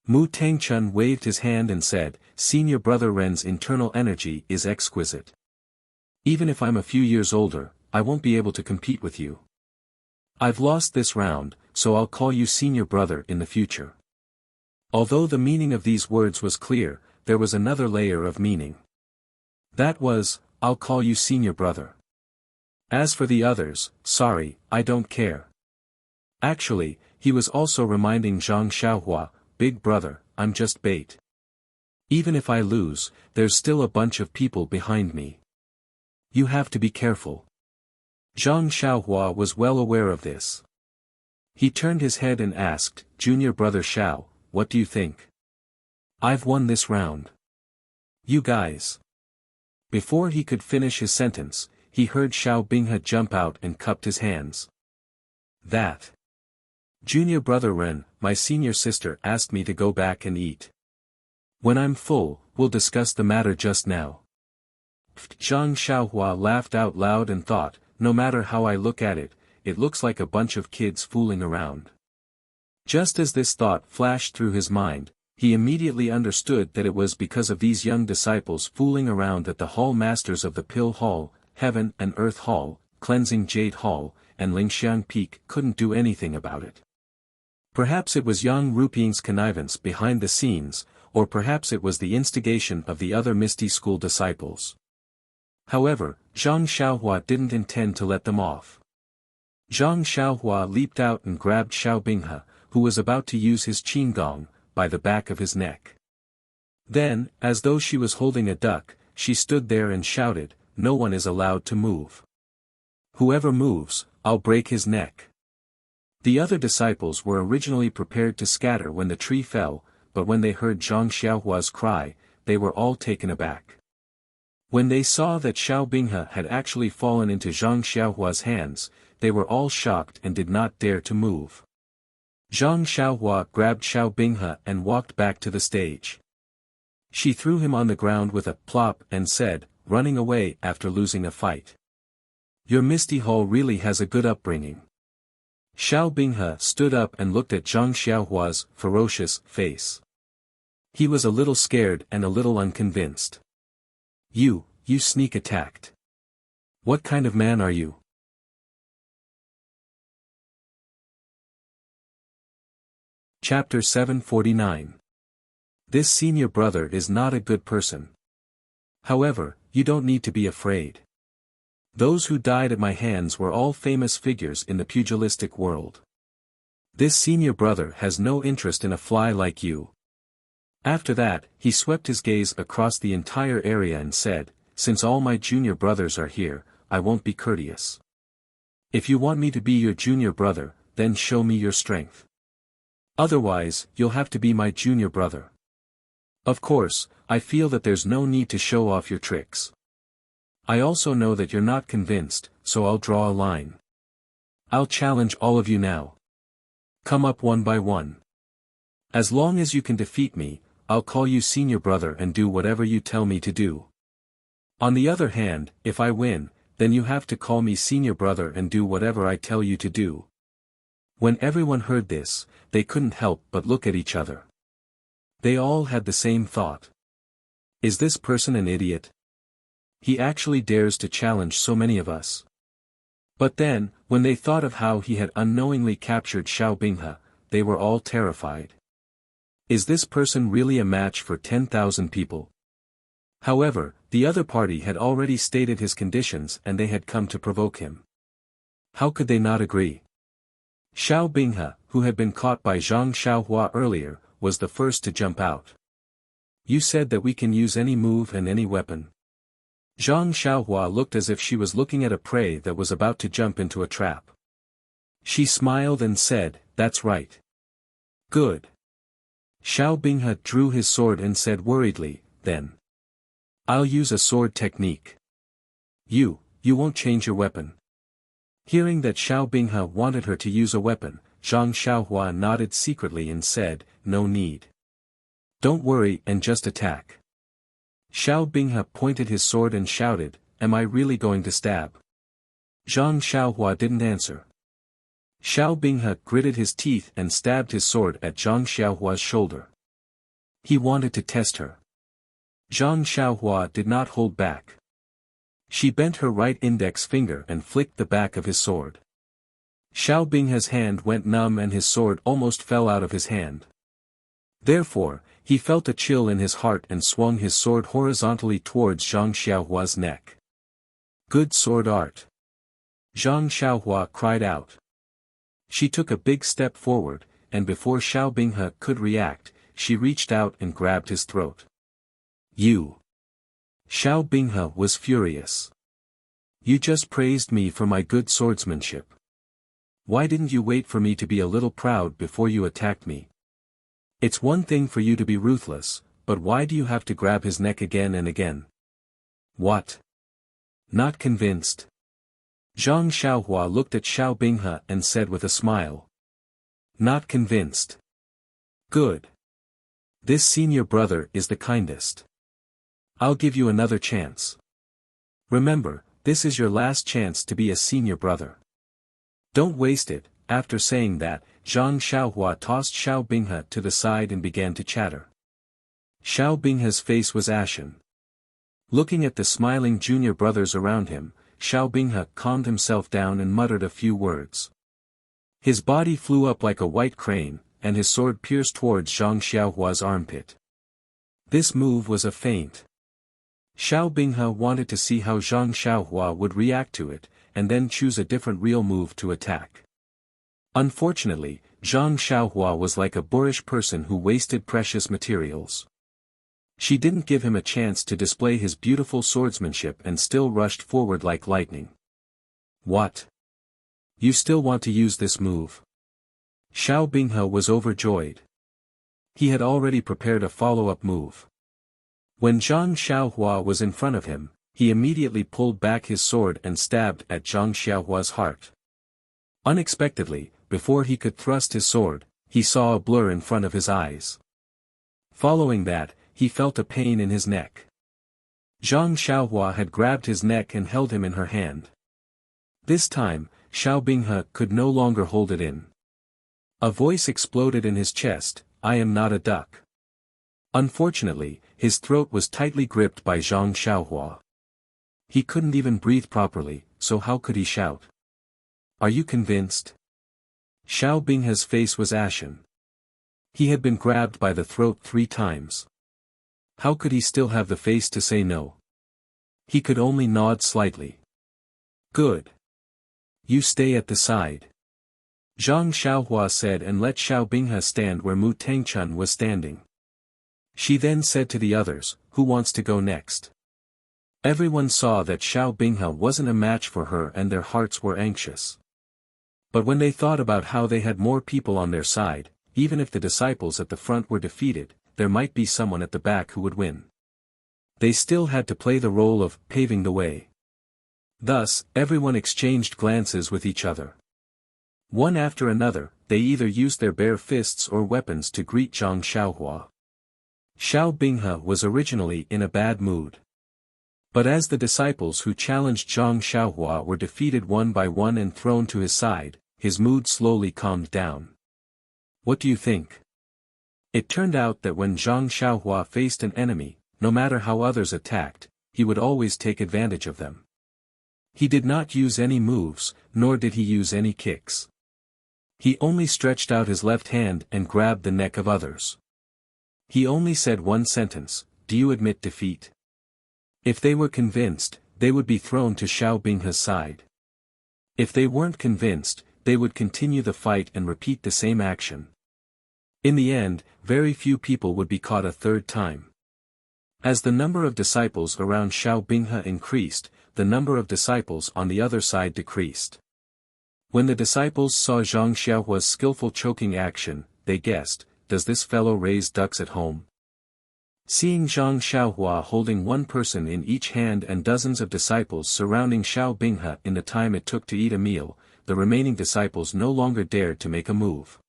Mu Tangchun waved his hand and said, Senior brother Ren's internal energy is exquisite. Even if I'm a few years older, I won't be able to compete with you. I've lost this round, so I'll call you senior brother in the future. Although the meaning of these words was clear, there was another layer of meaning. That was, I'll call you senior brother. As for the others, sorry, I don't care. Actually, he was also reminding Zhang Xiaohua, big brother, I'm just bait. Even if I lose, there's still a bunch of people behind me. You have to be careful. Zhang Xiaohua was well aware of this. He turned his head and asked, Junior brother Xiao, what do you think? I've won this round. You guys. Before he could finish his sentence, he heard Xiao Binghe jump out and cupped his hands. That. Junior brother Ren, my senior sister asked me to go back and eat. When I'm full, we'll discuss the matter just now. Zhang Xiaohua laughed out loud and thought, no matter how I look at it, it looks like a bunch of kids fooling around. Just as this thought flashed through his mind, he immediately understood that it was because of these young disciples fooling around that the hall masters of the Pill Hall, Heaven and Earth Hall, Cleansing Jade Hall, and Lingxiang Peak couldn't do anything about it. Perhaps it was Yang Rupiang's connivance behind the scenes, or perhaps it was the instigation of the other Misty School disciples. However, Zhang Xiaohua didn't intend to let them off. Zhang Xiaohua leaped out and grabbed Xiao Binghe, who was about to use his qinggong, by the back of his neck. Then, as though she was holding a duck, she stood there and shouted, "No one is allowed to move. Whoever moves, I'll break his neck." The other disciples were originally prepared to scatter when the tree fell, but when they heard Zhang Xiaohua's cry, they were all taken aback. When they saw that Xiao Binghe had actually fallen into Zhang Xiaohua's hands, they were all shocked and did not dare to move. Zhang Xiaohua grabbed Xiao Binghe and walked back to the stage. She threw him on the ground with a plop and said, running away after losing a fight, "Your Misty Hall really has a good upbringing." Xiao Binghe stood up and looked at Zhang Xiaohua's ferocious face. He was a little scared and a little unconvinced. You sneak attacked. What kind of man are you?" Chapter 749. This senior brother is not a good person. However, you don't need to be afraid. Those who died at my hands were all famous figures in the pugilistic world. This senior brother has no interest in a fly like you. After that, he swept his gaze across the entire area and said, "Since all my junior brothers are here, I won't be courteous. If you want me to be your junior brother, then show me your strength. Otherwise, you'll have to be my junior brother. Of course, I feel that there's no need to show off your tricks. I also know that you're not convinced, so I'll draw a line. I'll challenge all of you now. Come up one by one. As long as you can defeat me, I'll call you senior brother and do whatever you tell me to do. On the other hand, if I win, then you have to call me senior brother and do whatever I tell you to do." When everyone heard this, they couldn't help but look at each other. They all had the same thought. Is this person an idiot? He actually dares to challenge so many of us. But then, when they thought of how he had unknowingly captured Xiao Binghe, they were all terrified. Is this person really a match for 10,000 people? However, the other party had already stated his conditions and they had come to provoke him. How could they not agree? Xiao Binghe, who had been caught by Zhang Xiaohua earlier, was the first to jump out. "You said that we can use any move and any weapon." Zhang Xiaohua looked as if she was looking at a prey that was about to jump into a trap. She smiled and said, "That's right." "Good." Xiao Binghe drew his sword and said worriedly, "Then I'll use a sword technique." You won't change your weapon." Hearing that Xiao Binghe wanted her to use a weapon, Zhang Xiaohua nodded secretly and said, "No need. Don't worry and just attack." Xiao Binghe pointed his sword and shouted, "Am I really going to stab?" Zhang Xiaohua didn't answer. Xiao Binghe gritted his teeth and stabbed his sword at Zhang Xiaohua's shoulder. He wanted to test her. Zhang Xiaohua did not hold back. She bent her right index finger and flicked the back of his sword. Xiao Binghe's hand went numb and his sword almost fell out of his hand. Therefore, he felt a chill in his heart and swung his sword horizontally towards Zhang Xiaohua's neck. "Good sword art!" Zhang Xiaohua cried out. She took a big step forward, and before Xiao Binghe could react, she reached out and grabbed his throat. "You!" Xiao Binghe was furious. "You just praised me for my good swordsmanship. Why didn't you wait for me to be a little proud before you attacked me? It's one thing for you to be ruthless, but why do you have to grab his neck again and again?" "What? Not convinced?" Zhang Xiaohua looked at Xiao Binghe and said with a smile. "Not convinced. Good. This senior brother is the kindest. I'll give you another chance. Remember, this is your last chance to be a senior brother. Don't waste it." After saying that, Zhang Xiaohua tossed Xiao Binghe to the side and began to chatter. Xiao Binghe's face was ashen. Looking at the smiling junior brothers around him, Xiao Binghe calmed himself down and muttered a few words. His body flew up like a white crane, and his sword pierced towards Zhang Xiaohua's armpit. This move was a feint. Xiao Binghe wanted to see how Zhang Xiaohua would react to it, and then choose a different real move to attack. Unfortunately, Zhang Xiaohua was like a boorish person who wasted precious materials. She didn't give him a chance to display his beautiful swordsmanship and still rushed forward like lightning. What? You still want to use this move? Xiao Binghe was overjoyed. He had already prepared a follow-up move. When Zhang Xiaohua was in front of him, he immediately pulled back his sword and stabbed at Zhang Xiaohua's heart. Unexpectedly, before he could thrust his sword, he saw a blur in front of his eyes. Following that, he felt a pain in his neck. Zhang Xiaohua had grabbed his neck and held him in her hand. This time, Xiao Binghe could no longer hold it in. A voice exploded in his chest, "I am not a duck." Unfortunately, his throat was tightly gripped by Zhang Xiaohua. He couldn't even breathe properly, so how could he shout? "Are you convinced?" Xiao Binghe's face was ashen. He had been grabbed by the throat 3 times. How could he still have the face to say no? He could only nod slightly. "Good. You stay at the side," Zhang Xiaohua said, and let Xiao Binghe stand where Mu Tengchun was standing. She then said to the others, "Who wants to go next?" Everyone saw that Xiao Binghe wasn't a match for her and their hearts were anxious. But when they thought about how they had more people on their side, even if the disciples at the front were defeated, there might be someone at the back who would win. They still had to play the role of paving the way. Thus, everyone exchanged glances with each other. One after another, they either used their bare fists or weapons to greet Zhang Xiaohua. Xiao Binghe was originally in a bad mood. But as the disciples who challenged Zhang Xiaohua were defeated one by one and thrown to his side, his mood slowly calmed down. What do you think? It turned out that when Zhang Xiaohua faced an enemy, no matter how others attacked, he would always take advantage of them. He did not use any moves, nor did he use any kicks. He only stretched out his left hand and grabbed the neck of others. He only said one sentence, "Do you admit defeat?" If they were convinced, they would be thrown to Xiao Binghe's side. If they weren't convinced, they would continue the fight and repeat the same action. In the end, very few people would be caught a 3rd time. As the number of disciples around Xiao Binghe increased, the number of disciples on the other side decreased. When the disciples saw Zhang Xiaohua's skillful choking action, they guessed, "Does this fellow raise ducks at home?" Seeing Zhang Xiaohua holding one person in each hand and dozens of disciples surrounding Xiao Binghe in the time it took to eat a meal, the remaining disciples no longer dared to make a move.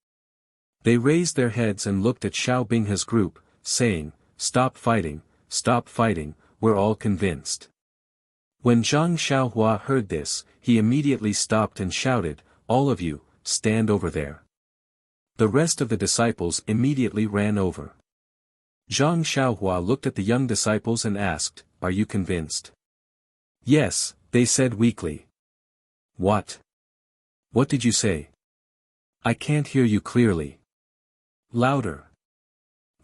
They raised their heads and looked at Xiao Binghe's group, saying, stop fighting, we're all convinced." When Zhang Xiaohua heard this, he immediately stopped and shouted, "All of you, stand over there." The rest of the disciples immediately ran over. Zhang Xiaohua looked at the young disciples and asked, "Are you convinced?" "Yes," they said weakly. "What? What did you say? I can't hear you clearly." "Louder."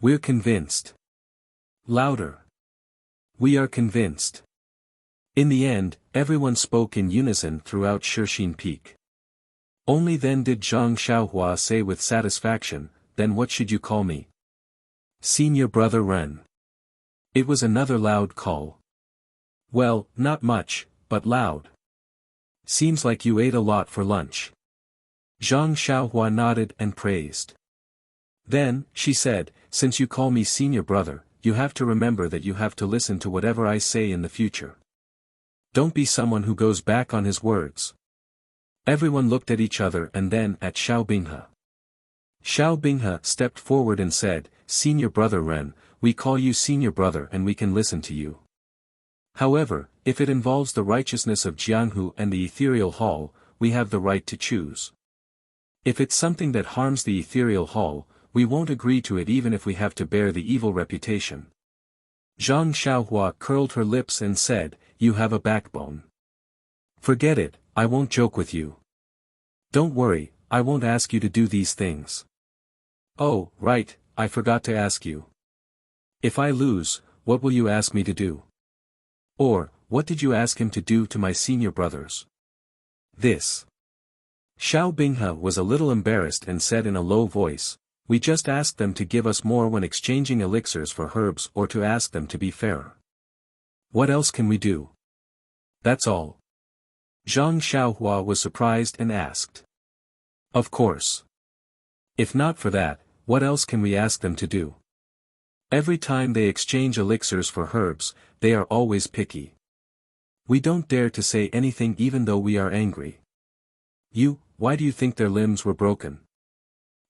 "We're convinced." "Louder." "We are convinced." In the end, everyone spoke in unison throughout Shixin Peak. Only then did Zhang Xiaohua say with satisfaction, "Then what should you call me?" "Senior Brother Ren." It was another loud call. "Well, not much, but loud. Seems like you ate a lot for lunch." Zhang Xiaohua nodded and praised. "Then," she said, "since you call me Senior Brother, you have to remember that you have to listen to whatever I say in the future. Don't be someone who goes back on his words." Everyone looked at each other and then at Xiao Binghe. Xiao Binghe stepped forward and said, "Senior Brother Ren, we call you Senior Brother and we can listen to you. However, if it involves the righteousness of Jianghu and the Ethereal Hall, we have the right to choose. If it's something that harms the Ethereal Hall, we won't agree to it even if we have to bear the evil reputation." Zhang Xiaohua curled her lips and said, "You have a backbone. Forget it, I won't joke with you. Don't worry, I won't ask you to do these things. Oh, right, I forgot to ask you. If I lose, what will you ask me to do? Or, what did you ask him to do to my senior brothers?" This. Xiao Binghe was a little embarrassed and said in a low voice, We just ask them to give us more when exchanging elixirs for herbs or to ask them to be fairer. What else can we do? That's all. Zhang Xiaohua was surprised and asked. Of course. If not for that, what else can we ask them to do? Every time they exchange elixirs for herbs, they are always picky. We don't dare to say anything even though we are angry. Why do you think their limbs were broken?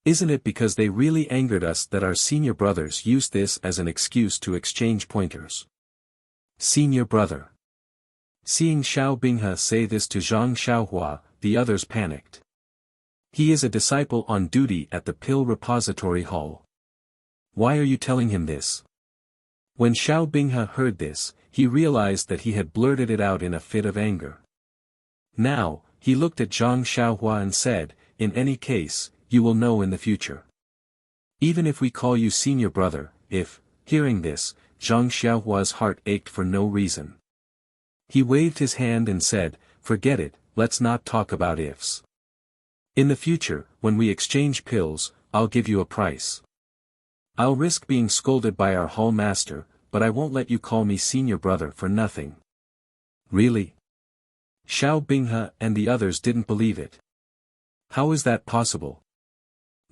Isn't it because they really angered us that our senior brothers used this as an excuse to exchange pointers? Senior brother. Seeing Xiao Binghe say this to Zhang Xiaohua, the others panicked. He is a disciple on duty at the Pill Repository Hall. Why are you telling him this? When Xiao Binghe heard this, he realized that he had blurted it out in a fit of anger. Now, he looked at Zhang Xiaohua and said, in any case, you will know in the future. Even if we call you senior brother, hearing this, Zhang Xiaohua's heart ached for no reason. He waved his hand and said, forget it, let's not talk about ifs. In the future, when we exchange pills, I'll give you a price. I'll risk being scolded by our hall master, but I won't let you call me senior brother for nothing. Really? Xiao Binghe and the others didn't believe it. How is that possible?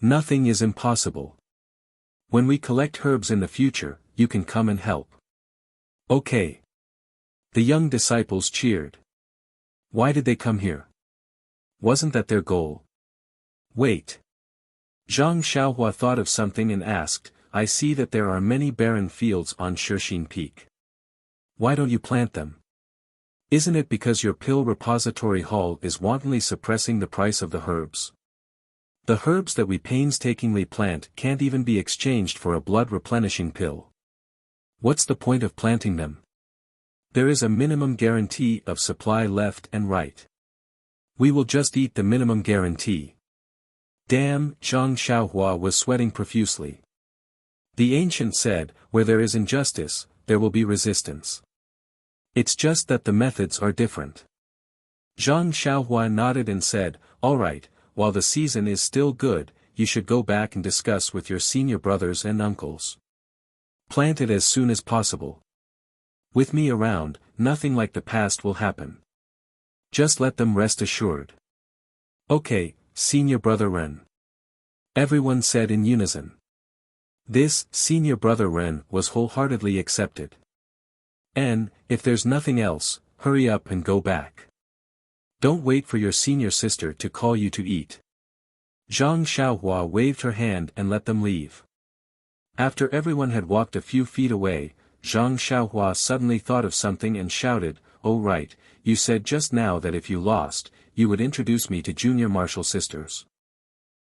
Nothing is impossible. When we collect herbs in the future, you can come and help. Okay. The young disciples cheered. Why did they come here? Wasn't that their goal? Wait. Zhang Xiaohua thought of something and asked, I see that there are many barren fields on Shixin Peak. Why don't you plant them? Isn't it because your pill repository hall is wantonly suppressing the price of the herbs? The herbs that we painstakingly plant can't even be exchanged for a blood-replenishing pill. What's the point of planting them? There is a minimum guarantee of supply left and right. We will just eat the minimum guarantee. Damn, Zhang Xiaohua was sweating profusely. The ancient said, where there is injustice, there will be resistance. It's just that the methods are different. Zhang Xiaohua nodded and said, all right, while the season is still good, you should go back and discuss with your senior brothers and uncles. Plant it as soon as possible. With me around, nothing like the past will happen. Just let them rest assured. Okay, senior brother Ren. Everyone said in unison. This, senior brother Ren, was wholeheartedly accepted. And, if there's nothing else, hurry up and go back. Don't wait for your senior sister to call you to eat. Zhang Xiaohua waved her hand and let them leave. After everyone had walked a few feet away, Zhang Xiaohua suddenly thought of something and shouted, oh right, you said just now that if you lost, you would introduce me to junior martial sisters.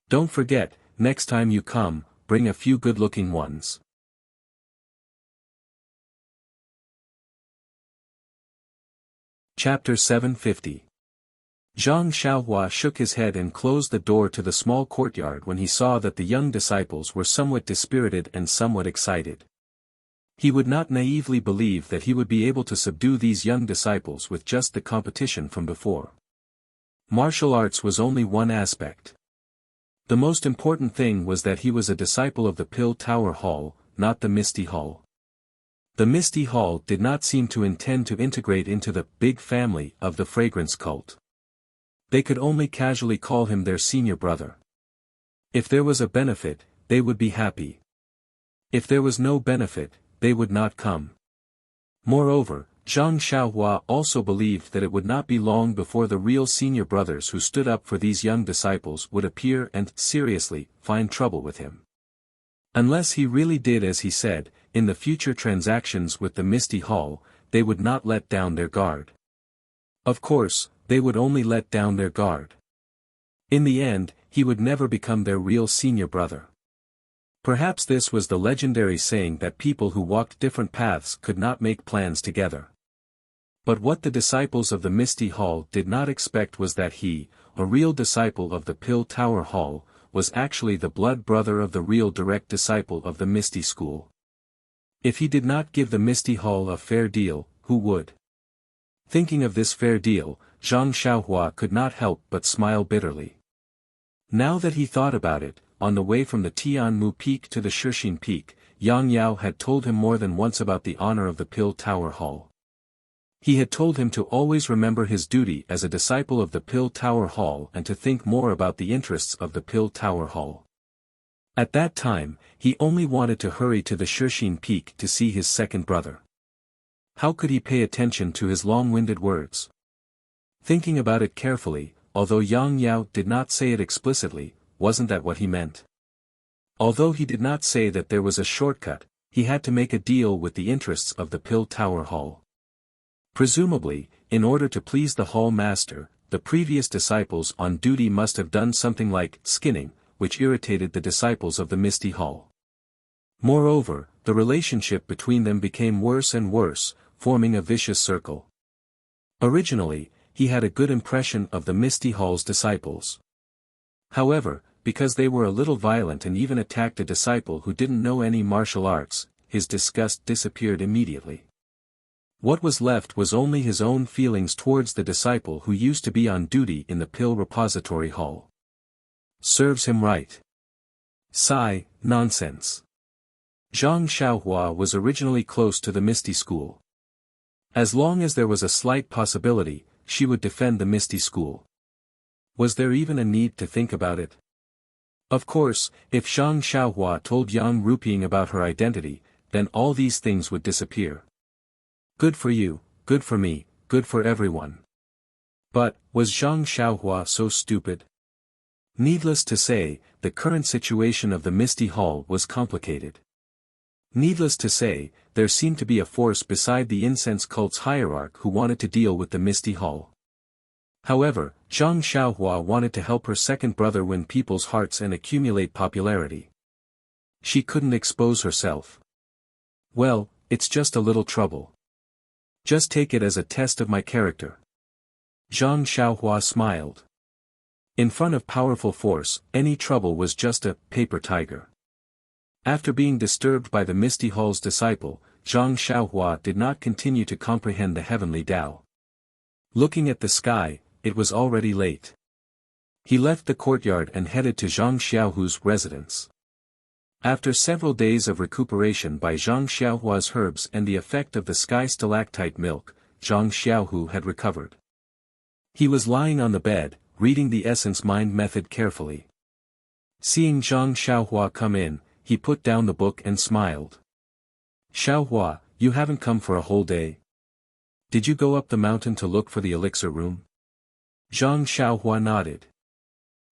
Don't forget, next time you come, bring a few good-looking ones. Chapter 750. Zhang Xiaohua shook his head and closed the door to the small courtyard when he saw that the young disciples were somewhat dispirited and somewhat excited. He would not naively believe that he would be able to subdue these young disciples with just the competition from before. Martial arts was only one aspect. The most important thing was that he was a disciple of the Pill Tower Hall, not the Misty Hall. The Misty Hall did not seem to intend to integrate into the big family of the fragrance cult. They could only casually call him their senior brother. If there was a benefit, they would be happy. If there was no benefit, they would not come. Moreover, Zhang Xiaohua also believed that it would not be long before the real senior brothers who stood up for these young disciples would appear and, seriously, find trouble with him. Unless he really did as he said, in the future transactions with the Misty Hall, they would not let down their guard. Of course, they would only let down their guard. In the end, he would never become their real senior brother. Perhaps this was the legendary saying that people who walked different paths could not make plans together. But what the disciples of the Misty Hall did not expect was that he, a real disciple of the Pill Tower Hall, was actually the blood brother of the real direct disciple of the Misty School. If he did not give the Misty Hall a fair deal, who would? Thinking of this fair deal, Zhang Xiaohua could not help but smile bitterly. Now that he thought about it, on the way from the Tianmu Peak to the Shixin Peak, Yang Yao had told him more than once about the honor of the Pill Tower Hall. He had told him to always remember his duty as a disciple of the Pill Tower Hall and to think more about the interests of the Pill Tower Hall. At that time, he only wanted to hurry to the Shixin Peak to see his second brother. How could he pay attention to his long-winded words? Thinking about it carefully, although Yang Yao did not say it explicitly, wasn't that what he meant? Although he did not say that there was a shortcut, he had to make a deal with the interests of the Pill Tower Hall. Presumably, in order to please the hall master, the previous disciples on duty must have done something like skinning, which irritated the disciples of the Misty Hall. Moreover, the relationship between them became worse and worse, forming a vicious circle. Originally, he had a good impression of the Misty Hall's disciples. However, because they were a little violent and even attacked a disciple who didn't know any martial arts, his disgust disappeared immediately. What was left was only his own feelings towards the disciple who used to be on duty in the Pill Repository Hall. Serves him right. Sigh, nonsense. Zhang Xiaohua was originally close to the Misty School. As long as there was a slight possibility, she would defend the Misty School. Was there even a need to think about it? Of course, if Zhang Xiaohua told Yang Rupiang about her identity, then all these things would disappear. Good for you, good for me, good for everyone. But, was Zhang Xiaohua so stupid? Needless to say, the current situation of the Misty Hall was complicated. Needless to say, there seemed to be a force beside the incense cult's hierarch who wanted to deal with the Misty Hall. However, Zhang Xiaohua wanted to help her second brother win people's hearts and accumulate popularity. She couldn't expose herself. Well, it's just a little trouble. Just take it as a test of my character. Zhang Xiaohua smiled. In front of powerful force, any trouble was just a paper tiger. After being disturbed by the Misty Hall's disciple, Zhang Xiaohua did not continue to comprehend the heavenly Tao. Looking at the sky, it was already late. He left the courtyard and headed to Zhang Xiaohu's residence. After several days of recuperation by Zhang Xiaohua's herbs and the effect of the sky stalactite milk, Zhang Xiaohu had recovered. He was lying on the bed, reading the essence mind method carefully. Seeing Zhang Xiaohua come in, he put down the book and smiled. Xiaohua, you haven't come for a whole day? Did you go up the mountain to look for the elixir room? Zhang Xiaohua nodded.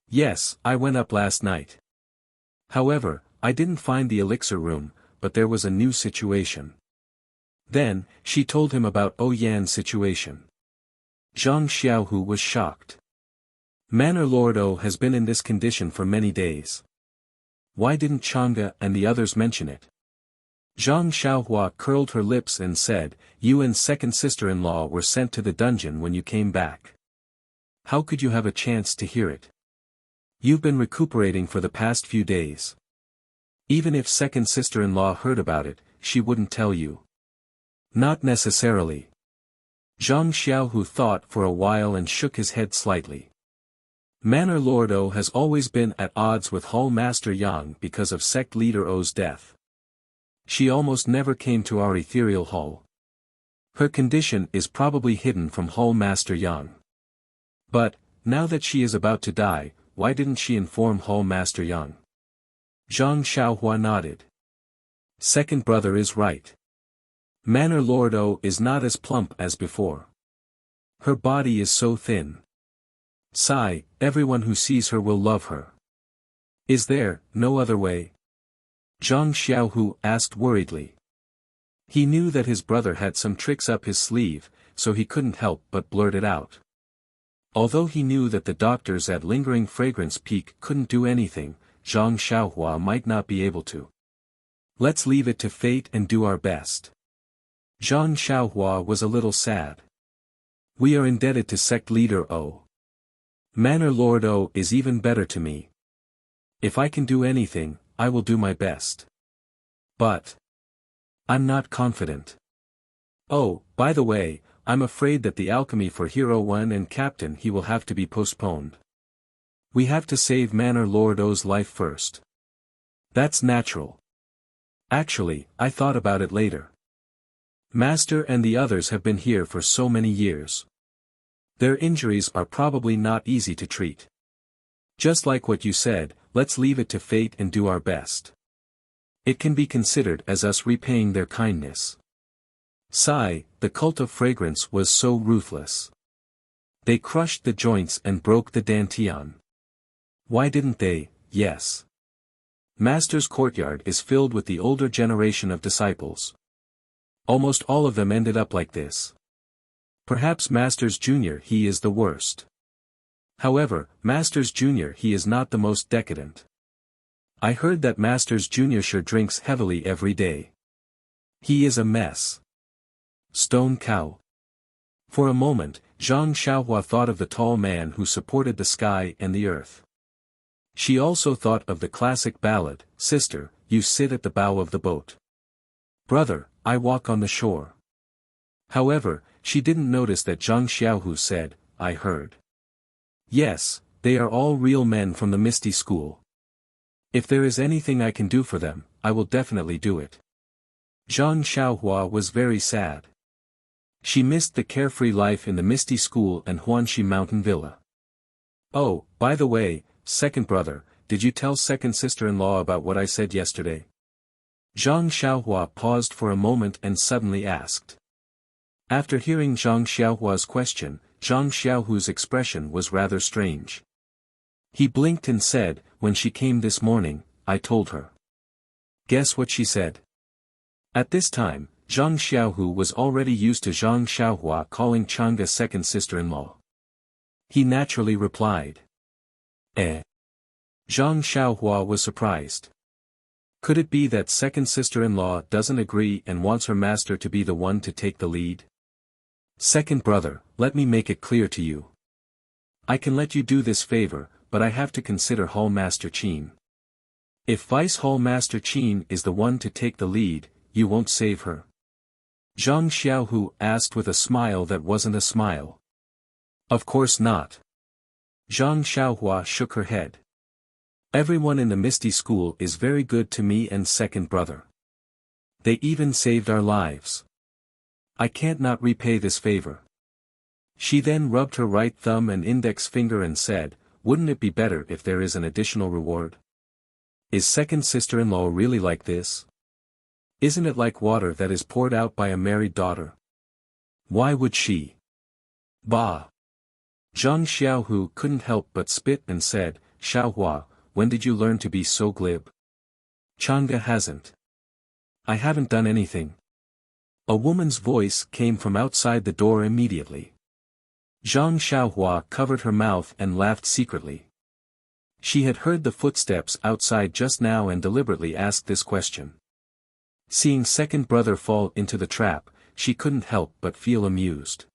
Yes, I went up last night. However, I didn't find the elixir room, but there was a new situation. Then, she told him about Oyan's situation. Zhang Xiaohu was shocked. Manor Lord O has been in this condition for many days. Why didn't Chang'e and the others mention it? Zhang Xiaohua curled her lips and said, you and second sister-in-law were sent to the dungeon when you came back. How could you have a chance to hear it? You've been recuperating for the past few days. Even if second sister-in-law heard about it, she wouldn't tell you. Not necessarily. Zhang Xiaohu thought for a while and shook his head slightly. Manor Lord O has always been at odds with Hall Master Yang because of sect leader O's death. She almost never came to our ethereal hall. Her condition is probably hidden from Hall Master Yang. But, now that she is about to die, why didn't she inform Hall Master Yang? Zhang Xiaohua nodded. Second brother is right. Manor Lord O is not as plump as before. Her body is so thin. Sigh, everyone who sees her will love her. Is there no other way? Zhang Xiaohu asked worriedly. He knew that his brother had some tricks up his sleeve, so he couldn't help but blurt it out. Although he knew that the doctors at Lingering Fragrance Peak couldn't do anything, Zhang Xiaohua might not be able to. Let's leave it to fate and do our best. Zhang Xiaohua was a little sad. We are indebted to sect leader O. Manor Lord O is even better to me. If I can do anything, I will do my best. But I'm not confident. Oh, by the way, I'm afraid that the alchemy for Hero 1 and Captain He will have to be postponed. We have to save Manor Lord O's life first. That's natural. Actually, I thought about it later. Master and the others have been here for so many years. Their injuries are probably not easy to treat. Just like what you said, let's leave it to fate and do our best. It can be considered as us repaying their kindness. Sigh, the cult of fragrance was so ruthless. They crushed the joints and broke the dantian. Why didn't they? Yes. Master's courtyard is filled with the older generation of disciples. Almost all of them ended up like this. Perhaps Master's Junior he is the worst. However, Master's Junior he is not the most decadent. I heard that Master's Junior sure drinks heavily every day. He is a mess. Stone cow. For a moment, Zhang Xiaohua thought of the tall man who supported the sky and the earth. She also thought of the classic ballad, "Sister, you sit at the bow of the boat. Brother, I walk on the shore." However, she didn't notice that Zhang Xiaohu said, "I heard." Yes, they are all real men from the Misty School. If there is anything I can do for them, I will definitely do it. Zhang Xiaohua was very sad. She missed the carefree life in the Misty School and Huanxi Mountain Villa. Oh, by the way, second brother, did you tell second sister-in-law about what I said yesterday? Zhang Xiaohua paused for a moment and suddenly asked. After hearing Zhang Xiaohua's question, Zhang Xiaohu's expression was rather strange. He blinked and said, "When she came this morning, I told her." Guess what she said? At this time, Zhang Xiaohu was already used to Zhang Xiaohua calling Chang'e second sister-in-law. He naturally replied. Zhang Xiaohua was surprised. Could it be that second sister-in-law doesn't agree and wants her master to be the one to take the lead? Second brother, let me make it clear to you. I can let you do this favor, but I have to consider Hall Master Qin. If Vice Hall Master Qin is the one to take the lead, you won't save her. Zhang Xiaohu asked with a smile that wasn't a smile. Of course not. Zhang Xiaohua shook her head. Everyone in the Misty School is very good to me and second brother. They even saved our lives. I can't not repay this favor. She then rubbed her right thumb and index finger and said, "Wouldn't it be better if there is an additional reward? Is second sister-in-law really like this? Isn't it like water that is poured out by a married daughter? Why would she?" Bah! Zhang Xiaohu couldn't help but spit and said, "Xiaohua, when did you learn to be so glib? Chang'e hasn't. I haven't done anything." A woman's voice came from outside the door immediately. Zhang Xiaohua covered her mouth and laughed secretly. She had heard the footsteps outside just now and deliberately asked this question. Seeing second brother fall into the trap, she couldn't help but feel amused.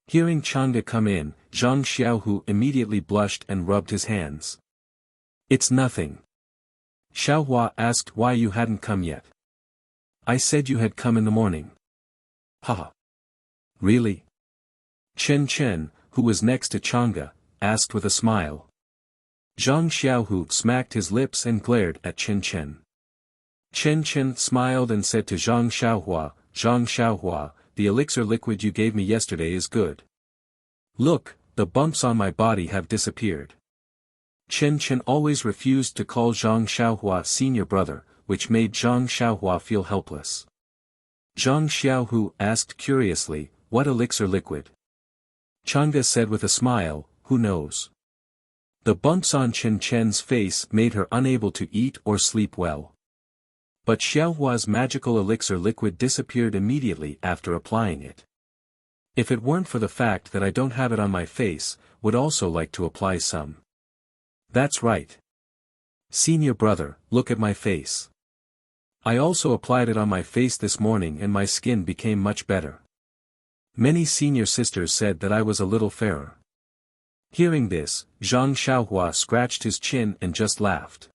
Hearing Chang'e come in, Zhang Xiaohu immediately blushed and rubbed his hands. "It's nothing." Xiaohua asked why you hadn't come yet. "I said you had come in the morning." "Ha! Really?" Chen Chen, who was next to Chang'e, asked with a smile. Zhang Xiaohu smacked his lips and glared at Chen Chen. Chen Chen smiled and said to Zhang Xiaohua, "Zhang Xiaohua, the elixir liquid you gave me yesterday is good. Look, the bumps on my body have disappeared." Chen Chen always refused to call Zhang Xiaohua senior brother, which made Zhang Xiaohua feel helpless. Zhang Xiaohu asked curiously, "What elixir liquid?" Chang'e said with a smile, "Who knows?" The bumps on Chen Chen's face made her unable to eat or sleep well. But Xiaohua's magical elixir liquid disappeared immediately after applying it. If it weren't for the fact that I don't have it on my face, would also like to apply some. That's right. Senior brother, look at my face. I also applied it on my face this morning and my skin became much better. Many senior sisters said that I was a little fairer. Hearing this, Zhang Xiaohua scratched his chin and just laughed.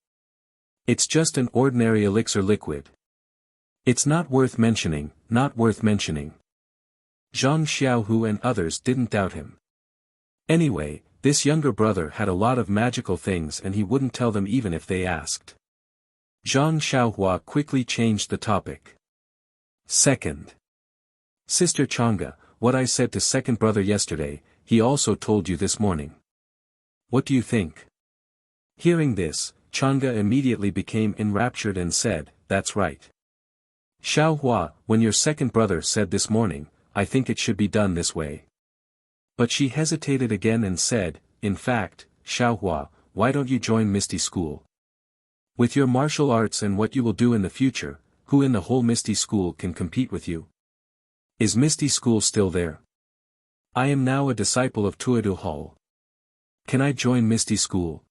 It's just an ordinary elixir liquid. It's not worth mentioning, not worth mentioning. Zhang Xiaohu and others didn't doubt him. Anyway, this younger brother had a lot of magical things and he wouldn't tell them even if they asked. Zhang Xiaohua quickly changed the topic. Second. Sister Chang'e, what I said to second brother yesterday, he also told you this morning. What do you think? Hearing this, Chang'e immediately became enraptured and said, that's right. Xiaohua, when your second brother said this morning, I think it should be done this way. But she hesitated again and said, in fact, Xiaohua, why don't you join Misty School? With your martial arts and what you will do in the future, who in the whole Misty School can compete with you? Is Misty School still there? I am now a disciple of Tuodu Hall. Can I join Misty School?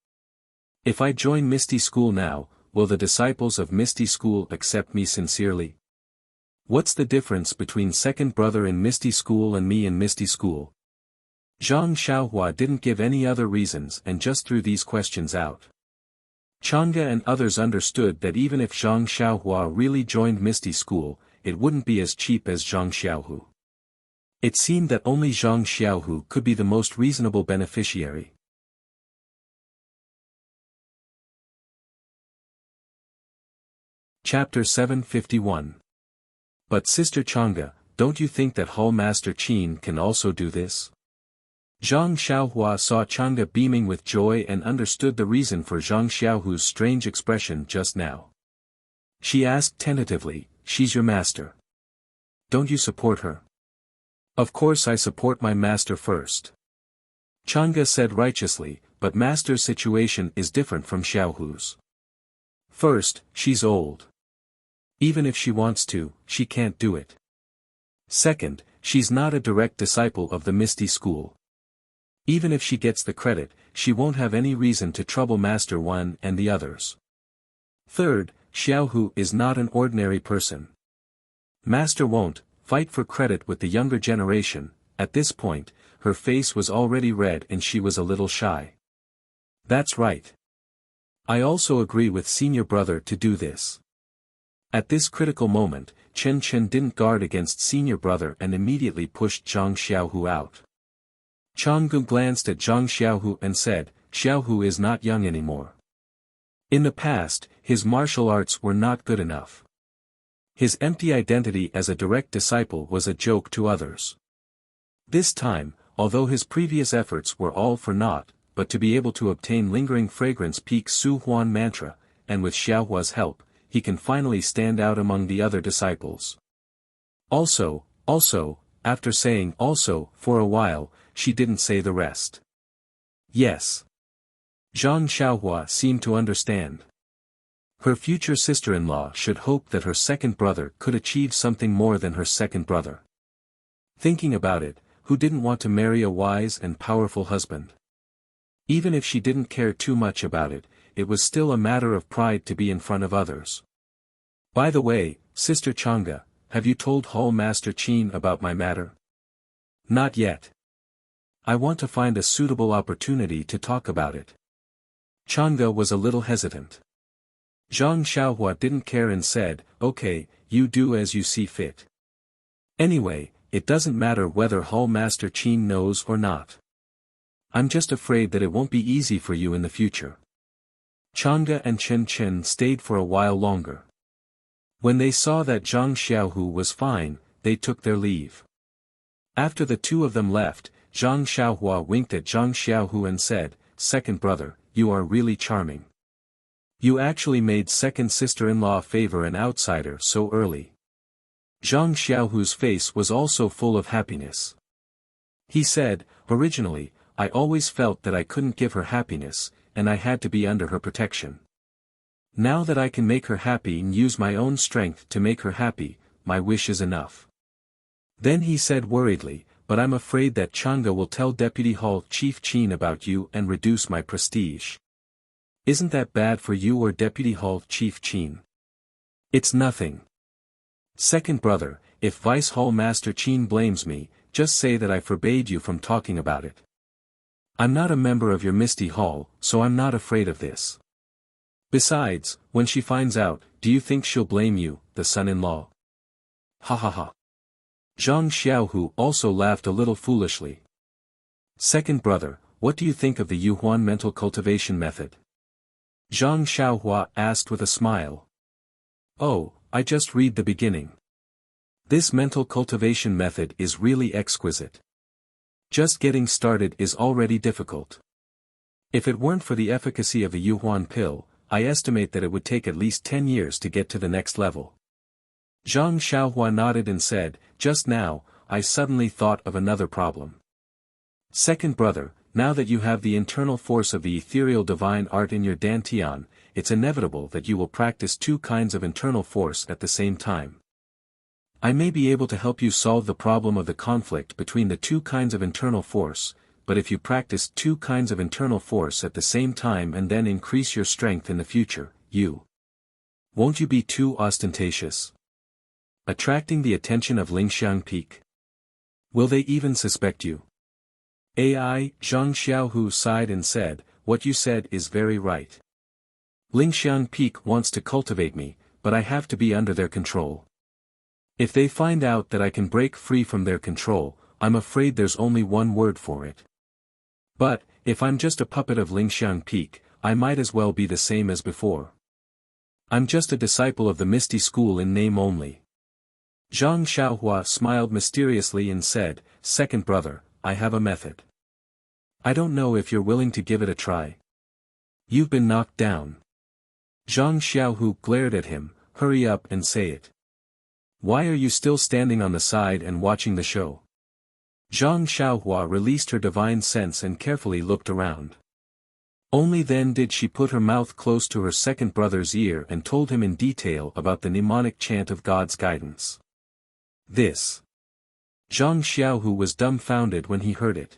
If I join Misty School now, will the disciples of Misty School accept me sincerely? What's the difference between second brother in Misty School and me in Misty School? Zhang Xiaohua didn't give any other reasons and just threw these questions out. Chang'e and others understood that even if Zhang Xiaohua really joined Misty School, it wouldn't be as cheap as Zhang Xiaohu. It seemed that only Zhang Xiaohu could be the most reasonable beneficiary. Chapter 751. But Sister Chang'e, don't you think that Hall Master Qin can also do this? Zhang Xiaohua saw Chang'e beaming with joy and understood the reason for Zhang Xiaohu's strange expression just now. She asked tentatively, she's your master. Don't you support her? Of course I support my master first. Chang'e said righteously, but master's situation is different from Xiaohu's. First, she's old. Even if she wants to, she can't do it. Second, she's not a direct disciple of the Misty School. Even if she gets the credit, she won't have any reason to trouble Master One and the others. Third, Xiaohu is not an ordinary person. Master won't fight for credit with the younger generation. At this point, her face was already red and she was a little shy. That's right. I also agree with senior brother to do this. At this critical moment, Chen Chen didn't guard against senior brother and immediately pushed Zhang Xiaohu out. Chang'e glanced at Zhang Xiaohu and said, Xiaohu is not young anymore. In the past, his martial arts were not good enough. His empty identity as a direct disciple was a joke to others. This time, although his previous efforts were all for naught, but to be able to obtain lingering fragrance peak Su Huan mantra, and with Xiaohua's help, he can finally stand out among the other disciples. Also, after saying also, for a while, she didn't say the rest. Yes. Zhang Xiaohua seemed to understand. Her future sister-in-law should hope that her second brother could achieve something more than her second brother. Thinking about it, who didn't want to marry a wise and powerful husband? Even if she didn't care too much about it, it was still a matter of pride to be in front of others. By the way, Sister Chang'e, have you told Hall Master Qin about my matter? Not yet. I want to find a suitable opportunity to talk about it. Chang'e was a little hesitant. Zhang Xiaohua didn't care and said, okay, you do as you see fit. Anyway, it doesn't matter whether Hall Master Qin knows or not. I'm just afraid that it won't be easy for you in the future. Chang'e and Chen Chen stayed for a while longer. When they saw that Zhang Xiaohu was fine, they took their leave. After the two of them left, Zhang Xiaohua winked at Zhang Xiaohu and said, second brother, you are really charming. You actually made second sister-in-law favor an outsider so early. Zhang Xiaohu's face was also full of happiness. He said, originally, I always felt that I couldn't give her happiness, and I had to be under her protection. Now that I can make her happy and use my own strength to make her happy, my wish is enough. Then he said worriedly, but I'm afraid that Chang'e will tell Deputy Hall Chief Qin about you and reduce my prestige. Isn't that bad for you or Deputy Hall Chief Qin? It's nothing. Second brother, if Vice Hall Master Qin blames me, just say that I forbade you from talking about it. I'm not a member of your Misty Hall, so I'm not afraid of this. Besides, when she finds out, do you think she'll blame you, the son-in-law? Ha ha ha. Zhang Xiaohu also laughed a little foolishly. Second brother, what do you think of the Yuhuan mental cultivation method? Zhang Xiaohua asked with a smile. Oh, I just read the beginning. This mental cultivation method is really exquisite. Just getting started is already difficult. If it weren't for the efficacy of the Yuhuan pill, I estimate that it would take at least 10 years to get to the next level. Zhang Xiaohua nodded and said, just now, I suddenly thought of another problem. Second brother, now that you have the internal force of the ethereal divine art in your dantian, it's inevitable that you will practice two kinds of internal force at the same time. I may be able to help you solve the problem of the conflict between the two kinds of internal force, but if you practice two kinds of internal force at the same time and then increase your strength in the future, won't you be too ostentatious? Attracting the attention of Lingxiang Peak? Will they even suspect you? Zhang Xiaohu sighed and said, what you said is very right. Lingxiang Peak wants to cultivate me, but I have to be under their control. If they find out that I can break free from their control, I'm afraid there's only one word for it. But, if I'm just a puppet of Lingxiang Peak, I might as well be the same as before. I'm just a disciple of the Misty School in name only. Zhang Xiaohua smiled mysteriously and said, second brother, I have a method. I don't know if you're willing to give it a try. You've been knocked down. Zhang Xiaohu glared at him, hurry up and say it. Why are you still standing on the side and watching the show? Zhang Xiaohua released her divine sense and carefully looked around. Only then did she put her mouth close to her second brother's ear and told him in detail about the mnemonic chant of God's guidance. This. Zhang Xiaohu was dumbfounded when he heard it.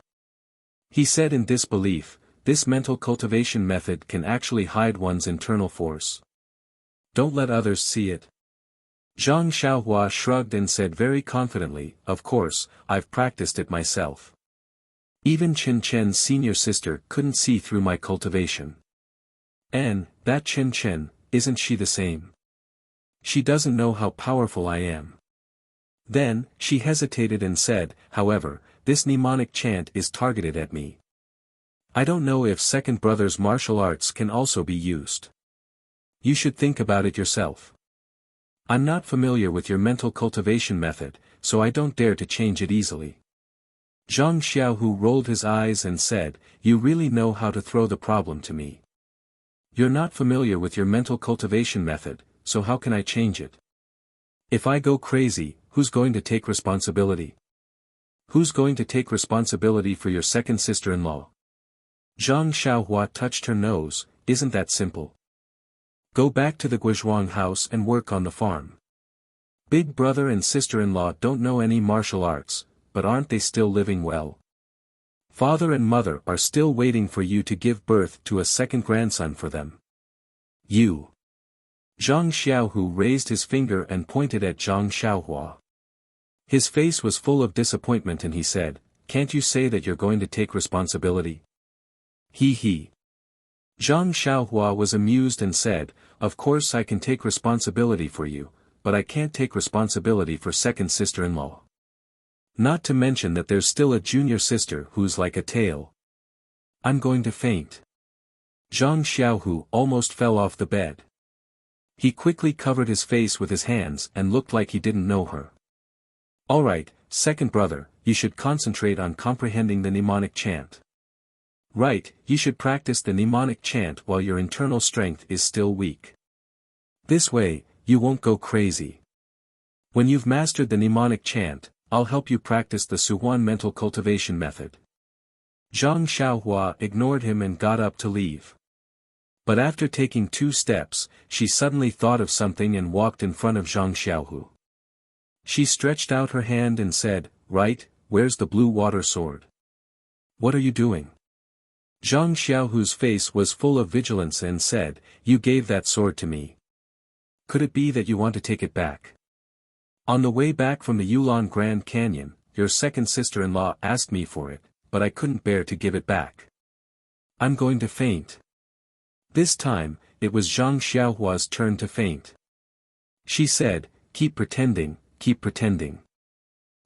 He said in disbelief, this mental cultivation method can actually hide one's internal force. Don't let others see it. Zhang Xiaohua shrugged and said very confidently, of course, I've practiced it myself. Even Chen Chen's senior sister couldn't see through my cultivation. And, that Chen Chen, isn't she the same? She doesn't know how powerful I am. Then, she hesitated and said, however, this mnemonic chant is targeted at me. I don't know if second brother's martial arts can also be used. You should think about it yourself. I'm not familiar with your mental cultivation method, so I don't dare to change it easily. Zhang Xiaohu rolled his eyes and said, you really know how to throw the problem to me. You're not familiar with your mental cultivation method, so how can I change it? If I go crazy, who's going to take responsibility? Who's going to take responsibility for your second sister-in-law? Zhang Xiaohua touched her nose, isn't that simple? Go back to the Guizhuang house and work on the farm. Big brother and sister-in-law don't know any martial arts, but aren't they still living well? Father and mother are still waiting for you to give birth to a second grandson for them. You. Zhang Xiaohu raised his finger and pointed at Zhang Xiaohua. His face was full of disappointment and he said, can't you say that you're going to take responsibility? He. Zhang Xiaohua was amused and said, of course I can take responsibility for you, but I can't take responsibility for second sister-in-law. Not to mention that there's still a junior sister who's like a tail. I'm going to faint. Zhang Xiaohu almost fell off the bed. He quickly covered his face with his hands and looked like he didn't know her. Alright, second brother, you should concentrate on comprehending the mnemonic chant. Right, you should practice the mnemonic chant while your internal strength is still weak. This way, you won't go crazy. When you've mastered the mnemonic chant, I'll help you practice the Suhuan mental cultivation method. Zhang Xiaohua ignored him and got up to leave. But after taking 2 steps, she suddenly thought of something and walked in front of Zhang Xiaohu. She stretched out her hand and said, right, where's the blue water sword? What are you doing? Zhang Xiaohu's face was full of vigilance and said, you gave that sword to me. Could it be that you want to take it back? On the way back from the Yulon Grand Canyon, your second sister-in-law asked me for it, but I couldn't bear to give it back. I'm going to faint. This time, it was Zhang Xiaohua's turn to faint. She said, keep pretending, keep pretending.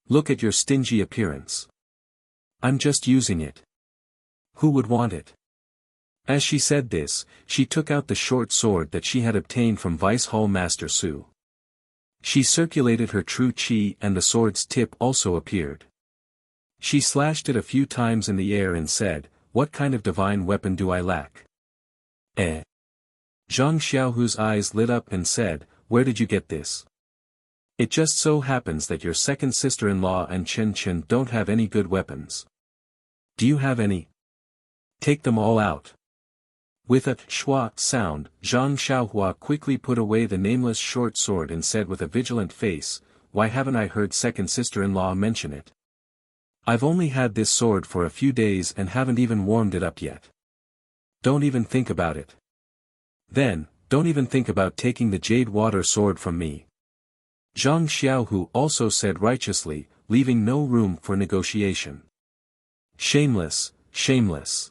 Look at your stingy appearance. I'm just using it. Who would want it? As she said this, she took out the short sword that she had obtained from Vice Hall Master Su. She circulated her true chi and the sword's tip also appeared. She slashed it a few times in the air and said, "What kind of divine weapon do I lack?" Eh? Zhang Xiaohu's eyes lit up and said, "Where did you get this?" "It just so happens that your second sister-in-law and Chen Chen don't have any good weapons. Do you have any? Take them all out." With a schwa sound, Zhang Xiaohua quickly put away the nameless short sword and said with a vigilant face, "Why haven't I heard second sister-in-law mention it? I've only had this sword for a few days and haven't even warmed it up yet. Don't even think about it. Then, don't even think about taking the jade water sword from me." Zhang Xiaohu also said righteously, leaving no room for negotiation. Shameless, shameless.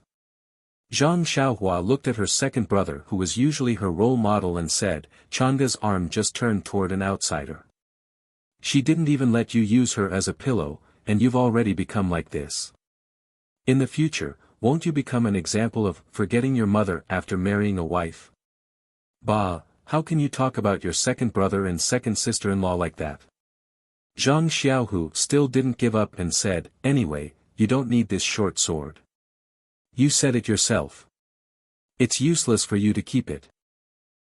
Zhang Xiaohua looked at her second brother who was usually her role model and said, "Changa's arm just turned toward an outsider. She didn't even let you use her as a pillow, and you've already become like this. In the future, won't you become an example of forgetting your mother after marrying a wife? Bah, how can you talk about your second brother and second sister-in-law like that?" Zhang Xiaohu still didn't give up and said, "Anyway, you don't need this short sword. You said it yourself. It's useless for you to keep it.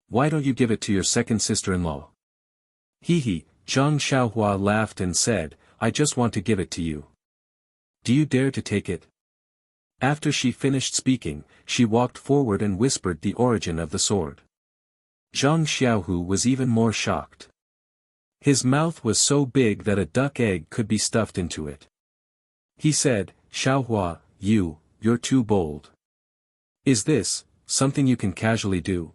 Why don't you give it to your second sister-in-law?" He, Zhang Xiaohua laughed and said, "I just want to give it to you. Do you dare to take it?" After she finished speaking, she walked forward and whispered the origin of the sword. Zhang Xiaohu was even more shocked. His mouth was so big that a duck egg could be stuffed into it. He said, "Xiaohua, you're too bold. Is this something you can casually do?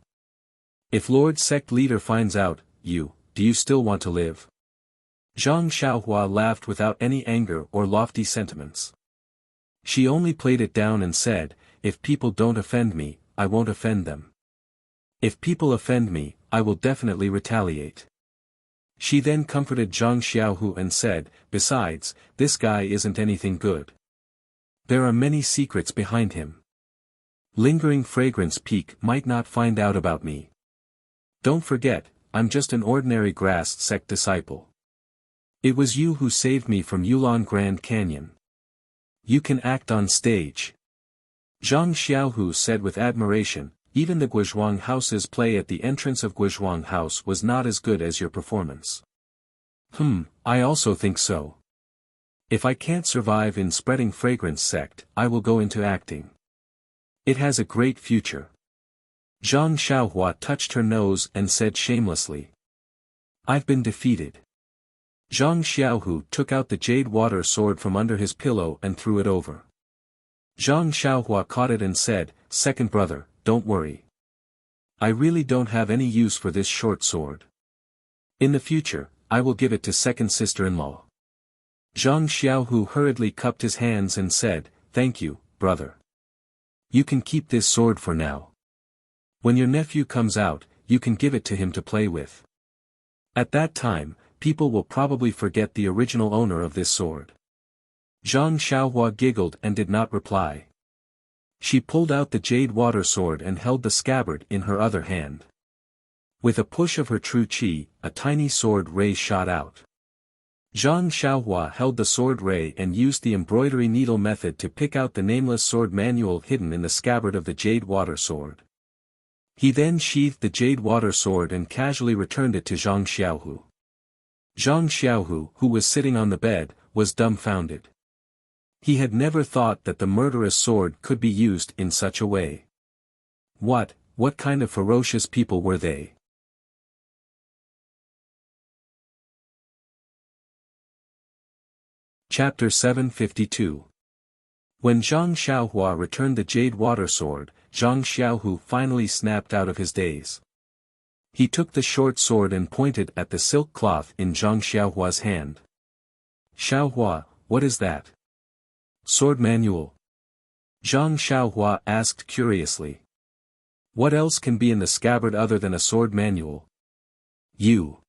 If Lord Sect Leader finds out, do you still want to live?" Zhang Xiaohua laughed without any anger or lofty sentiments. She only played it down and said, "If people don't offend me, I won't offend them. If people offend me, I will definitely retaliate." She then comforted Zhang Xiaohu and said, "Besides, this guy isn't anything good. There are many secrets behind him. Lingering Fragrance Peak might not find out about me. Don't forget, I'm just an ordinary grass sect disciple. It was you who saved me from Yulon Grand Canyon. You can act on stage." Zhang Xiaohu said with admiration, "Even the Guizhuang House's play at the entrance of Guizhuang House was not as good as your performance." I also think so. If I can't survive in spreading fragrance sect, I will go into acting. It has a great future." Zhang Xiaohua touched her nose and said shamelessly, "I've been defeated." Zhang Xiaohu took out the jade water sword from under his pillow and threw it over. Zhang Xiaohua caught it and said, "Second brother, don't worry. I really don't have any use for this short sword. In the future, I will give it to second sister-in-law." Zhang Xiaohu hurriedly cupped his hands and said, "Thank you, brother. You can keep this sword for now. When your nephew comes out, you can give it to him to play with. At that time, people will probably forget the original owner of this sword." Zhang Xiaohua giggled and did not reply. She pulled out the jade water sword and held the scabbard in her other hand. With a push of her true chi, a tiny sword ray shot out. Zhang Xiaohua held the sword ray and used the embroidery needle method to pick out the nameless sword manual hidden in the scabbard of the jade water sword. He then sheathed the jade water sword and casually returned it to Zhang Xiaohu. Zhang Xiaohu, who was sitting on the bed, was dumbfounded. He had never thought that the murderous sword could be used in such a way. What kind of ferocious people were they? Chapter 752. When Zhang Xiaohua returned the jade water sword, Zhang Xiaohu finally snapped out of his daze. He took the short sword and pointed at the silk cloth in Zhang Xiaohua's hand. "Xiaohua, what is that?" "Sword manual." Zhang Xiaohua asked curiously. "What else can be in the scabbard other than a sword manual?" "You."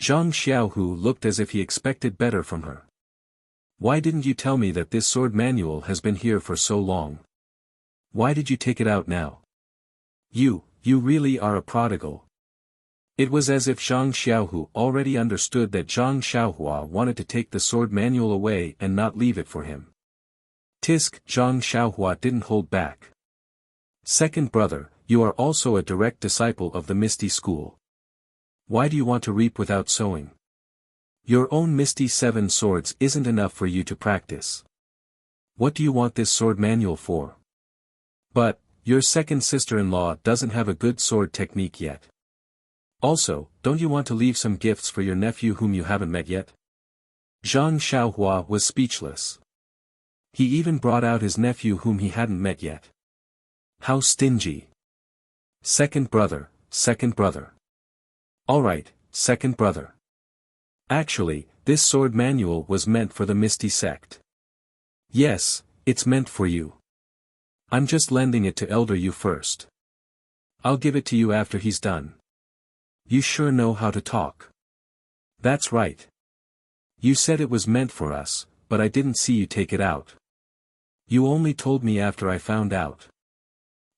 Zhang Xiaohu looked as if he expected better from her. "Why didn't you tell me that this sword manual has been here for so long?" Why did you take it out now? You really are a prodigal. It was as if Zhang Xiaohu already understood that Zhang Xiaohua wanted to take the sword manual away and not leave it for him. Tisk, Zhang Xiaohua didn't hold back. Second brother, you are also a direct disciple of the Misty School. Why do you want to reap without sowing? Your own Misty Seven Swords isn't enough for you to practice. What do you want this sword manual for? But, your second sister-in-law doesn't have a good sword technique yet. Also, don't you want to leave some gifts for your nephew whom you haven't met yet? Zhang Xiaohua was speechless. He even brought out his nephew whom he hadn't met yet. How stingy. Second brother, second brother. Alright, second brother. Actually, this sword manual was meant for the Misty sect. Yes, it's meant for you. I'm just lending it to Elder Yu first. I'll give it to you after he's done. You sure know how to talk. That's right. You said it was meant for us, but I didn't see you take it out. You only told me after I found out.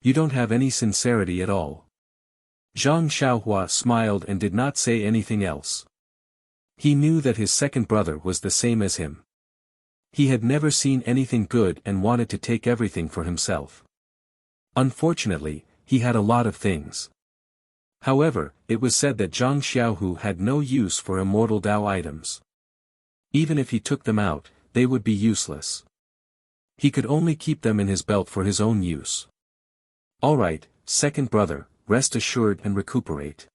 You don't have any sincerity at all. Zhang Xiaohua smiled and did not say anything else. He knew that his second brother was the same as him. He had never seen anything good and wanted to take everything for himself. Unfortunately, he had a lot of things. However, it was said that Zhang Xiaohu had no use for immortal Dao items. Even if he took them out, they would be useless. He could only keep them in his belt for his own use. Alright, second brother, rest assured and recuperate.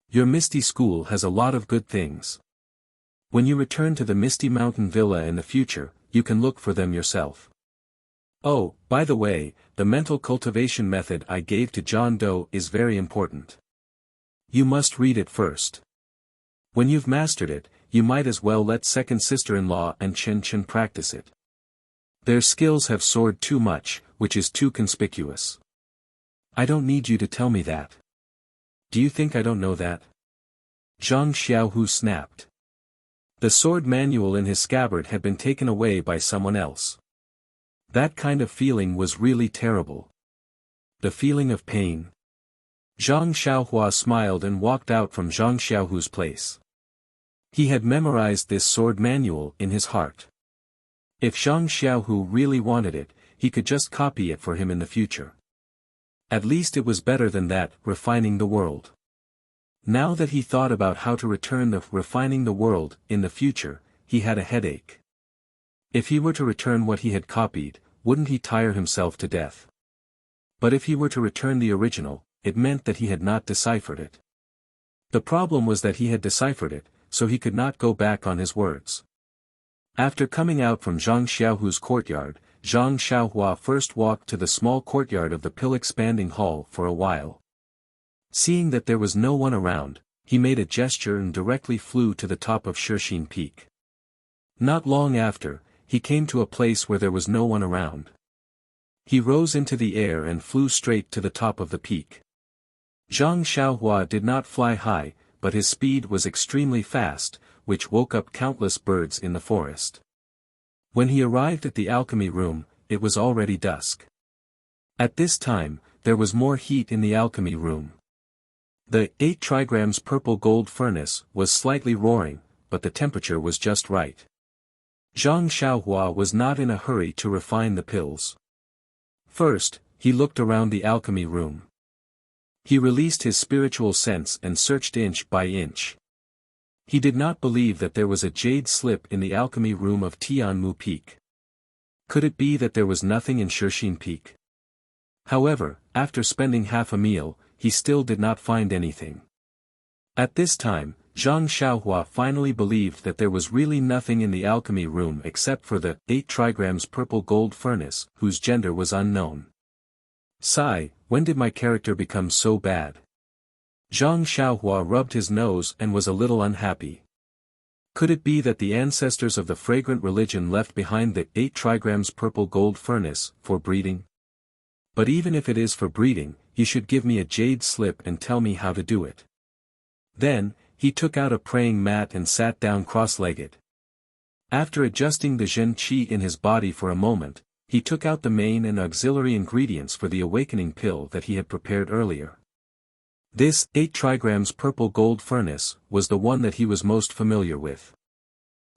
Your Misty School has a lot of good things. When you return to the Misty Mountain Villa in the future, you can look for them yourself. Oh, by the way, the mental cultivation method I gave to John Doe is very important. You must read it first. When you've mastered it, you might as well let second sister-in-law and Chen Chen practice it. Their skills have soared too much, which is too conspicuous. I don't need you to tell me that. Do you think I don't know that? Zhang Xiaohu snapped. The sword manual in his scabbard had been taken away by someone else. That kind of feeling was really terrible. The feeling of pain. Zhang Xiaohua smiled and walked out from Zhang Xiaohu's place. He had memorized this sword manual in his heart. If Zhang Xiaohu really wanted it, he could just copy it for him in the future. At least it was better than that, refining the world. Now that he thought about how to return the refining the world in the future, he had a headache. If he were to return what he had copied, wouldn't he tire himself to death? But if he were to return the original, it meant that he had not deciphered it. The problem was that he had deciphered it, so he could not go back on his words. After coming out from Zhang Xiaohu's courtyard, Zhang Xiaohua first walked to the small courtyard of the pill-expanding hall for a while. Seeing that there was no one around, he made a gesture and directly flew to the top of Shixin Peak. Not long after, he came to a place where there was no one around. He rose into the air and flew straight to the top of the peak. Zhang Xiaohua did not fly high, but his speed was extremely fast, which woke up countless birds in the forest. When he arrived at the alchemy room, it was already dusk. At this time, there was more heat in the alchemy room. The 8 trigrams purple gold furnace was slightly roaring, but the temperature was just right. Zhang Xiaohua was not in a hurry to refine the pills. First, he looked around the alchemy room. He released his spiritual sense and searched inch by inch. He did not believe that there was a jade slip in the alchemy room of Tianmu Peak. Could it be that there was nothing in Shixin Peak? However, after spending half a meal, he still did not find anything. At this time, Zhang Xiaohua finally believed that there was really nothing in the alchemy room except for the 8 trigrams purple gold furnace, whose gender was unknown. Sigh, when did my character become so bad? Zhang Xiaohua rubbed his nose and was a little unhappy. Could it be that the ancestors of the fragrant religion left behind the 8 trigrams purple gold furnace for breeding? But even if it is for breeding, you should give me a jade slip and tell me how to do it. Then, he took out a praying mat and sat down cross-legged. After adjusting the Zhen Qi in his body for a moment, he took out the main and auxiliary ingredients for the awakening pill that he had prepared earlier. This 8 trigrams purple gold furnace was the one that he was most familiar with.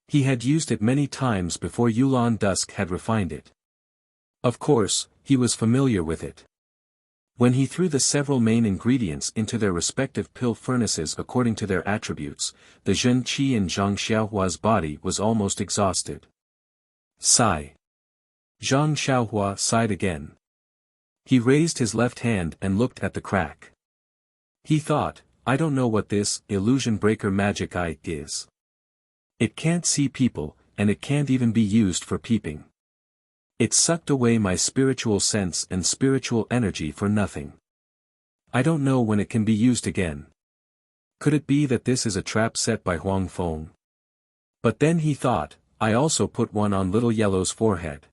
He had used it many times before Yulon Dusk had refined it. Of course, he was familiar with it. When he threw the several main ingredients into their respective pill furnaces according to their attributes, the Zhen Qi in Zhang Xiaohua's body was almost exhausted. Sigh. Zhang Xiaohua sighed again. He raised his left hand and looked at the crack. He thought, I don't know what this illusion breaker magic eye is. It can't see people, and it can't even be used for peeping. It sucked away my spiritual sense and spiritual energy for nothing. I don't know when it can be used again. Could it be that this is a trap set by Huang Feng? But then he thought, I also put one on Little Yellow's forehead.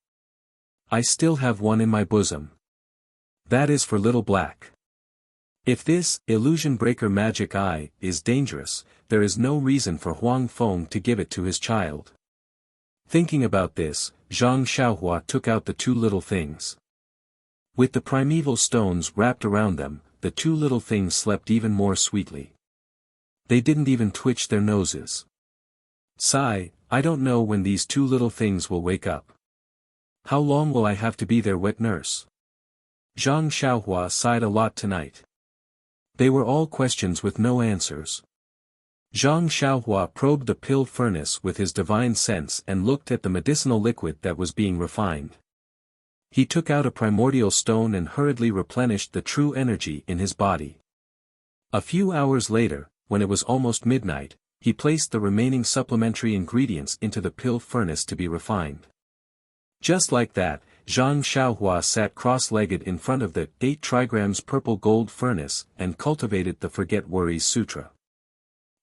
I still have one in my bosom. That is for Little Black. If this illusion breaker magic eye is dangerous, there is no reason for Huang Feng to give it to his child. Thinking about this, Zhang Xiaohua took out the 2 little things. With the primeval stones wrapped around them, the 2 little things slept even more sweetly. They didn't even twitch their noses. Sigh, I don't know when these 2 little things will wake up. How long will I have to be their wet nurse? Zhang Xiaohua sighed a lot tonight. They were all questions with no answers. Zhang Xiaohua probed the pill furnace with his divine sense and looked at the medicinal liquid that was being refined. He took out a primordial stone and hurriedly replenished the true energy in his body. A few hours later, when it was almost midnight, he placed the remaining supplementary ingredients into the pill furnace to be refined. Just like that, Zhang Xiaohua sat cross-legged in front of the 8 trigrams purple gold furnace and cultivated the Forget Worries Sutra.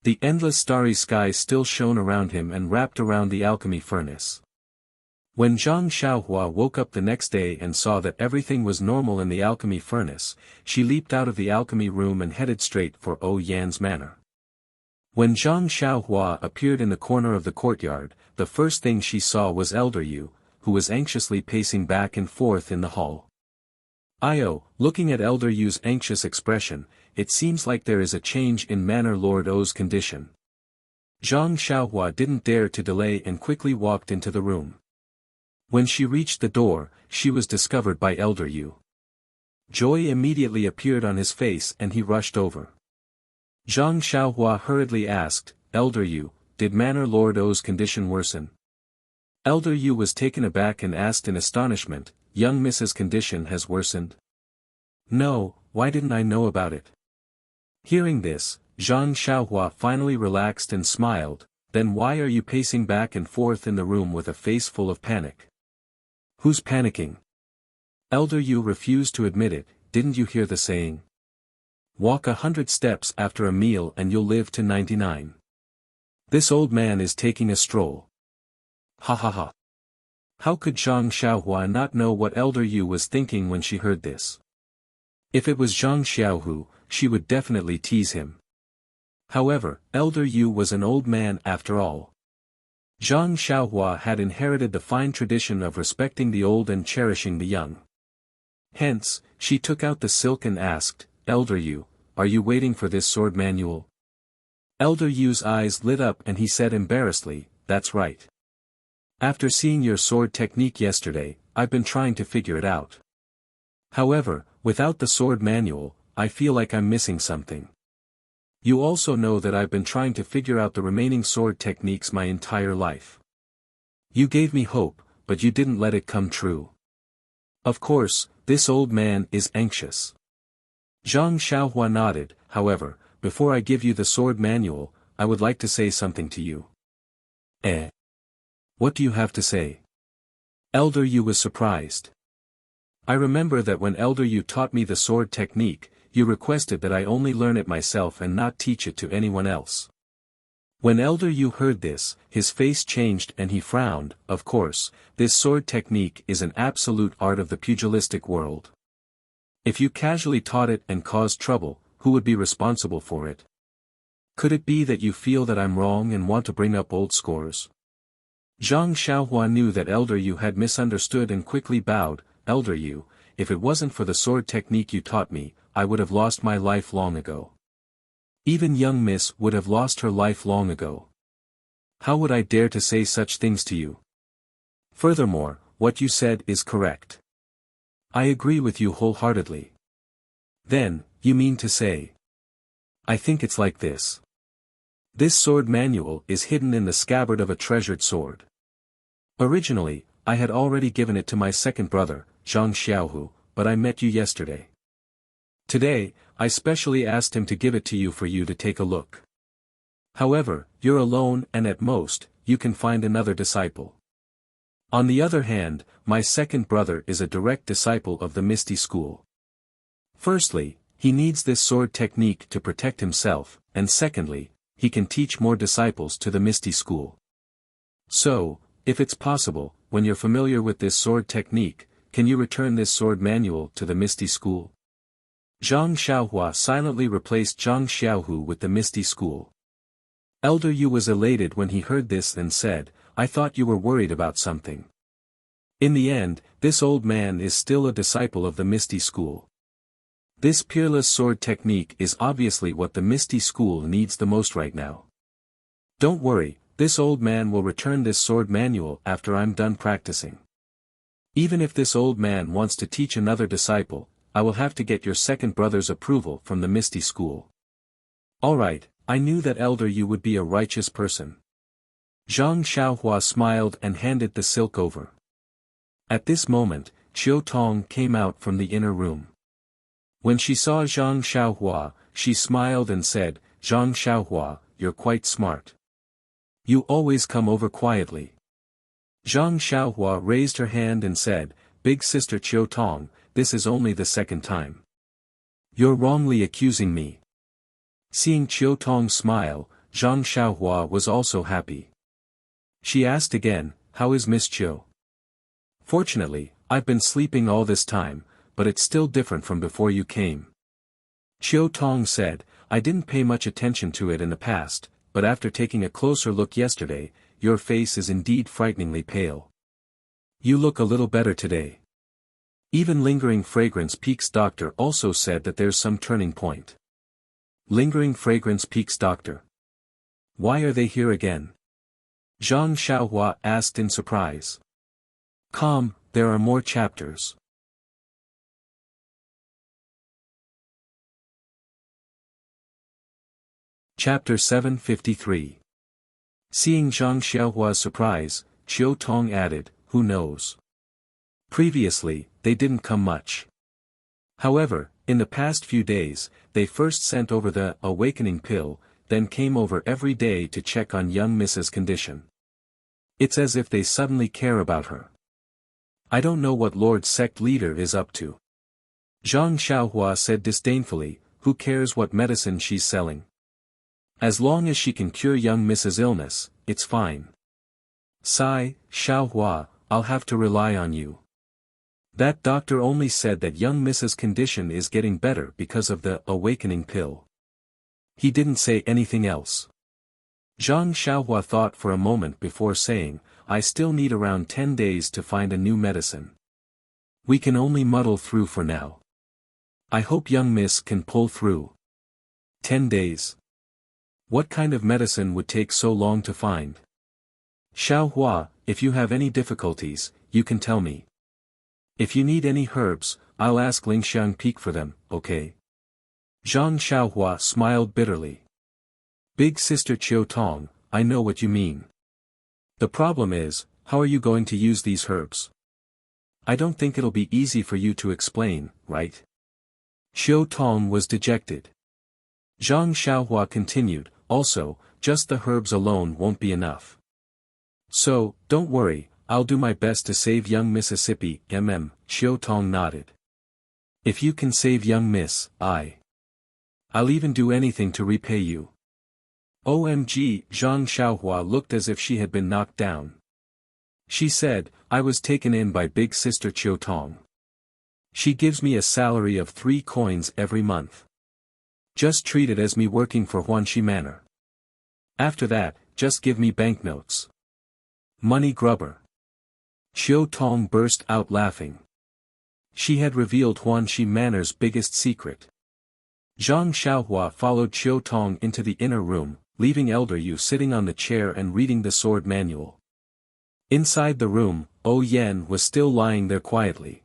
The endless starry sky still shone around him and wrapped around the alchemy furnace. When Zhang Xiaohua woke up the next day and saw that everything was normal in the alchemy furnace, she leaped out of the alchemy room and headed straight for O Yan's manor. When Zhang Xiaohua appeared in the corner of the courtyard, the first thing she saw was Elder Yu, who was anxiously pacing back and forth in the hall. Looking at Elder Yu's anxious expression, it seems like there is a change in Manor Lord O's condition. Zhang Xiaohua didn't dare to delay and quickly walked into the room. When she reached the door, she was discovered by Elder Yu. Joy immediately appeared on his face and he rushed over. Zhang Xiaohua hurriedly asked, Elder Yu, did Manor Lord O's condition worsen? Elder Yu was taken aback and asked in astonishment, young Mrs. condition has worsened? No, why didn't I know about it? Hearing this, Zhang Xiaohua finally relaxed and smiled, then why are you pacing back and forth in the room with a face full of panic? Who's panicking? Elder Yu refused to admit it, didn't you hear the saying? Walk 100 steps after a meal and you'll live to 99. This old man is taking a stroll. Ha ha ha. How could Zhang Xiaohua not know what Elder Yu was thinking when she heard this? If it was Zhang Xiaohu, she would definitely tease him. However, Elder Yu was an old man after all. Zhang Xiaohua had inherited the fine tradition of respecting the old and cherishing the young. Hence, she took out the silk and asked, Elder Yu, are you waiting for this sword manual? Elder Yu's eyes lit up and he said embarrassedly, that's right. After seeing your sword technique yesterday, I've been trying to figure it out. However, without the sword manual, I feel like I'm missing something. You also know that I've been trying to figure out the remaining sword techniques my entire life. You gave me hope, but you didn't let it come true. Of course, this old man is anxious. Zhang Xiaohua nodded, however, before I give you the sword manual, I would like to say something to you. What do you have to say? Elder Yu was surprised. I remember that when Elder Yu taught me the sword technique, you requested that I only learn it myself and not teach it to anyone else. When Elder Yu heard this, his face changed and he frowned. Of course, this sword technique is an absolute art of the pugilistic world. If you casually taught it and caused trouble, who would be responsible for it? Could it be that you feel that I'm wrong and want to bring up old scores? Zhang Xiaohua knew that Elder Yu had misunderstood and quickly bowed. Elder Yu, if it wasn't for the sword technique you taught me, I would have lost my life long ago. Even young Miss would have lost her life long ago. How would I dare to say such things to you? Furthermore, what you said is correct. I agree with you wholeheartedly. Then, you mean to say? I think it's like this. This sword manual is hidden in the scabbard of a treasured sword. Originally, I had already given it to my second brother, Zhang Xiaohu, but I met you yesterday. Today, I specially asked him to give it to you to take a look. However, you're alone and at most, you can find another disciple. On the other hand, my second brother is a direct disciple of the Misty School. Firstly, he needs this sword technique to protect himself, and secondly, he can teach more disciples to the Misty School. So, if it's possible, when you're familiar with this sword technique, can you return this sword manual to the Misty School? Zhang Xiaohua silently replaced Zhang Xiaohu with the Misty School. Elder Yu was elated when he heard this and said, I thought you were worried about something. In the end, this old man is still a disciple of the Misty School. This peerless sword technique is obviously what the Misty School needs the most right now. Don't worry, this old man will return this sword manual after I'm done practicing. Even if this old man wants to teach another disciple, I will have to get your second brother's approval from the Misty School. Alright, I knew that Elder Yu would be a righteous person. Zhang Xiaohua smiled and handed the silk over. At this moment, Qiu Tong came out from the inner room. When she saw Zhang Xiaohua, she smiled and said, Zhang Xiaohua, you're quite smart. You always come over quietly. Zhang Xiaohua raised her hand and said, Big sister Qiu Tong, this is only the second time. You're wrongly accusing me. Seeing Qiu Tong smile, Zhang Xiaohua was also happy. She asked again, how is Miss Qiu? Fortunately, I've been sleeping all this time, but it's still different from before you came. Qiu Tong said, I didn't pay much attention to it in the past, but after taking a closer look yesterday, your face is indeed frighteningly pale. You look a little better today. Even Lingering Fragrance Peak's doctor also said that there's some turning point. Lingering Fragrance Peak's doctor. Why are they here again? Zhang Xiaohua asked in surprise. Calm, there are more chapters. Chapter 753. Seeing Zhang Xiaohua's surprise, Qiu Tong added, who knows? Previously, they didn't come much. However, in the past few days, they first sent over the awakening pill, then came over every day to check on young Mrs. condition. It's as if they suddenly care about her. I don't know what Lord Sect Leader is up to. Zhang Xiaohua said disdainfully, who cares what medicine she's selling? As long as she can cure young Mrs. illness, it's fine. Sigh, Xiaohua, I'll have to rely on you. That doctor only said that young Mrs. condition is getting better because of the awakening pill. He didn't say anything else. Zhang Xiaohua thought for a moment before saying, I still need around 10 days to find a new medicine. We can only muddle through for now. I hope young Miss can pull through. 10 days. What kind of medicine would take so long to find? Xiaohua, if you have any difficulties, you can tell me. If you need any herbs, I'll ask Lingxiang Peak for them, okay? Zhang Xiaohua smiled bitterly. Big sister Qiu Tong, I know what you mean. The problem is, how are you going to use these herbs? I don't think it'll be easy for you to explain, right? Qiu Tong was dejected. Zhang Xiaohua continued, also, just the herbs alone won't be enough. So, don't worry, I'll do my best to save young Mississippi, Qiu Tong nodded. If you can save young Miss, I'll even do anything to repay you. OMG, Zhang Xiaohua looked as if she had been knocked down. She said, I was taken in by big sister Qiu Tong. She gives me a salary of 3 coins every month. Just treat it as me working for Huanxi Manor. After that, just give me banknotes. Money grubber. Qiu Tong burst out laughing. She had revealed Huan Shi Manor's biggest secret. Zhang Xiaohua followed Qiu Tong into the inner room, leaving Elder Yu sitting on the chair and reading the sword manual. Inside the room, O Yan was still lying there quietly.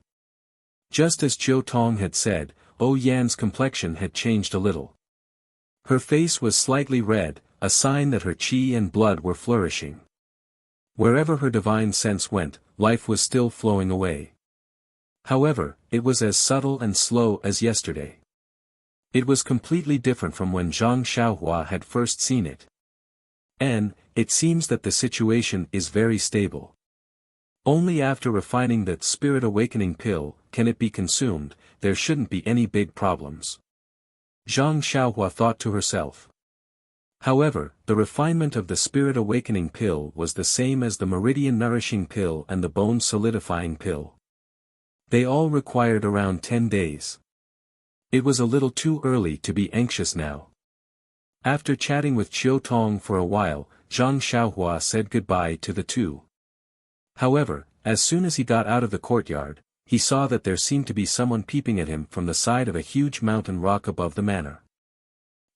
Just as Qiu Tong had said, O Yan's complexion had changed a little. Her face was slightly red, a sign that her qi and blood were flourishing. Wherever her divine sense went, life was still flowing away. However, it was as subtle and slow as yesterday. It was completely different from when Zhang Xiaohua had first seen it. And, it seems that the situation is very stable. Only after refining that spirit awakening pill, can it be consumed, there shouldn't be any big problems. Zhang Xiaohua thought to herself. However, the refinement of the spirit awakening pill was the same as the meridian nourishing pill and the bone solidifying pill. They all required around 10 days. It was a little too early to be anxious now. After chatting with Qiu Tong for a while, Zhang Xiaohua said goodbye to the two. However, as soon as he got out of the courtyard, he saw that there seemed to be someone peeping at him from the side of a huge mountain rock above the manor.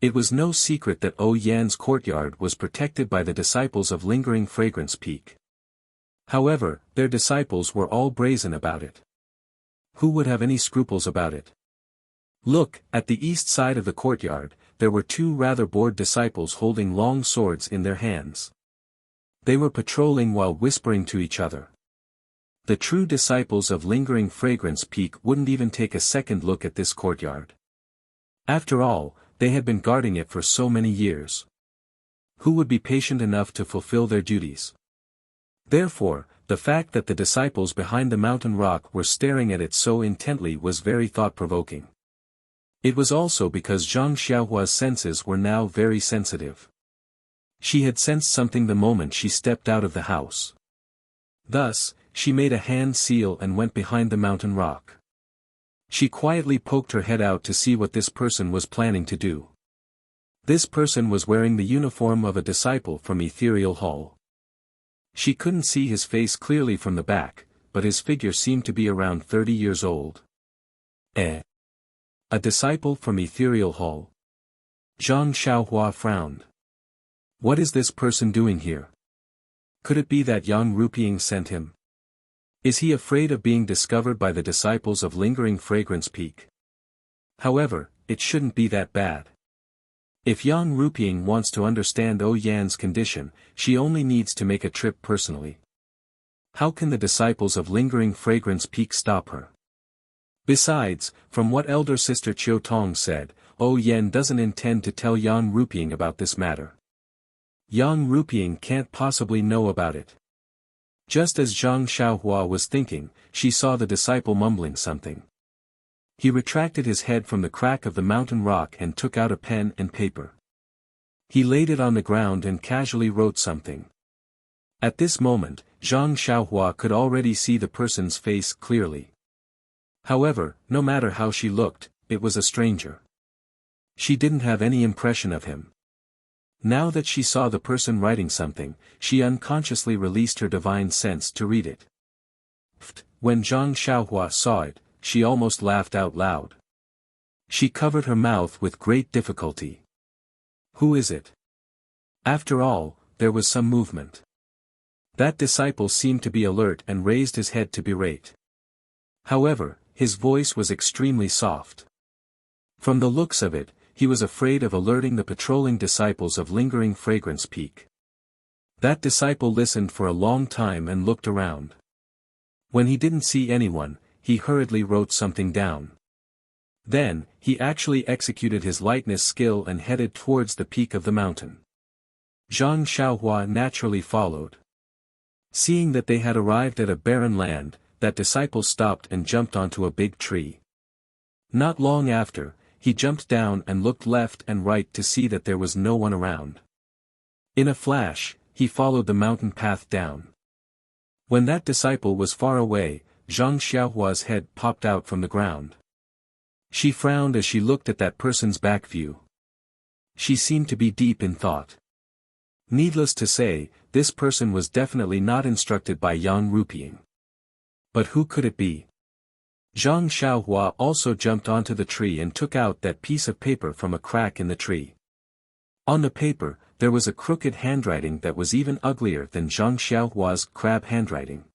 It was no secret that O Yan's courtyard was protected by the disciples of Lingering Fragrance Peak. However, their disciples were all brazen about it. Who would have any scruples about it? Look, at the east side of the courtyard, there were two rather bored disciples holding long swords in their hands. They were patrolling while whispering to each other. The true disciples of Lingering Fragrance Peak wouldn't even take a second look at this courtyard. After all, they had been guarding it for so many years. Who would be patient enough to fulfill their duties? Therefore, the fact that the disciples behind the mountain rock were staring at it so intently was very thought-provoking. It was also because Zhang Xiaohua's senses were now very sensitive. She had sensed something the moment she stepped out of the house. Thus, she made a hand seal and went behind the mountain rock. She quietly poked her head out to see what this person was planning to do. This person was wearing the uniform of a disciple from Ethereal Hall. She couldn't see his face clearly from the back, but his figure seemed to be around 30 years old. A disciple from Ethereal Hall? Zhang Xiaohua frowned. What is this person doing here? Could it be that Yang Ruping sent him? Is he afraid of being discovered by the disciples of Lingering Fragrance Peak? However, it shouldn't be that bad. If Yang Ruping wants to understand O Yan's condition, she only needs to make a trip personally. How can the disciples of Lingering Fragrance Peak stop her? Besides, from what elder sister Qiu Tong said, O Yan doesn't intend to tell Yang Ruping about this matter. Yang Ruping can't possibly know about it. Just as Zhang Xiaohua was thinking, she saw the disciple mumbling something. He retracted his head from the crack of the mountain rock and took out a pen and paper. He laid it on the ground and casually wrote something. At this moment, Zhang Xiaohua could already see the person's face clearly. However, no matter how she looked, it was a stranger. She didn't have any impression of him. Now that she saw the person writing something, she unconsciously released her divine sense to read it. When Zhang Xiaohua saw it, she almost laughed out loud. She covered her mouth with great difficulty. Who is it? After all, there was some movement. That disciple seemed to be alert and raised his head to berate. However, his voice was extremely soft. From the looks of it, he was afraid of alerting the patrolling disciples of Lingering Fragrance Peak. That disciple listened for a long time and looked around. When he didn't see anyone, he hurriedly wrote something down. Then, he actually executed his lightness skill and headed towards the peak of the mountain. Zhang Xiaohua naturally followed. Seeing that they had arrived at a barren land, that disciple stopped and jumped onto a big tree. Not long after, he jumped down and looked left and right to see that there was no one around. In a flash, he followed the mountain path down. When that disciple was far away, Zhang Xiaohua's head popped out from the ground. She frowned as she looked at that person's back view. She seemed to be deep in thought. Needless to say, this person was definitely not instructed by Yang Rupiang. But who could it be? Zhang Xiaohua also jumped onto the tree and took out that piece of paper from a crack in the tree. On the paper, there was a crooked handwriting that was even uglier than Zhang Xiaohua's crab handwriting.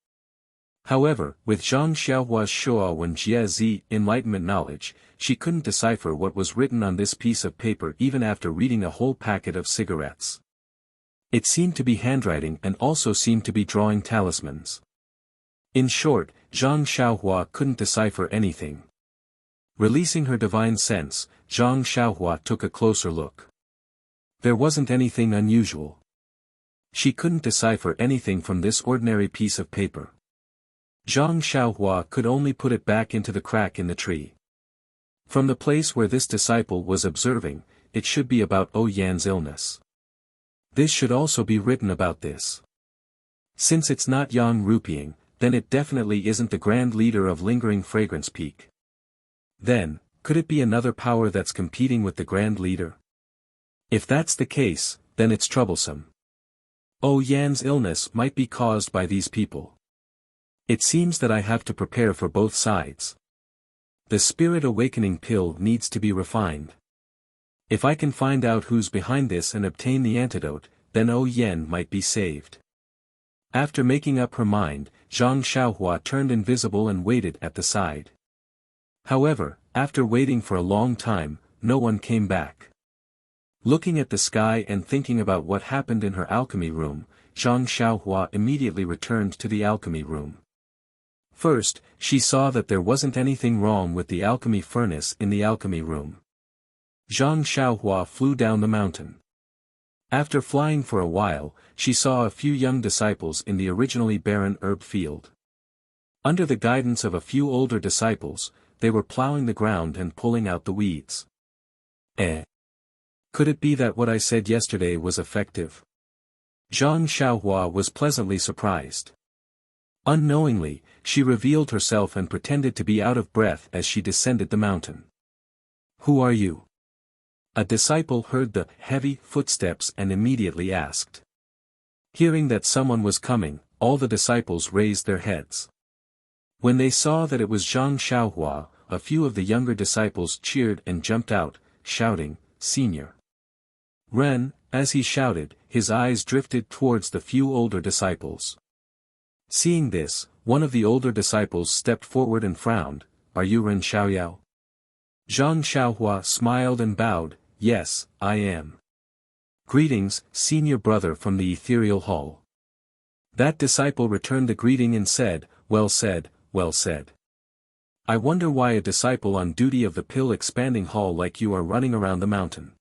However, with Zhang Xiaohua's Shuo Wen Jie Zi enlightenment knowledge, she couldn't decipher what was written on this piece of paper even after reading a whole packet of cigarettes. It seemed to be handwriting and also seemed to be drawing talismans. In short, Zhang Xiaohua couldn't decipher anything. Releasing her divine sense, Zhang Xiaohua took a closer look. There wasn't anything unusual. She couldn't decipher anything from this ordinary piece of paper. Zhang Xiaohua could only put it back into the crack in the tree. From the place where this disciple was observing, it should be about Yan's illness. This should also be written about this. Since it's not Yang Rupiang, then it definitely isn't the grand leader of Lingering Fragrance Peak. Then, could it be another power that's competing with the grand leader? If that's the case, then it's troublesome. Yan's illness might be caused by these people. It seems that I have to prepare for both sides. The spirit awakening pill needs to be refined. If I can find out who's behind this and obtain the antidote, then Yan might be saved. After making up her mind, Zhang Xiaohua turned invisible and waited at the side. However, after waiting for a long time, no one came back. Looking at the sky and thinking about what happened in her alchemy room, Zhang Xiaohua immediately returned to the alchemy room. First, she saw that there wasn't anything wrong with the alchemy furnace in the alchemy room. Zhang Xiaohua flew down the mountain. After flying for a while, she saw a few young disciples in the originally barren herb field. Under the guidance of a few older disciples, they were plowing the ground and pulling out the weeds. Could it be that what I said yesterday was effective? Zhang Xiaohua was pleasantly surprised. Unknowingly, she revealed herself and pretended to be out of breath as she descended the mountain. Who are you? A disciple heard the heavy footsteps and immediately asked. Hearing that someone was coming, all the disciples raised their heads. When they saw that it was Zhang Xiaohua, a few of the younger disciples cheered and jumped out, shouting, "Senior Ren!" As he shouted, his eyes drifted towards the few older disciples. Seeing this, one of the older disciples stepped forward and frowned, "Are you Ren Xiaoyao?" Zhang Xiaohua smiled and bowed, "Yes, I am." "Greetings, senior brother from the ethereal hall." That disciple returned the greeting and said, "Well said, well said. I wonder why a disciple on duty of the pill expanding hall like you are running around the mountain.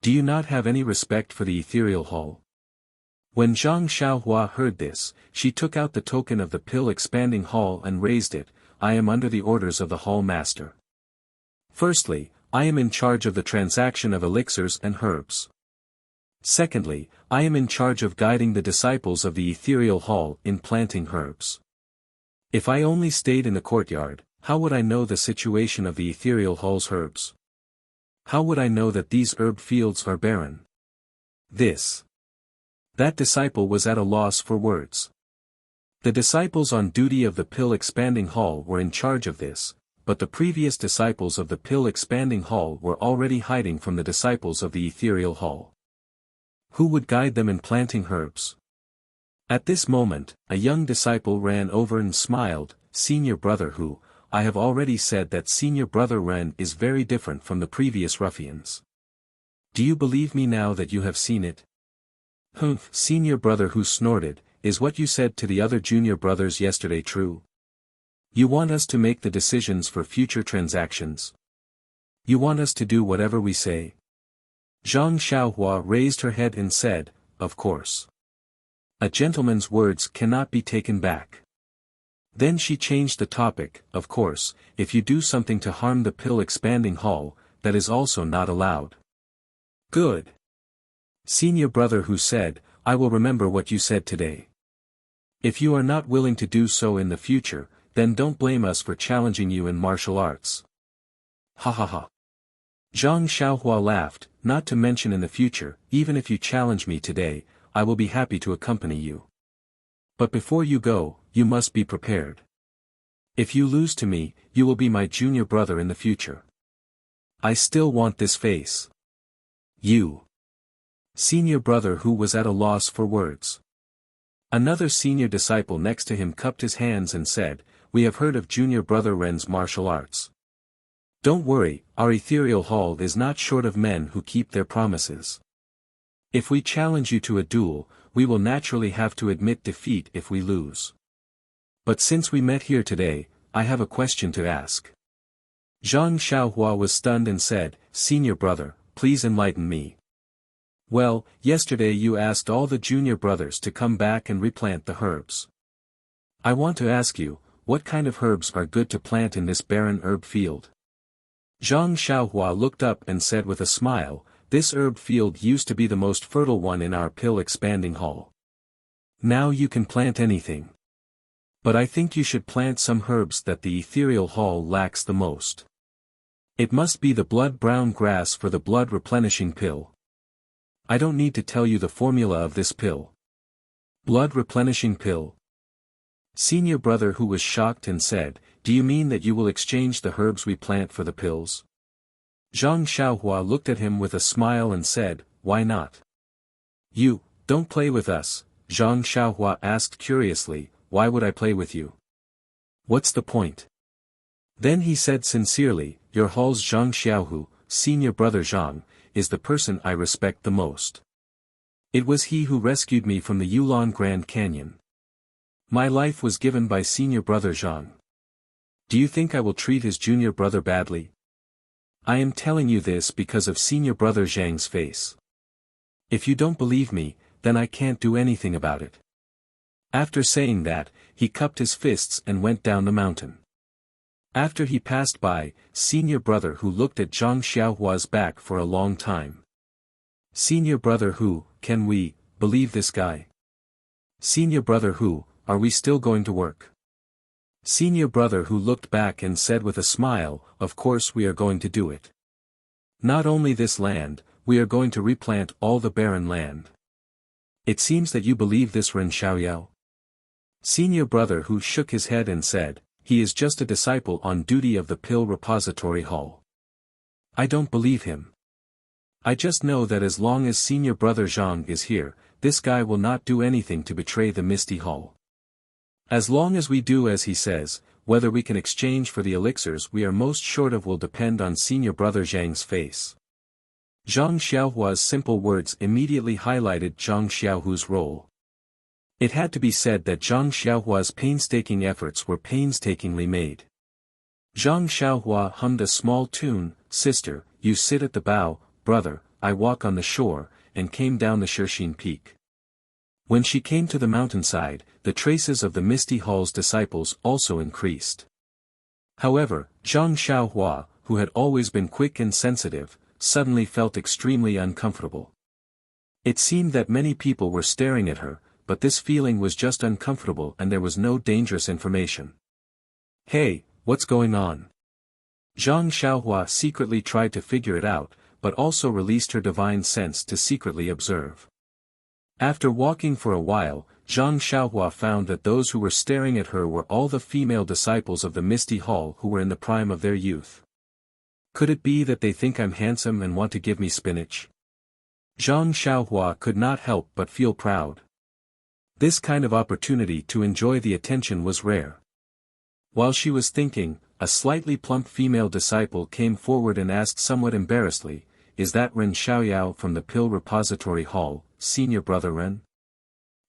Do you not have any respect for the ethereal hall?" When Zhang Xiaohua heard this, she took out the token of the pill expanding hall and raised it. "I am under the orders of the hall master. Firstly, I am in charge of the transaction of elixirs and herbs. Secondly, I am in charge of guiding the disciples of the ethereal hall in planting herbs. If I only stayed in the courtyard, how would I know the situation of the ethereal hall's herbs? How would I know that these herb fields are barren?" That disciple was at a loss for words. The disciples on duty of the pill expanding hall were in charge of this, but the previous disciples of the pill expanding hall were already hiding from the disciples of the ethereal hall. Who would guide them in planting herbs? At this moment, a young disciple ran over and smiled, "Senior brother who, I have already said that senior brother Ren is very different from the previous ruffians. Do you believe me now that you have seen it?" "Humph," senior brother who snorted, "is what you said to the other junior brothers yesterday true? You want us to make the decisions for future transactions? You want us to do whatever we say?" Zhang Xiaohua raised her head and said, "Of course. A gentleman's words cannot be taken back." Then she changed the topic. "Of course, if you do something to harm the pill expanding hall, that is also not allowed." "Good. Senior brother who said, I will remember what you said today. If you are not willing to do so in the future, then don't blame us for challenging you in martial arts." Ha ha ha. Zhang Xiaohua laughed, not to mention in the future, even if you challenge me today, I will be happy to accompany you. But before you go, you must be prepared. If you lose to me, you will be my junior brother in the future. I still want this face. You. Senior brother who was at a loss for words. Another senior disciple next to him cupped his hands and said, "We have heard of junior brother Ren's martial arts. Don't worry, our ethereal hall is not short of men who keep their promises. If we challenge you to a duel, we will naturally have to admit defeat if we lose. But since we met here today, I have a question to ask." Zhang Xiaohua was stunned and said, "Senior brother, please enlighten me." "Well, yesterday you asked all the junior brothers to come back and replant the herbs. I want to ask you, what kind of herbs are good to plant in this barren herb field?" Zhang Xiaohua looked up and said with a smile, "This herb field used to be the most fertile one in our pill-expanding hall. Now you can plant anything. But I think you should plant some herbs that the ethereal hall lacks the most. It must be the blood-brown grass for the blood-replenishing pill. I don't need to tell you the formula of this pill. Blood-replenishing pill." Senior brother who was shocked and said, "Do you mean that you will exchange the herbs we plant for the pills?" Zhang Xiaohua looked at him with a smile and said, "Why not?" "You, don't play with us," Zhang Xiaohua asked curiously, "Why would I play with you? What's the point?" Then he said sincerely, "Your hall's Zhang Xiaohu, senior brother Zhang, is the person I respect the most. It was he who rescued me from the Yulon Grand Canyon. My life was given by senior brother Zhang. Do you think I will treat his junior brother badly? I am telling you this because of senior brother Zhang's face. If you don't believe me, then I can't do anything about it." After saying that, he cupped his fists and went down the mountain. After he passed by, senior brother who looked at Zhang Xiaohua's back for a long time. "Senior brother who, can we, believe this guy? Senior brother who, are we still going to work?" Senior brother who looked back and said with a smile, "Of course we are going to do it. Not only this land, we are going to replant all the barren land. It seems that you believe this Ren Xiaoyao." Senior brother who shook his head and said, "He is just a disciple on duty of the Pill Repository Hall. I don't believe him. I just know that as long as senior brother Zhang is here, this guy will not do anything to betray the Misty Hall. As long as we do as he says, whether we can exchange for the elixirs we are most short of will depend on senior brother Zhang's face." Zhang Xiaohua's simple words immediately highlighted Zhang Xiaohu's role. It had to be said that Zhang Xiaohua's painstaking efforts were painstakingly made. Zhang Xiaohua hummed a small tune, "Sister, you sit at the bow, brother, I walk on the shore," and came down the Shirxin peak. When she came to the mountainside, the traces of the Misty Hall's disciples also increased. However, Zhang Xiaohua, who had always been quick and sensitive, suddenly felt extremely uncomfortable. It seemed that many people were staring at her, but this feeling was just uncomfortable and there was no dangerous information. "Hey, what's going on?" Zhang Xiaohua secretly tried to figure it out, but also released her divine sense to secretly observe. After walking for a while, Zhang Xiaohua found that those who were staring at her were all the female disciples of the Misty Hall who were in the prime of their youth. Could it be that they think I'm handsome and want to give me spinach? Zhang Xiaohua could not help but feel proud. This kind of opportunity to enjoy the attention was rare. While she was thinking, a slightly plump female disciple came forward and asked somewhat embarrassedly, "Is that Ren Xiaoyao from the Pill Repository Hall, senior brother Ren?"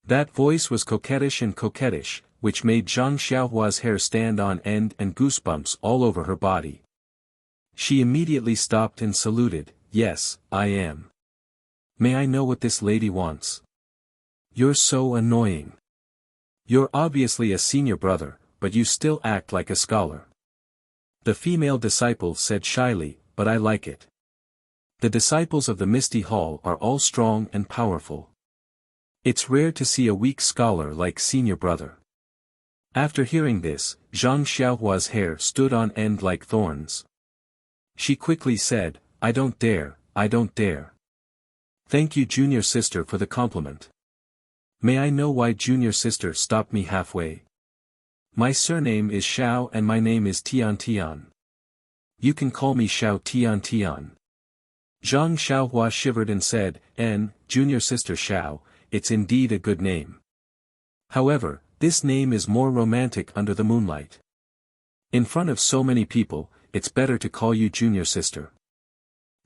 That voice was coquettish, which made Zhang Xiaohua's hair stand on end and goosebumps all over her body. She immediately stopped and saluted, "Yes, I am. May I know what this lady wants?" "You're so annoying. You're obviously a senior brother, but you still act like a scholar." The female disciple said shyly, "But I like it. The disciples of the Misty Hall are all strong and powerful. It's rare to see a weak scholar like senior brother." After hearing this, Zhang Xiaohua's hair stood on end like thorns. She quickly said, I don't dare, I don't dare. Thank you junior sister for the compliment. May I know why junior sister stopped me halfway? My surname is Xiao and my name is Tian Tian. You can call me Xiao Tian Tian. Zhang Xiaohua shivered and said, junior sister Xiao, it's indeed a good name. However, this name is more romantic under the moonlight. In front of so many people, it's better to call you junior sister.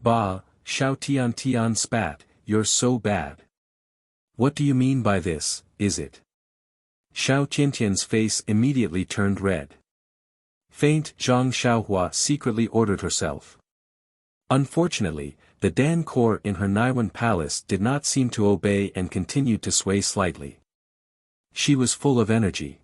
Bah, Xiao Tian Tian spat, you're so bad. What do you mean by this, is it? Xiao Tiantian's face immediately turned red. Faint, Zhang Xiaohua secretly ordered herself. Unfortunately, the Dan core in her Naiwan palace did not seem to obey and continued to sway slightly. She was full of energy.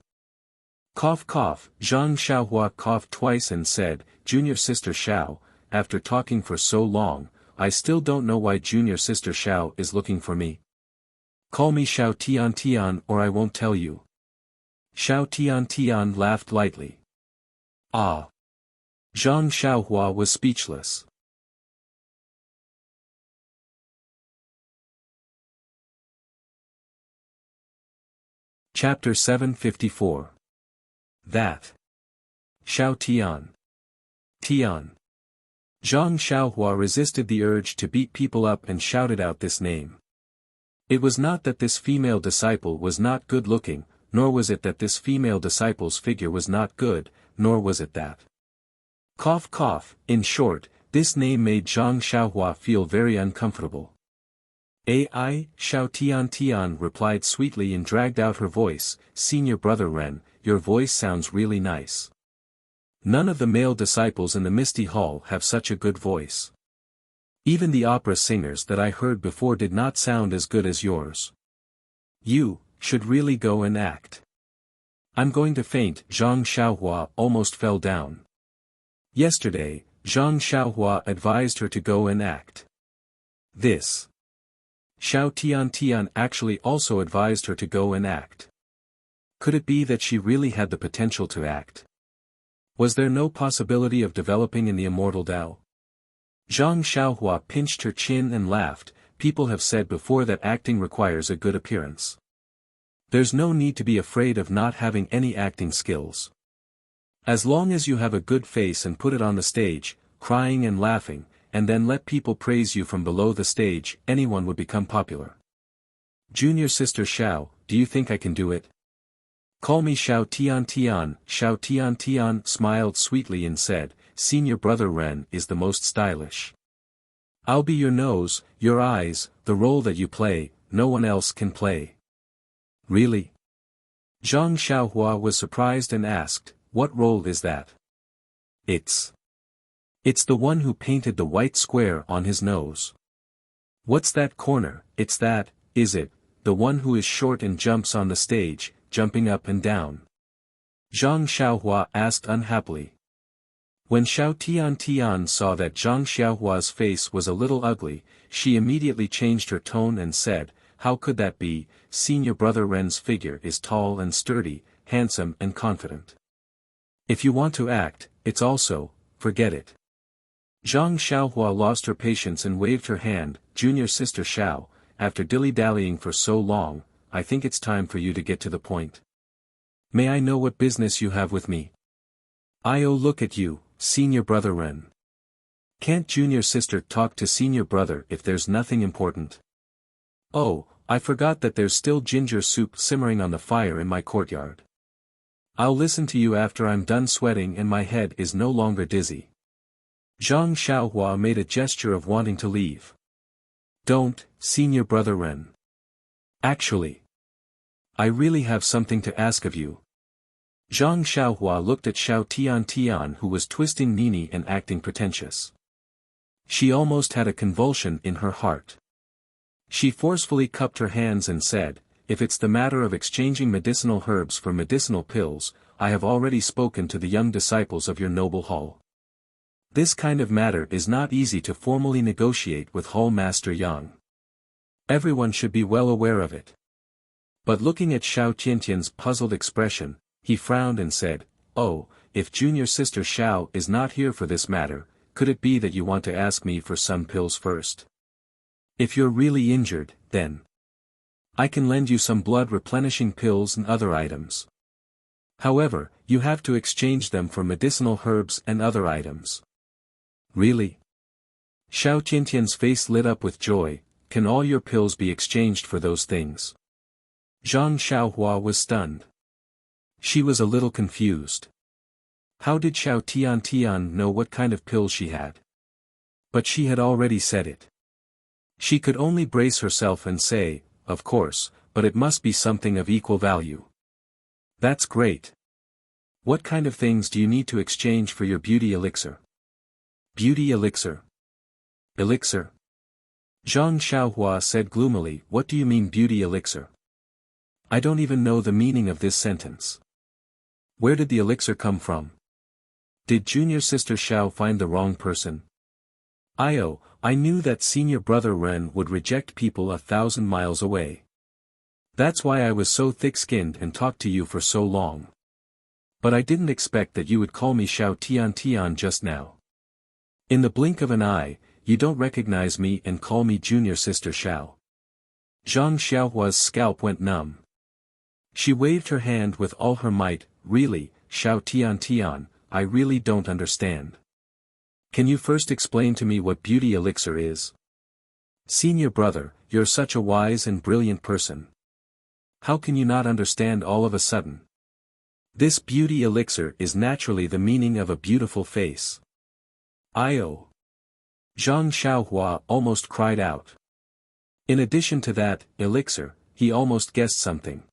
Cough cough, Zhang Xiaohua coughed twice and said, Junior sister Xiao, after talking for so long, I still don't know why junior sister Xiao is looking for me. Call me Xiao Tian Tian or I won't tell you. Xiao Tian Tian laughed lightly. Ah! Zhang Xiaohua was speechless. Chapter 754. That. Xiao Tian. Tian. Zhang Xiaohua resisted the urge to beat people up and shouted out this name. It was not that this female disciple was not good-looking, nor was it that this female disciple's figure was not good, nor was it that. Cough cough, in short, this name made Zhang Xiaohua feel very uncomfortable. I, Xiao Tian Tian replied sweetly and dragged out her voice, Senior Brother Ren, your voice sounds really nice. None of the male disciples in the Misty Hall have such a good voice. Even the opera singers that I heard before did not sound as good as yours. You should really go and act. I'm going to faint. Zhang Xiaohua almost fell down. Yesterday, Zhang Xiaohua advised her to go and act. This. Xiao Tian Tian actually also advised her to go and act. Could it be that she really had the potential to act? Was there no possibility of developing in the immortal Tao? Zhang Xiaohua pinched her chin and laughed. People have said before that acting requires a good appearance. There's no need to be afraid of not having any acting skills. As long as you have a good face and put it on the stage, crying and laughing, and then let people praise you from below the stage, anyone would become popular. Junior sister Xiao, do you think I can do it? Call me Xiao Tian Tian. Xiao Tian Tian smiled sweetly and said, Senior Brother Ren is the most stylish. I'll be your nose, your eyes, the role that you play, no one else can play. Really? Zhang Xiaohua was surprised and asked, what role is that? It's the one who painted the white square on his nose. What's that corner? It's that, is it, the one who is short and jumps on the stage, jumping up and down? Zhang Xiaohua asked unhappily. When Xiao Tian Tian saw that Zhang Xiaohua's face was a little ugly, she immediately changed her tone and said, how could that be? Senior Brother Ren's figure is tall and sturdy, handsome and confident. If you want to act, it's also, forget it. Zhang Xiaohua lost her patience and waved her hand, Junior sister Xiao, after dilly-dallying for so long, I think it's time for you to get to the point. May I know what business you have with me? Look at you, Senior Brother Ren. Can't junior sister talk to senior brother if there's nothing important? Oh, I forgot that there's still ginger soup simmering on the fire in my courtyard. I'll listen to you after I'm done sweating and my head is no longer dizzy. Zhang Xiaohua made a gesture of wanting to leave. Don't, Senior Brother Ren. Actually, I really have something to ask of you. Zhang Xiaohua looked at Xiao Tian Tian who was twisting Nini and acting pretentious. She almost had a convulsion in her heart. She forcefully cupped her hands and said, if it's the matter of exchanging medicinal herbs for medicinal pills, I have already spoken to the young disciples of your noble hall. This kind of matter is not easy to formally negotiate with Hall Master Yang. Everyone should be well aware of it. But looking at Xiao Tiantian's puzzled expression, he frowned and said, oh, if junior sister Xiao is not here for this matter, could it be that you want to ask me for some pills first? If you're really injured, then I can lend you some blood-replenishing pills and other items. However, you have to exchange them for medicinal herbs and other items. Really? Xiao Tiantian's face lit up with joy. Can all your pills be exchanged for those things? Zhang Xiaohua was stunned. She was a little confused. How did Xiao Tiantian know what kind of pills she had? But she had already said it. She could only brace herself and say, of course, but it must be something of equal value. That's great. What kind of things do you need to exchange for your beauty elixir? Beauty elixir? Elixir? Zhang Xiaohua said gloomily, what do you mean beauty elixir? I don't even know the meaning of this sentence. Where did the elixir come from? Did junior sister Xiao find the wrong person? I knew that senior brother Ren would reject people 1,000 miles away. That's why I was so thick-skinned and talked to you for so long. But I didn't expect that you would call me Xiao Tiantian just now. In the blink of an eye, you don't recognize me and call me junior sister Xiao. Zhang Xiaohua's scalp went numb. She waved her hand with all her might. Really, Xiao Tiantian, I really don't understand. Can you first explain to me what beauty elixir is? Senior brother, you're such a wise and brilliant person. How can you not understand all of a sudden? This beauty elixir is naturally the meaning of a beautiful face. Zhang Xiaohua almost cried out. In addition to that, elixir, he almost guessed something.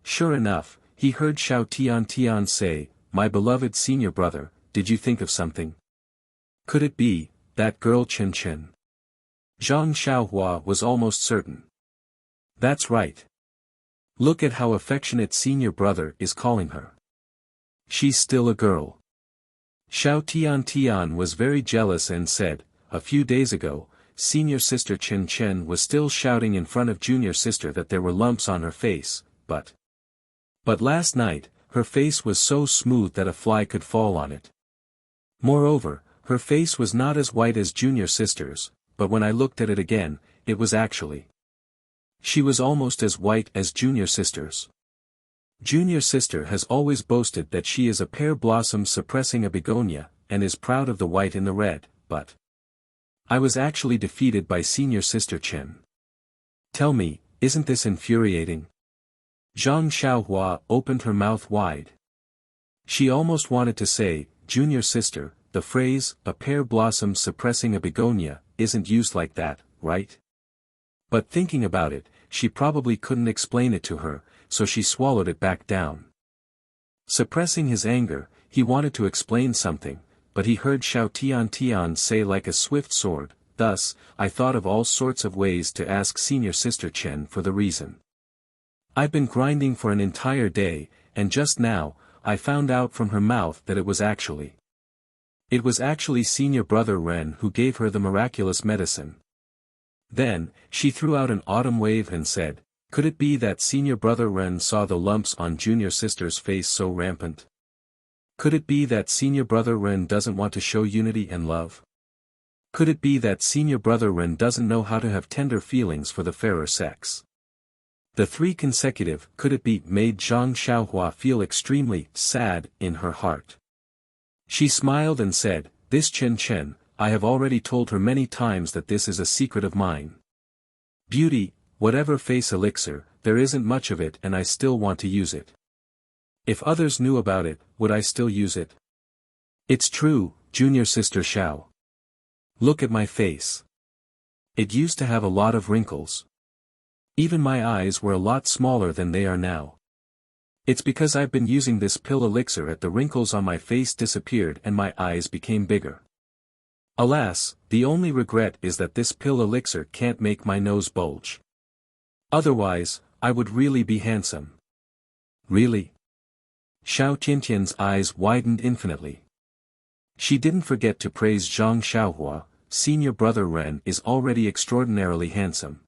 Sure enough, he heard Xiao Tiantian say, my beloved senior brother, did you think of something? Could it be, that girl Chen Chen? Zhang Xiaohua was almost certain. That's right. Look at how affectionate senior brother is calling her. She's still a girl. Xiao Tiantian was very jealous and said, a few days ago, senior sister Chen Chen was still shouting in front of junior sister that there were lumps on her face, but last night, her face was so smooth that a fly could fall on it. Moreover, her face was not as white as junior sister's, but when I looked at it again, it was actually. She was almost as white as junior sister's. Junior sister has always boasted that she is a pear blossom suppressing a begonia, and is proud of the white in the red, but I was actually defeated by senior sister Chen. Tell me, isn't this infuriating? Zhang Xiaohua opened her mouth wide. She almost wanted to say, junior sister, the phrase, a pear blossom suppressing a begonia, isn't used like that, right? But thinking about it, she probably couldn't explain it to her, so she swallowed it back down. Suppressing his anger, he wanted to explain something, but he heard Xiao Tiantian say like a swift sword, thus, I thought of all sorts of ways to ask senior sister Chen for the reason. I've been grinding for an entire day, and just now, I found out from her mouth that it was actually senior brother Ren who gave her the miraculous medicine. Then, she threw out an autumn wave and said, could it be that senior brother Ren saw the lumps on junior sister's face so rampant? Could it be that senior brother Ren doesn't want to show unity and love? Could it be that senior brother Ren doesn't know how to have tender feelings for the fairer sex? The three consecutive could it be made Zhang Xiaohua feel extremely sad in her heart. She smiled and said, this Chen Chen, I have already told her many times that this is a secret of mine. Beauty, whatever face elixir, there isn't much of it and I still want to use it. If others knew about it, would I still use it? It's true, junior sister Xiao. Look at my face. It used to have a lot of wrinkles. Even my eyes were a lot smaller than they are now. It's because I've been using this pill elixir that the wrinkles on my face disappeared and my eyes became bigger. Alas, the only regret is that this pill elixir can't make my nose bulge. Otherwise, I would really be handsome. Really? Xiao Tiantian's eyes widened infinitely. She didn't forget to praise Zhang Xiaohua, senior brother Ren is already extraordinarily handsome.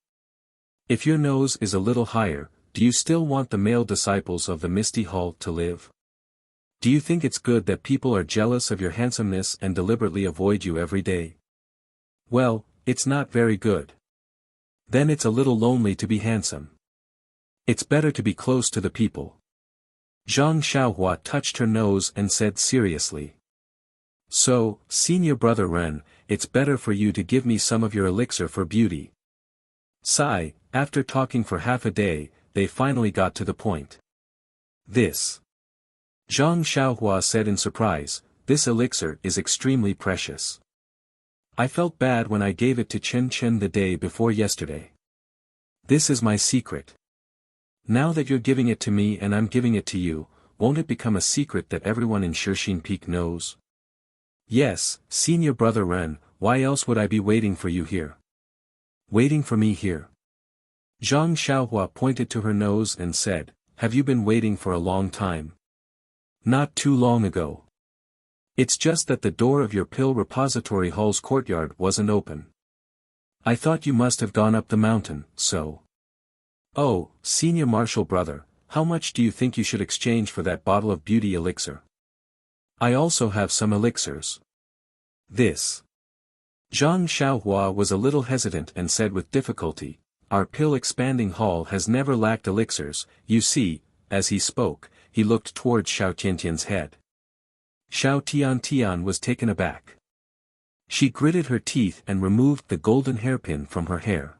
If your nose is a little higher, do you still want the male disciples of the Misty Hall to live? Do you think it's good that people are jealous of your handsomeness and deliberately avoid you every day? Well, it's not very good. Then it's a little lonely to be handsome. It's better to be close to the people. Zhang Xiaohua touched her nose and said seriously. So, senior brother Ren, it's better for you to give me some of your elixir for beauty. Sigh, after talking for half a day, they finally got to the point. This. Zhang Xiaohua said in surprise, this elixir is extremely precious. I felt bad when I gave it to Chen Chen the day before yesterday. This is my secret. Now that you're giving it to me and I'm giving it to you, won't it become a secret that everyone in Shixin Peak knows? Yes, senior brother Ren, why else would I be waiting for you here? Waiting for me here? Zhang Xiaohua pointed to her nose and said, have you been waiting for a long time? Not too long ago. It's just that the door of your pill repository hall's courtyard wasn't open. I thought you must have gone up the mountain, so. Oh, senior martial brother, how much do you think you should exchange for that bottle of beauty elixir? I also have some elixirs. This. Zhang Xiaohua was a little hesitant and said with difficulty, our pill expanding hall has never lacked elixirs, you see. As he spoke, he looked towards Xiao Tiantian's head. Xiao Tiantian was taken aback. She gritted her teeth and removed the golden hairpin from her hair.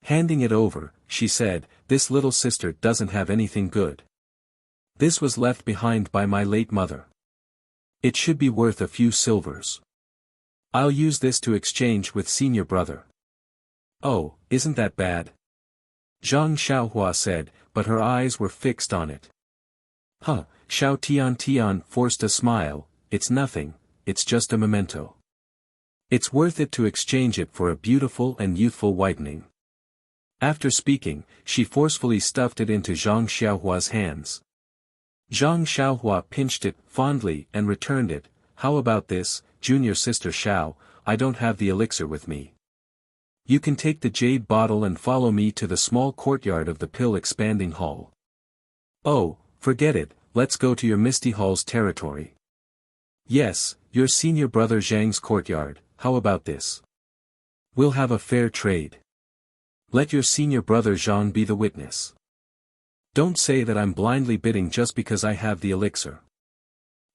Handing it over, she said, this little sister doesn't have anything good. This was left behind by my late mother. It should be worth a few silvers. I'll use this to exchange with senior brother. Oh, isn't that bad? Zhang Xiaohua said, but her eyes were fixed on it. Huh, Xiao Tiantian forced a smile, it's nothing, it's just a memento. It's worth it to exchange it for a beautiful and youthful whitening. After speaking, she forcefully stuffed it into Zhang Xiaohua's hands. Zhang Xiaohua pinched it fondly and returned it. How about this, junior sister Xiao, I don't have the elixir with me. You can take the jade bottle and follow me to the small courtyard of the pill expanding hall. Oh, forget it, let's go to your Misty Hall's territory. Yes, your senior brother Zhang's courtyard, how about this? We'll have a fair trade. Let your senior brother Zhang be the witness. Don't say that I'm blindly bidding just because I have the elixir.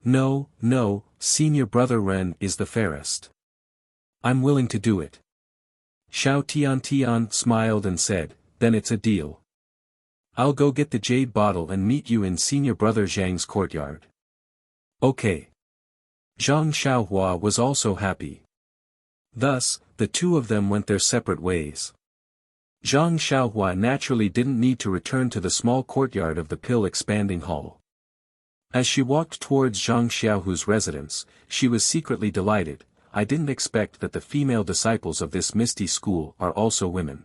No, no, senior brother Ren is the fairest. I'm willing to do it. Xiao Tiantian smiled and said, then it's a deal. I'll go get the jade bottle and meet you in senior brother Zhang's courtyard. Okay. Zhang Xiaohua was also happy. Thus, the two of them went their separate ways. Zhang Xiaohua naturally didn't need to return to the small courtyard of the pill expanding hall. As she walked towards Zhang Xiaohu's residence, she was secretly delighted. I didn't expect that the female disciples of this misty school are also women.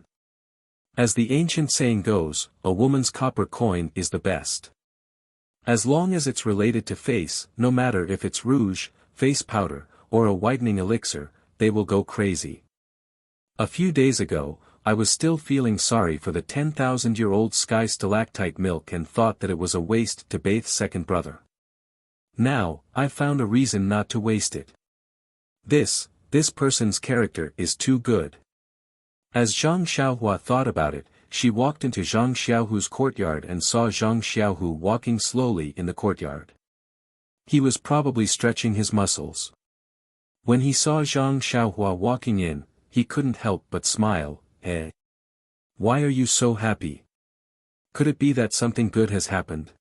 As the ancient saying goes, a woman's copper coin is the best. As long as it's related to face, no matter if it's rouge, face powder, or a whitening elixir, they will go crazy. A few days ago, I was still feeling sorry for the 10,000-year-old sky stalactite milk and thought that it was a waste to bathe second brother. Now, I've found a reason not to waste it. This person's character is too good. As Zhang Xiaohua thought about it, she walked into Zhang Xiaohu's courtyard and saw Zhang Xiaohu walking slowly in the courtyard. He was probably stretching his muscles. When he saw Zhang Xiaohua walking in, he couldn't help but smile. Eh? Why are you so happy? Could it be that something good has happened?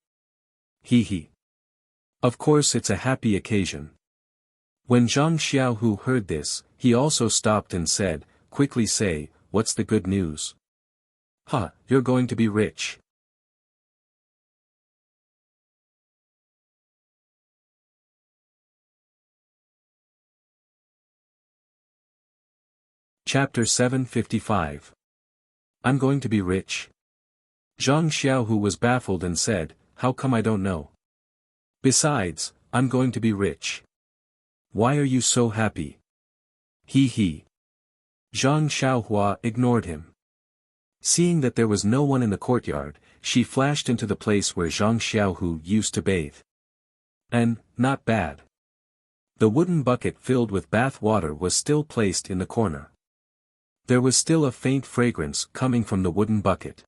He. Of course it's a happy occasion. When Zhang Xiaohu heard this, he also stopped and said, quickly say, what's the good news? Ha, you're going to be rich. Chapter 755. I'm going to be rich. Zhang Xiaohu was baffled and said, how come I don't know? Besides, I'm going to be rich. Why are you so happy? He. Zhang Xiaohua ignored him. Seeing that there was no one in the courtyard, she flashed into the place where Zhang Xiaohu used to bathe. And, not bad. The wooden bucket filled with bath water was still placed in the corner. There was still a faint fragrance coming from the wooden bucket.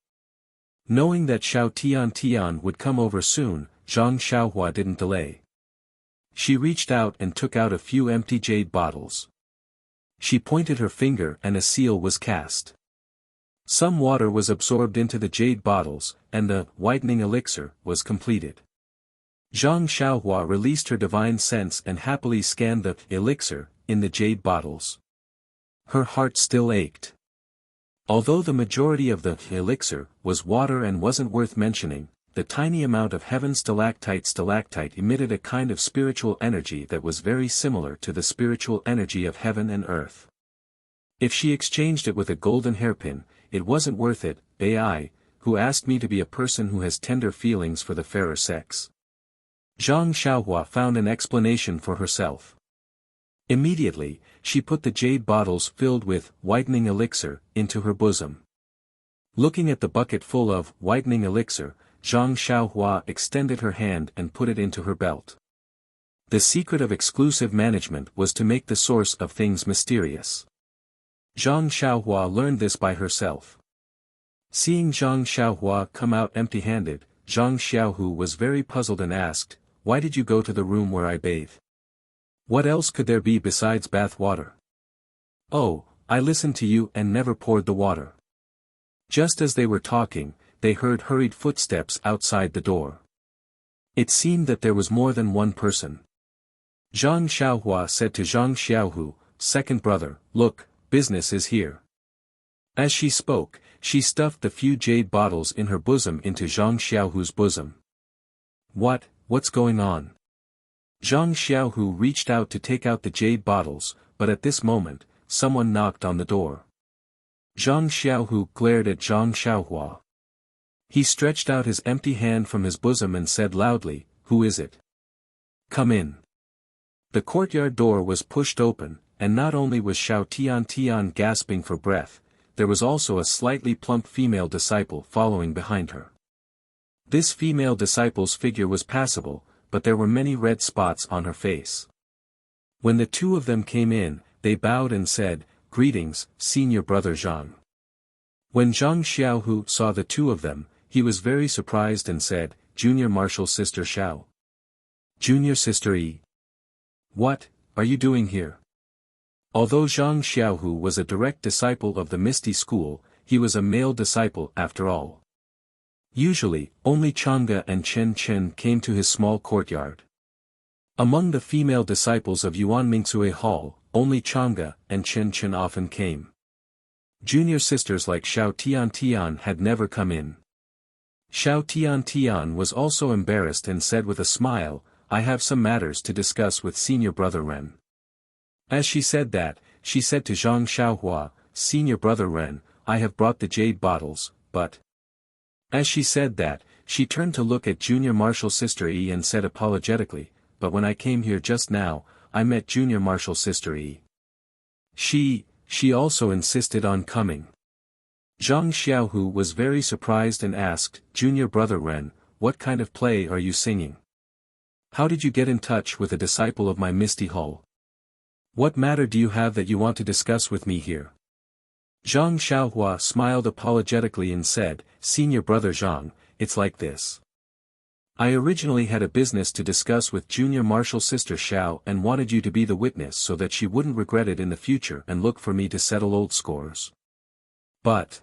Knowing that Xiao Tian would come over soon, Zhang Xiaohua didn't delay. She reached out and took out a few empty jade bottles. She pointed her finger and a seal was cast. Some water was absorbed into the jade bottles, and the whitening elixir was completed. Zhang Xiaohua released her divine sense and happily scanned the elixir in the jade bottles. Her heart still ached. Although the majority of the elixir was water and wasn't worth mentioning, the tiny amount of heaven stalactite emitted a kind of spiritual energy that was very similar to the spiritual energy of heaven and earth. If she exchanged it with a golden hairpin, it wasn't worth it. Ai, who asked me to be a person who has tender feelings for the fairer sex. Zhang Xiaohua found an explanation for herself. Immediately, she put the jade bottles filled with whitening elixir into her bosom. Looking at the bucket full of whitening elixir, Zhang Xiaohua extended her hand and put it into her belt. The secret of exclusive management was to make the source of things mysterious. Zhang Xiaohua learned this by herself. Seeing Zhang Xiaohua come out empty-handed, Zhang Xiaohu was very puzzled and asked, "Why did you go to the room where I bathe? What else could there be besides bath water?" "Oh, I listened to you and never poured the water." Just as they were talking, they heard hurried footsteps outside the door. It seemed that there was more than one person. Zhang Xiaohua said to Zhang Xiaohu, "Second brother, look, business is here." As she spoke, she stuffed the few jade bottles in her bosom into Zhang Xiaohu's bosom. What's going on?" Zhang Xiaohu reached out to take out the jade bottles, but at this moment, someone knocked on the door. Zhang Xiaohu glared at Zhang Xiaohua. He stretched out his empty hand from his bosom and said loudly, "Who is it? Come in." The courtyard door was pushed open, and not only was Xiao Tian gasping for breath, there was also a slightly plump female disciple following behind her. This female disciple's figure was passable, but there were many red spots on her face. When the two of them came in, they bowed and said, "Greetings, Senior Brother Zhang." When Zhang Xiaohu saw the two of them, he was very surprised and said, "Junior Martial Sister Xiao. Junior Sister Yi. What are you doing here?" Although Zhang Xiaohu was a direct disciple of the Misty School, he was a male disciple after all. Usually, only Chang'e and Chen Chen came to his small courtyard. Among the female disciples of Yuan Mingcue Hall, only Chang'e and Chen Chen often came. Junior sisters like Xiao Tian had never come in. Xiao Tian was also embarrassed and said with a smile, "I have some matters to discuss with Senior Brother Ren." As she said that, she said to Zhang Xiaohua, "Senior Brother Ren, I have brought the jade bottles, but..." As she said that, she turned to look at Junior Martial Sister Yi and said apologetically, "But when I came here just now, I met Junior Martial Sister Yi. She also insisted on coming." Zhang Xiaohu was very surprised and asked, "Junior Brother Ren, what kind of play are you singing? How did you get in touch with a disciple of my Misty Hall? What matter do you have that you want to discuss with me here?" Zhang Xiaohua smiled apologetically and said, "Senior Brother Zhang, it's like this. I originally had a business to discuss with Junior Martial Sister Xiao and wanted you to be the witness so that she wouldn't regret it in the future and look for me to settle old scores. But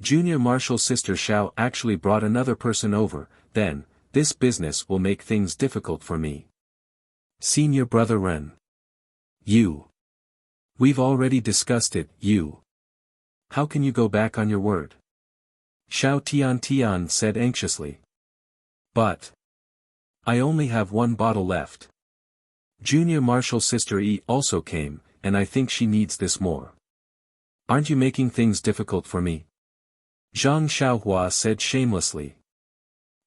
Junior Martial Sister Xiao actually brought another person over, then, this business will make things difficult for me. Senior Brother Ren. We've already discussed it, How can you go back on your word?" Xiao Tian said anxiously. "But I only have one bottle left. Junior Martial Sister Yi also came, and I think she needs this more. Aren't you making things difficult for me?" Zhang Xiaohua said shamelessly.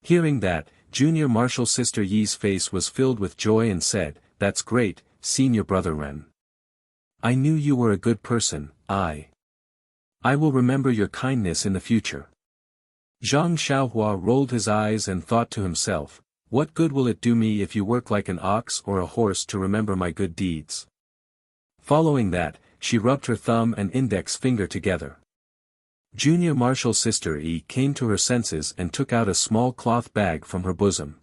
Hearing that, Junior Martial Sister Yi's face was filled with joy and said, "That's great, Senior Brother Ren. I knew you were a good person. I will remember your kindness in the future." Zhang Xiaohua rolled his eyes and thought to himself, What good will it do me if you work like an ox or a horse to remember my good deeds? Following that, she rubbed her thumb and index finger together. Junior Marshal Sister E came to her senses and took out a small cloth bag from her bosom.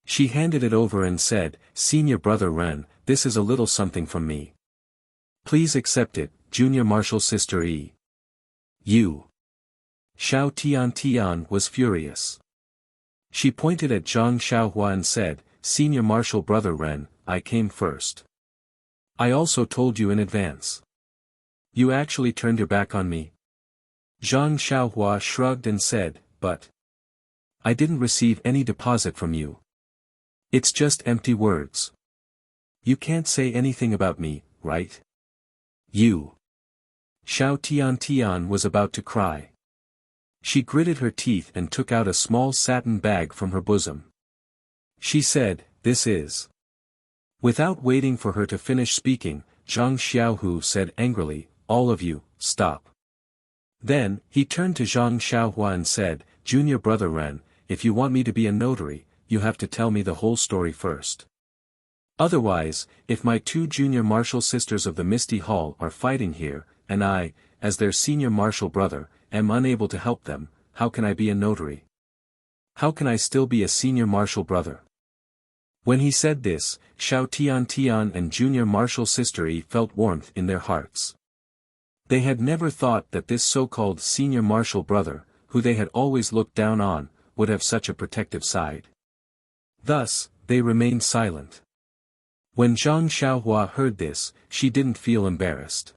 She handed it over and said, Senior Brother Ren, this is a little something from me. Please accept it, Junior Marshal Sister E. You. Xiao Tian was furious. She pointed at Zhang Xiaohua and said, Senior Marshal Brother Ren, I came first. I also told you in advance. You actually turned your back on me? Zhang Xiaohua shrugged and said, but I didn't receive any deposit from you. It's just empty words. You can't say anything about me, right? You. Xiao Tian was about to cry. She gritted her teeth and took out a small satin bag from her bosom. She said, this is. Without waiting for her to finish speaking, Zhang Xiaohu said angrily, all of you, stop. Then, he turned to Zhang Xiaohua and said, Junior Brother Ren, if you want me to be a notary, you have to tell me the whole story first. Otherwise, if my two junior marshal sisters of the Misty Hall are fighting here, and I, as their senior marshal brother, am unable to help them, how can I be a notary? How can I still be a senior marshal brother? When he said this, Xiao Tian and junior marshal sister E felt warmth in their hearts. They had never thought that this so-called senior marshal brother, who they had always looked down on, would have such a protective side. Thus, they remained silent. When Zhang Xiaohua heard this, she didn't feel embarrassed.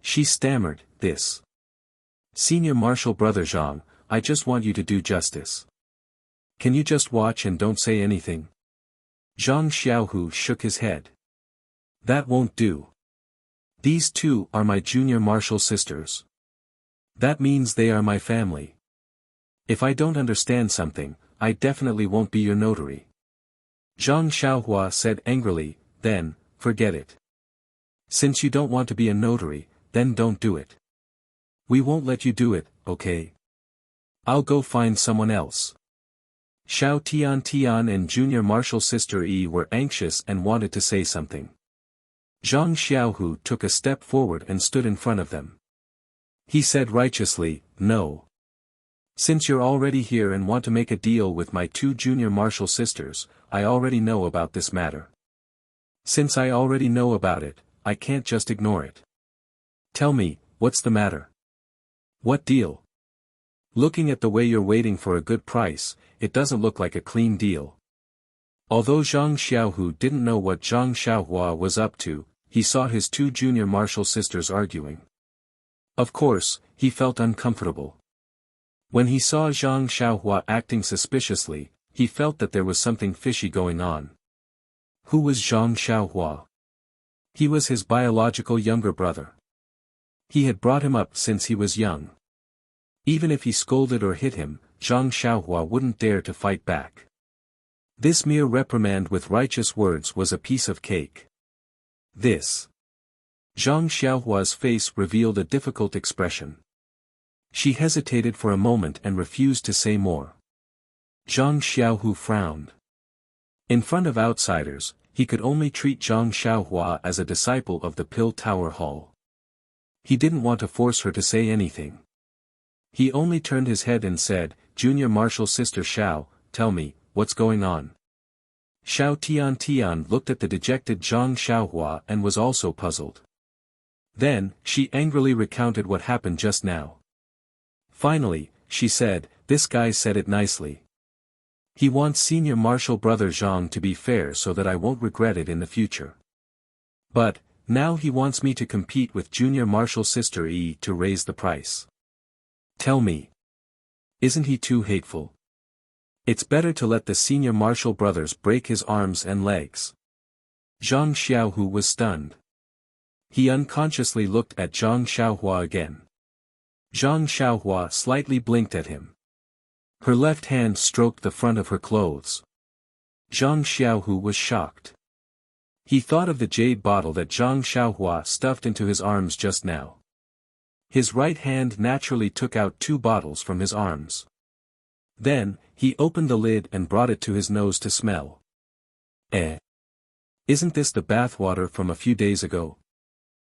She stammered, this. Senior Marshal Brother Zhang, I just want you to do justice. Can you just watch and don't say anything? Zhang Xiaohu shook his head. That won't do. These two are my junior marshal sisters. That means they are my family. If I don't understand something, I definitely won't be your notary. Zhang Xiaohua said angrily, then, forget it. Since you don't want to be a notary, then don't do it. We won't let you do it, okay? I'll go find someone else. Xiao Tian and junior marshal sister E were anxious and wanted to say something. Zhang Xiaohu took a step forward and stood in front of them. He said righteously, no. Since you're already here and want to make a deal with my two junior marshal sisters, I already know about this matter. Since I already know about it, I can't just ignore it. Tell me, what's the matter? What deal? Looking at the way you're waiting for a good price, it doesn't look like a clean deal. Although Zhang Xiaohu didn't know what Zhang Xiaohua was up to, he saw his two junior marshal sisters arguing. Of course, he felt uncomfortable. When he saw Zhang Xiaohua acting suspiciously, he felt that there was something fishy going on. Who was Zhang Xiaohua? He was his biological younger brother. He had brought him up since he was young. Even if he scolded or hit him, Zhang Xiaohua wouldn't dare to fight back. This mere reprimand with righteous words was a piece of cake. This. Zhang Xiaohua's face revealed a difficult expression. She hesitated for a moment and refused to say more. Zhang Xiaohu frowned. In front of outsiders, he could only treat Zhang Xiaohua as a disciple of the Pill Tower Hall. He didn't want to force her to say anything. He only turned his head and said, Junior Marshal Sister Xiao, tell me, what's going on? Xiao Tian looked at the dejected Zhang Xiaohua and was also puzzled. Then, she angrily recounted what happened just now. Finally, she said, this guy said it nicely. He wants Senior Marshal Brother Zhang to be fair so that I won't regret it in the future. But, now he wants me to compete with Junior Marshal Sister E to raise the price. Tell me. Isn't he too hateful? It's better to let the Senior Marshal brothers break his arms and legs. Zhang Xiaohu was stunned. He unconsciously looked at Zhang Xiaohua again. Zhang Xiaohua slightly blinked at him. Her left hand stroked the front of her clothes. Zhang Xiaohu was shocked. He thought of the jade bottle that Zhang Xiaohua stuffed into his arms just now. His right hand naturally took out two bottles from his arms. Then, he opened the lid and brought it to his nose to smell. Isn't this the bathwater from a few days ago?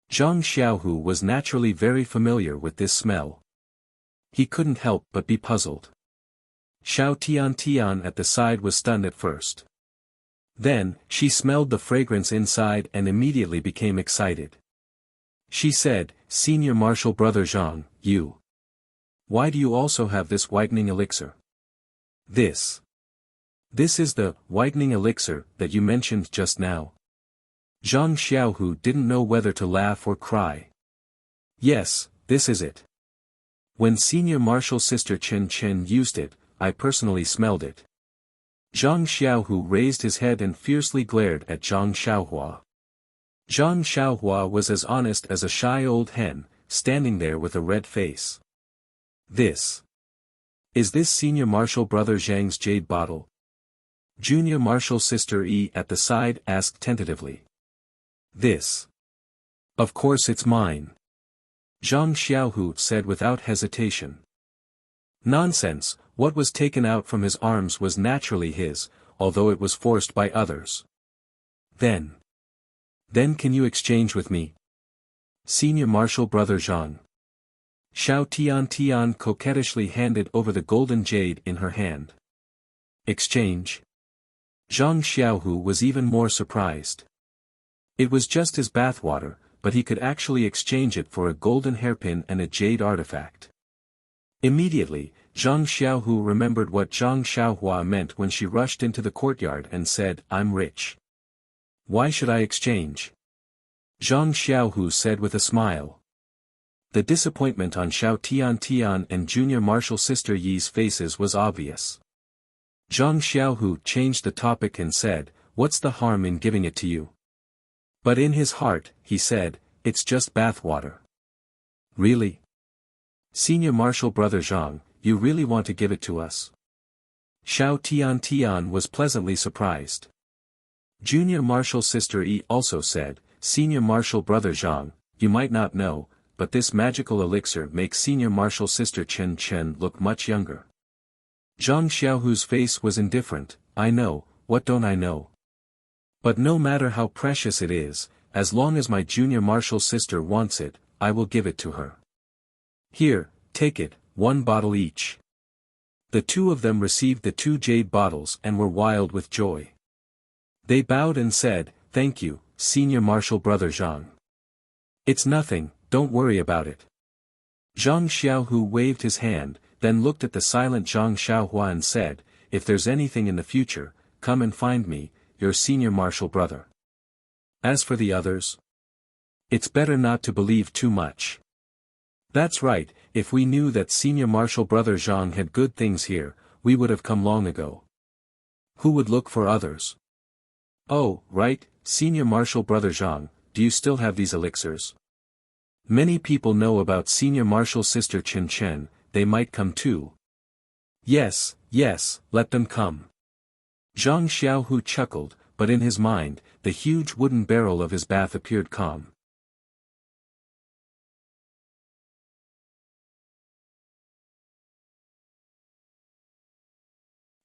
Zhang Xiaohu was naturally very familiar with this smell. He couldn't help but be puzzled. Xiao Tian at the side was stunned at first. Then, she smelled the fragrance inside and immediately became excited. She said, "Senior Marshal Brother Zhang, you. Why do you also have this whitening elixir?" This is the whitening elixir that you mentioned just now. Zhang Xiaohu didn't know whether to laugh or cry. Yes, this is it. When Senior Marshal Sister Chen Chen used it, I personally smelled it. Zhang Xiaohu raised his head and fiercely glared at Zhang Xiaohua. Zhang Xiaohua was as honest as a shy old hen, standing there with a red face. Is this Senior Marshal Brother Zhang's jade bottle? Junior Marshal Sister Yi at the side asked tentatively. Of course it's mine. Zhang Xiaohu said without hesitation. Nonsense, what was taken out from his arms was naturally his, although it was forced by others. Then can you exchange with me? Senior Marshal Brother Zhang. Xiao Tian coquettishly handed over the golden jade in her hand. Exchange? Zhang Xiaohu was even more surprised. It was just his bathwater, but he could actually exchange it for a golden hairpin and a jade artifact. Immediately, Zhang Xiaohu remembered what Zhang Xiaohua meant when she rushed into the courtyard and said, "I'm rich. Why should I exchange?" Zhang Xiaohu said with a smile. The disappointment on Xiao Tian and Junior Marshal Sister Yi's faces was obvious. Zhang Xiaohu changed the topic and said, "What's the harm in giving it to you?" But in his heart, he said, "It's just bathwater." Really? Senior Marshal Brother Zhang, you really want to give it to us? Xiao Tian was pleasantly surprised. Junior Marshal Sister Yi also said, "Senior Marshal Brother Zhang, you might not know, but this magical elixir makes Senior Marshal Sister Chen Chen look much younger." Zhang Xiaohu's face was indifferent. "I know, what don't I know? But no matter how precious it is, as long as my Junior Marshal sister wants it, I will give it to her. Here, take it, 1 bottle each." The two of them received the 2 jade bottles and were wild with joy. They bowed and said, "Thank you, Senior Marshal Brother Zhang. It's nothing, don't worry about it." Zhang Xiaohu waved his hand, then looked at the silent Zhang Xiaohua and said, "If there's anything in the future, come and find me, your Senior Marshal Brother. As for the others, it's better not to believe too much." That's right, if we knew that Senior Marshal Brother Zhang had good things here, we would have come long ago. Who would look for others? Oh, right, Senior Marshal Brother Zhang, do you still have these elixirs? Many people know about Senior Marshal Sister Chen Chen, they might come too. Yes, let them come. Zhang Xiaohu chuckled, but in his mind, the huge wooden barrel of his bath appeared calm.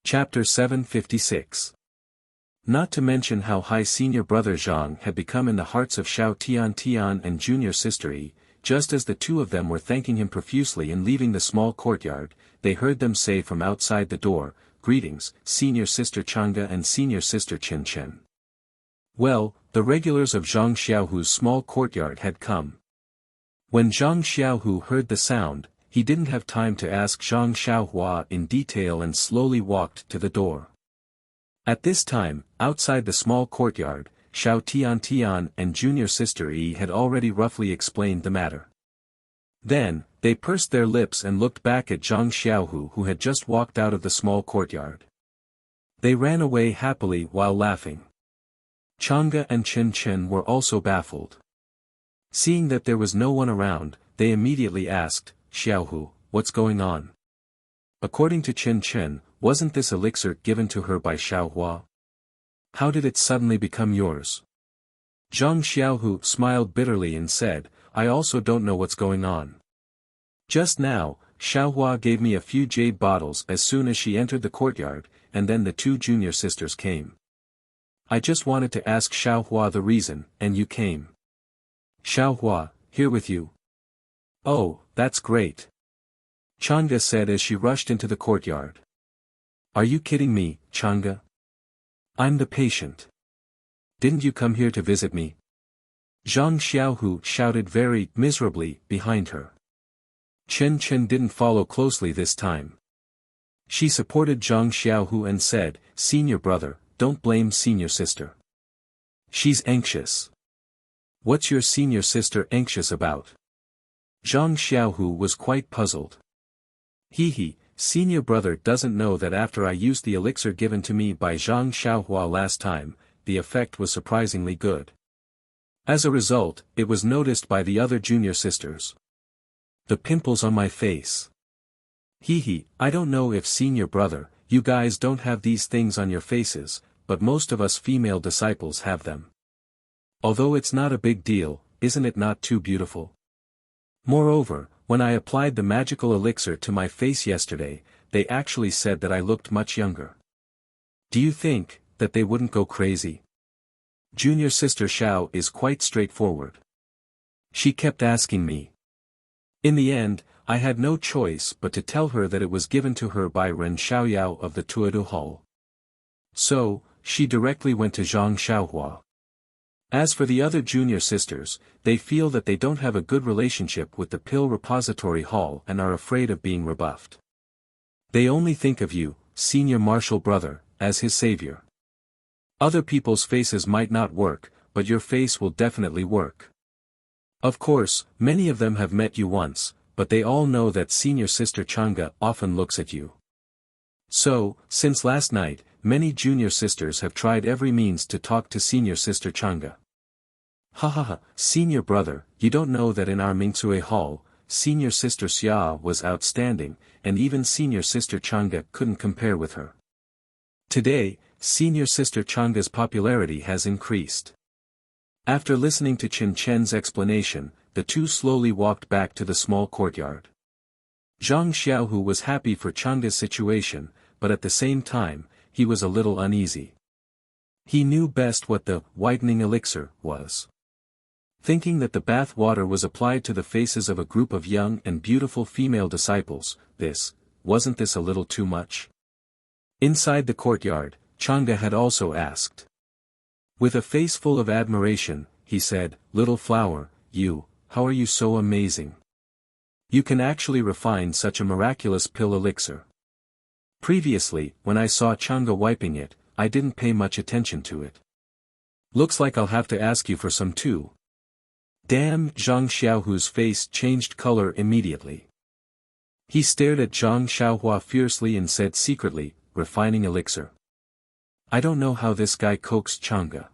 Chapter 756. Not to mention how high Senior Brother Zhang had become in the hearts of Xiao Tian and Junior Sister Yi, just as the two of them were thanking him profusely and leaving the small courtyard, they heard them say from outside the door, "Greetings, Senior Sister Chang'e and Senior Sister Chen Chen." Well, the regulars of Zhang Xiaohu's small courtyard had come. When Zhang Xiaohu heard the sound, he didn't have time to ask Zhang Xiaohua in detail and slowly walked to the door. At this time, outside the small courtyard, Xiao Tian and Junior Sister Yi had already roughly explained the matter. Then, they pursed their lips and looked back at Zhang Xiaohu who had just walked out of the small courtyard. They ran away happily while laughing. Chang'e and Chen Chen were also baffled. Seeing that there was no one around, they immediately asked, "Xiaohu, what's going on?" According to Chen Chen, wasn't this elixir given to her by Xiaohua? How did it suddenly become yours? Zhang Xiaohu smiled bitterly and said, "I also don't know what's going on. Just now, Xiaohua gave me a few jade bottles as soon as she entered the courtyard, and then the two junior sisters came. I just wanted to ask Xiaohua the reason, and you came. Xiaohua, here with you. Oh, that's great. Chang'e said as she rushed into the courtyard. Are you kidding me, Chang'e? I'm the patient. Didn't you come here to visit me? Zhang Xiaohu shouted very miserably behind her. Chen Chen didn't follow closely this time. She supported Zhang Xiaohu and said, Senior brother, don't blame senior sister. She's anxious. What's your senior sister anxious about? Zhang Xiaohu was quite puzzled. He, senior brother doesn't know that after I used the elixir given to me by Zhang Xiaohua last time, the effect was surprisingly good. As a result, it was noticed by the other junior sisters. The pimples on my face. I don't know if senior brother, you guys don't have these things on your faces, but most of us female disciples have them. Although it's not a big deal, isn't it not too beautiful? Moreover, when I applied the magical elixir to my face yesterday, they actually said that I looked much younger. Do you think that they wouldn't go crazy? Junior sister Xiao is quite straightforward. She kept asking me. In the end, I had no choice but to tell her that it was given to her by Ren Xiaoyao of the Tuodu Hall. So, she directly went to Zhang Xiaohua. As for the other junior sisters, they feel that they don't have a good relationship with the Pill Repository Hall and are afraid of being rebuffed. They only think of you, senior martial brother, as his savior. Other people's faces might not work, but your face will definitely work. Of course, many of them have met you once, but they all know that senior sister Chang'e often looks at you. So, since last night, many junior sisters have tried every means to talk to senior sister Chang'e. Senior brother, you don't know that in our Mingcue Hall, senior sister Xia was outstanding, and even senior sister Chang'e couldn't compare with her. Today, senior sister Chang'e's popularity has increased. After listening to Chen Chen's explanation, the two slowly walked back to the small courtyard. Zhang Xiaohu was happy for Chang'e's situation, but at the same time, he was a little uneasy. He knew best what the whitening elixir was. Thinking that the bath water was applied to the faces of a group of young and beautiful female disciples, wasn't this a little too much? Inside the courtyard, Chang'e had also asked. With a face full of admiration, he said, Little flower, how are you so amazing? You can actually refine such a miraculous pill elixir. Previously, when I saw Chang'e wiping it, I didn't pay much attention to it. Looks like I'll have to ask you for some too. Damn! Zhang Xiaohu's face changed color immediately. He stared at Zhang Xiaohua fiercely and said secretly, refining elixir. I don't know how this guy coaxed Chang'e.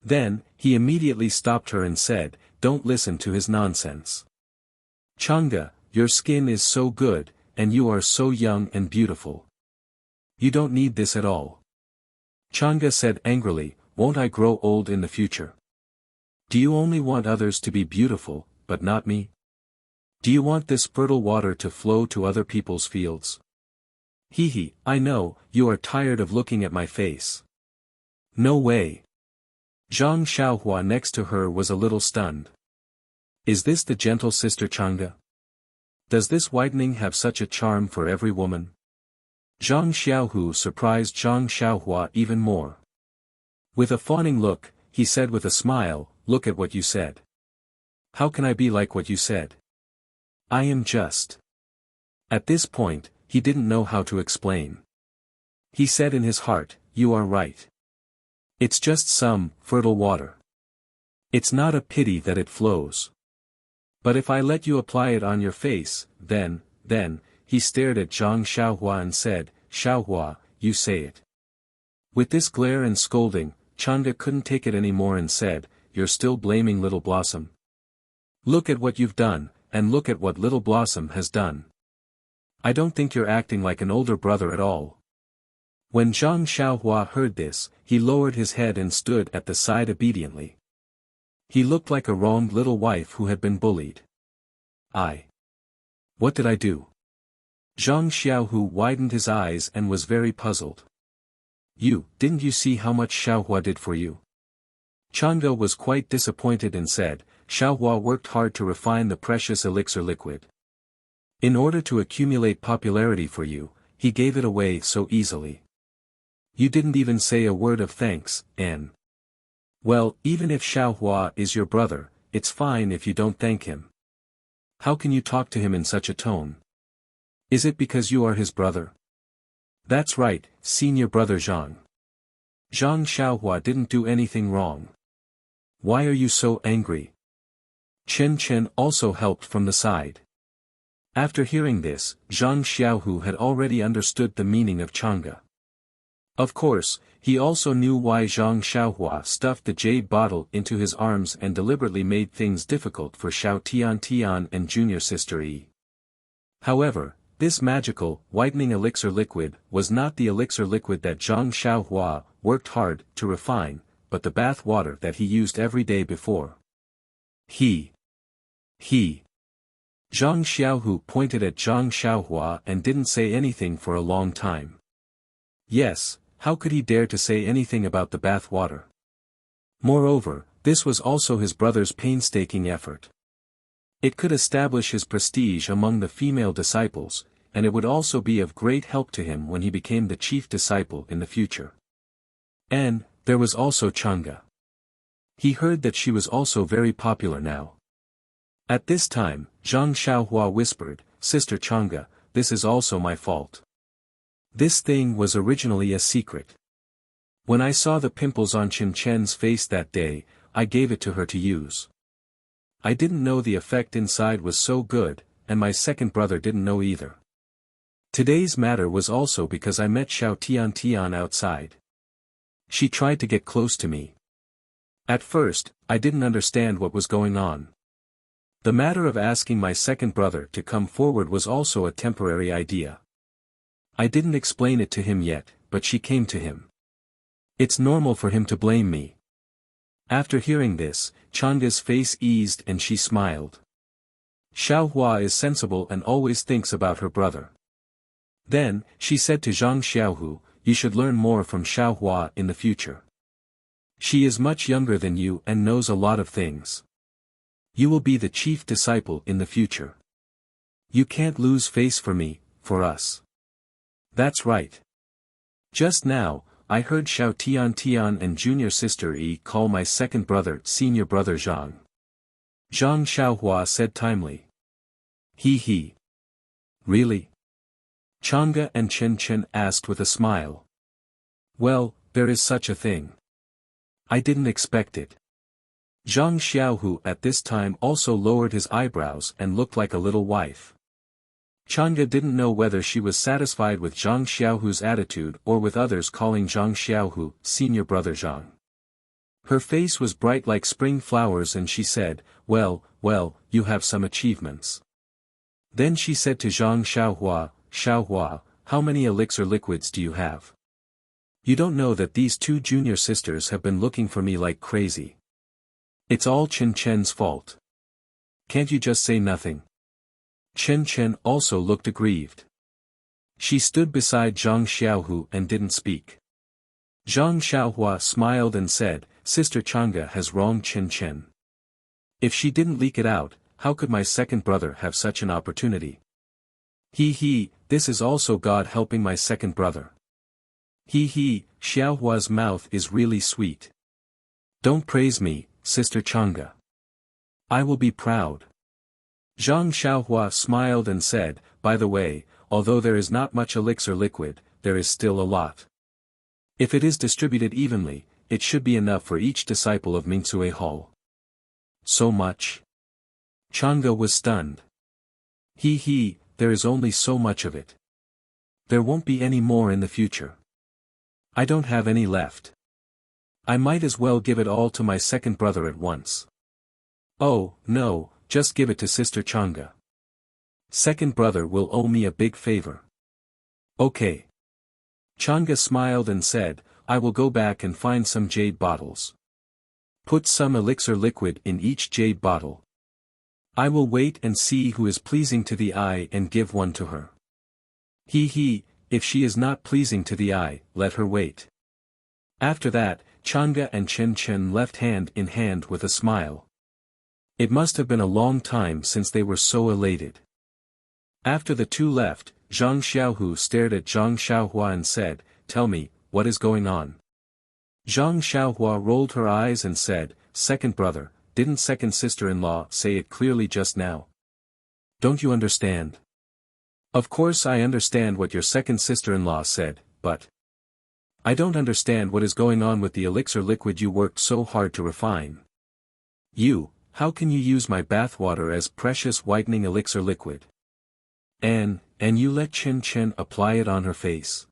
Then, he immediately stopped her and said, Don't listen to his nonsense. Chang'e, your skin is so good, and you are so young and beautiful. You don't need this at all. Chang'e said angrily, Won't I grow old in the future? Do you only want others to be beautiful, but not me? Do you want this fertile water to flow to other people's fields? I know, you are tired of looking at my face. No way. Zhang Xiaohua next to her was a little stunned. Is this the gentle sister Chang'e? Does this whitening have such a charm for every woman? Zhang Xiaohu surprised Zhang Xiaohua even more. With a fawning look, he said with a smile, Look at what you said. How can I be like what you said? I am just. At this point, he didn't know how to explain. He said in his heart, You are right. It's just some fertile water. It's not a pity that it flows. But if I let you apply it on your face, then, he stared at Zhang Xiaohua and said, Xiaohua, you say it. With this glare and scolding, Chang'e couldn't take it anymore and said, You're still blaming Little Blossom? Look at what you've done, and look at what Little Blossom has done. I don't think you're acting like an older brother at all. When Zhang Xiaohua heard this, he lowered his head and stood at the side obediently. He looked like a wronged little wife who had been bullied. What did I do? Zhang Xiaohu widened his eyes and was very puzzled. Didn't you see how much Xiaohua did for you? Chang'e was quite disappointed and said, Xiaohua worked hard to refine the precious elixir liquid. In order to accumulate popularity for you, he gave it away so easily. You didn't even say a word of thanks, Anne. Well, even if Xiaohua is your brother, it's fine if you don't thank him. How can you talk to him in such a tone? Is it because you are his brother? That's right, senior brother Zhang. Zhang Xiaohua didn't do anything wrong. Why are you so angry? Chen Chen also helped from the side. After hearing this, Zhang Xiaohu had already understood the meaning of Chang'e. Of course, he also knew why Zhang Xiaohua stuffed the jade bottle into his arms and deliberately made things difficult for Xiao Tian and junior sister Yi. However, this magical, whitening elixir liquid was not the elixir liquid that Zhang Xiaohua worked hard to refine, but the bath water that he used every day before. Zhang Xiaohu pointed at Zhang Xiaohua and didn't say anything for a long time. Yes, how could he dare to say anything about the bath water? Moreover, this was also his brother's painstaking effort. It could establish his prestige among the female disciples, and it would also be of great help to him when he became the chief disciple in the future. And, there was also Chang'e. He heard that she was also very popular now. At this time, Zhang Xiaohua whispered, Sister Chang'e, this is also my fault. This thing was originally a secret. When I saw the pimples on Chen Chen's face that day, I gave it to her to use. I didn't know the effect inside was so good, and my second brother didn't know either. Today's matter was also because I met Xiao Tian outside. She tried to get close to me. At first, I didn't understand what was going on. The matter of asking my second brother to come forward was also a temporary idea. I didn't explain it to him yet, but she came to him. It's normal for him to blame me. After hearing this, Chang'e's face eased and she smiled. Xiaohua is sensible and always thinks about her brother. Then, she said to Zhang Xiaohu, you should learn more from Xiaohua in the future. She is much younger than you and knows a lot of things. You will be the chief disciple in the future. You can't lose face for me, for us. That's right. Just now, I heard Xiao Tian and junior sister Yi call my second brother senior brother Zhang. Zhang Xiaohua said timely. Really? Chang'e and Chen Chen asked with a smile. Well, there is such a thing. I didn't expect it. Zhang Xiaohu at this time also lowered his eyebrows and looked like a little wife. Chang'e didn't know whether she was satisfied with Zhang Xiaohu's attitude or with others calling Zhang Xiaohu senior brother Zhang. Her face was bright like spring flowers and she said, well, you have some achievements. Then she said to Zhang Xiaohua, how many elixir liquids do you have? You don't know that these two junior sisters have been looking for me like crazy. It's all Chen Chen's fault. Can't you just say nothing? Chen Chen also looked aggrieved. She stood beside Zhang Xiaohu and didn't speak. Zhang Xiaohua smiled and said, Sister Chang'e has wronged Chen Chen. If she didn't leak it out, how could my second brother have such an opportunity? This is also God helping my second brother. Xiaohua's mouth is really sweet. Don't praise me, Sister Chang'e. I will be proud. Zhang Xiaohua smiled and said, by the way, although there is not much elixir liquid, there is still a lot. If it is distributed evenly, it should be enough for each disciple of Mingsue Hall. So much? Chang'e was stunned. There is only so much of it. There won't be any more in the future. I don't have any left. I might as well give it all to my second brother at once. Oh, no, just give it to Sister Chang'e. Second brother will owe me a big favor. Okay. Chang'e smiled and said, I will go back and find some jade bottles. Put some elixir liquid in each jade bottle. I will wait and see who is pleasing to the eye and give one to her. If she is not pleasing to the eye, let her wait. After that, Chang'e and Chen Chen left hand in hand with a smile. It must have been a long time since they were so elated. After the two left, Zhang Xiaohu stared at Zhang Xiaohua and said, "Tell me, what is going on?" Zhang Xiaohua rolled her eyes and said, "Second brother, didn't second sister-in-law say it clearly just now? Don't you understand?" "Of course I understand what your second sister-in-law said, but I don't understand what is going on with the elixir liquid you worked so hard to refine. How can you use my bathwater as precious whitening elixir liquid? And you let Chen Chen apply it on her face?"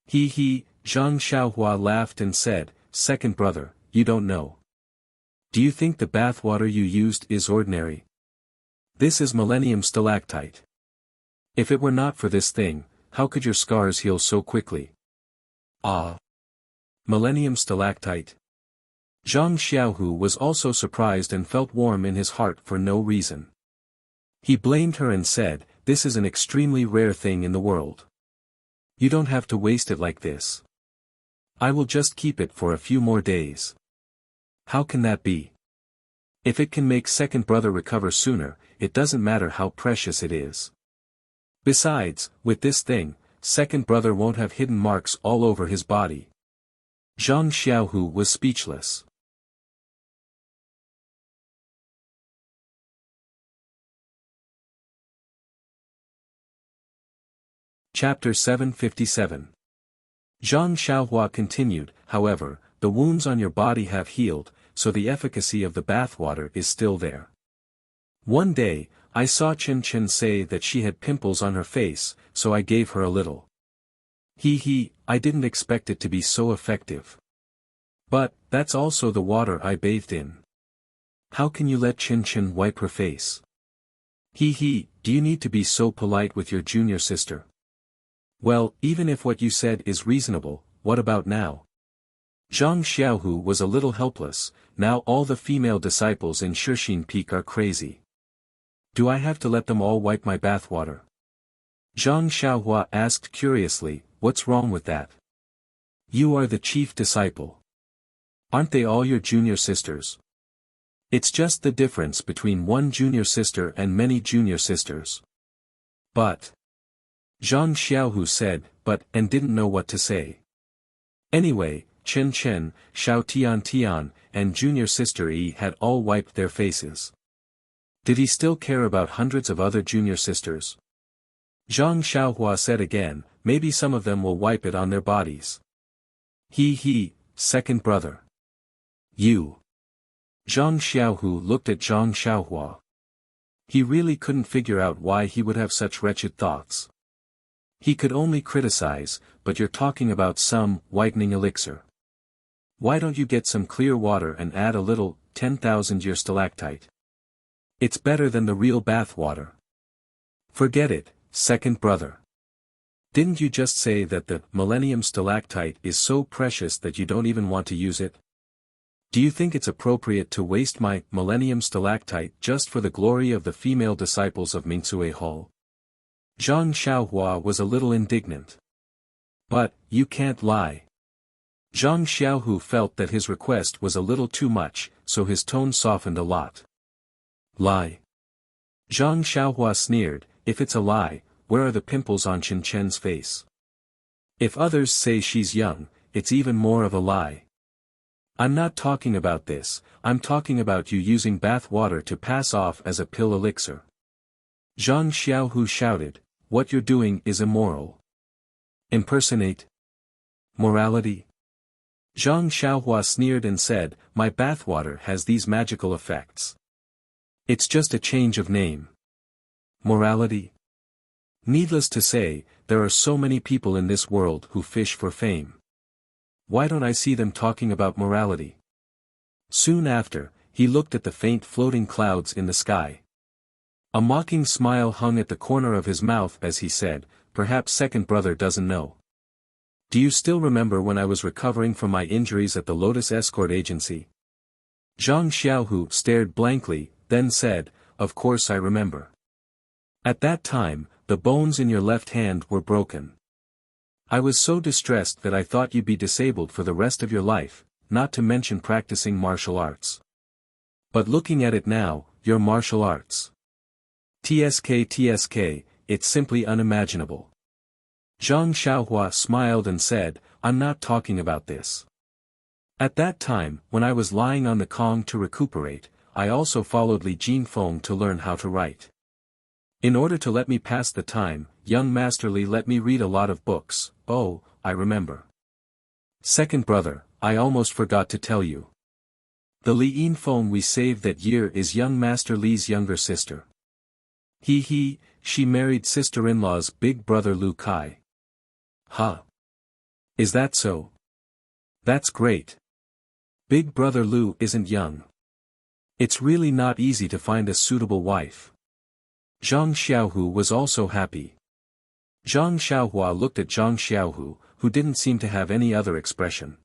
Zhang Xiaohua laughed and said, "Second brother, you don't know. Do you think the bathwater you used is ordinary? This is millennium stalactite. If it were not for this thing, how could your scars heal so quickly?" "Ah! Millennium stalactite." Zhang Xiaohu was also surprised and felt warm in his heart for no reason. He blamed her and said, "This is an extremely rare thing in the world. You don't have to waste it like this. I will just keep it for a few more days." "How can that be? If it can make second brother recover sooner, it doesn't matter how precious it is. Besides, with this thing, second brother won't have hidden marks all over his body." Zhang Xiaohu was speechless. Chapter 757. Zhang Xiaohua continued, "However, the wounds on your body have healed, so the efficacy of the bathwater is still there. One day, I saw Chen Chen say that she had pimples on her face, so I gave her a little. I didn't expect it to be so effective. But, that's also the water I bathed in. How can you let Chen Chen wipe her face? Do you need to be so polite with your junior sister? Well, even if what you said is reasonable, what about now?" Zhang Xiaohu was a little helpless. Now all the female disciples in Shixin Peak are crazy. Do I have to let them all wipe my bathwater? Zhang Xiaohua asked curiously, "What's wrong with that? You are the chief disciple. Aren't they all your junior sisters? It's just the difference between one junior sister and many junior sisters." "But," Zhang Xiaohu said, and didn't know what to say. Anyway, Chen Chen, Xiao Tian, and junior sister Yi had all wiped their faces. Did he still care about hundreds of other junior sisters? Zhang Xiaohua said again, "Maybe some of them will wipe it on their bodies." Second brother. You. Zhang Xiaohu looked at Zhang Xiaohua. He really couldn't figure out why he would have such wretched thoughts. He could only criticize, "But you're talking about some whitening elixir. Why don't you get some clear water and add a little 10,000-year stalactite? It's better than the real bath water." "Forget it, second brother. Didn't you just say that the millennium stalactite is so precious that you don't even want to use it? Do you think it's appropriate to waste my millennium stalactite just for the glory of the female disciples of Mingsue Hall?" Zhang Xiaohua was a little indignant. "But, you can't lie." Zhang Xiaohu felt that his request was a little too much, so his tone softened a lot. "Lie?" Zhang Xiaohua sneered, "If it's a lie, where are the pimples on Chen Chen's face? If others say she's young, it's even more of a lie. I'm not talking about this, I'm talking about you using bath water to pass off as a pill elixir." Zhang Xiaohu shouted, "What you're doing is immoral. Impersonate? Morality?" Zhang Xiaohua sneered and said, "My bathwater has these magical effects. It's just a change of name. Morality? Needless to say, there are so many people in this world who fish for fame. Why don't I see them talking about morality?" Soon after, he looked at the faint floating clouds in the sky. A mocking smile hung at the corner of his mouth as he said, "Perhaps second brother doesn't know. Do you still remember when I was recovering from my injuries at the Lotus Escort Agency?" Zhang Xiaohu stared blankly, then said, of course I remember. At that time, the bones in your left hand were broken. I was so distressed that I thought you'd be disabled for the rest of your life, not to mention practicing martial arts. But looking at it now, your martial arts. TSK, it's simply unimaginable. Zhang Xiaohua smiled and said, I'm not talking about this. At that time, when I was lying on the Kong to recuperate, I also followed Li Jinfeng to learn how to write. In order to let me pass the time, young Master Li let me read a lot of books. Oh, I remember. Second brother, I almost forgot to tell you. The Li Yinfeng we saved that year is young Master Li's younger sister. She married sister-in-law's big brother Lu Kai. Huh? Is that so? That's great. Big brother Lu isn't young. It's really not easy to find a suitable wife. Zhang Xiaohu was also happy. Zhang Xiaohua looked at Zhang Xiaohu, who didn't seem to have any other expression.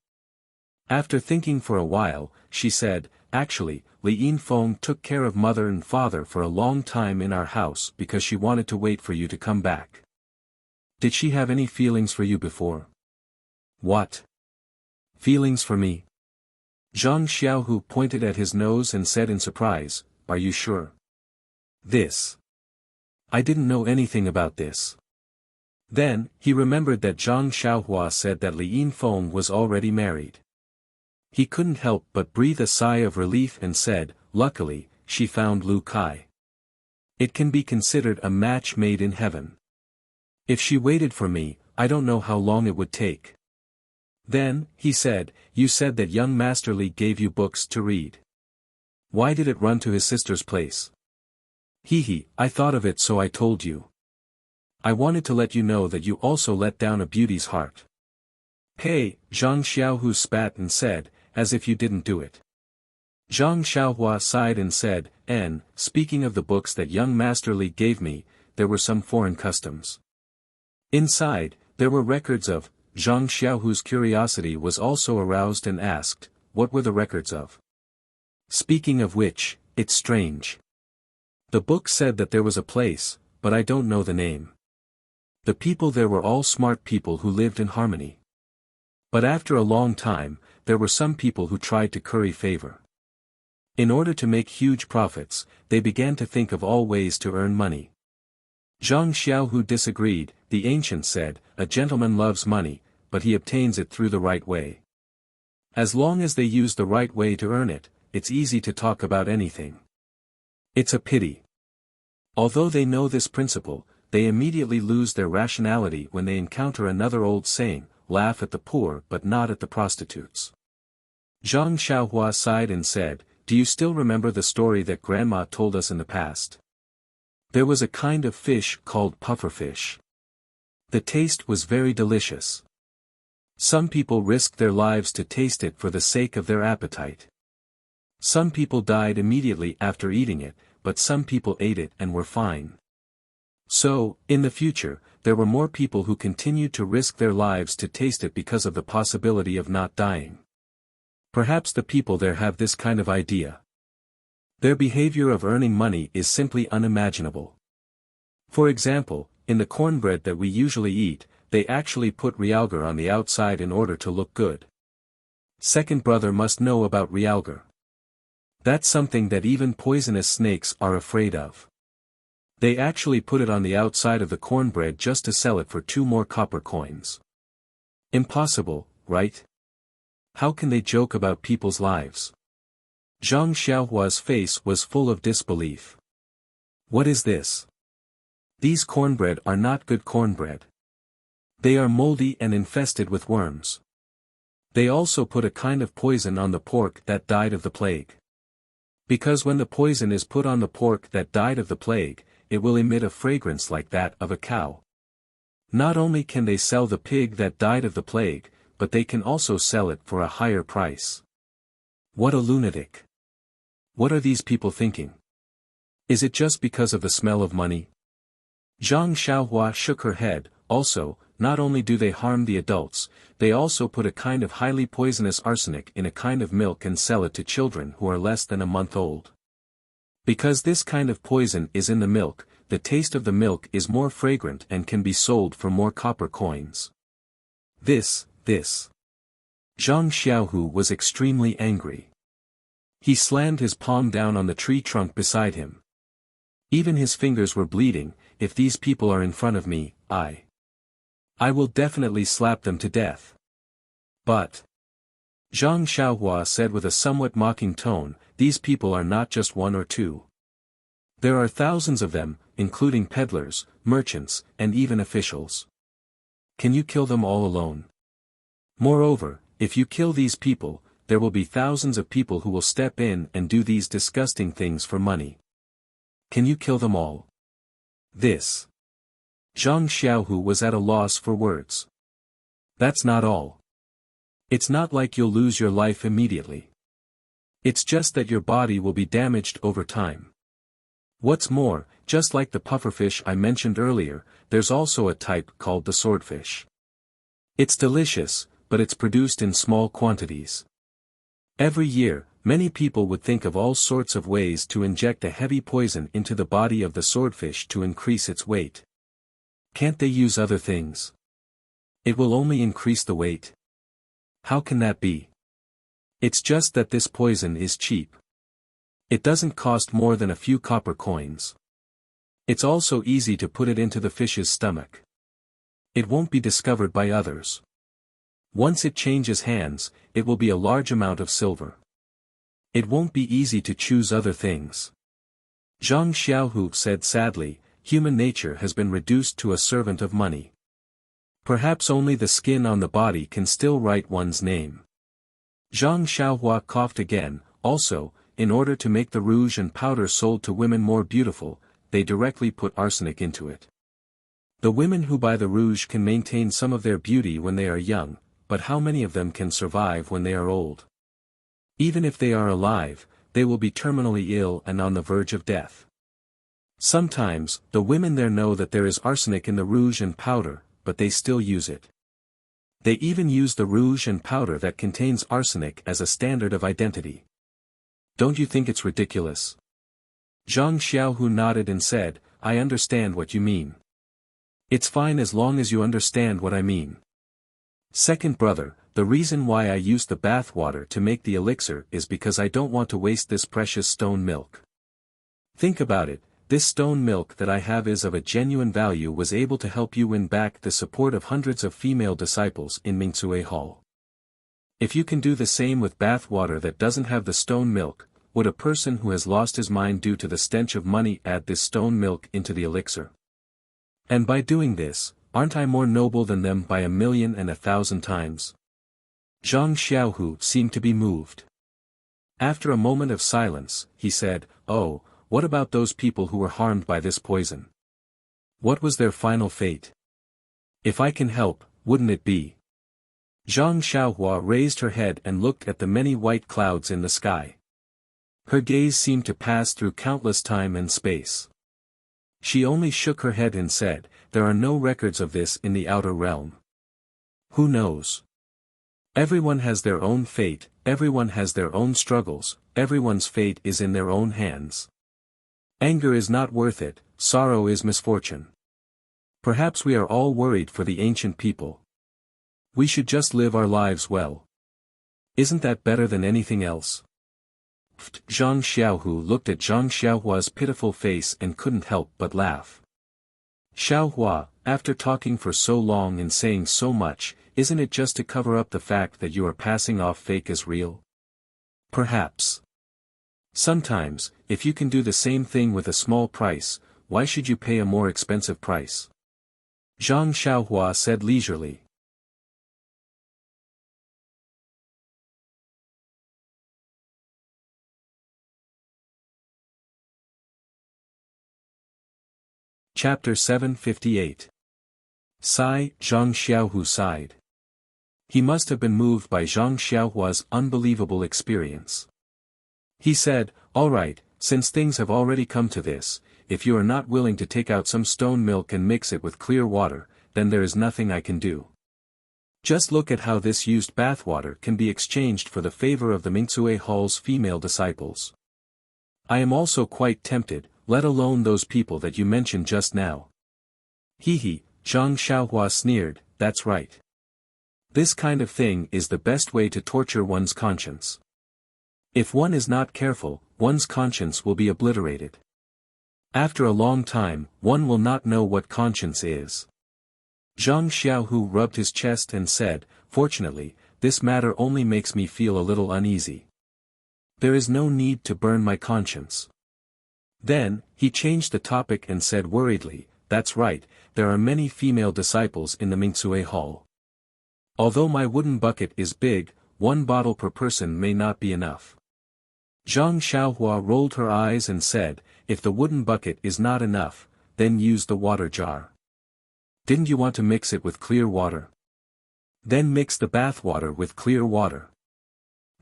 After thinking for a while, she said, actually, Li Yinfeng took care of mother and father for a long time in our house because she wanted to wait for you to come back. Did she have any feelings for you before? What? Feelings for me? Zhang Xiaohu pointed at his nose and said in surprise, are you sure? This. I didn't know anything about this. Then, he remembered that Zhang Xiaohua said that Li Yinfeng was already married. He couldn't help but breathe a sigh of relief and said, luckily, she found Lu Kai. It can be considered a match made in heaven. If she waited for me, I don't know how long it would take. Then, he said, you said that young Master Li gave you books to read. Why did it run to his sister's place? I thought of it so I told you. I wanted to let you know that you also let down a beauty's heart. Hey, Zhang Xiaohu spat and said, as if you didn't do it. Zhang Xiaohua sighed and said, speaking of the books that young Master Li gave me, there were some foreign customs. Inside, there were records of. Zhang Xiaohu's curiosity was also aroused and asked, what were the records of? Speaking of which, it's strange. The book said that there was a place, but I don't know the name. The people there were all smart people who lived in harmony. But after a long time, there were some people who tried to curry favor. In order to make huge profits, they began to think of all ways to earn money. Zhang Xiaohu disagreed. The ancient said, a gentleman loves money, but he obtains it through the right way. As long as they use the right way to earn it, it's easy to talk about anything. It's a pity. Although they know this principle, they immediately lose their rationality when they encounter another old saying, laugh at the poor but not at the prostitutes. Zhang Xiaohua sighed and said, do you still remember the story that Grandma told us in the past? There was a kind of fish called pufferfish. The taste was very delicious. Some people risked their lives to taste it for the sake of their appetite. Some people died immediately after eating it, but some people ate it and were fine. So, in the future, there were more people who continued to risk their lives to taste it because of the possibility of not dying. Perhaps the people there have this kind of idea. Their behavior of earning money is simply unimaginable. For example, in the cornbread that we usually eat, they actually put realgar on the outside in order to look good. Second brother must know about realgar. That's something that even poisonous snakes are afraid of. They actually put it on the outside of the cornbread just to sell it for 2 more copper coins. Impossible, right? How can they joke about people's lives? Zhang Xiaohua's face was full of disbelief. What is this? These cornbread are not good cornbread. They are moldy and infested with worms. They also put a kind of poison on the pork that died of the plague. Because when the poison is put on the pork that died of the plague, it will emit a fragrance like that of a cow. Not only can they sell the pig that died of the plague, but they can also sell it for a higher price. What a lunatic. What are these people thinking? Is it just because of the smell of money? Zhang Xiaohua shook her head. Also, not only do they harm the adults, they also put a kind of highly poisonous arsenic in a kind of milk and sell it to children who are less than a month old. Because this kind of poison is in the milk, the taste of the milk is more fragrant and can be sold for more copper coins. This. Zhang Xiaohu was extremely angry. He slammed his palm down on the tree trunk beside him. Even his fingers were bleeding. If these people are in front of me, I will definitely slap them to death. But Zhang Xiaohua said with a somewhat mocking tone, these people are not just one or two. There are thousands of them, including peddlers, merchants, and even officials. Can you kill them all alone? Moreover, if you kill these people, there will be thousands of people who will step in and do these disgusting things for money. Can you kill them all? This. Zhang Xiaohu was at a loss for words. That's not all. It's not like you'll lose your life immediately. It's just that your body will be damaged over time. What's more, just like the pufferfish I mentioned earlier, there's also a type called the swordfish. It's delicious, but it's produced in small quantities. Every year, many people would think of all sorts of ways to inject a heavy poison into the body of the swordfish to increase its weight. Can't they use other things? It will only increase the weight. How can that be? It's just that this poison is cheap. It doesn't cost more than a few copper coins. It's also easy to put it into the fish's stomach. It won't be discovered by others. Once it changes hands, it will be a large amount of silver. It won't be easy to choose other things. Zhang Xiaohu said sadly, human nature has been reduced to a servant of money. Perhaps only the skin on the body can still write one's name. Zhang Xiaohua coughed again. Also, in order to make the rouge and powder sold to women more beautiful, they directly put arsenic into it. The women who buy the rouge can maintain some of their beauty when they are young, but how many of them can survive when they are old? Even if they are alive, they will be terminally ill and on the verge of death. Sometimes, the women there know that there is arsenic in the rouge and powder, but they still use it. They even use the rouge and powder that contains arsenic as a standard of identity. Don't you think it's ridiculous? Zhang Xiaohu nodded and said, I understand what you mean. It's fine as long as you understand what I mean. Second brother, the reason why I use the bath water to make the elixir is because I don't want to waste this precious stone milk. Think about it. This stone milk that I have is of a genuine value, was able to help you win back the support of hundreds of female disciples in Mingcue Hall. If you can do the same with bath water that doesn't have the stone milk, would a person who has lost his mind due to the stench of money add this stone milk into the elixir? And by doing this, aren't I more noble than them by 1,000,000 and 1,000 times? Zhang Xiaohu seemed to be moved. After a moment of silence, he said, Oh, what about those people who were harmed by this poison? What was their final fate? If I can help, wouldn't it be? Zhang Xiaohua raised her head and looked at the many white clouds in the sky. Her gaze seemed to pass through countless time and space. She only shook her head and said, There are no records of this in the outer realm. Who knows? Everyone has their own fate, everyone has their own struggles, everyone's fate is in their own hands. Anger is not worth it, sorrow is misfortune. Perhaps we are all worried for the ancient people. We should just live our lives well. Isn't that better than anything else? Zhang Xiaohu looked at Zhang Xiaohua's pitiful face and couldn't help but laugh. Xiaohua, after talking for so long and saying so much, isn't it just to cover up the fact that you are passing off fake as real? Perhaps. Sometimes, if you can do the same thing with a small price, why should you pay a more expensive price? Zhang Xiaohua said leisurely. Chapter 758. Sigh. Zhang Xiaohu sighed. He must have been moved by Zhang Xiaohua's unbelievable experience. He said, All right, since things have already come to this, if you are not willing to take out some stone milk and mix it with clear water, then there is nothing I can do. Just look at how this used bathwater can be exchanged for the favor of the Mingcue Hall's female disciples. I am also quite tempted, let alone those people that you mentioned just now. Hee, Zhang Xiaohua sneered, that's right. This kind of thing is the best way to torture one's conscience. If one is not careful, one's conscience will be obliterated. After a long time, one will not know what conscience is. Zhang Xiaohu rubbed his chest and said, fortunately, this matter only makes me feel a little uneasy. There is no need to burn my conscience. Then, he changed the topic and said worriedly, that's right, there are many female disciples in the Mingsue Hall. Although my wooden bucket is big, 1 bottle per person may not be enough. Zhang Xiaohua rolled her eyes and said, if the wooden bucket is not enough, then use the water jar. Didn't you want to mix it with clear water? Then mix the bath water with clear water.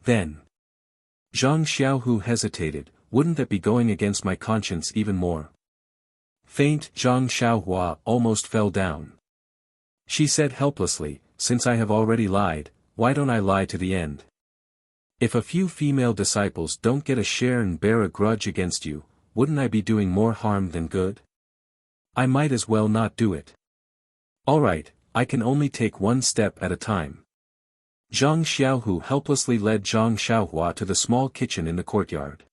Then. Zhang Xiaohu hesitated, wouldn't that be going against my conscience even more? Faint Zhang Xiaohua almost fell down. She said helplessly, since I have already lied, why don't I lie to the end? If a few female disciples don't get a share and bear a grudge against you, wouldn't I be doing more harm than good? I might as well not do it. Alright, I can only take one step at a time. Zhang Xiaohu helplessly led Zhang Xiaohua to the small kitchen in the courtyard.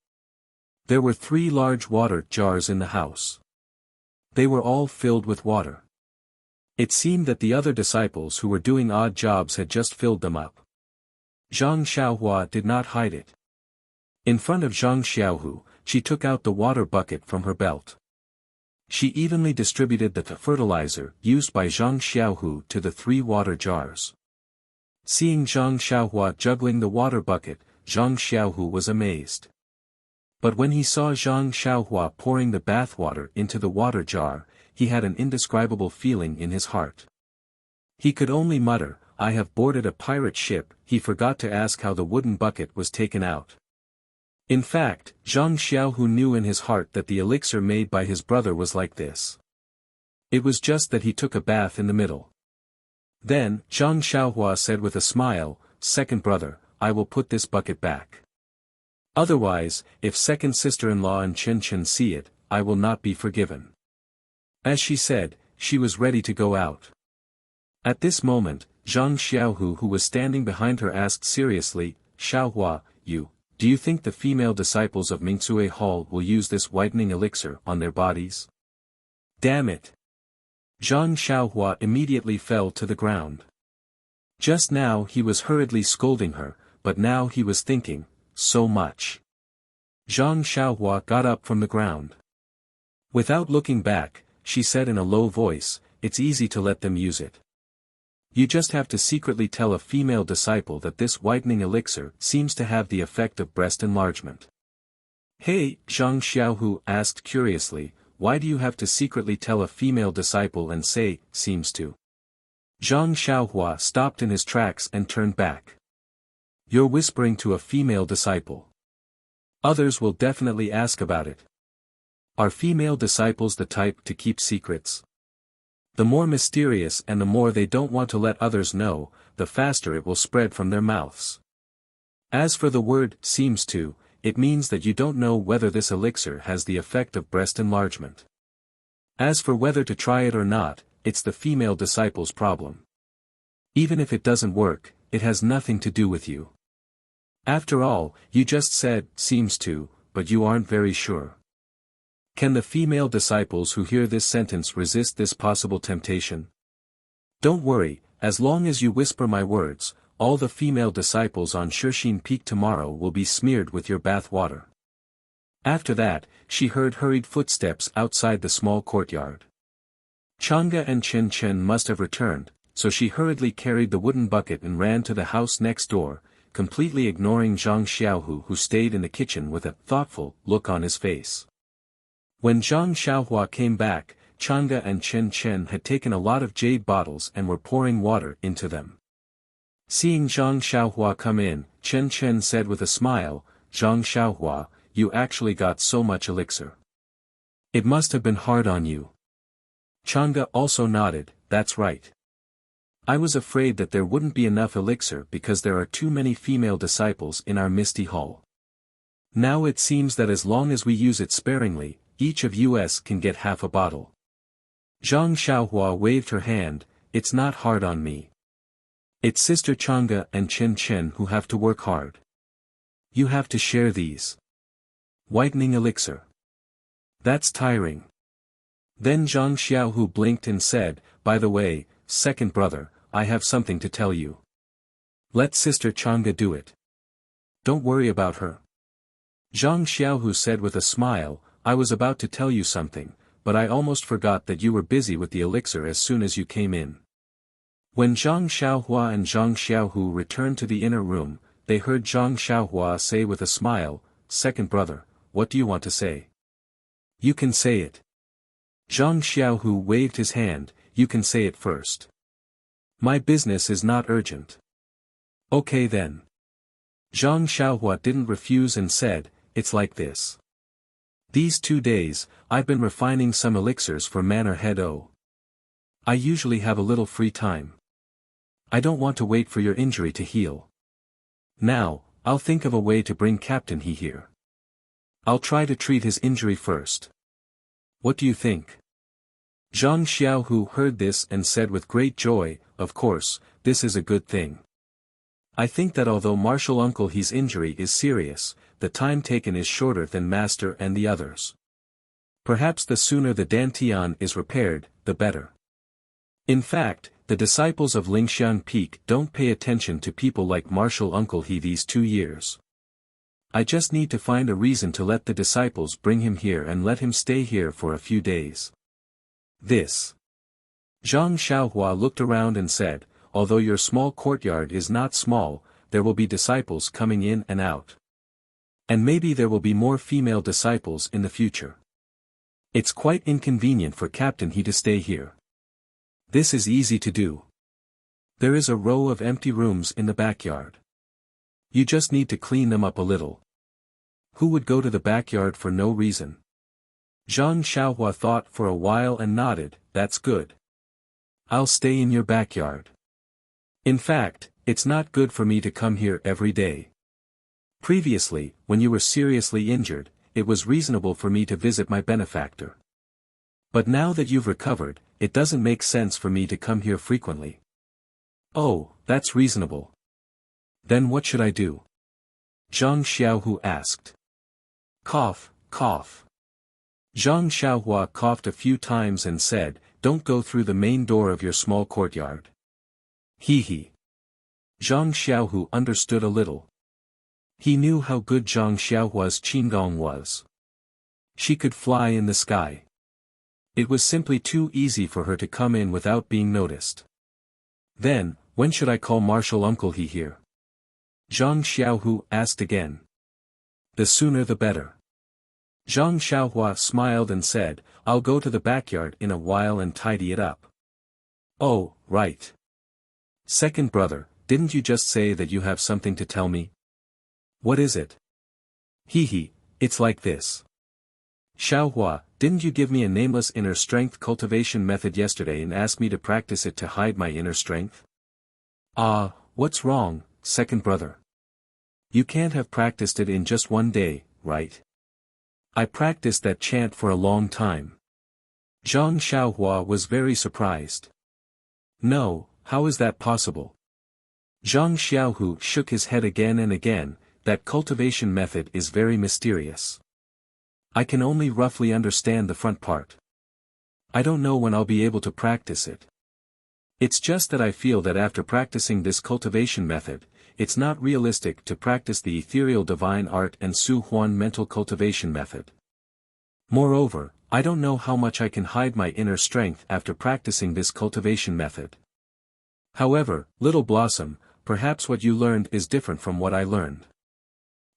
There were 3 large water jars in the house. They were all filled with water. It seemed that the other disciples who were doing odd jobs had just filled them up. Zhang Xiaohua did not hide it. In front of Zhang Xiaohu, she took out the water bucket from her belt. She evenly distributed the fertilizer used by Zhang Xiaohu to the 3 water jars. Seeing Zhang Xiaohua juggling the water bucket, Zhang Xiaohu was amazed. But when he saw Zhang Xiaohua pouring the bath water into the water jar, he had an indescribable feeling in his heart. He could only mutter, I have boarded a pirate ship. He forgot to ask how the wooden bucket was taken out. In fact, Zhang Xiaohu knew in his heart that the elixir made by his brother was like this. It was just that he took a bath in the middle. Then, Zhang Xiaohua said with a smile, second brother, I will put this bucket back. Otherwise, if second sister-in-law and Chen Chen see it, I will not be forgiven. As she said, she was ready to go out. At this moment, Zhang Xiaohu who was standing behind her asked seriously, Xiaohua, do you think the female disciples of Mingsue Hall will use this whitening elixir on their bodies? Damn it! Zhang Xiaohua immediately fell to the ground. Just now he was hurriedly scolding her, but now he was thinking, so much. Zhang Xiaohua got up from the ground. Without looking back, she said in a low voice, it's easy to let them use it. You just have to secretly tell a female disciple that this whitening elixir seems to have the effect of breast enlargement. Hey, Zhang Xiaohu asked curiously, why do you have to secretly tell a female disciple and say, seems to? Zhang Xiaohua stopped in his tracks and turned back. You're whispering to a female disciple. Others will definitely ask about it. Are female disciples the type to keep secrets? The more mysterious and the more they don't want to let others know, the faster it will spread from their mouths. As for the word, seems to, it means that you don't know whether this elixir has the effect of breast enlargement. As for whether to try it or not, it's the female disciple's problem. Even if it doesn't work, it has nothing to do with you. After all, you just said, seems to, but you aren't very sure. Can the female disciples who hear this sentence resist this possible temptation? Don't worry, as long as you whisper my words, all the female disciples on Shixin Peak tomorrow will be smeared with your bath water. After that, she heard hurried footsteps outside the small courtyard. Chang'e and Chen Chen must have returned, so she hurriedly carried the wooden bucket and ran to the house next door, completely ignoring Zhang Xiaohu who stayed in the kitchen with a thoughtful look on his face. When Zhang Xiaohua came back, Chang'e and Chen Chen had taken a lot of jade bottles and were pouring water into them. Seeing Zhang Xiaohua come in, Chen Chen said with a smile, Zhang Xiaohua, you actually got so much elixir. It must have been hard on you. Chang'e also nodded, that's right. I was afraid that there wouldn't be enough elixir because there are too many female disciples in our Misty Hall. Now it seems that as long as we use it sparingly, each of us can get half a bottle. Zhang Xiaohua waved her hand. It's not hard on me. It's Sister Chang'e and Chen Chen who have to work hard. You have to share these. Whitening elixir. That's tiring. Then Zhang Xiaohu blinked and said, by the way, second brother, I have something to tell you. Let Sister Chang'e do it. Don't worry about her. Zhang Xiaohu said with a smile, I was about to tell you something, but I almost forgot that you were busy with the elixir as soon as you came in. When Zhang Xiaohua and Zhang Xiaohu returned to the inner room, they heard Zhang Xiaohua say with a smile, second brother, what do you want to say? You can say it. Zhang Xiaohu waved his hand, you can say it first. My business is not urgent. Okay then. Zhang Xiaohua didn't refuse and said, it's like this. These 2 days, I've been refining some elixirs for Manor Head O. I usually have a little free time. I don't want to wait for your injury to heal. Now, I'll think of a way to bring Captain He here. I'll try to treat his injury first. What do you think? Zhang Xiaohu heard this and said with great joy, of course, this is a good thing. I think that although Martial Uncle He's injury is serious, the time taken is shorter than Master and the others. Perhaps the sooner the Dantian is repaired, the better. In fact, the disciples of Lingxiang Peak don't pay attention to people like Martial Uncle He these 2 years. I just need to find a reason to let the disciples bring him here and let him stay here for a few days. This. Zhang Xiaohua looked around and said, although your small courtyard is not small, there will be disciples coming in and out. And maybe there will be more female disciples in the future. It's quite inconvenient for Captain He to stay here. This is easy to do. There is a row of empty rooms in the backyard. You just need to clean them up a little. Who would go to the backyard for no reason? Zhang Xiaohua thought for a while and nodded, that's good. I'll stay in your backyard. In fact, it's not good for me to come here every day. Previously, when you were seriously injured, it was reasonable for me to visit my benefactor. But now that you've recovered, it doesn't make sense for me to come here frequently. Oh, that's reasonable. Then what should I do? Zhang Xiaohu asked. Cough, cough. Zhang Xiaohua coughed a few times and said, don't go through the main door of your small courtyard. He. Zhang Xiaohu understood a little. He knew how good Zhang Xiaohua's qigong was. She could fly in the sky. It was simply too easy for her to come in without being noticed. Then, when should I call Martial Uncle He here? Zhang Xiaohu asked again. The sooner the better. Zhang Xiaohua smiled and said, I'll go to the backyard in a while and tidy it up. Oh, right. Second brother, didn't you just say that you have something to tell me? What is it? It's like this. Xiaohua, didn't you give me a nameless inner strength cultivation method yesterday and ask me to practice it to hide my inner strength? Ah, what's wrong, second brother? You can't have practiced it in just 1 day, right? I practiced that chant for a long time. Zhang Xiaohua was very surprised. No, how is that possible? Zhang Xiaohu shook his head again and again, that cultivation method is very mysterious. I can only roughly understand the front part. I don't know when I'll be able to practice it. It's just that I feel that after practicing this cultivation method, it's not realistic to practice the ethereal divine art and Su Huan mental cultivation method. Moreover, I don't know how much I can hide my inner strength after practicing this cultivation method. However, Little Blossom, perhaps what you learned is different from what I learned.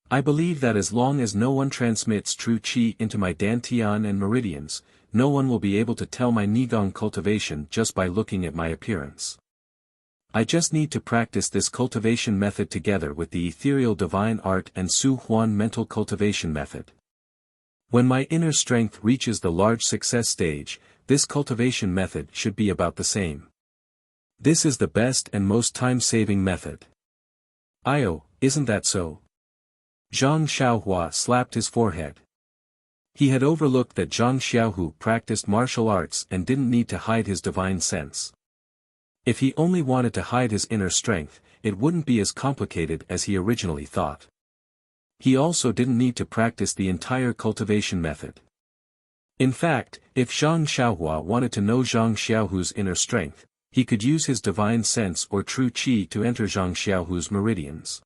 I believe that as long as no one transmits true qi into my dantian and meridians, no one will be able to tell my Nigong cultivation just by looking at my appearance. I just need to practice this cultivation method together with the ethereal divine art and Su Huan mental cultivation method. When my inner strength reaches the large success stage, this cultivation method should be about the same. This is the best and most time-saving method. Io, isn't that so? Zhang Xiaohua slapped his forehead. He had overlooked that Zhang Xiaohu practiced martial arts and didn't need to hide his divine sense. If he only wanted to hide his inner strength, it wouldn't be as complicated as he originally thought. He also didn't need to practice the entire cultivation method. In fact, if Zhang Xiaohua wanted to know Zhang Xiaohu's inner strength, he could use his divine sense or true qi to enter Zhang Xiaohu's meridians.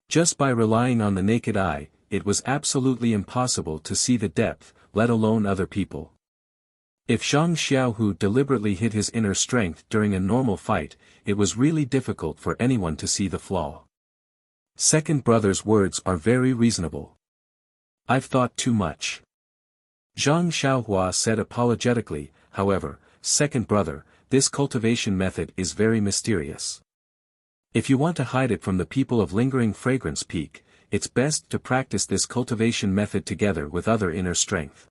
Just by relying on the naked eye, it was absolutely impossible to see the depth, let alone other people. If Zhang Xiaohu deliberately hid his inner strength during a normal fight, it was really difficult for anyone to see the flaw. Second brother's words are very reasonable. I've thought too much. Zhang Xiaohua said apologetically, however, second brother, this cultivation method is very mysterious. If you want to hide it from the people of Lingering Fragrance Peak, it's best to practice this cultivation method together with other inner strength.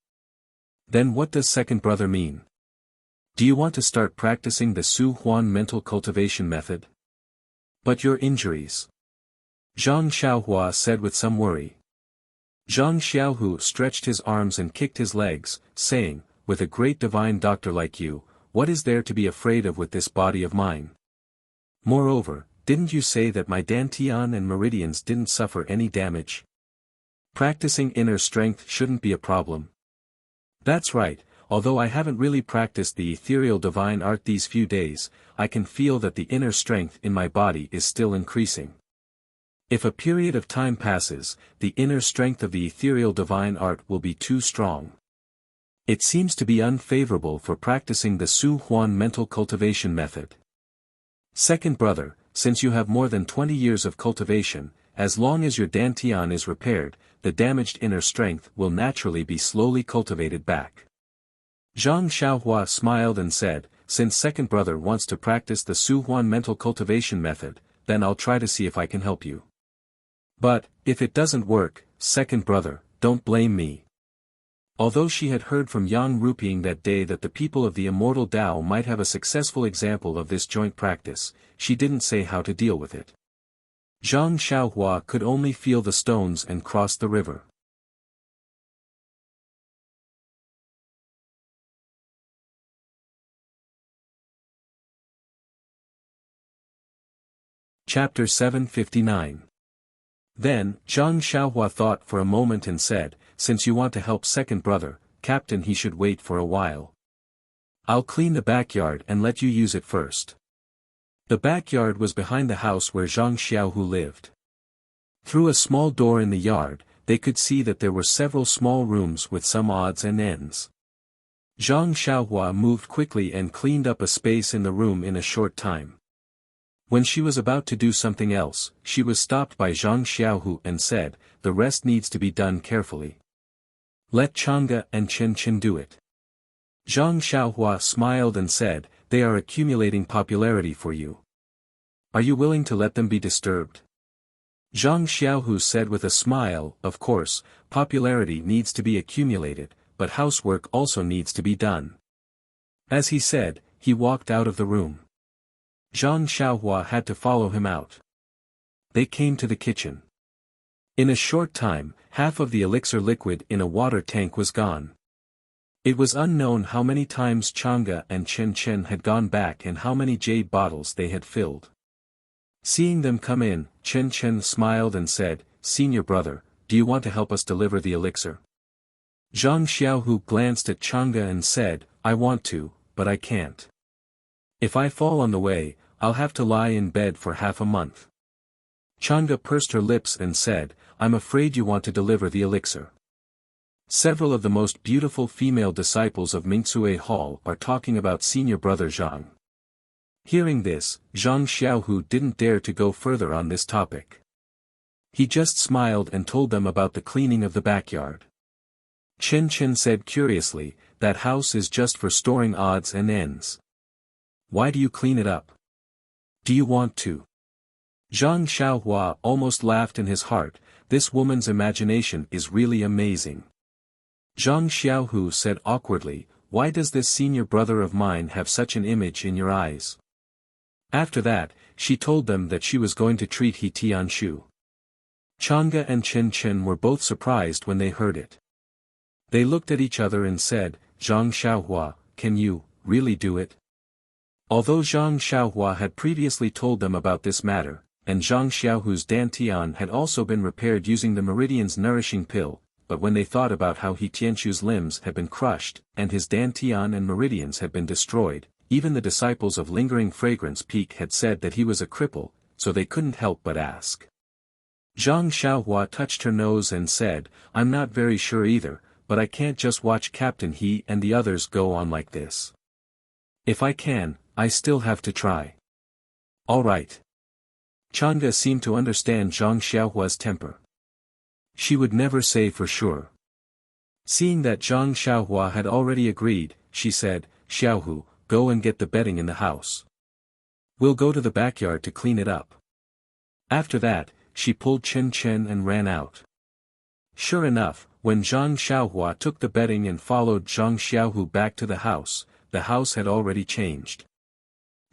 Then what does second brother mean? Do you want to start practicing the Su Huan mental cultivation method? But your injuries. Zhang Xiaohua said with some worry. Zhang Xiaohu stretched his arms and kicked his legs, saying, with a great divine doctor like you, what is there to be afraid of with this body of mine? Moreover, didn't you say that my dantian and meridians didn't suffer any damage? Practicing inner strength shouldn't be a problem. That's right, although I haven't really practiced the ethereal divine art these few days, I can feel that the inner strength in my body is still increasing. If a period of time passes, the inner strength of the ethereal divine art will be too strong. It seems to be unfavorable for practicing the Su Huan mental cultivation method. Second brother, since you have more than 20 years of cultivation, as long as your dantian is repaired, the damaged inner strength will naturally be slowly cultivated back. Zhang Xiaohua smiled and said, since second brother wants to practice the Su Huan mental cultivation method, then I'll try to see if I can help you. But, if it doesn't work, second brother, don't blame me. Although she had heard from Yang Ruping that day that the people of the immortal Tao might have a successful example of this joint practice, she didn't say how to deal with it. Zhang Xiaohua could only feel the stones and cross the river. Chapter 759. Then, Zhang Xiaohua thought for a moment and said, since you want to help second brother, Captain, he should wait for a while. I'll clean the backyard and let you use it first. The backyard was behind the house where Zhang Xiaohu lived. Through a small door in the yard, they could see that there were several small rooms with some odds and ends. Zhang Xiaohua moved quickly and cleaned up a space in the room in a short time. When she was about to do something else, she was stopped by Zhang Xiaohu and said, the rest needs to be done carefully. Let Chang'e and Chen Chen do it. Zhang Xiaohua smiled and said, they are accumulating popularity for you. Are you willing to let them be disturbed? Zhang Xiaohu said with a smile, of course, popularity needs to be accumulated, but housework also needs to be done. As he said, he walked out of the room. Zhang Xiaohua had to follow him out. They came to the kitchen. In a short time, half of the elixir liquid in a water tank was gone. It was unknown how many times Chang'e and Chen Chen had gone back and how many jade bottles they had filled. Seeing them come in, Chen Chen smiled and said, Senior brother, do you want to help us deliver the elixir? Zhang Xiaohu glanced at Chang'e and said, I want to, but I can't. If I fall on the way, I'll have to lie in bed for half a month. Chang'e pursed her lips and said, I'm afraid you want to deliver the elixir. Several of the most beautiful female disciples of Mingcue Hall are talking about senior brother Zhang. Hearing this, Zhang Xiaohu didn't dare to go further on this topic. He just smiled and told them about the cleaning of the backyard. Chen Chen said curiously, that house is just for storing odds and ends. Why do you clean it up? Do you want to? Zhang Xiaohua almost laughed in his heart, this woman's imagination is really amazing. Zhang Xiaohu said awkwardly, why does this senior brother of mine have such an image in your eyes? After that, she told them that she was going to treat He Tianshu. Chang'e and Chen were both surprised when they heard it. They looked at each other and said, Zhang Xiaohua, can you really do it? Although Zhang Xiaohua had previously told them about this matter, and Zhang Xiaohu's dantian had also been repaired using the Meridian's nourishing pill, but when they thought about how He Tianqu's limbs had been crushed, and his dantian and meridians had been destroyed, even the disciples of Lingering Fragrance Peak had said that he was a cripple, so they couldn't help but ask. Zhang Xiaohua touched her nose and said, I'm not very sure either, but I can't just watch Captain He and the others go on like this. If I can, I still have to try. All right. Chang'e seemed to understand Zhang Xiaohua's temper. She would never say for sure. Seeing that Zhang Xiaohua had already agreed, she said, Xiaohu, go and get the bedding in the house. We'll go to the backyard to clean it up. After that, she pulled Chen and ran out. Sure enough, when Zhang Xiaohua took the bedding and followed Zhang Xiaohu back to the house had already changed.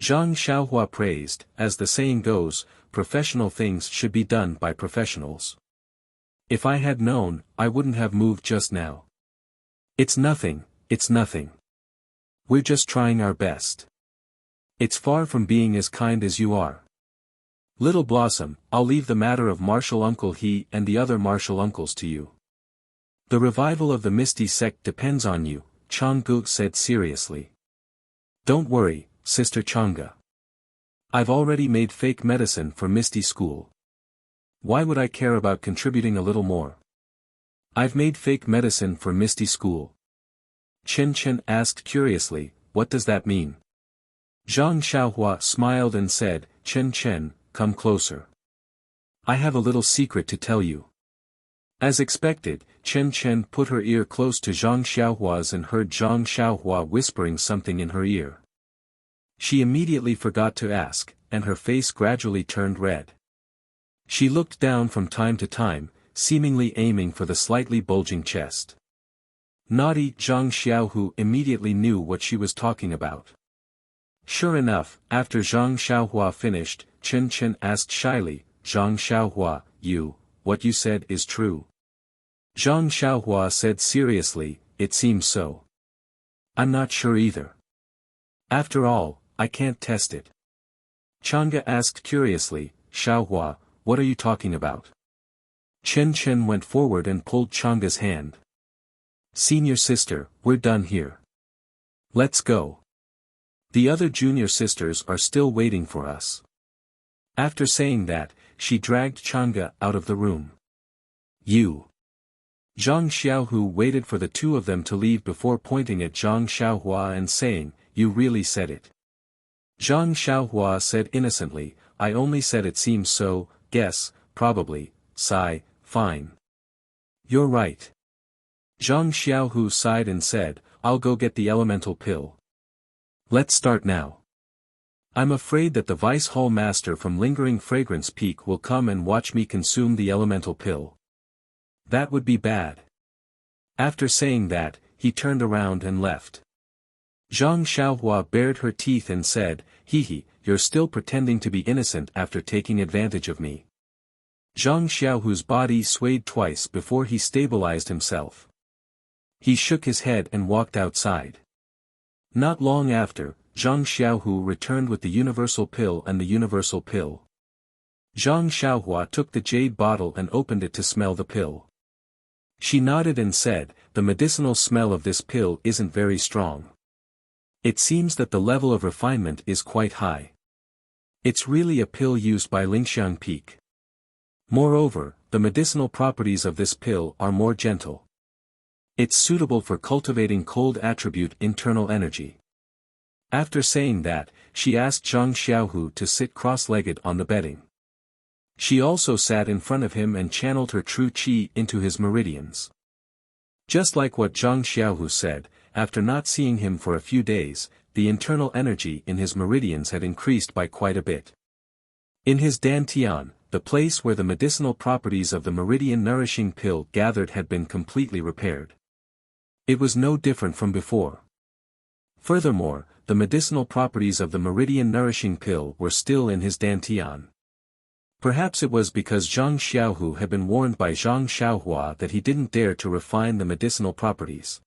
Zhang Xiaohua praised, as the saying goes, professional things should be done by professionals. If I had known, I wouldn't have moved just now. It's nothing, it's nothing. We're just trying our best. It's far from being as kind as you are. Little Blossom, I'll leave the matter of Martial Uncle He and the other martial uncles to you. The revival of the Misty sect depends on you, Chang'e said seriously. Don't worry, Sister Chang'e. I've already made fake medicine for Misty School. Why would I care about contributing a little more? I've made fake medicine for Misty School. Chen asked curiously, what does that mean? Zhang Xiaohua smiled and said, Chen, come closer. I have a little secret to tell you. As expected, Chen put her ear close to Zhang Xiaohua's and heard Zhang Xiaohua whispering something in her ear. She immediately forgot to ask, and her face gradually turned red. She looked down from time to time, seemingly aiming for the slightly bulging chest. Naughty Zhang Xiaohu immediately knew what she was talking about. Sure enough, after Zhang Xiaohua finished, Chen asked shyly, Zhang Xiaohua, what you said is true? Zhang Xiaohua said seriously, it seems so. I'm not sure either. After all, I can't test it. Chang'e asked curiously, Xiaohua, what are you talking about? Chen went forward and pulled Chang'e's hand. Senior sister, we're done here. Let's go. The other junior sisters are still waiting for us. After saying that, she dragged Chang'e out of the room. You. Zhang Xiaohu waited for the two of them to leave before pointing at Zhang Xiaohua and saying, you really said it. Zhang Xiaohua said innocently, I only said it seems so, guess, probably, sigh, fine. You're right. Zhang Xiaohu sighed and said, I'll go get the elemental pill. Let's start now. I'm afraid that the Vice Hall Master from Lingering Fragrance Peak will come and watch me consume the elemental pill. That would be bad. After saying that, he turned around and left. Zhang Xiaohua bared her teeth and said, you're still pretending to be innocent after taking advantage of me. Zhang Xiaohu's body swayed twice before he stabilized himself. He shook his head and walked outside. Not long after, Zhang Xiaohu returned with the universal pill and the universal pill. Zhang Xiaohua took the jade bottle and opened it to smell the pill. She nodded and said, the medicinal smell of this pill isn't very strong. It seems that the level of refinement is quite high. It's really a pill used by Lingxiang Peak. Moreover, the medicinal properties of this pill are more gentle. It's suitable for cultivating cold attribute internal energy. After saying that, she asked Zhang Xiaohu to sit cross-legged on the bedding. She also sat in front of him and channeled her true qi into his meridians. Just like what Zhang Xiaohu said, after not seeing him for a few days, the internal energy in his meridians had increased by quite a bit. In his dantian, the place where the medicinal properties of the meridian nourishing pill gathered had been completely repaired. It was no different from before. Furthermore, the medicinal properties of the meridian nourishing pill were still in his dantian. Perhaps it was because Zhang Xiaohu had been warned by Zhang Xiaohua that he didn't dare to refine the medicinal properties.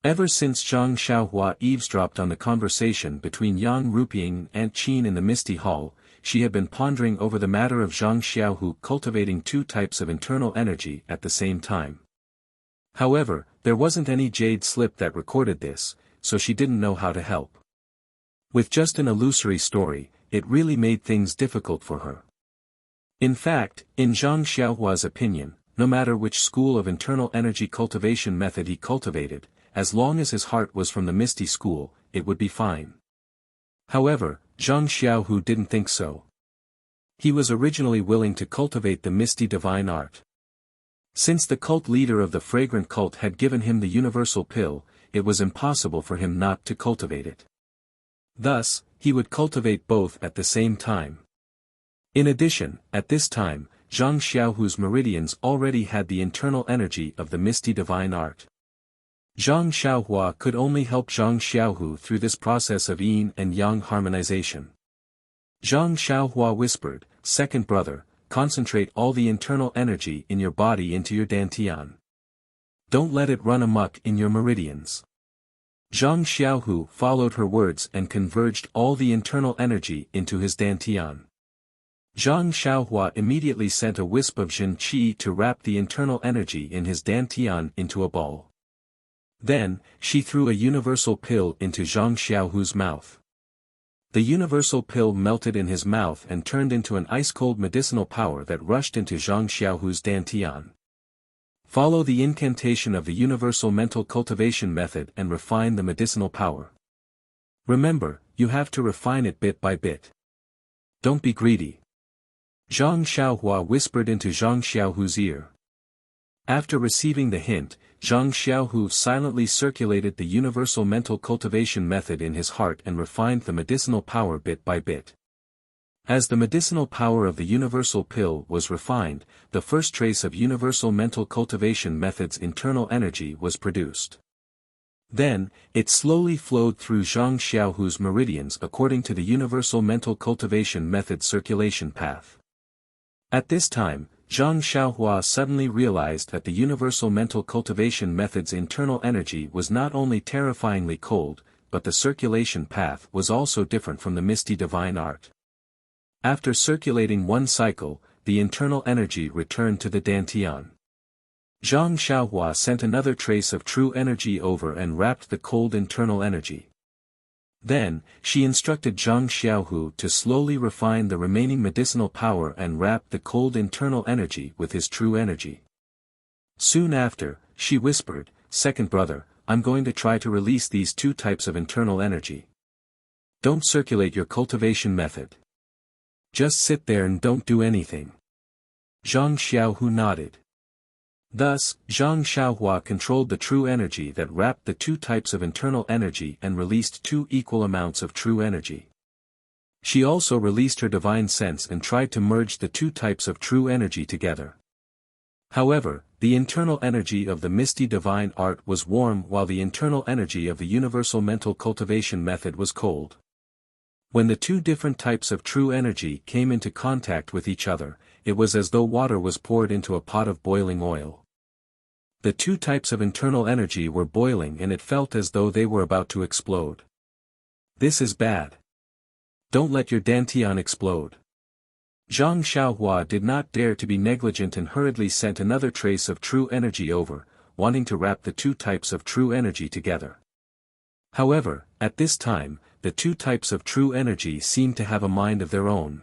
Ever since Zhang Xiaohua eavesdropped on the conversation between Yang Ruping and Aunt Qin in the Misty Hall, she had been pondering over the matter of Zhang Xiaohu cultivating two types of internal energy at the same time. However, there wasn't any jade slip that recorded this, so she didn't know how to help. With just an illusory story, it really made things difficult for her. In fact, in Zhang Xiaohua's opinion, no matter which school of internal energy cultivation method he cultivated, as long as his heart was from the Misty School, it would be fine. However, Zhang Xiaohu didn't think so. He was originally willing to cultivate the Misty Divine Art. Since the cult leader of the fragrant cult had given him the universal pill, it was impossible for him not to cultivate it. Thus, he would cultivate both at the same time. In addition, at this time, Zhang Xiaohu's meridians already had the internal energy of the Misty Divine Art. Zhang Xiaohua could only help Zhang Xiaohu through this process of yin and yang harmonization. Zhang Xiaohua whispered, "Second brother, concentrate all the internal energy in your body into your dantian. Don't let it run amok in your meridians." Zhang Xiaohu followed her words and converged all the internal energy into his dantian. Zhang Xiaohua immediately sent a wisp of Jin Qi to wrap the internal energy in his dantian into a ball. Then, she threw a universal pill into Zhang Xiaohu's mouth. The universal pill melted in his mouth and turned into an ice-cold medicinal power that rushed into Zhang Xiaohu's dantian. Follow the incantation of the universal mental cultivation method and refine the medicinal power. Remember, you have to refine it bit by bit. Don't be greedy. Zhang Xiaohua whispered into Zhang Xiaohu's ear. After receiving the hint, Zhang Xiaohu silently circulated the universal mental cultivation method in his heart and refined the medicinal power bit by bit. As the medicinal power of the universal pill was refined, the first trace of universal mental cultivation method's internal energy was produced. Then, it slowly flowed through Zhang Xiaohu's meridians according to the universal mental cultivation method circulation path. At this time, Zhang Xiaohua suddenly realized that the universal mental cultivation method's internal energy was not only terrifyingly cold, but the circulation path was also different from the Misty Divine Art. After circulating one cycle, the internal energy returned to the dantian. Zhang Xiaohua sent another trace of true energy over and wrapped the cold internal energy. Then, she instructed Zhang Xiaohu to slowly refine the remaining medicinal power and wrap the cold internal energy with his true energy. Soon after, she whispered, "Second brother, I'm going to try to release these two types of internal energy. Don't circulate your cultivation method. Just sit there and don't do anything." Zhang Xiaohu nodded. Thus, Zhang Xiaohua controlled the true energy that wrapped the two types of internal energy and released two equal amounts of true energy. She also released her divine sense and tried to merge the two types of true energy together. However, the internal energy of the Misty Divine Art was warm while the internal energy of the universal mental cultivation method was cold. When the two different types of true energy came into contact with each other, it was as though water was poured into a pot of boiling oil. The two types of internal energy were boiling and it felt as though they were about to explode. This is bad. Don't let your dantian explode. Zhang Xiaohua did not dare to be negligent and hurriedly sent another trace of true energy over, wanting to wrap the two types of true energy together. However, at this time, the two types of true energy seemed to have a mind of their own.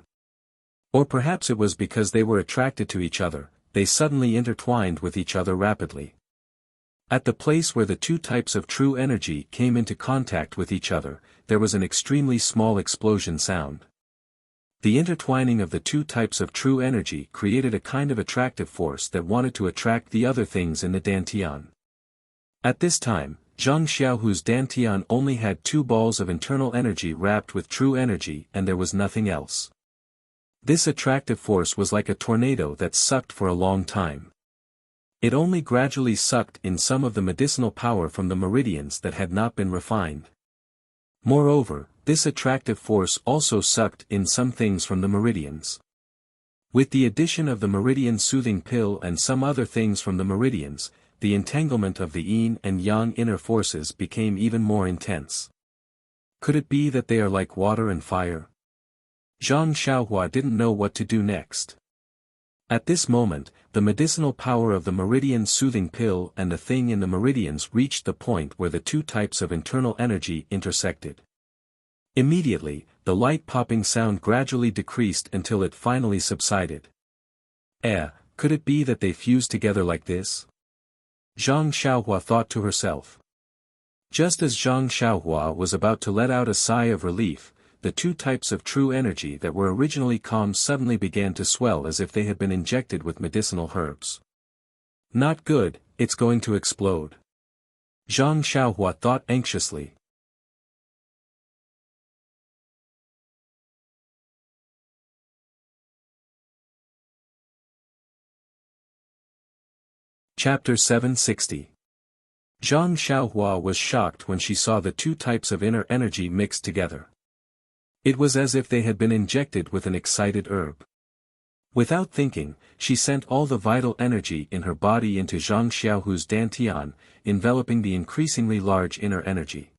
Or perhaps it was because they were attracted to each other, they suddenly intertwined with each other rapidly. At the place where the two types of true energy came into contact with each other, there was an extremely small explosion sound. The intertwining of the two types of true energy created a kind of attractive force that wanted to attract the other things in the dantian. At this time, Zhang Xiaohu's dantian only had two balls of internal energy wrapped with true energy and there was nothing else. This attractive force was like a tornado that sucked for a long time. It only gradually sucked in some of the medicinal power from the meridians that had not been refined. Moreover, this attractive force also sucked in some things from the meridians. With the addition of the meridian soothing pill and some other things from the meridians, the entanglement of the yin and yang inner forces became even more intense. Could it be that they are like water and fire? Zhang Xiaohua didn't know what to do next. At this moment, the medicinal power of the meridian soothing pill and the thing in the meridians reached the point where the two types of internal energy intersected. Immediately, the light popping sound gradually decreased until it finally subsided. Could it be that they fused together like this? Zhang Xiaohua thought to herself. Just as Zhang Xiaohua was about to let out a sigh of relief, the two types of true energy that were originally calm suddenly began to swell as if they had been injected with medicinal herbs. Not good, it's going to explode. Zhang Xiaohua thought anxiously. Chapter 760. Zhang Xiaohua was shocked when she saw the two types of inner energy mixed together. It was as if they had been injected with an excited herb. Without thinking, she sent all the vital energy in her body into Zhang Xiaohu's dantian, enveloping the increasingly large inner energy.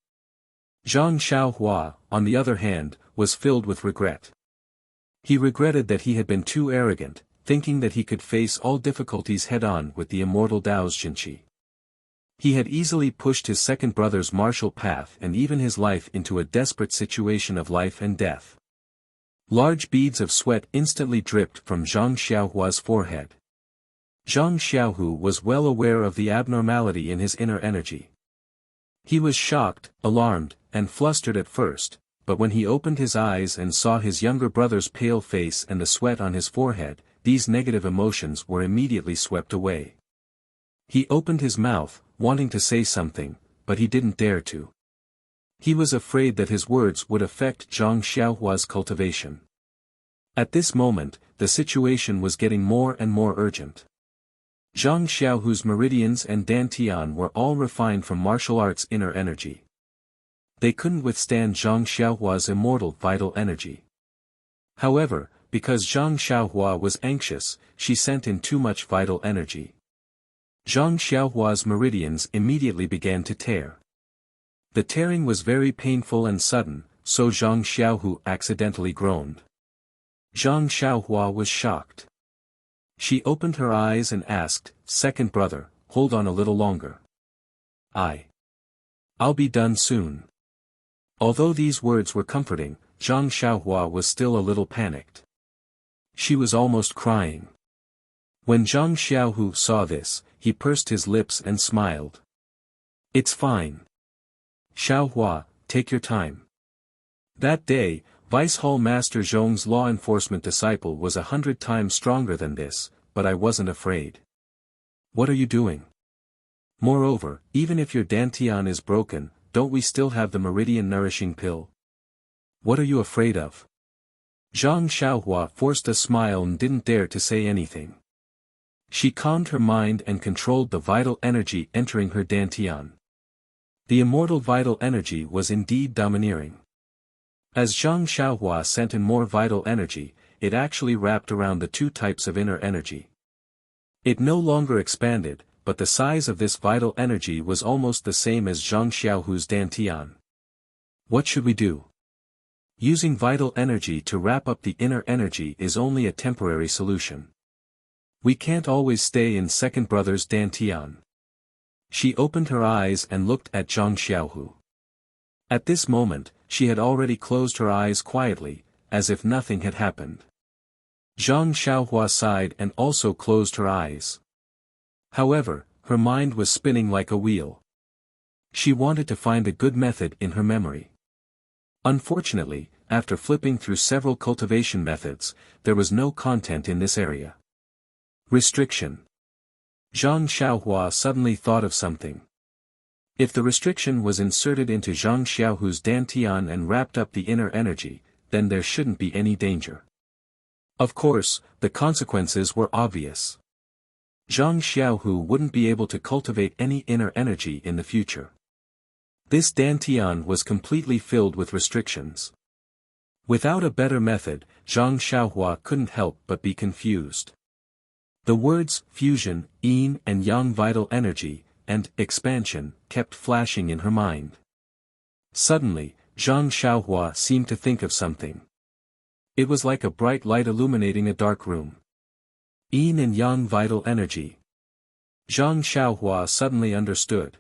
Zhang Xiaohua, on the other hand, was filled with regret. He regretted that he had been too arrogant, thinking that he could face all difficulties head-on with the immortal Dao's Jinqi. He had easily pushed his second brother's martial path and even his life into a desperate situation of life and death. Large beads of sweat instantly dripped from Zhang Xiaohua's forehead. Zhang Xiaohu was well aware of the abnormality in his inner energy. He was shocked, alarmed, and flustered at first, but when he opened his eyes and saw his younger brother's pale face and the sweat on his forehead, these negative emotions were immediately swept away. He opened his mouth, wanting to say something, but he didn't dare to. He was afraid that his words would affect Zhang Xiaohua's cultivation. At this moment, the situation was getting more and more urgent. Zhang Xiaohu's meridians and dantian were all refined from martial arts inner energy. They couldn't withstand Zhang Xiaohua's immortal vital energy. However, because Zhang Xiaohua was anxious, she sent in too much vital energy. Zhang Xiaohua's meridians immediately began to tear. The tearing was very painful and sudden, so Zhang Xiaohu accidentally groaned. Zhang Xiaohua was shocked. She opened her eyes and asked, "Second brother, hold on a little longer. I'll be done soon." Although these words were comforting, Zhang Xiaohua was still a little panicked. She was almost crying. When Zhang Xiaohu saw this, he pursed his lips and smiled. "It's fine. Xiaohua, take your time." That day, Vice Hall Master Zhong's law enforcement disciple was 100 times stronger than this, but I wasn't afraid. "What are you doing? Moreover, even if your dantian is broken, don't we still have the meridian nourishing pill? What are you afraid of?" Zhang Xiaohua forced a smile and didn't dare to say anything. She calmed her mind and controlled the vital energy entering her dantian. The immortal vital energy was indeed domineering. As Zhang Xiaohua sent in more vital energy, it actually wrapped around the two types of inner energy. It no longer expanded, but the size of this vital energy was almost the same as Zhang Xiaohu's dantian. What should we do? Using vital energy to wrap up the inner energy is only a temporary solution. We can't always stay in second brother's dantian. She opened her eyes and looked at Zhang Xiaohu. At this moment, she had already closed her eyes quietly, as if nothing had happened. Zhang Xiaohua sighed and also closed her eyes. However, her mind was spinning like a wheel. She wanted to find a good method in her memory. Unfortunately, after flipping through several cultivation methods, there was no content in this area. Restriction. Zhang Xiaohua suddenly thought of something. If the restriction was inserted into Zhang Xiaohu's dantian and wrapped up the inner energy, then there shouldn't be any danger. Of course, the consequences were obvious. Zhang Xiaohu wouldn't be able to cultivate any inner energy in the future. This dantian was completely filled with restrictions. Without a better method, Zhang Xiaohua couldn't help but be confused. The words fusion, yin and yang vital energy, and expansion kept flashing in her mind. Suddenly, Zhang Xiaohua seemed to think of something. It was like a bright light illuminating a dark room. Yin and yang vital energy. Zhang Xiaohua suddenly understood.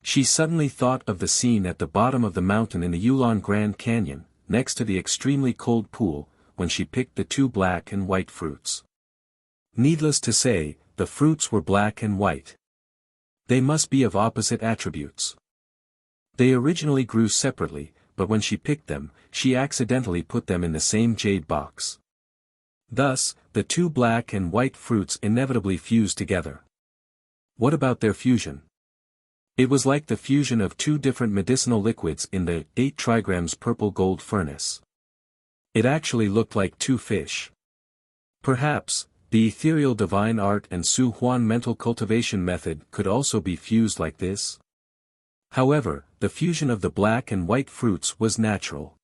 She suddenly thought of the scene at the bottom of the mountain in the Yulon Grand Canyon, next to the extremely cold pool, when she picked the two black and white fruits. Needless to say, the fruits were black and white. They must be of opposite attributes. They originally grew separately, but when she picked them, she accidentally put them in the same jade box. Thus, the two black and white fruits inevitably fused together. What about their fusion? It was like the fusion of two different medicinal liquids in the 8 trigrams purple gold furnace. It actually looked like two fish. Perhaps, the ethereal divine art and Su Huan mental cultivation method could also be fused like this? However, the fusion of the black and white fruits was natural.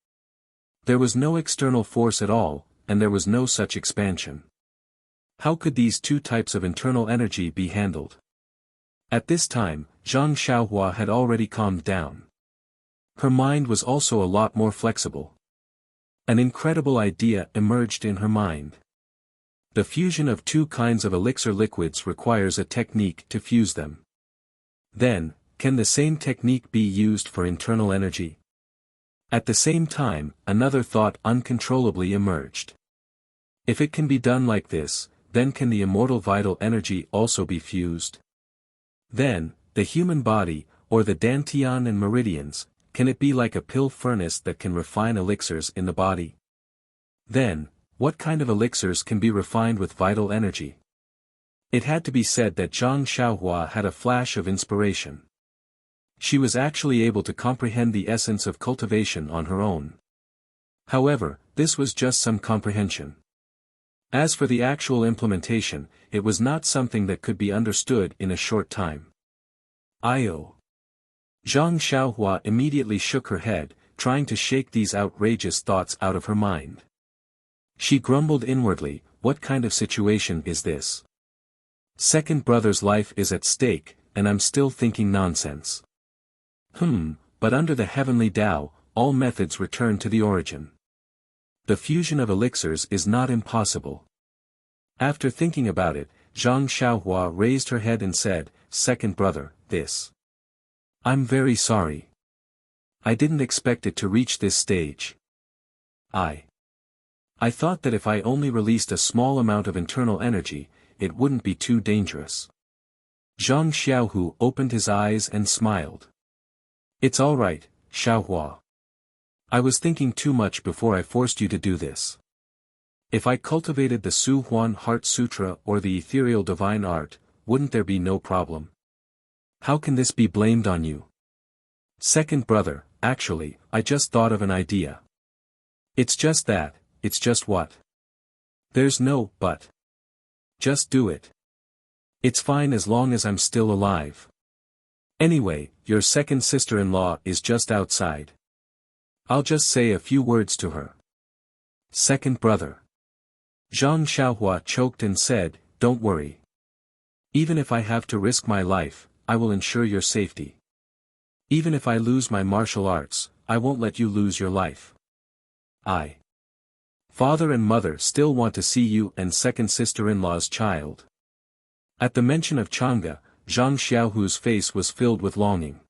There was no external force at all, and there was no such expansion. How could these two types of internal energy be handled? At this time, Zhang Xiaohua had already calmed down. Her mind was also a lot more flexible. An incredible idea emerged in her mind. The fusion of two kinds of elixir liquids requires a technique to fuse them. Then, can the same technique be used for internal energy? At the same time, another thought uncontrollably emerged. If it can be done like this, then can the immortal vital energy also be fused? Then, the human body, or the dantian and meridians, can it be like a pill furnace that can refine elixirs in the body? Then, what kind of elixirs can be refined with vital energy? It had to be said that Zhang Xiaohua had a flash of inspiration. She was actually able to comprehend the essence of cultivation on her own. However, this was just some comprehension. As for the actual implementation, it was not something that could be understood in a short time. Zhang Xiaohua immediately shook her head, trying to shake these outrageous thoughts out of her mind. She grumbled inwardly, what kind of situation is this? Second brother's life is at stake, and I'm still thinking nonsense. But under the heavenly Tao, all methods return to the origin. The fusion of elixirs is not impossible. After thinking about it, Zhang Xiaohua raised her head and said, Second brother, this. I'm very sorry. I didn't expect it to reach this stage. I thought that if I only released a small amount of internal energy, it wouldn't be too dangerous. Zhang Xiaohu opened his eyes and smiled. It's all right, Xiaohua. I was thinking too much before I forced you to do this. If I cultivated the Su Huan Heart Sutra or the ethereal divine art, wouldn't there be no problem? How can this be blamed on you? Second brother, actually, I just thought of an idea. It's just that, it's just what? There's no but. Just do it. It's fine as long as I'm still alive. Anyway, your second sister-in-law is just outside. I'll just say a few words to her. Second brother. Zhang Xiaohua choked and said, Don't worry. Even if I have to risk my life, I will ensure your safety. Even if I lose my martial arts, I won't let you lose your life. Father and mother still want to see you and second sister-in-law's child. At the mention of Chang'e, Zhang Xiaohu's face was filled with longing.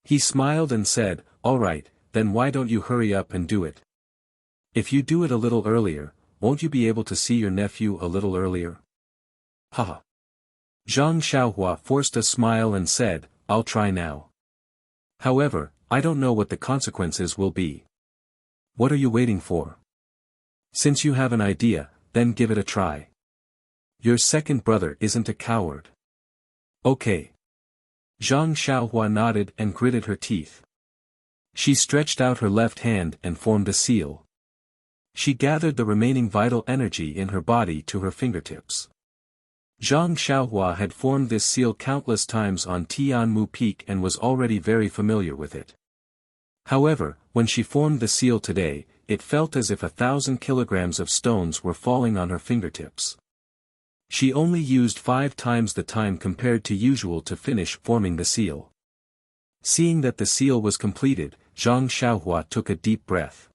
He smiled and said, All right, then why don't you hurry up and do it? If you do it a little earlier, won't you be able to see your nephew a little earlier? Haha. Zhang Xiaohua forced a smile and said, I'll try now. However, I don't know what the consequences will be. What are you waiting for? Since you have an idea, then give it a try. Your second brother isn't a coward. Okay. Zhang Xiaohua nodded and gritted her teeth. She stretched out her left hand and formed a seal. She gathered the remaining vital energy in her body to her fingertips. Zhang Xiaohua had formed this seal countless times on Tianmu Peak and was already very familiar with it. However, when she formed the seal today, it felt as if 1,000 kilograms of stones were falling on her fingertips. She only used 5 times the time compared to usual to finish forming the seal. Seeing that the seal was completed, Zhang Xiaohua took a deep breath.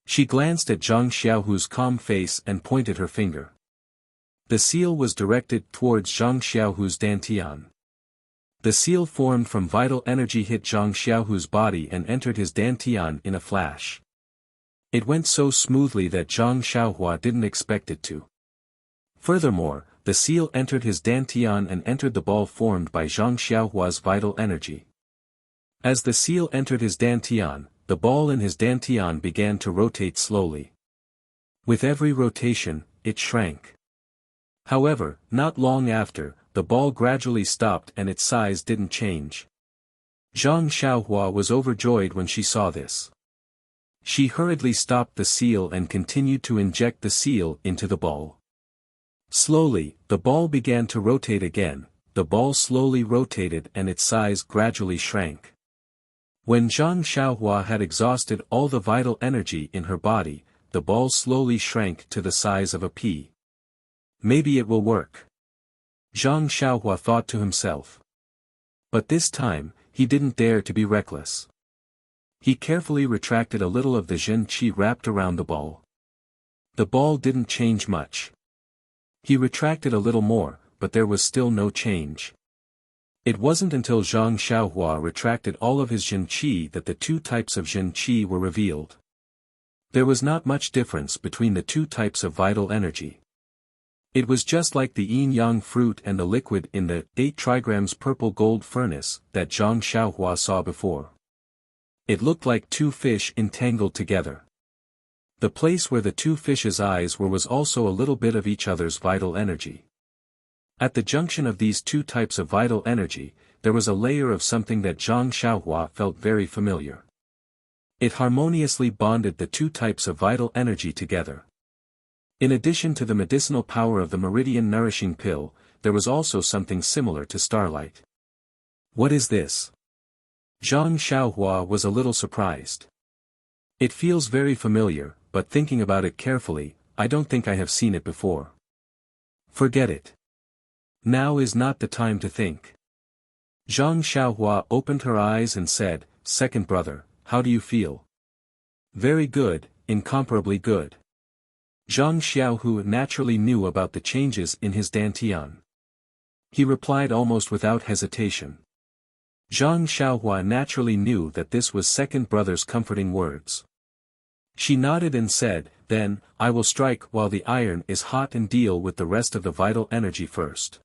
She glanced at Zhang Xiaohu's calm face and pointed her finger. The seal was directed towards Zhang Xiaohu's dantian. The seal formed from vital energy hit Zhang Xiaohu's body and entered his dantian in a flash. It went so smoothly that Zhang Xiaohua didn't expect it to. Furthermore, the seal entered his dantian and entered the ball formed by Zhang Xiaohua's vital energy. As the seal entered his dantian, the ball in his dantian began to rotate slowly. With every rotation, it shrank. However, not long after, the ball gradually stopped and its size didn't change. Zhang Xiaohua was overjoyed when she saw this. She hurriedly stopped the seal and continued to inject the seal into the ball. Slowly, the ball began to rotate again, the ball slowly rotated and its size gradually shrank. When Zhang Xiaohua had exhausted all the vital energy in her body, the ball slowly shrank to the size of a pea. Maybe it will work. Zhang Xiaohua thought to himself. But this time, he didn't dare to be reckless. He carefully retracted a little of the Zhen Qi wrapped around the ball. The ball didn't change much. He retracted a little more, but there was still no change. It wasn't until Zhang Xiaohua retracted all of his Zhen Qi that the 2 types of Zhen Qi were revealed. There was not much difference between the 2 types of vital energy. It was just like the yin-yang fruit and the liquid in the 8 trigrams purple gold furnace that Zhang Xiaohua saw before. It looked like 2 fish entangled together. The place where the 2 fish's eyes were was also a little bit of each other's vital energy. At the junction of these 2 types of vital energy, there was a layer of something that Zhang Xiaohua felt very familiar. It harmoniously bonded the 2 types of vital energy together. In addition to the medicinal power of the Meridian Nourishing Pill, there was also something similar to starlight. What is this? Zhang Xiaohua was a little surprised. It feels very familiar, but thinking about it carefully, I don't think I have seen it before. Forget it. Now is not the time to think. Zhang Xiaohua opened her eyes and said, "Second brother, how do you feel?" "Very good, incomparably good." Zhang Xiaohu naturally knew about the changes in his dantian. He replied almost without hesitation. Zhang Xiaohua naturally knew that this was second brother's comforting words. She nodded and said, "Then, I will strike while the iron is hot and deal with the rest of the vital energy first."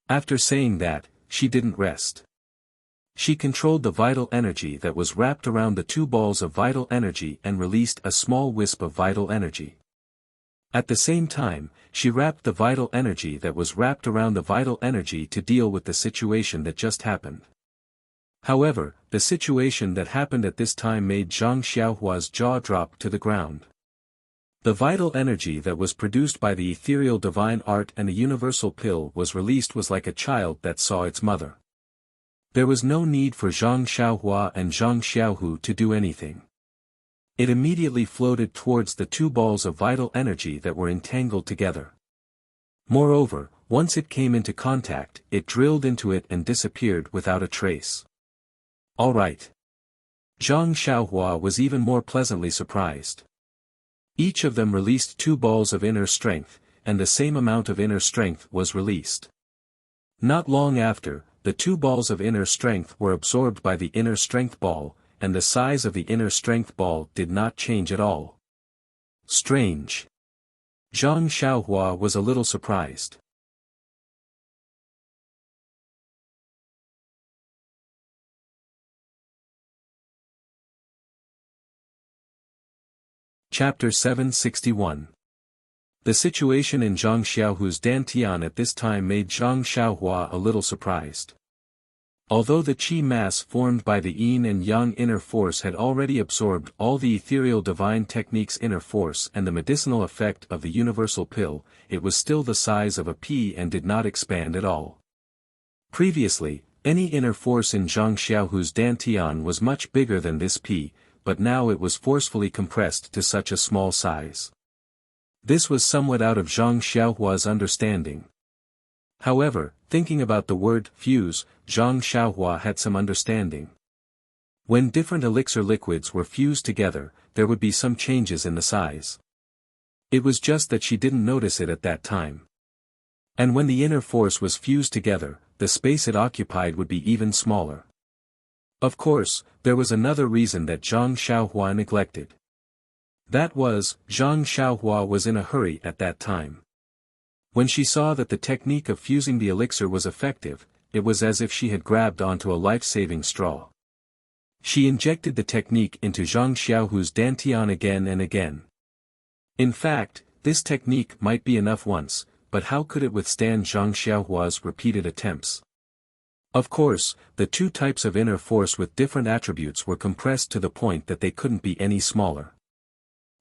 After saying that, she didn't rest. She controlled the vital energy that was wrapped around the 2 balls of vital energy and released a small wisp of vital energy. At the same time, she wrapped the vital energy that was wrapped around the vital energy to deal with the situation that just happened. However, the situation that happened at this time made Zhang Xiaohua's jaw drop to the ground. The vital energy that was produced by the ethereal divine art and the universal pill was released was like a child that saw its mother. There was no need for Zhang Xiaohua and Zhang Xiaohu to do anything. It immediately floated towards the 2 balls of vital energy that were entangled together. Moreover, once it came into contact, it drilled into it and disappeared without a trace. All right. Zhang Xiaohua was even more pleasantly surprised. Each of them released 2 balls of inner strength, and the same amount of inner strength was released. Not long after, the 2 balls of inner strength were absorbed by the inner strength ball, and the size of the inner strength ball did not change at all. Strange. Zhang Xiaohua was a little surprised. Chapter 761. The situation in Zhang Xiaohu's dantian at this time made Zhang Xiaohua a little surprised. Although the qi mass formed by the yin and yang inner force had already absorbed all the ethereal divine technique's inner force and the medicinal effect of the universal pill, it was still the size of a pea and did not expand at all. Previously, any inner force in Zhang Xiaohu's dantian was much bigger than this pea, but now it was forcefully compressed to such a small size. This was somewhat out of Zhang Xiaohua's understanding. However, thinking about the word fuse, Zhang Xiaohua had some understanding. When different elixir liquids were fused together, there would be some changes in the size. It was just that she didn't notice it at that time. And when the inner force was fused together, the space it occupied would be even smaller. Of course, there was another reason that Zhang Xiaohua neglected. That was, Zhang Xiaohua was in a hurry at that time. When she saw that the technique of fusing the elixir was effective, it was as if she had grabbed onto a life-saving straw. She injected the technique into Zhang Xiaohu's dantian again and again. In fact, this technique might be enough once, but how could it withstand Zhang Xiaohua's repeated attempts? Of course, the two types of inner force with different attributes were compressed to the point that they couldn't be any smaller.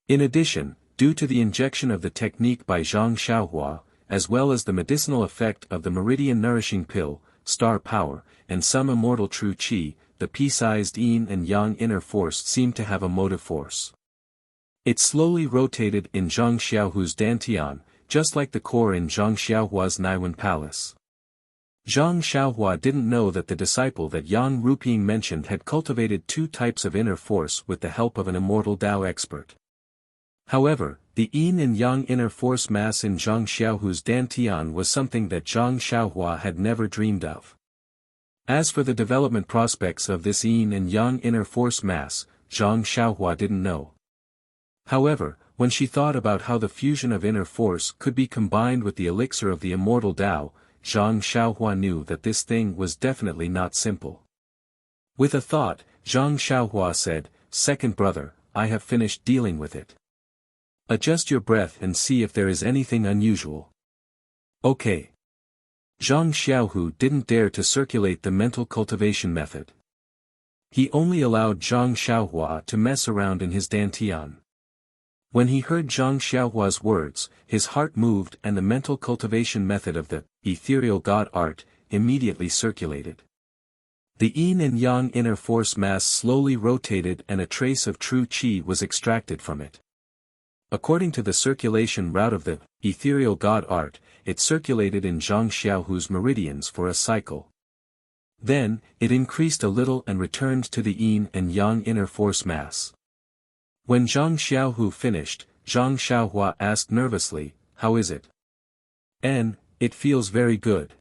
In addition, due to the injection of the technique by Zhang Xiaohua, as well as the medicinal effect of the meridian nourishing pill, star power, and some immortal true qi, the pea-sized yin and yang inner force seemed to have a motive force. It slowly rotated in Zhang Xiaohu's dantian, just like the core in Zhang Xiaohua's Naiwen Palace. Zhang Xiaohua didn't know that the disciple that Yang Ruping mentioned had cultivated two types of inner force with the help of an immortal Tao expert. However, the yin and yang inner force mass in Zhang Xiaohu's dantian was something that Zhang Xiaohua had never dreamed of. As for the development prospects of this yin and yang inner force mass, Zhang Xiaohua didn't know. However, when she thought about how the fusion of inner force could be combined with the elixir of the immortal Tao, Zhang Xiaohua knew that this thing was definitely not simple. With a thought, Zhang Xiaohua said, "Second brother, I have finished dealing with it. Adjust your breath and see if there is anything unusual." Okay. Zhang Xiaohu didn't dare to circulate the mental cultivation method. He only allowed Zhang Xiaohua to mess around in his dantian. When he heard Zhang Xiaohua's words, his heart moved and the mental cultivation method of the ethereal god art immediately circulated. The yin and yang inner force mass slowly rotated and a trace of true qi was extracted from it. According to the circulation route of the ethereal god art, it circulated in Zhang Xiaohu's meridians for a cycle. Then, it increased a little and returned to the yin and yang inner force mass. When Zhang Xiaohu finished, Zhang Xiaohua asked nervously, "How is it?" "It feels very good.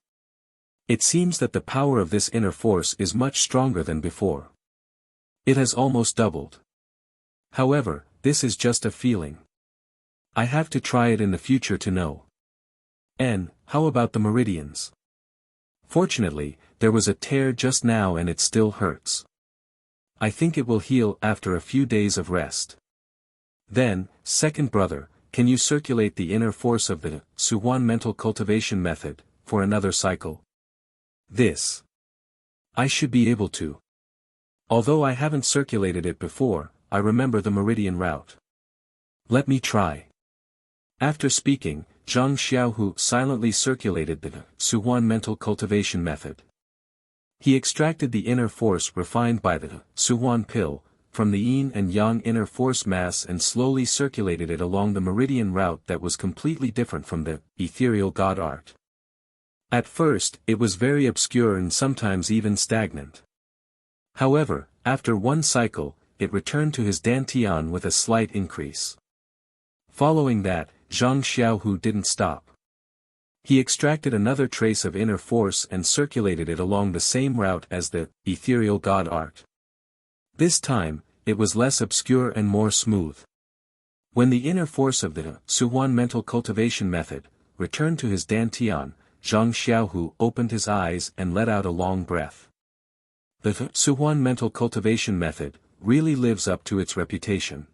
It seems that the power of this inner force is much stronger than before. It has almost doubled. However, this is just a feeling. I have to try it in the future to know." How about the meridians?" "Fortunately, there was a tear just now and it still hurts. I think it will heal after a few days of rest." "Then, second brother, can you circulate the inner force of the Suhuan mental cultivation method, for another cycle?" "This. I should be able to. Although I haven't circulated it before, I remember the meridian route. Let me try." After speaking, Zhang Xiaohu silently circulated the Suhuan mental cultivation method. He extracted the inner force refined by the Suhuan pill, from the yin and yang inner force mass and slowly circulated it along the meridian route that was completely different from the ethereal god art. At first, it was very obscure and sometimes even stagnant. However, after one cycle, it returned to his dantian with a slight increase. Following that, Zhang Xiaohu didn't stop. He extracted another trace of inner force and circulated it along the same route as the ethereal god art. This time, it was less obscure and more smooth. When the inner force of the Suhuan mental cultivation method returned to his dantian, Zhang Xiaohu opened his eyes and let out a long breath. The Suhuan mental cultivation method really lives up to its reputation.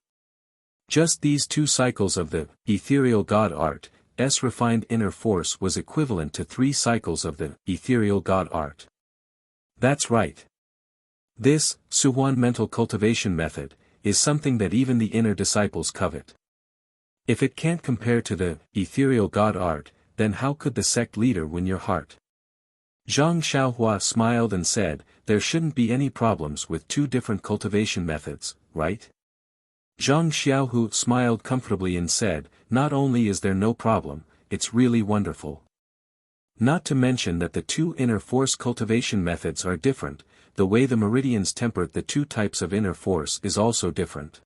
Just these two cycles of the ethereal god art, S refined inner force was equivalent to 3 cycles of the ethereal god art. That's right. This, Suhuan mental cultivation method, is something that even the inner disciples covet. If it can't compare to the ethereal god art, then how could the sect leader win your heart? Zhang Xiaohua smiled and said, "There shouldn't be any problems with 2 different cultivation methods, right? Zhang Xiaohu smiled comfortably and said, not only is there no problem, it's really wonderful. Not to mention that the two inner force cultivation methods are different, the way the meridians temper the two types of inner force is also different.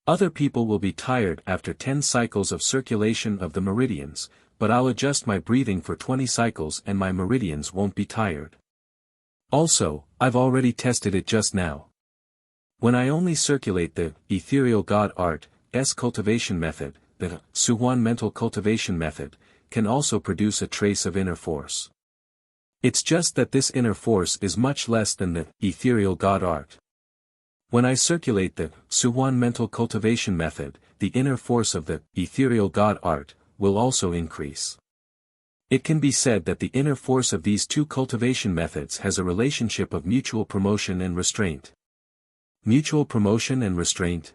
Other people will be tired after 10 cycles of circulation of the meridians, but I'll adjust my breathing for 20 cycles and my meridians won't be tired. Also, I've already tested it just now. When I only circulate the ethereal god art's cultivation method, the Suhuan mental cultivation method, can also produce a trace of inner force. It's just that this inner force is much less than the ethereal god art. When I circulate the Suhuan mental cultivation method, the inner force of the ethereal god art will also increase. It can be said that the inner force of these two cultivation methods has a relationship of mutual promotion and restraint. Mutual promotion and restraint?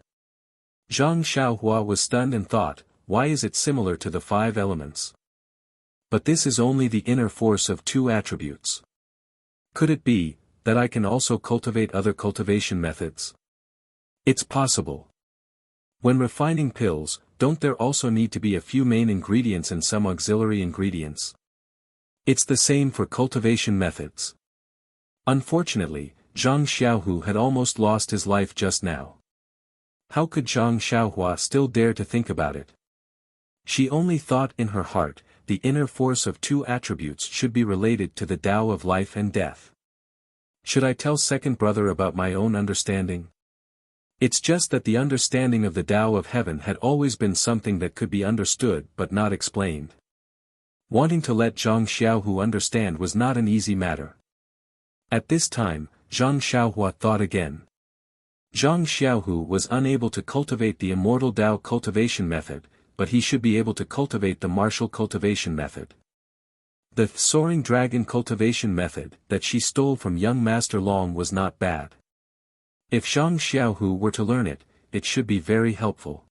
Zhang Xiaohua was stunned and thought, why is it similar to the 5 elements? But this is only the inner force of 2 attributes. Could it be that I can also cultivate other cultivation methods? It's possible. When refining pills, don't there also need to be a few main ingredients and some auxiliary ingredients? It's the same for cultivation methods. Unfortunately, Zhang Xiaohu had almost lost his life just now. How could Zhang Xiaohua still dare to think about it? She only thought in her heart, the inner force of 2 attributes should be related to the Tao of life and death. Should I tell second brother about my own understanding? It's just that the understanding of the Tao of heaven had always been something that could be understood but not explained. Wanting to let Zhang Xiaohu understand was not an easy matter. At this time, Zhang Xiaohua thought again. Zhang Xiaohu was unable to cultivate the immortal Tao cultivation method, but he should be able to cultivate the martial cultivation method. The soaring dragon cultivation method that she stole from young Master Long was not bad. If Zhang Xiaohu were to learn it, it should be very helpful.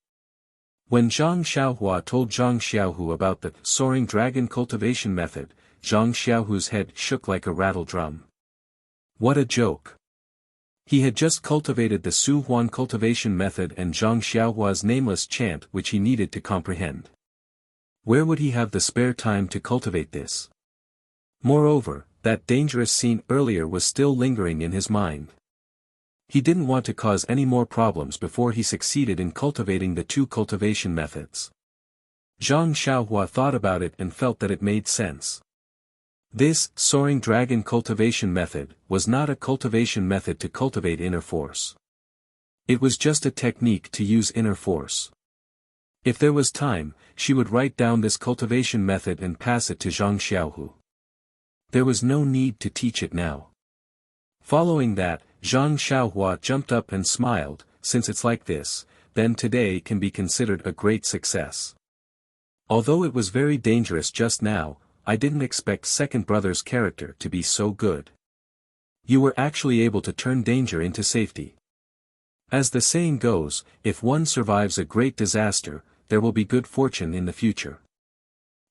When Zhang Xiaohua told Zhang Xiaohu about the soaring dragon cultivation method, Zhang Xiaohu's head shook like a rattle drum. What a joke! He had just cultivated the Su Huan cultivation method and Zhang Xiaohua's nameless chant which he needed to comprehend. Where would he have the spare time to cultivate this? Moreover, that dangerous scene earlier was still lingering in his mind. He didn't want to cause any more problems before he succeeded in cultivating the 2 cultivation methods. Zhang Xiaohua thought about it and felt that it made sense. This soaring dragon cultivation method was not a cultivation method to cultivate inner force. It was just a technique to use inner force. If there was time, she would write down this cultivation method and pass it to Zhang Xiaohu. There was no need to teach it now. Following that, Zhang Xiaohua jumped up and smiled, since it's like this, then today can be considered a great success. Although it was very dangerous just now, I didn't expect second brother's character to be so good. You were actually able to turn danger into safety. As the saying goes, if one survives a great disaster, there will be good fortune in the future.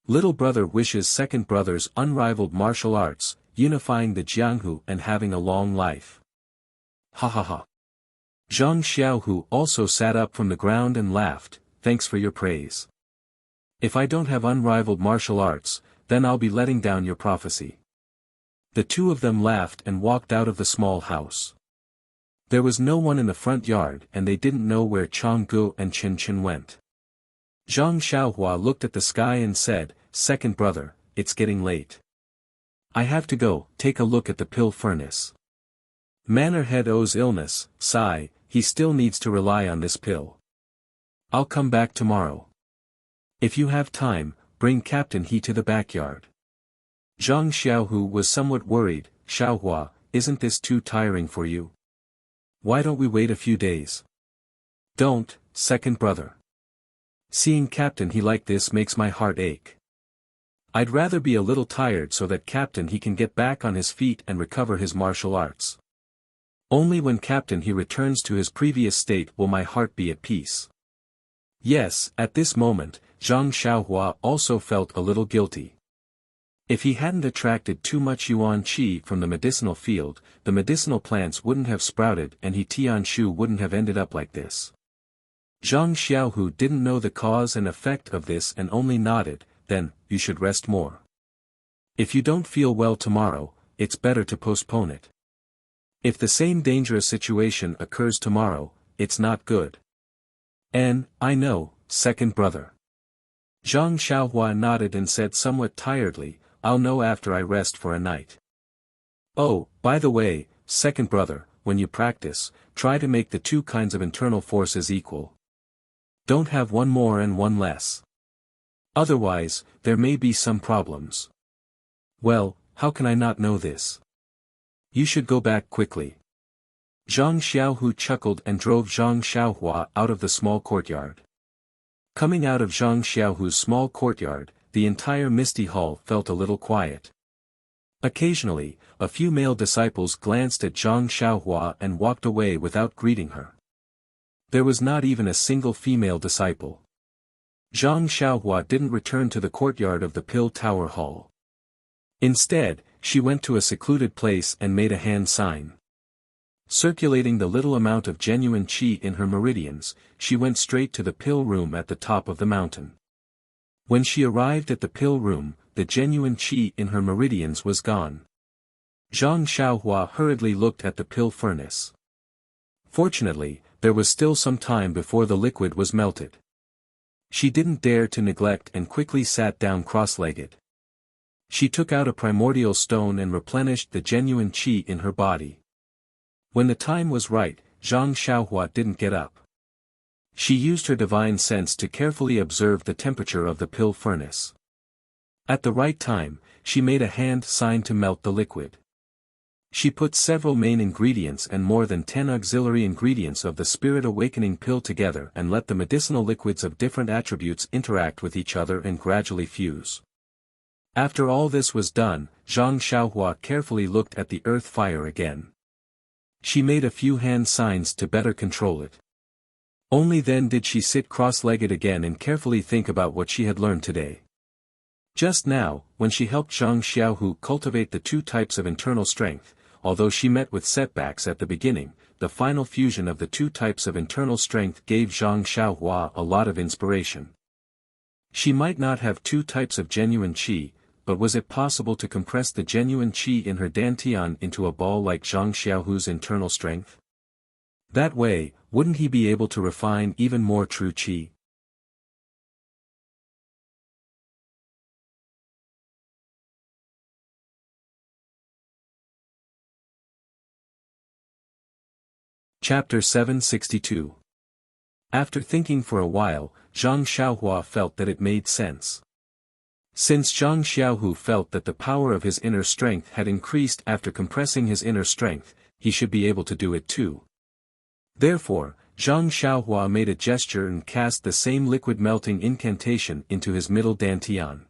Little brother wishes second brother's unrivaled martial arts, unifying the Jianghu and having a long life. Ha ha ha. Zhang Xiaohu also sat up from the ground and laughed, thanks for your praise. If I don't have unrivaled martial arts, then I'll be letting down your prophecy. The 2 of them laughed and walked out of the small house. There was no one in the front yard and they didn't know where Changgu and Chen Chen went. Zhang Xiaohua looked at the sky and said, second brother, it's getting late. I have to go, take a look at the pill furnace. Mannerhead owes illness, sigh, he still needs to rely on this pill. I'll come back tomorrow. If you have time, bring Captain He to the backyard. Zhang Xiaohu was somewhat worried, Xiaohua, isn't this too tiring for you? Why don't we wait a few days? Don't, second brother. Seeing Captain He like this makes my heart ache. I'd rather be a little tired so that Captain He can get back on his feet and recover his martial arts. Only when Captain He returns to his previous state will my heart be at peace. Yes, at this moment, Zhang Xiaohua also felt a little guilty. If he hadn't attracted too much yuan qi from the medicinal field, the medicinal plants wouldn't have sprouted and he Tianshu wouldn't have ended up like this. Zhang Xiaohu didn't know the cause and effect of this and only nodded. Then, you should rest more. If you don't feel well tomorrow, it's better to postpone it. If the same dangerous situation occurs tomorrow, it's not good. And, I know, second brother. Zhang Xiaohua nodded and said somewhat tiredly, I'll know after I rest for a night. Oh, by the way, second brother, when you practice, try to make the two kinds of internal forces equal. Don't have one more and one less. Otherwise, there may be some problems. Well, how can I not know this? You should go back quickly. Zhang Xiaohu chuckled and drove Zhang Xiaohua out of the small courtyard. Coming out of Zhang Xiaohu's small courtyard, the entire misty hall felt a little quiet. Occasionally, a few male disciples glanced at Zhang Xiaohua and walked away without greeting her. There was not even a single female disciple. Zhang Xiaohua didn't return to the courtyard of the Pill Tower Hall. Instead, she went to a secluded place and made a hand sign. Circulating the little amount of genuine qi in her meridians, she went straight to the pill room at the top of the mountain. When she arrived at the pill room, the genuine qi in her meridians was gone. Zhang Xiaohua hurriedly looked at the pill furnace. Fortunately, there was still some time before the liquid was melted. She didn't dare to neglect and quickly sat down cross-legged. She took out a primordial stone and replenished the genuine qi in her body. When the time was right, Zhang Xiaohua didn't get up. She used her divine sense to carefully observe the temperature of the pill furnace. At the right time, she made a hand sign to melt the liquid. She put several main ingredients and more than 10 auxiliary ingredients of the Spirit Awakening pill together and let the medicinal liquids of different attributes interact with each other and gradually fuse. After all this was done, Zhang Xiaohua carefully looked at the earth fire again. She made a few hand signs to better control it. Only then did she sit cross-legged again and carefully think about what she had learned today. Just now, when she helped Zhang Xiaohu cultivate the two types of internal strength, although she met with setbacks at the beginning, the final fusion of the two types of internal strength gave Zhang Xiaohua a lot of inspiration. She might not have two types of genuine qi, but was it possible to compress the genuine qi in her dantian into a ball like Zhang Xiaohu's internal strength? That way, wouldn't he be able to refine even more true qi? Chapter 762. After thinking for a while, Zhang Xiaohua felt that it made sense. Since Zhang Xiaohu felt that the power of his inner strength had increased after compressing his inner strength, he should be able to do it too. Therefore, Zhang Xiaohua made a gesture and cast the same liquid melting incantation into his middle dantian.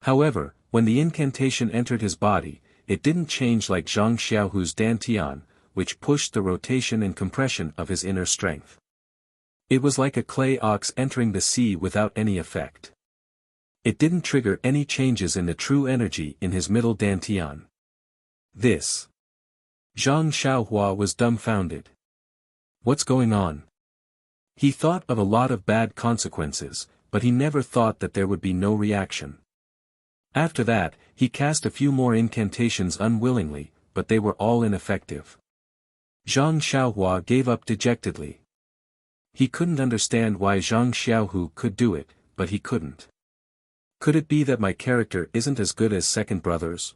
However, when the incantation entered his body, it didn't change like Zhang Xiaohu's dantian, which pushed the rotation and compression of his inner strength. It was like a clay ox entering the sea without any effect. It didn't trigger any changes in the true energy in his middle dantian. This. Zhang Xiaohua was dumbfounded. What's going on? He thought of a lot of bad consequences, but he never thought that there would be no reaction. After that, he cast a few more incantations unwillingly, but they were all ineffective. Zhang Xiaohua gave up dejectedly. He couldn't understand why Zhang Xiaohu could do it, but he couldn't. Could it be that my character isn't as good as second brother's?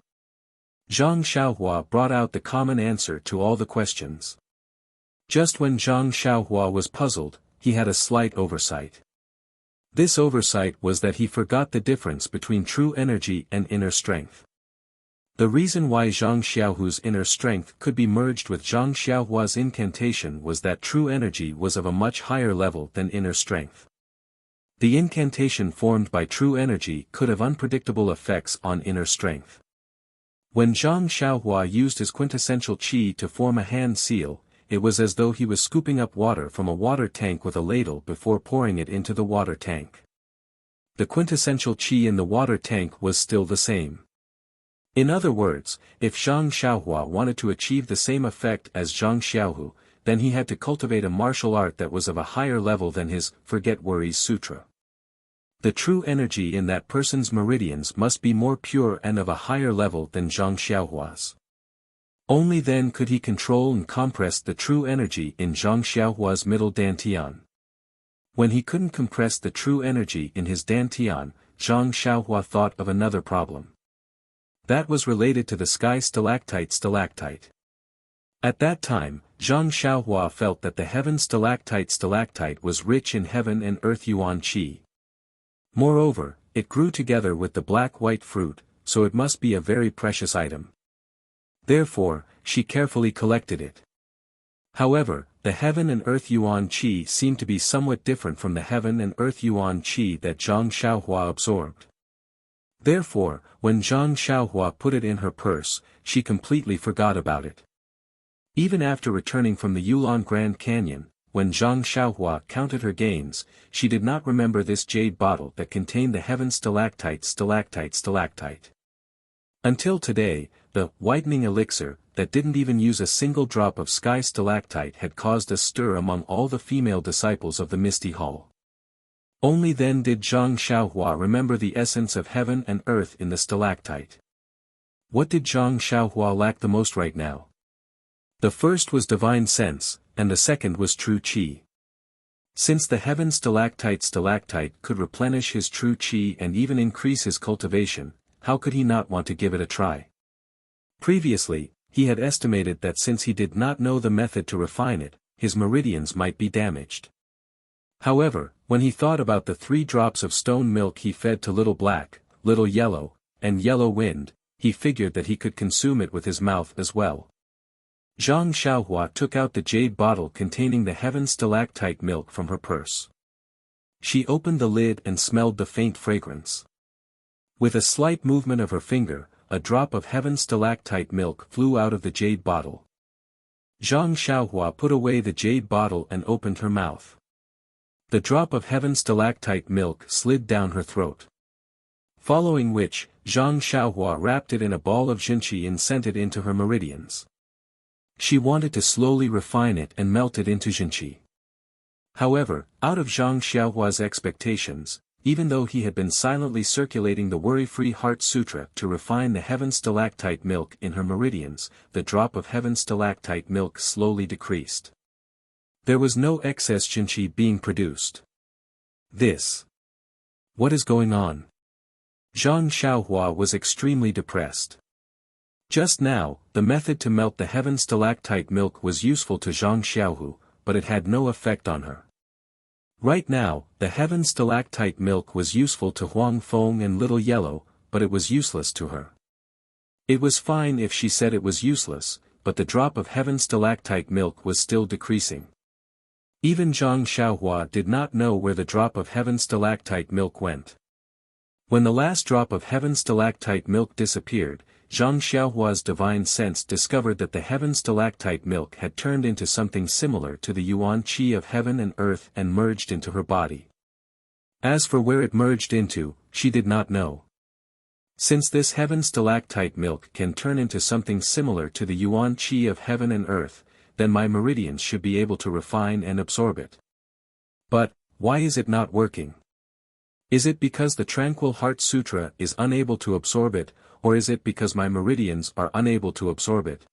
Zhang Xiaohua brought out the common answer to all the questions. Just when Zhang Xiaohua was puzzled, he had a slight oversight. This oversight was that he forgot the difference between true energy and inner strength. The reason why Zhang Xiaohu's inner strength could be merged with Zhang Xiaohua's incantation was that true energy was of a much higher level than inner strength. The incantation formed by true energy could have unpredictable effects on inner strength. When Zhang Xiaohua used his quintessential qi to form a hand seal, it was as though he was scooping up water from a water tank with a ladle before pouring it into the water tank. The quintessential qi in the water tank was still the same. In other words, if Zhang Xiaohua wanted to achieve the same effect as Zhang Xiaohu, then he had to cultivate a martial art that was of a higher level than his Forget Worries Sutra. The true energy in that person's meridians must be more pure and of a higher level than Zhang Xiaohua's. Only then could he control and compress the true energy in Zhang Xiaohua's middle dantian. When he couldn't compress the true energy in his dantian, Zhang Xiaohua thought of another problem. That was related to the sky stalactite. At that time, Zhang Xiaohua felt that the heaven stalactite was rich in heaven and earth yuan qi. Moreover, it grew together with the black-white fruit, so it must be a very precious item. Therefore, she carefully collected it. However, the heaven and earth yuan qi seemed to be somewhat different from the heaven and earth yuan qi that Zhang Xiaohua absorbed. Therefore, when Zhang Xiaohua put it in her purse, she completely forgot about it. Even after returning from the Yulon Grand Canyon, when Zhang Xiaohua counted her gains, she did not remember this jade bottle that contained the heaven stalactite. Until today, the whitening elixir, that didn't even use a single drop of sky stalactite had caused a stir among all the female disciples of the Misty Hall. Only then did Zhang Xiaohua remember the essence of heaven and earth in the stalactite. What did Zhang Xiaohua lack the most right now? The first was divine sense, and the second was true qi. Since the heaven stalactite could replenish his true qi and even increase his cultivation, how could he not want to give it a try? Previously, he had estimated that since he did not know the method to refine it, his meridians might be damaged. However, when he thought about the 3 drops of stone milk he fed to Little Black, Little Yellow, and Yellow Wind, he figured that he could consume it with his mouth as well. Zhang Xiaohua took out the jade bottle containing the heaven stalactite milk from her purse. She opened the lid and smelled the faint fragrance. With a slight movement of her finger, a drop of heaven stalactite milk flew out of the jade bottle. Zhang Xiaohua put away the jade bottle and opened her mouth. The drop of heaven stalactite milk slid down her throat. Following which, Zhang Xiaohua wrapped it in a ball of jinqi and sent it into her meridians. She wanted to slowly refine it and melt it into jinqi. However, out of Zhang Xiaohua's expectations, even though he had been silently circulating the Worry-Free Heart Sutra to refine the heaven stalactite milk in her meridians, the drop of heaven stalactite milk slowly decreased. There was no excess jinqi being produced. What is going on? Zhang Xiaohua was extremely depressed. Just now, the method to melt the heaven stalactite milk was useful to Zhang Xiaohu, but it had no effect on her. Right now, the heaven stalactite milk was useful to Huang Feng and Little Yellow, but it was useless to her. It was fine if she said it was useless, but the drop of heaven stalactite milk was still decreasing. Even Zhang Xiaohua did not know where the drop of heaven stalactite milk went. When the last drop of heaven stalactite milk disappeared, Zhang Xiaohua's divine sense discovered that the heaven stalactite milk had turned into something similar to the yuan qi of heaven and earth and merged into her body. As for where it merged into, she did not know. Since this heaven stalactite milk can turn into something similar to the yuan qi of heaven and earth, then my meridians should be able to refine and absorb it. But, why is it not working? Is it because the Tranquil Heart Sutra is unable to absorb it, or is it because my meridians are unable to absorb it?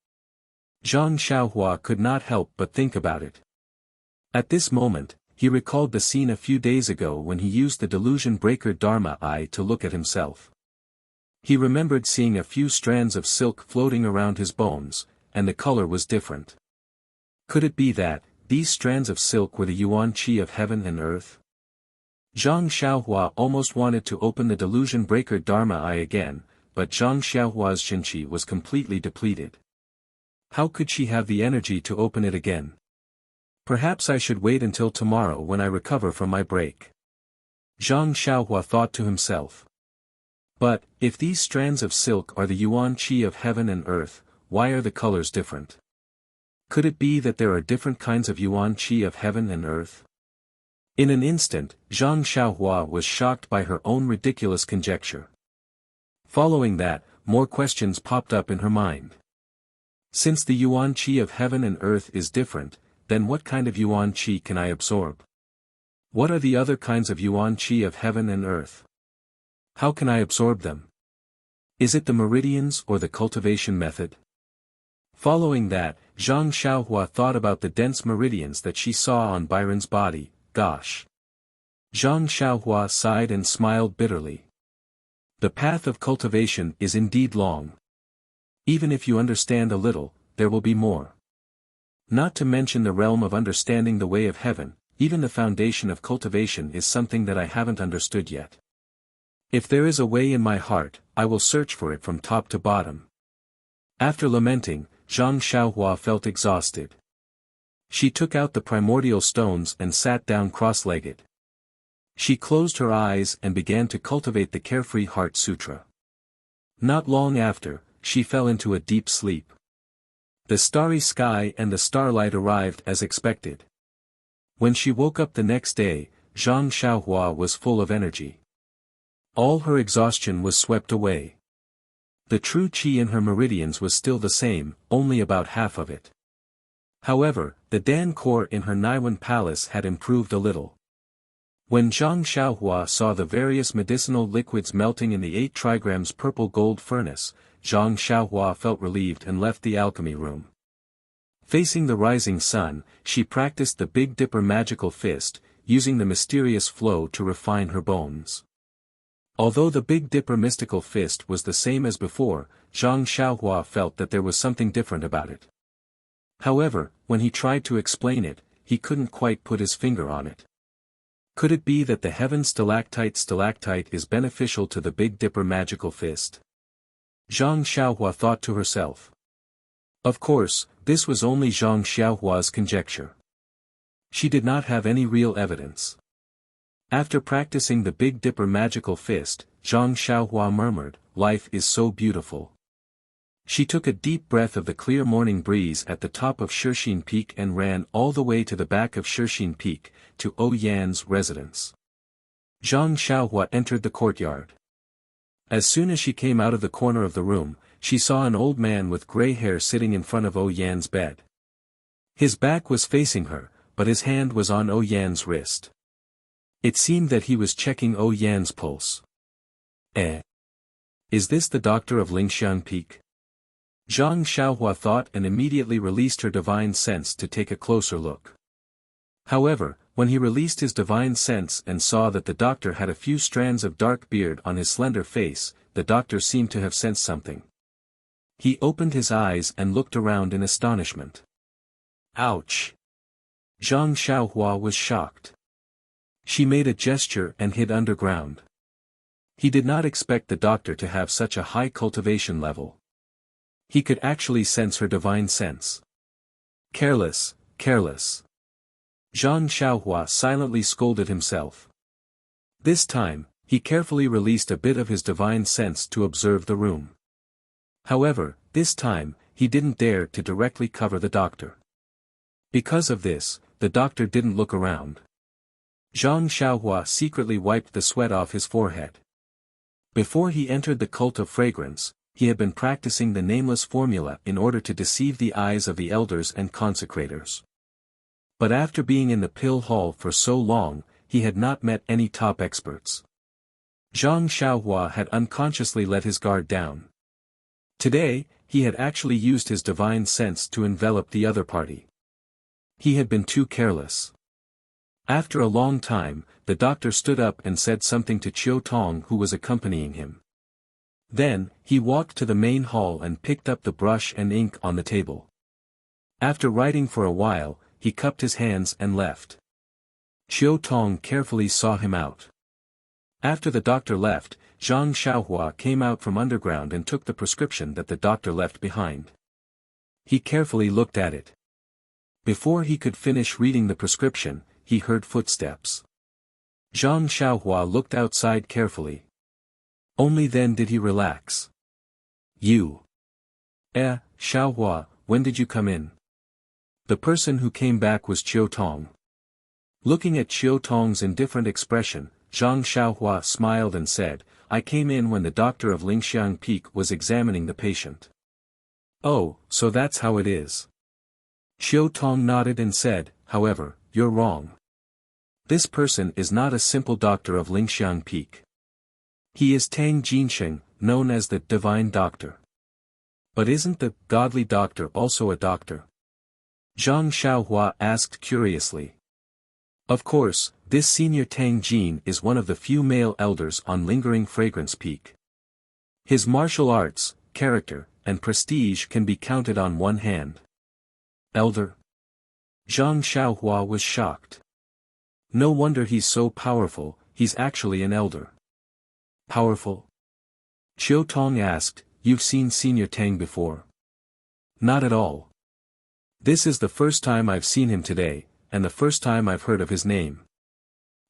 Zhang Xiaohua could not help but think about it. At this moment, he recalled the scene a few days ago when he used the delusion breaker Dharma eye to look at himself. He remembered seeing a few strands of silk floating around his bones, and the color was different. Could it be that these strands of silk were the yuan qi of heaven and earth? Zhang Xiaohua almost wanted to open the delusion breaker Dharma eye again, but Zhang Xiaohua's jinqi was completely depleted. How could she have the energy to open it again? Perhaps I should wait until tomorrow when I recover from my break. Zhang Xiaohua thought to himself. But, if these strands of silk are the yuan qi of heaven and earth, why are the colors different? Could it be that there are different kinds of yuan qi of heaven and earth? In an instant, Zhang Xiaohua was shocked by her own ridiculous conjecture. Following that, more questions popped up in her mind. Since the yuan qi of heaven and earth is different, then what kind of yuan qi can I absorb? What are the other kinds of yuan qi of heaven and earth? How can I absorb them? Is it the meridians or the cultivation method? Following that, Zhang Xiaohua thought about the dense meridians that she saw on Byron's body. Gosh. Zhang Xiaohua sighed and smiled bitterly. The path of cultivation is indeed long. Even if you understand a little, there will be more. Not to mention the realm of understanding the way of heaven, even the foundation of cultivation is something that I haven't understood yet. If there is a way in my heart, I will search for it from top to bottom. After lamenting, Zhang Xiaohua felt exhausted. She took out the primordial stones and sat down cross-legged. She closed her eyes and began to cultivate the Carefree Heart Sutra. Not long after, she fell into a deep sleep. The starry sky and the starlight arrived as expected. When she woke up the next day, Zhang Xiaohua was full of energy. All her exhaustion was swept away. The true qi in her meridians was still the same, only about half of it. However, the Dan core in her Naiwan palace had improved a little. When Zhang Xiaohua saw the various medicinal liquids melting in the 8 trigrams purple gold furnace, Zhang Xiaohua felt relieved and left the alchemy room. Facing the rising sun, she practiced the Big Dipper magical fist, using the mysterious flow to refine her bones. Although the Big Dipper mystical fist was the same as before, Zhang Xiaohua felt that there was something different about it. However, when he tried to explain it, he couldn't quite put his finger on it. Could it be that the heaven stalactite is beneficial to the Big Dipper magical fist? Zhang Xiaohua thought to herself. Of course, this was only Zhang Xiaohua's conjecture. She did not have any real evidence. After practicing the Big Dipper magical fist, Zhang Xiaohua murmured, "Life is so beautiful." She took a deep breath of the clear morning breeze at the top of Shixin Peak and ran all the way to the back of Shixin Peak, to Yan's residence. Zhang Xiaohua entered the courtyard. As soon as she came out of the corner of the room, she saw an old man with gray hair sitting in front of Yan's bed. His back was facing her, but his hand was on Yan's wrist. It seemed that he was checking Yan's pulse. Is this the doctor of Lingxian Peak? Zhang Xiaohua thought and immediately released her divine sense to take a closer look. However, when he released his divine sense and saw that the doctor had a few strands of dark beard on his slender face, the doctor seemed to have sensed something. He opened his eyes and looked around in astonishment. Ouch! Zhang Xiaohua was shocked. She made a gesture and hid underground. He did not expect the doctor to have such a high cultivation level. He could actually sense her divine sense. Careless, careless. Zhang Xiaohua silently scolded himself. This time, he carefully released a bit of his divine sense to observe the room. However, this time, he didn't dare to directly cover the doctor. Because of this, the doctor didn't look around. Zhang Xiaohua secretly wiped the sweat off his forehead. Before he entered the cult of fragrance, he had been practicing the nameless formula in order to deceive the eyes of the elders and consecrators. But after being in the pill hall for so long, he had not met any top experts. Zhang Xiaohua had unconsciously let his guard down. Today, he had actually used his divine sense to envelop the other party. He had been too careless. After a long time, the doctor stood up and said something to Chiu Tong who was accompanying him. Then, he walked to the main hall and picked up the brush and ink on the table. After writing for a while, he cupped his hands and left. Chiu Tong carefully saw him out. After the doctor left, Zhang Xiaohua came out from underground and took the prescription that the doctor left behind. He carefully looked at it. Before he could finish reading the prescription, he heard footsteps. Zhang Xiaohua looked outside carefully. Only then did he relax. You. Xiaohua, when did you come in? The person who came back was Chiu Tong. Looking at Chiu Tong's indifferent expression, Zhang Xiaohua smiled and said, I came in when the doctor of Lingxiang Peak was examining the patient. Oh, so that's how it is. Chiu Tong nodded and said, however, you're wrong. This person is not a simple doctor of Lingxiang Peak. He is Tang Jinsheng, known as the Divine Doctor. But isn't the Godly Doctor also a doctor? Zhang Xiaohua asked curiously. Of course, this senior Tang Jin is one of the few male elders on Lingering Fragrance Peak. His martial arts, character, and prestige can be counted on one hand. Elder? Zhang Xiaohua was shocked. No wonder he's so powerful, he's actually an elder. Powerful? Chiu Tong asked, you've seen Senior Tang before? Not at all. This is the first time I've seen him today, and the first time I've heard of his name.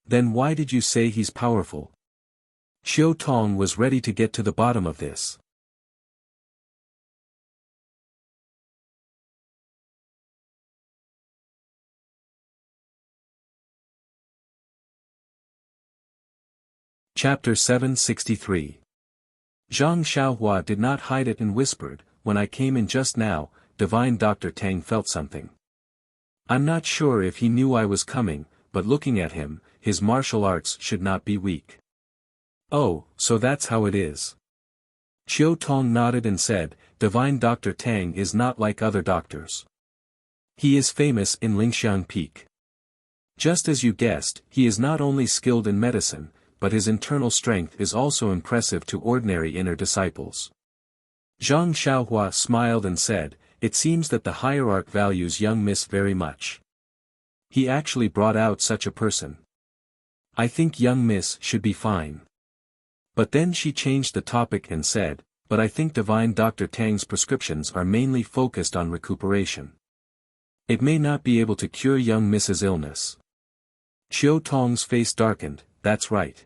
Then why did you say he's powerful? Chiu Tong was ready to get to the bottom of this. Chapter 763. Zhang Xiaohua did not hide it and whispered, when I came in just now, Divine Dr. Tang felt something. I'm not sure if he knew I was coming, but looking at him, his martial arts should not be weak. Oh, so that's how it is. Chiu Tong nodded and said, Divine Dr. Tang is not like other doctors. He is famous in Lingxiang Peak. Just as you guessed, he is not only skilled in medicine, but his internal strength is also impressive to ordinary inner disciples. Zhang Xiaohua smiled and said, it seems that the hierarch values young Miss very much. He actually brought out such a person. I think young Miss should be fine. But then she changed the topic and said, but I think Divine Dr. Tang's prescriptions are mainly focused on recuperation. It may not be able to cure young Miss's illness. Chiu Tong's face darkened, that's right.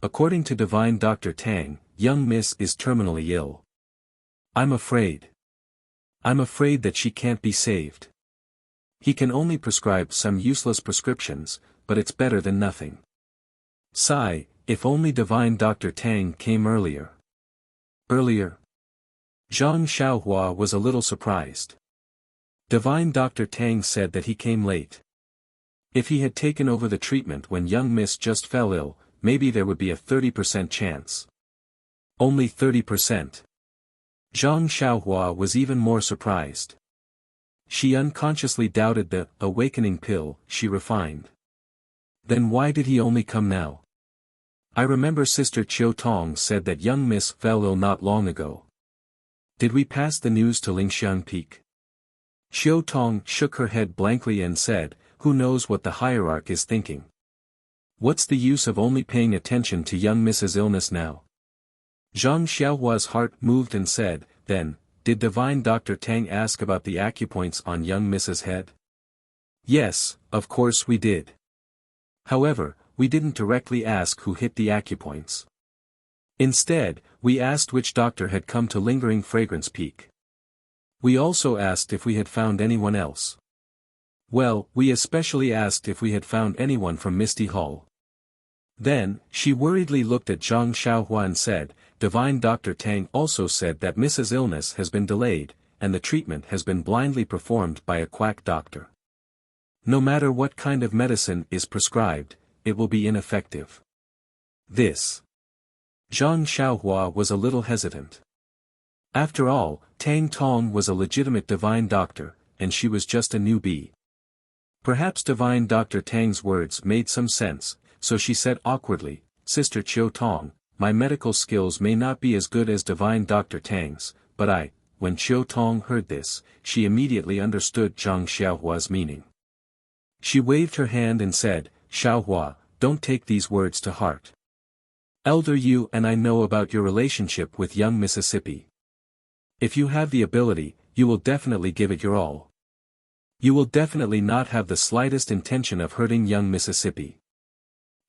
According to Divine Dr. Tang, young Miss is terminally ill. I'm afraid that she can't be saved. He can only prescribe some useless prescriptions, but it's better than nothing. Sigh, if only Divine Dr. Tang came earlier. Earlier? Zhang Xiaohua was a little surprised. Divine Dr. Tang said that he came late. If he had taken over the treatment when young Miss just fell ill, maybe there would be a 30% chance. Only 30%. Zhang Xiaohua was even more surprised. She unconsciously doubted the awakening pill she refined. Then why did he only come now? I remember Sister Chiu Tong said that young Miss fell ill not long ago. Did we pass the news to Lingxiang Peak? Chiu Tong shook her head blankly and said, who knows what the hierarch is thinking? What's the use of only paying attention to young Miss's illness now? Zhang Xiaohua's heart moved and said, then, did Divine Dr. Tang ask about the acupoints on young Miss's head? Yes, of course we did. However, we didn't directly ask who hit the acupoints. Instead, we asked which doctor had come to Lingering Fragrance Peak. We also asked if we had found anyone else. Well, we especially asked if we had found anyone from Misty Hall. Then, she worriedly looked at Zhang Xiaohua and said, Divine Dr. Tang also said that Mrs. illness has been delayed, and the treatment has been blindly performed by a quack doctor. No matter what kind of medicine is prescribed, it will be ineffective. This. Zhang Xiaohua was a little hesitant. After all, Tang Tong was a legitimate divine doctor, and she was just a newbie. Perhaps Divine Dr. Tang's words made some sense, so she said awkwardly, Sister Chiu Tong, my medical skills may not be as good as Divine Dr. Tang's, but when Chiu Tong heard this, she immediately understood Zhang Xiaohua's meaning. She waved her hand and said, Xiaohua, don't take these words to heart. Elder, you and I know about your relationship with young Mississippi. If you have the ability, you will definitely give it your all. You will definitely not have the slightest intention of hurting young Mississippi.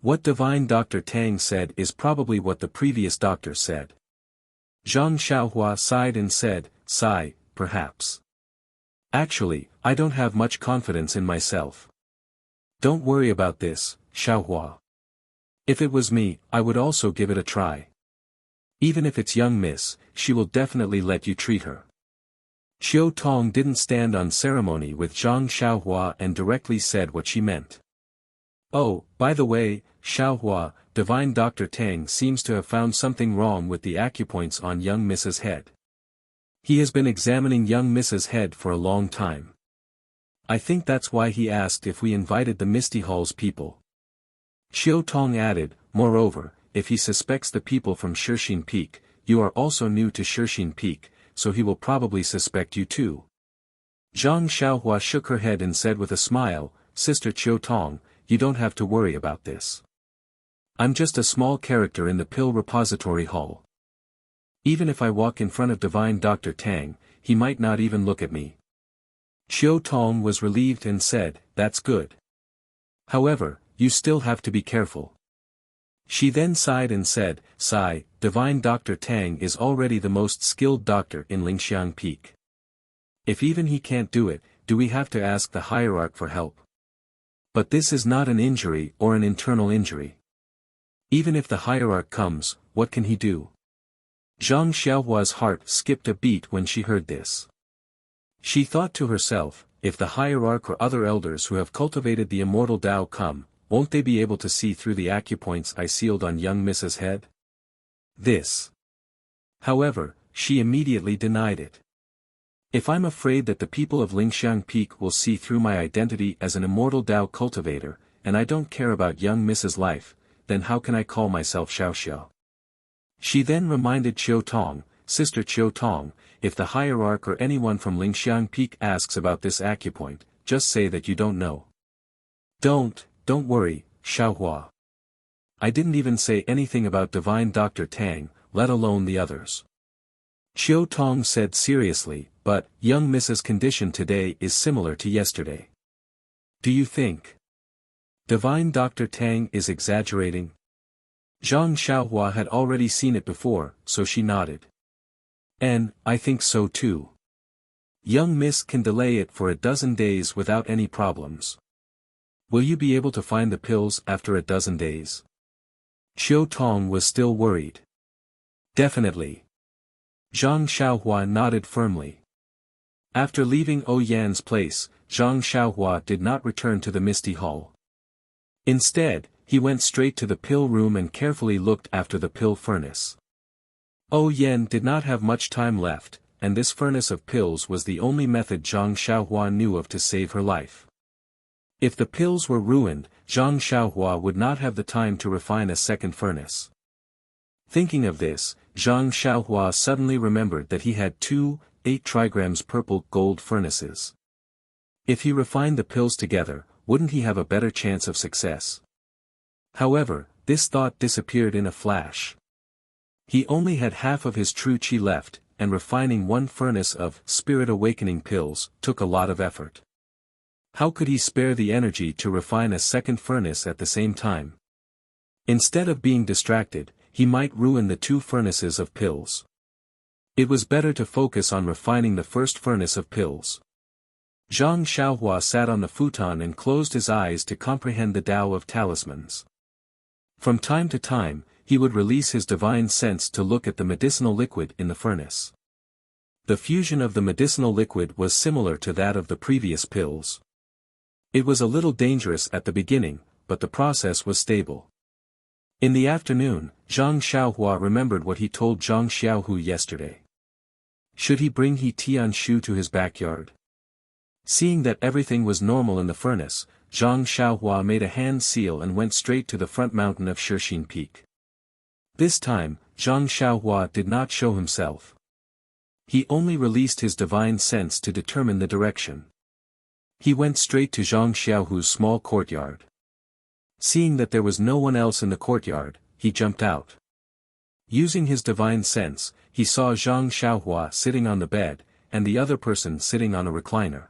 What Divine Dr. Tang said is probably what the previous doctor said. Zhang Xiaohua sighed and said, sigh, perhaps. Actually, I don't have much confidence in myself. Don't worry about this, Xiaohua. If it was me, I would also give it a try. Even if it's young miss, she will definitely let you treat her. Qiu Tong didn't stand on ceremony with Zhang Xiaohua and directly said what she meant. Oh, by the way, Xiaohua, Divine Dr. Tang seems to have found something wrong with the acupoints on young Mrs. Head. He has been examining young Mrs. Head for a long time. I think that's why he asked if we invited the Misty Hall's people. Qiu Tong added, moreover, if he suspects the people from Shixin Peak, you are also new to Shixin Peak, so he will probably suspect you too. Zhang Xiaohua shook her head and said with a smile, Sister Qiu Tong, you don't have to worry about this. I'm just a small character in the pill repository hall. Even if I walk in front of Divine Dr. Tang, he might not even look at me. Qiu Tong was relieved and said, that's good. However, you still have to be careful. She then sighed and said, sigh, Divine Dr. Tang is already the most skilled doctor in Lingxiang Peak. If even he can't do it, do we have to ask the hierarch for help? But this is not an injury or an internal injury. Even if the hierarch comes, what can he do? Zhang Xiaohua's heart skipped a beat when she heard this. She thought to herself, if the hierarch or other elders who have cultivated the immortal Tao come, won't they be able to see through the acupoints I sealed on young Mrs. Head? This. However, she immediately denied it. If I'm afraid that the people of Lingxiang Peak will see through my identity as an immortal Tao cultivator, and I don't care about young Mrs. Life, then how can I call myself Xiaoxiao? She then reminded Qiu Tong, Sister Qiu Tong, if the hierarch or anyone from Lingxiang Peak asks about this acupoint, just say that you don't know. Don't worry, Xiaohua. I didn't even say anything about Divine Dr. Tang, let alone the others. Qiu Tong said seriously, but, young Mrs.'s condition today is similar to yesterday. Do you think Divine Dr. Tang is exaggerating? Zhang Xiaohua had already seen it before, so she nodded. And, I think so too. Young Miss can delay it for a dozen days without any problems. Will you be able to find the pills after a dozen days? Qiu Tong was still worried. Definitely. Zhang Xiaohua nodded firmly. After leaving Yan's place, Zhang Xiaohua did not return to the Misty Hall. Instead, he went straight to the pill room and carefully looked after the pill furnace. Yan did not have much time left, and this furnace of pills was the only method Zhang Xiaohua knew of to save her life. If the pills were ruined, Zhang Xiaohua would not have the time to refine a second furnace. Thinking of this, Zhang Xiaohua suddenly remembered that he had 2 8-trigrams purple gold furnaces. If he refined the pills together, wouldn't he have a better chance of success? However, this thought disappeared in a flash. He only had half of his true qi left, and refining one furnace of spirit awakening pills took a lot of effort. How could he spare the energy to refine a second furnace at the same time? Instead of being distracted, he might ruin the 2 furnaces of pills. It was better to focus on refining the first furnace of pills. Zhang Xiaohua sat on the futon and closed his eyes to comprehend the Tao of talismans. From time to time, he would release his divine sense to look at the medicinal liquid in the furnace. The fusion of the medicinal liquid was similar to that of the previous pills. It was a little dangerous at the beginning, but the process was stable. In the afternoon, Zhang Xiaohua remembered what he told Zhang Xiaohu yesterday. Should he bring He Tianshu to his backyard? Seeing that everything was normal in the furnace, Zhang Xiaohua made a hand seal and went straight to the front mountain of Shixin Peak. This time, Zhang Xiaohua did not show himself. He only released his divine sense to determine the direction. He went straight to Zhang Xiaohu's small courtyard. Seeing that there was no one else in the courtyard, he jumped out. Using his divine sense, he saw Zhang Xiaohua sitting on the bed, and the other person sitting on a recliner.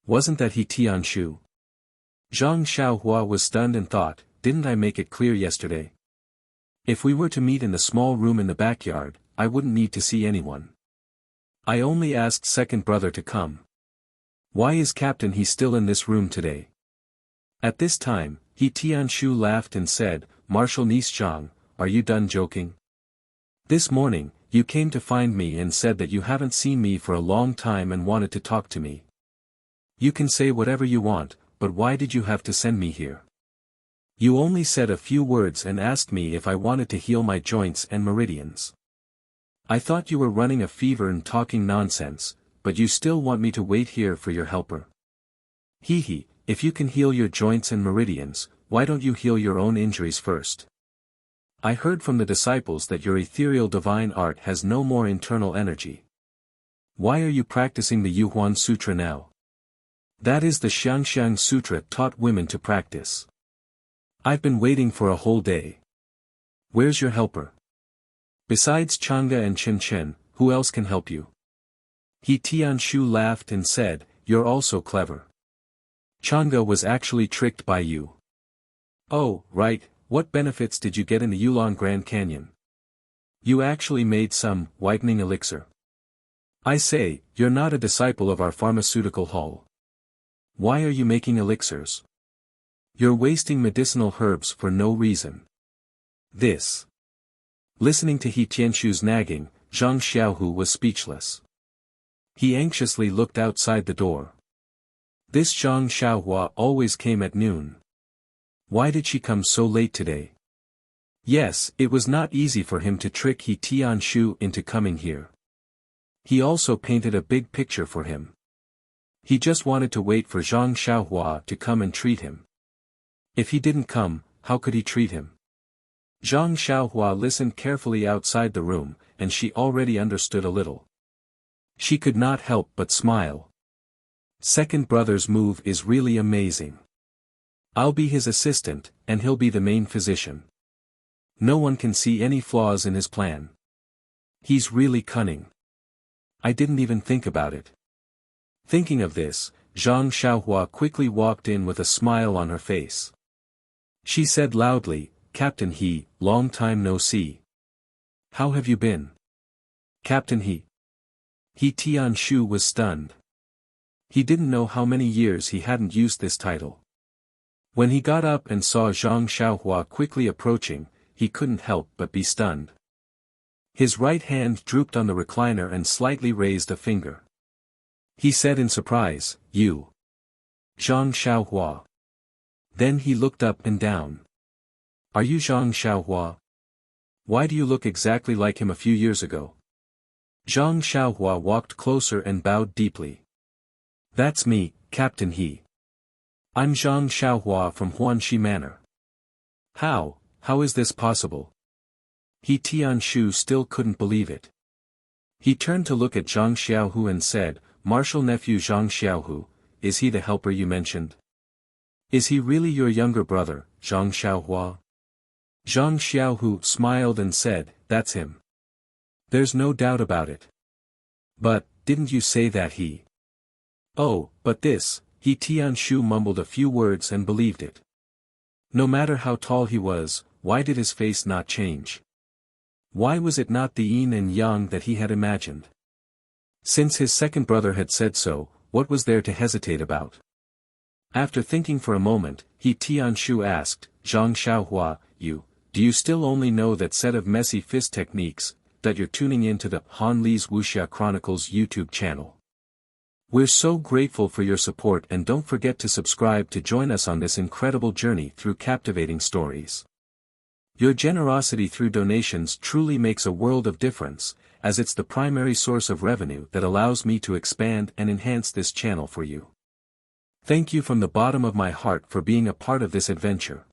Wasn't that He Tianshu? Zhang Xiaohua was stunned and thought, didn't I make it clear yesterday? If we were to meet in the small room in the backyard, I wouldn't need to see anyone. I only asked second brother to come. Why is Captain He still in this room today? At this time, He Tianshu laughed and said, Marshal Niece Zhang, are you done joking? This morning, you came to find me and said that you haven't seen me for a long time and wanted to talk to me. You can say whatever you want, but why did you have to send me here? You only said a few words and asked me if I wanted to heal my joints and meridians. I thought you were running a fever and talking nonsense, but you still want me to wait here for your helper. Hee, if you can heal your joints and meridians, why don't you heal your own injuries first? I heard from the disciples that your ethereal divine art has no more internal energy. Why are you practicing the Yuhuan Sutra now? That is the Xiangxiang Sutra taught women to practice. I've been waiting for a whole day. Where's your helper? Besides Chang'e and Chen Chen, who else can help you? He Tianshu laughed and said, You're also clever. Chang'e was actually tricked by you. Oh, right, what benefits did you get in the Yulon Grand Canyon? You actually made some whitening elixir. I say, you're not a disciple of our pharmaceutical hall. Why are you making elixirs? You're wasting medicinal herbs for no reason. This. Listening to He Tianshu's nagging, Zhang Xiaohu was speechless. He anxiously looked outside the door. This Zhang Xiaohua always came at noon. Why did she come so late today? Yes, it was not easy for him to trick He Tianshu into coming here. He also painted a big picture for him. He just wanted to wait for Zhang Xiaohua to come and treat him. If he didn't come, how could he treat him? Zhang Xiaohua listened carefully outside the room, and she already understood a little. She could not help but smile. Second brother's move is really amazing. I'll be his assistant, and he'll be the main physician. No one can see any flaws in his plan. He's really cunning. I didn't even think about it. Thinking of this, Zhang Xiaohua quickly walked in with a smile on her face. She said loudly, Captain He, long time no see. How have you been? Captain He. He Tianshu was stunned. He didn't know how many years he hadn't used this title. When he got up and saw Zhang Xiaohua quickly approaching, he couldn't help but be stunned. His right hand drooped on the recliner and slightly raised a finger. He said in surprise, You. Zhang Xiaohua. Then he looked up and down. Are you Zhang Xiaohua? Why do you look exactly like him a few years ago? Zhang Xiaohua walked closer and bowed deeply. That's me, Captain He. I'm Zhang Xiaohua from Huanxi Manor. How is this possible? He Tianshu still couldn't believe it. He turned to look at Zhang Xiaohu and said, Marshal nephew Zhang Xiaohu, is he the helper you mentioned? Is he really your younger brother, Zhang Xiaohua? Zhang Xiaohu smiled and said, That's him. There's no doubt about it. But, didn't you say that he? Oh, but this, He Tianshu mumbled a few words and believed it. No matter how tall he was, why did his face not change? Why was it not the yin and yang that he had imagined? Since his second brother had said so, what was there to hesitate about? After thinking for a moment, He Tianshu asked, Zhang Xiaohua, do you still only know that set of messy fist techniques, that you're tuning into the Han Li's Wuxia Chronicles YouTube channel? We're so grateful for your support, and don't forget to subscribe to join us on this incredible journey through captivating stories. Your generosity through donations truly makes a world of difference, as it's the primary source of revenue that allows me to expand and enhance this channel for you. Thank you from the bottom of my heart for being a part of this adventure.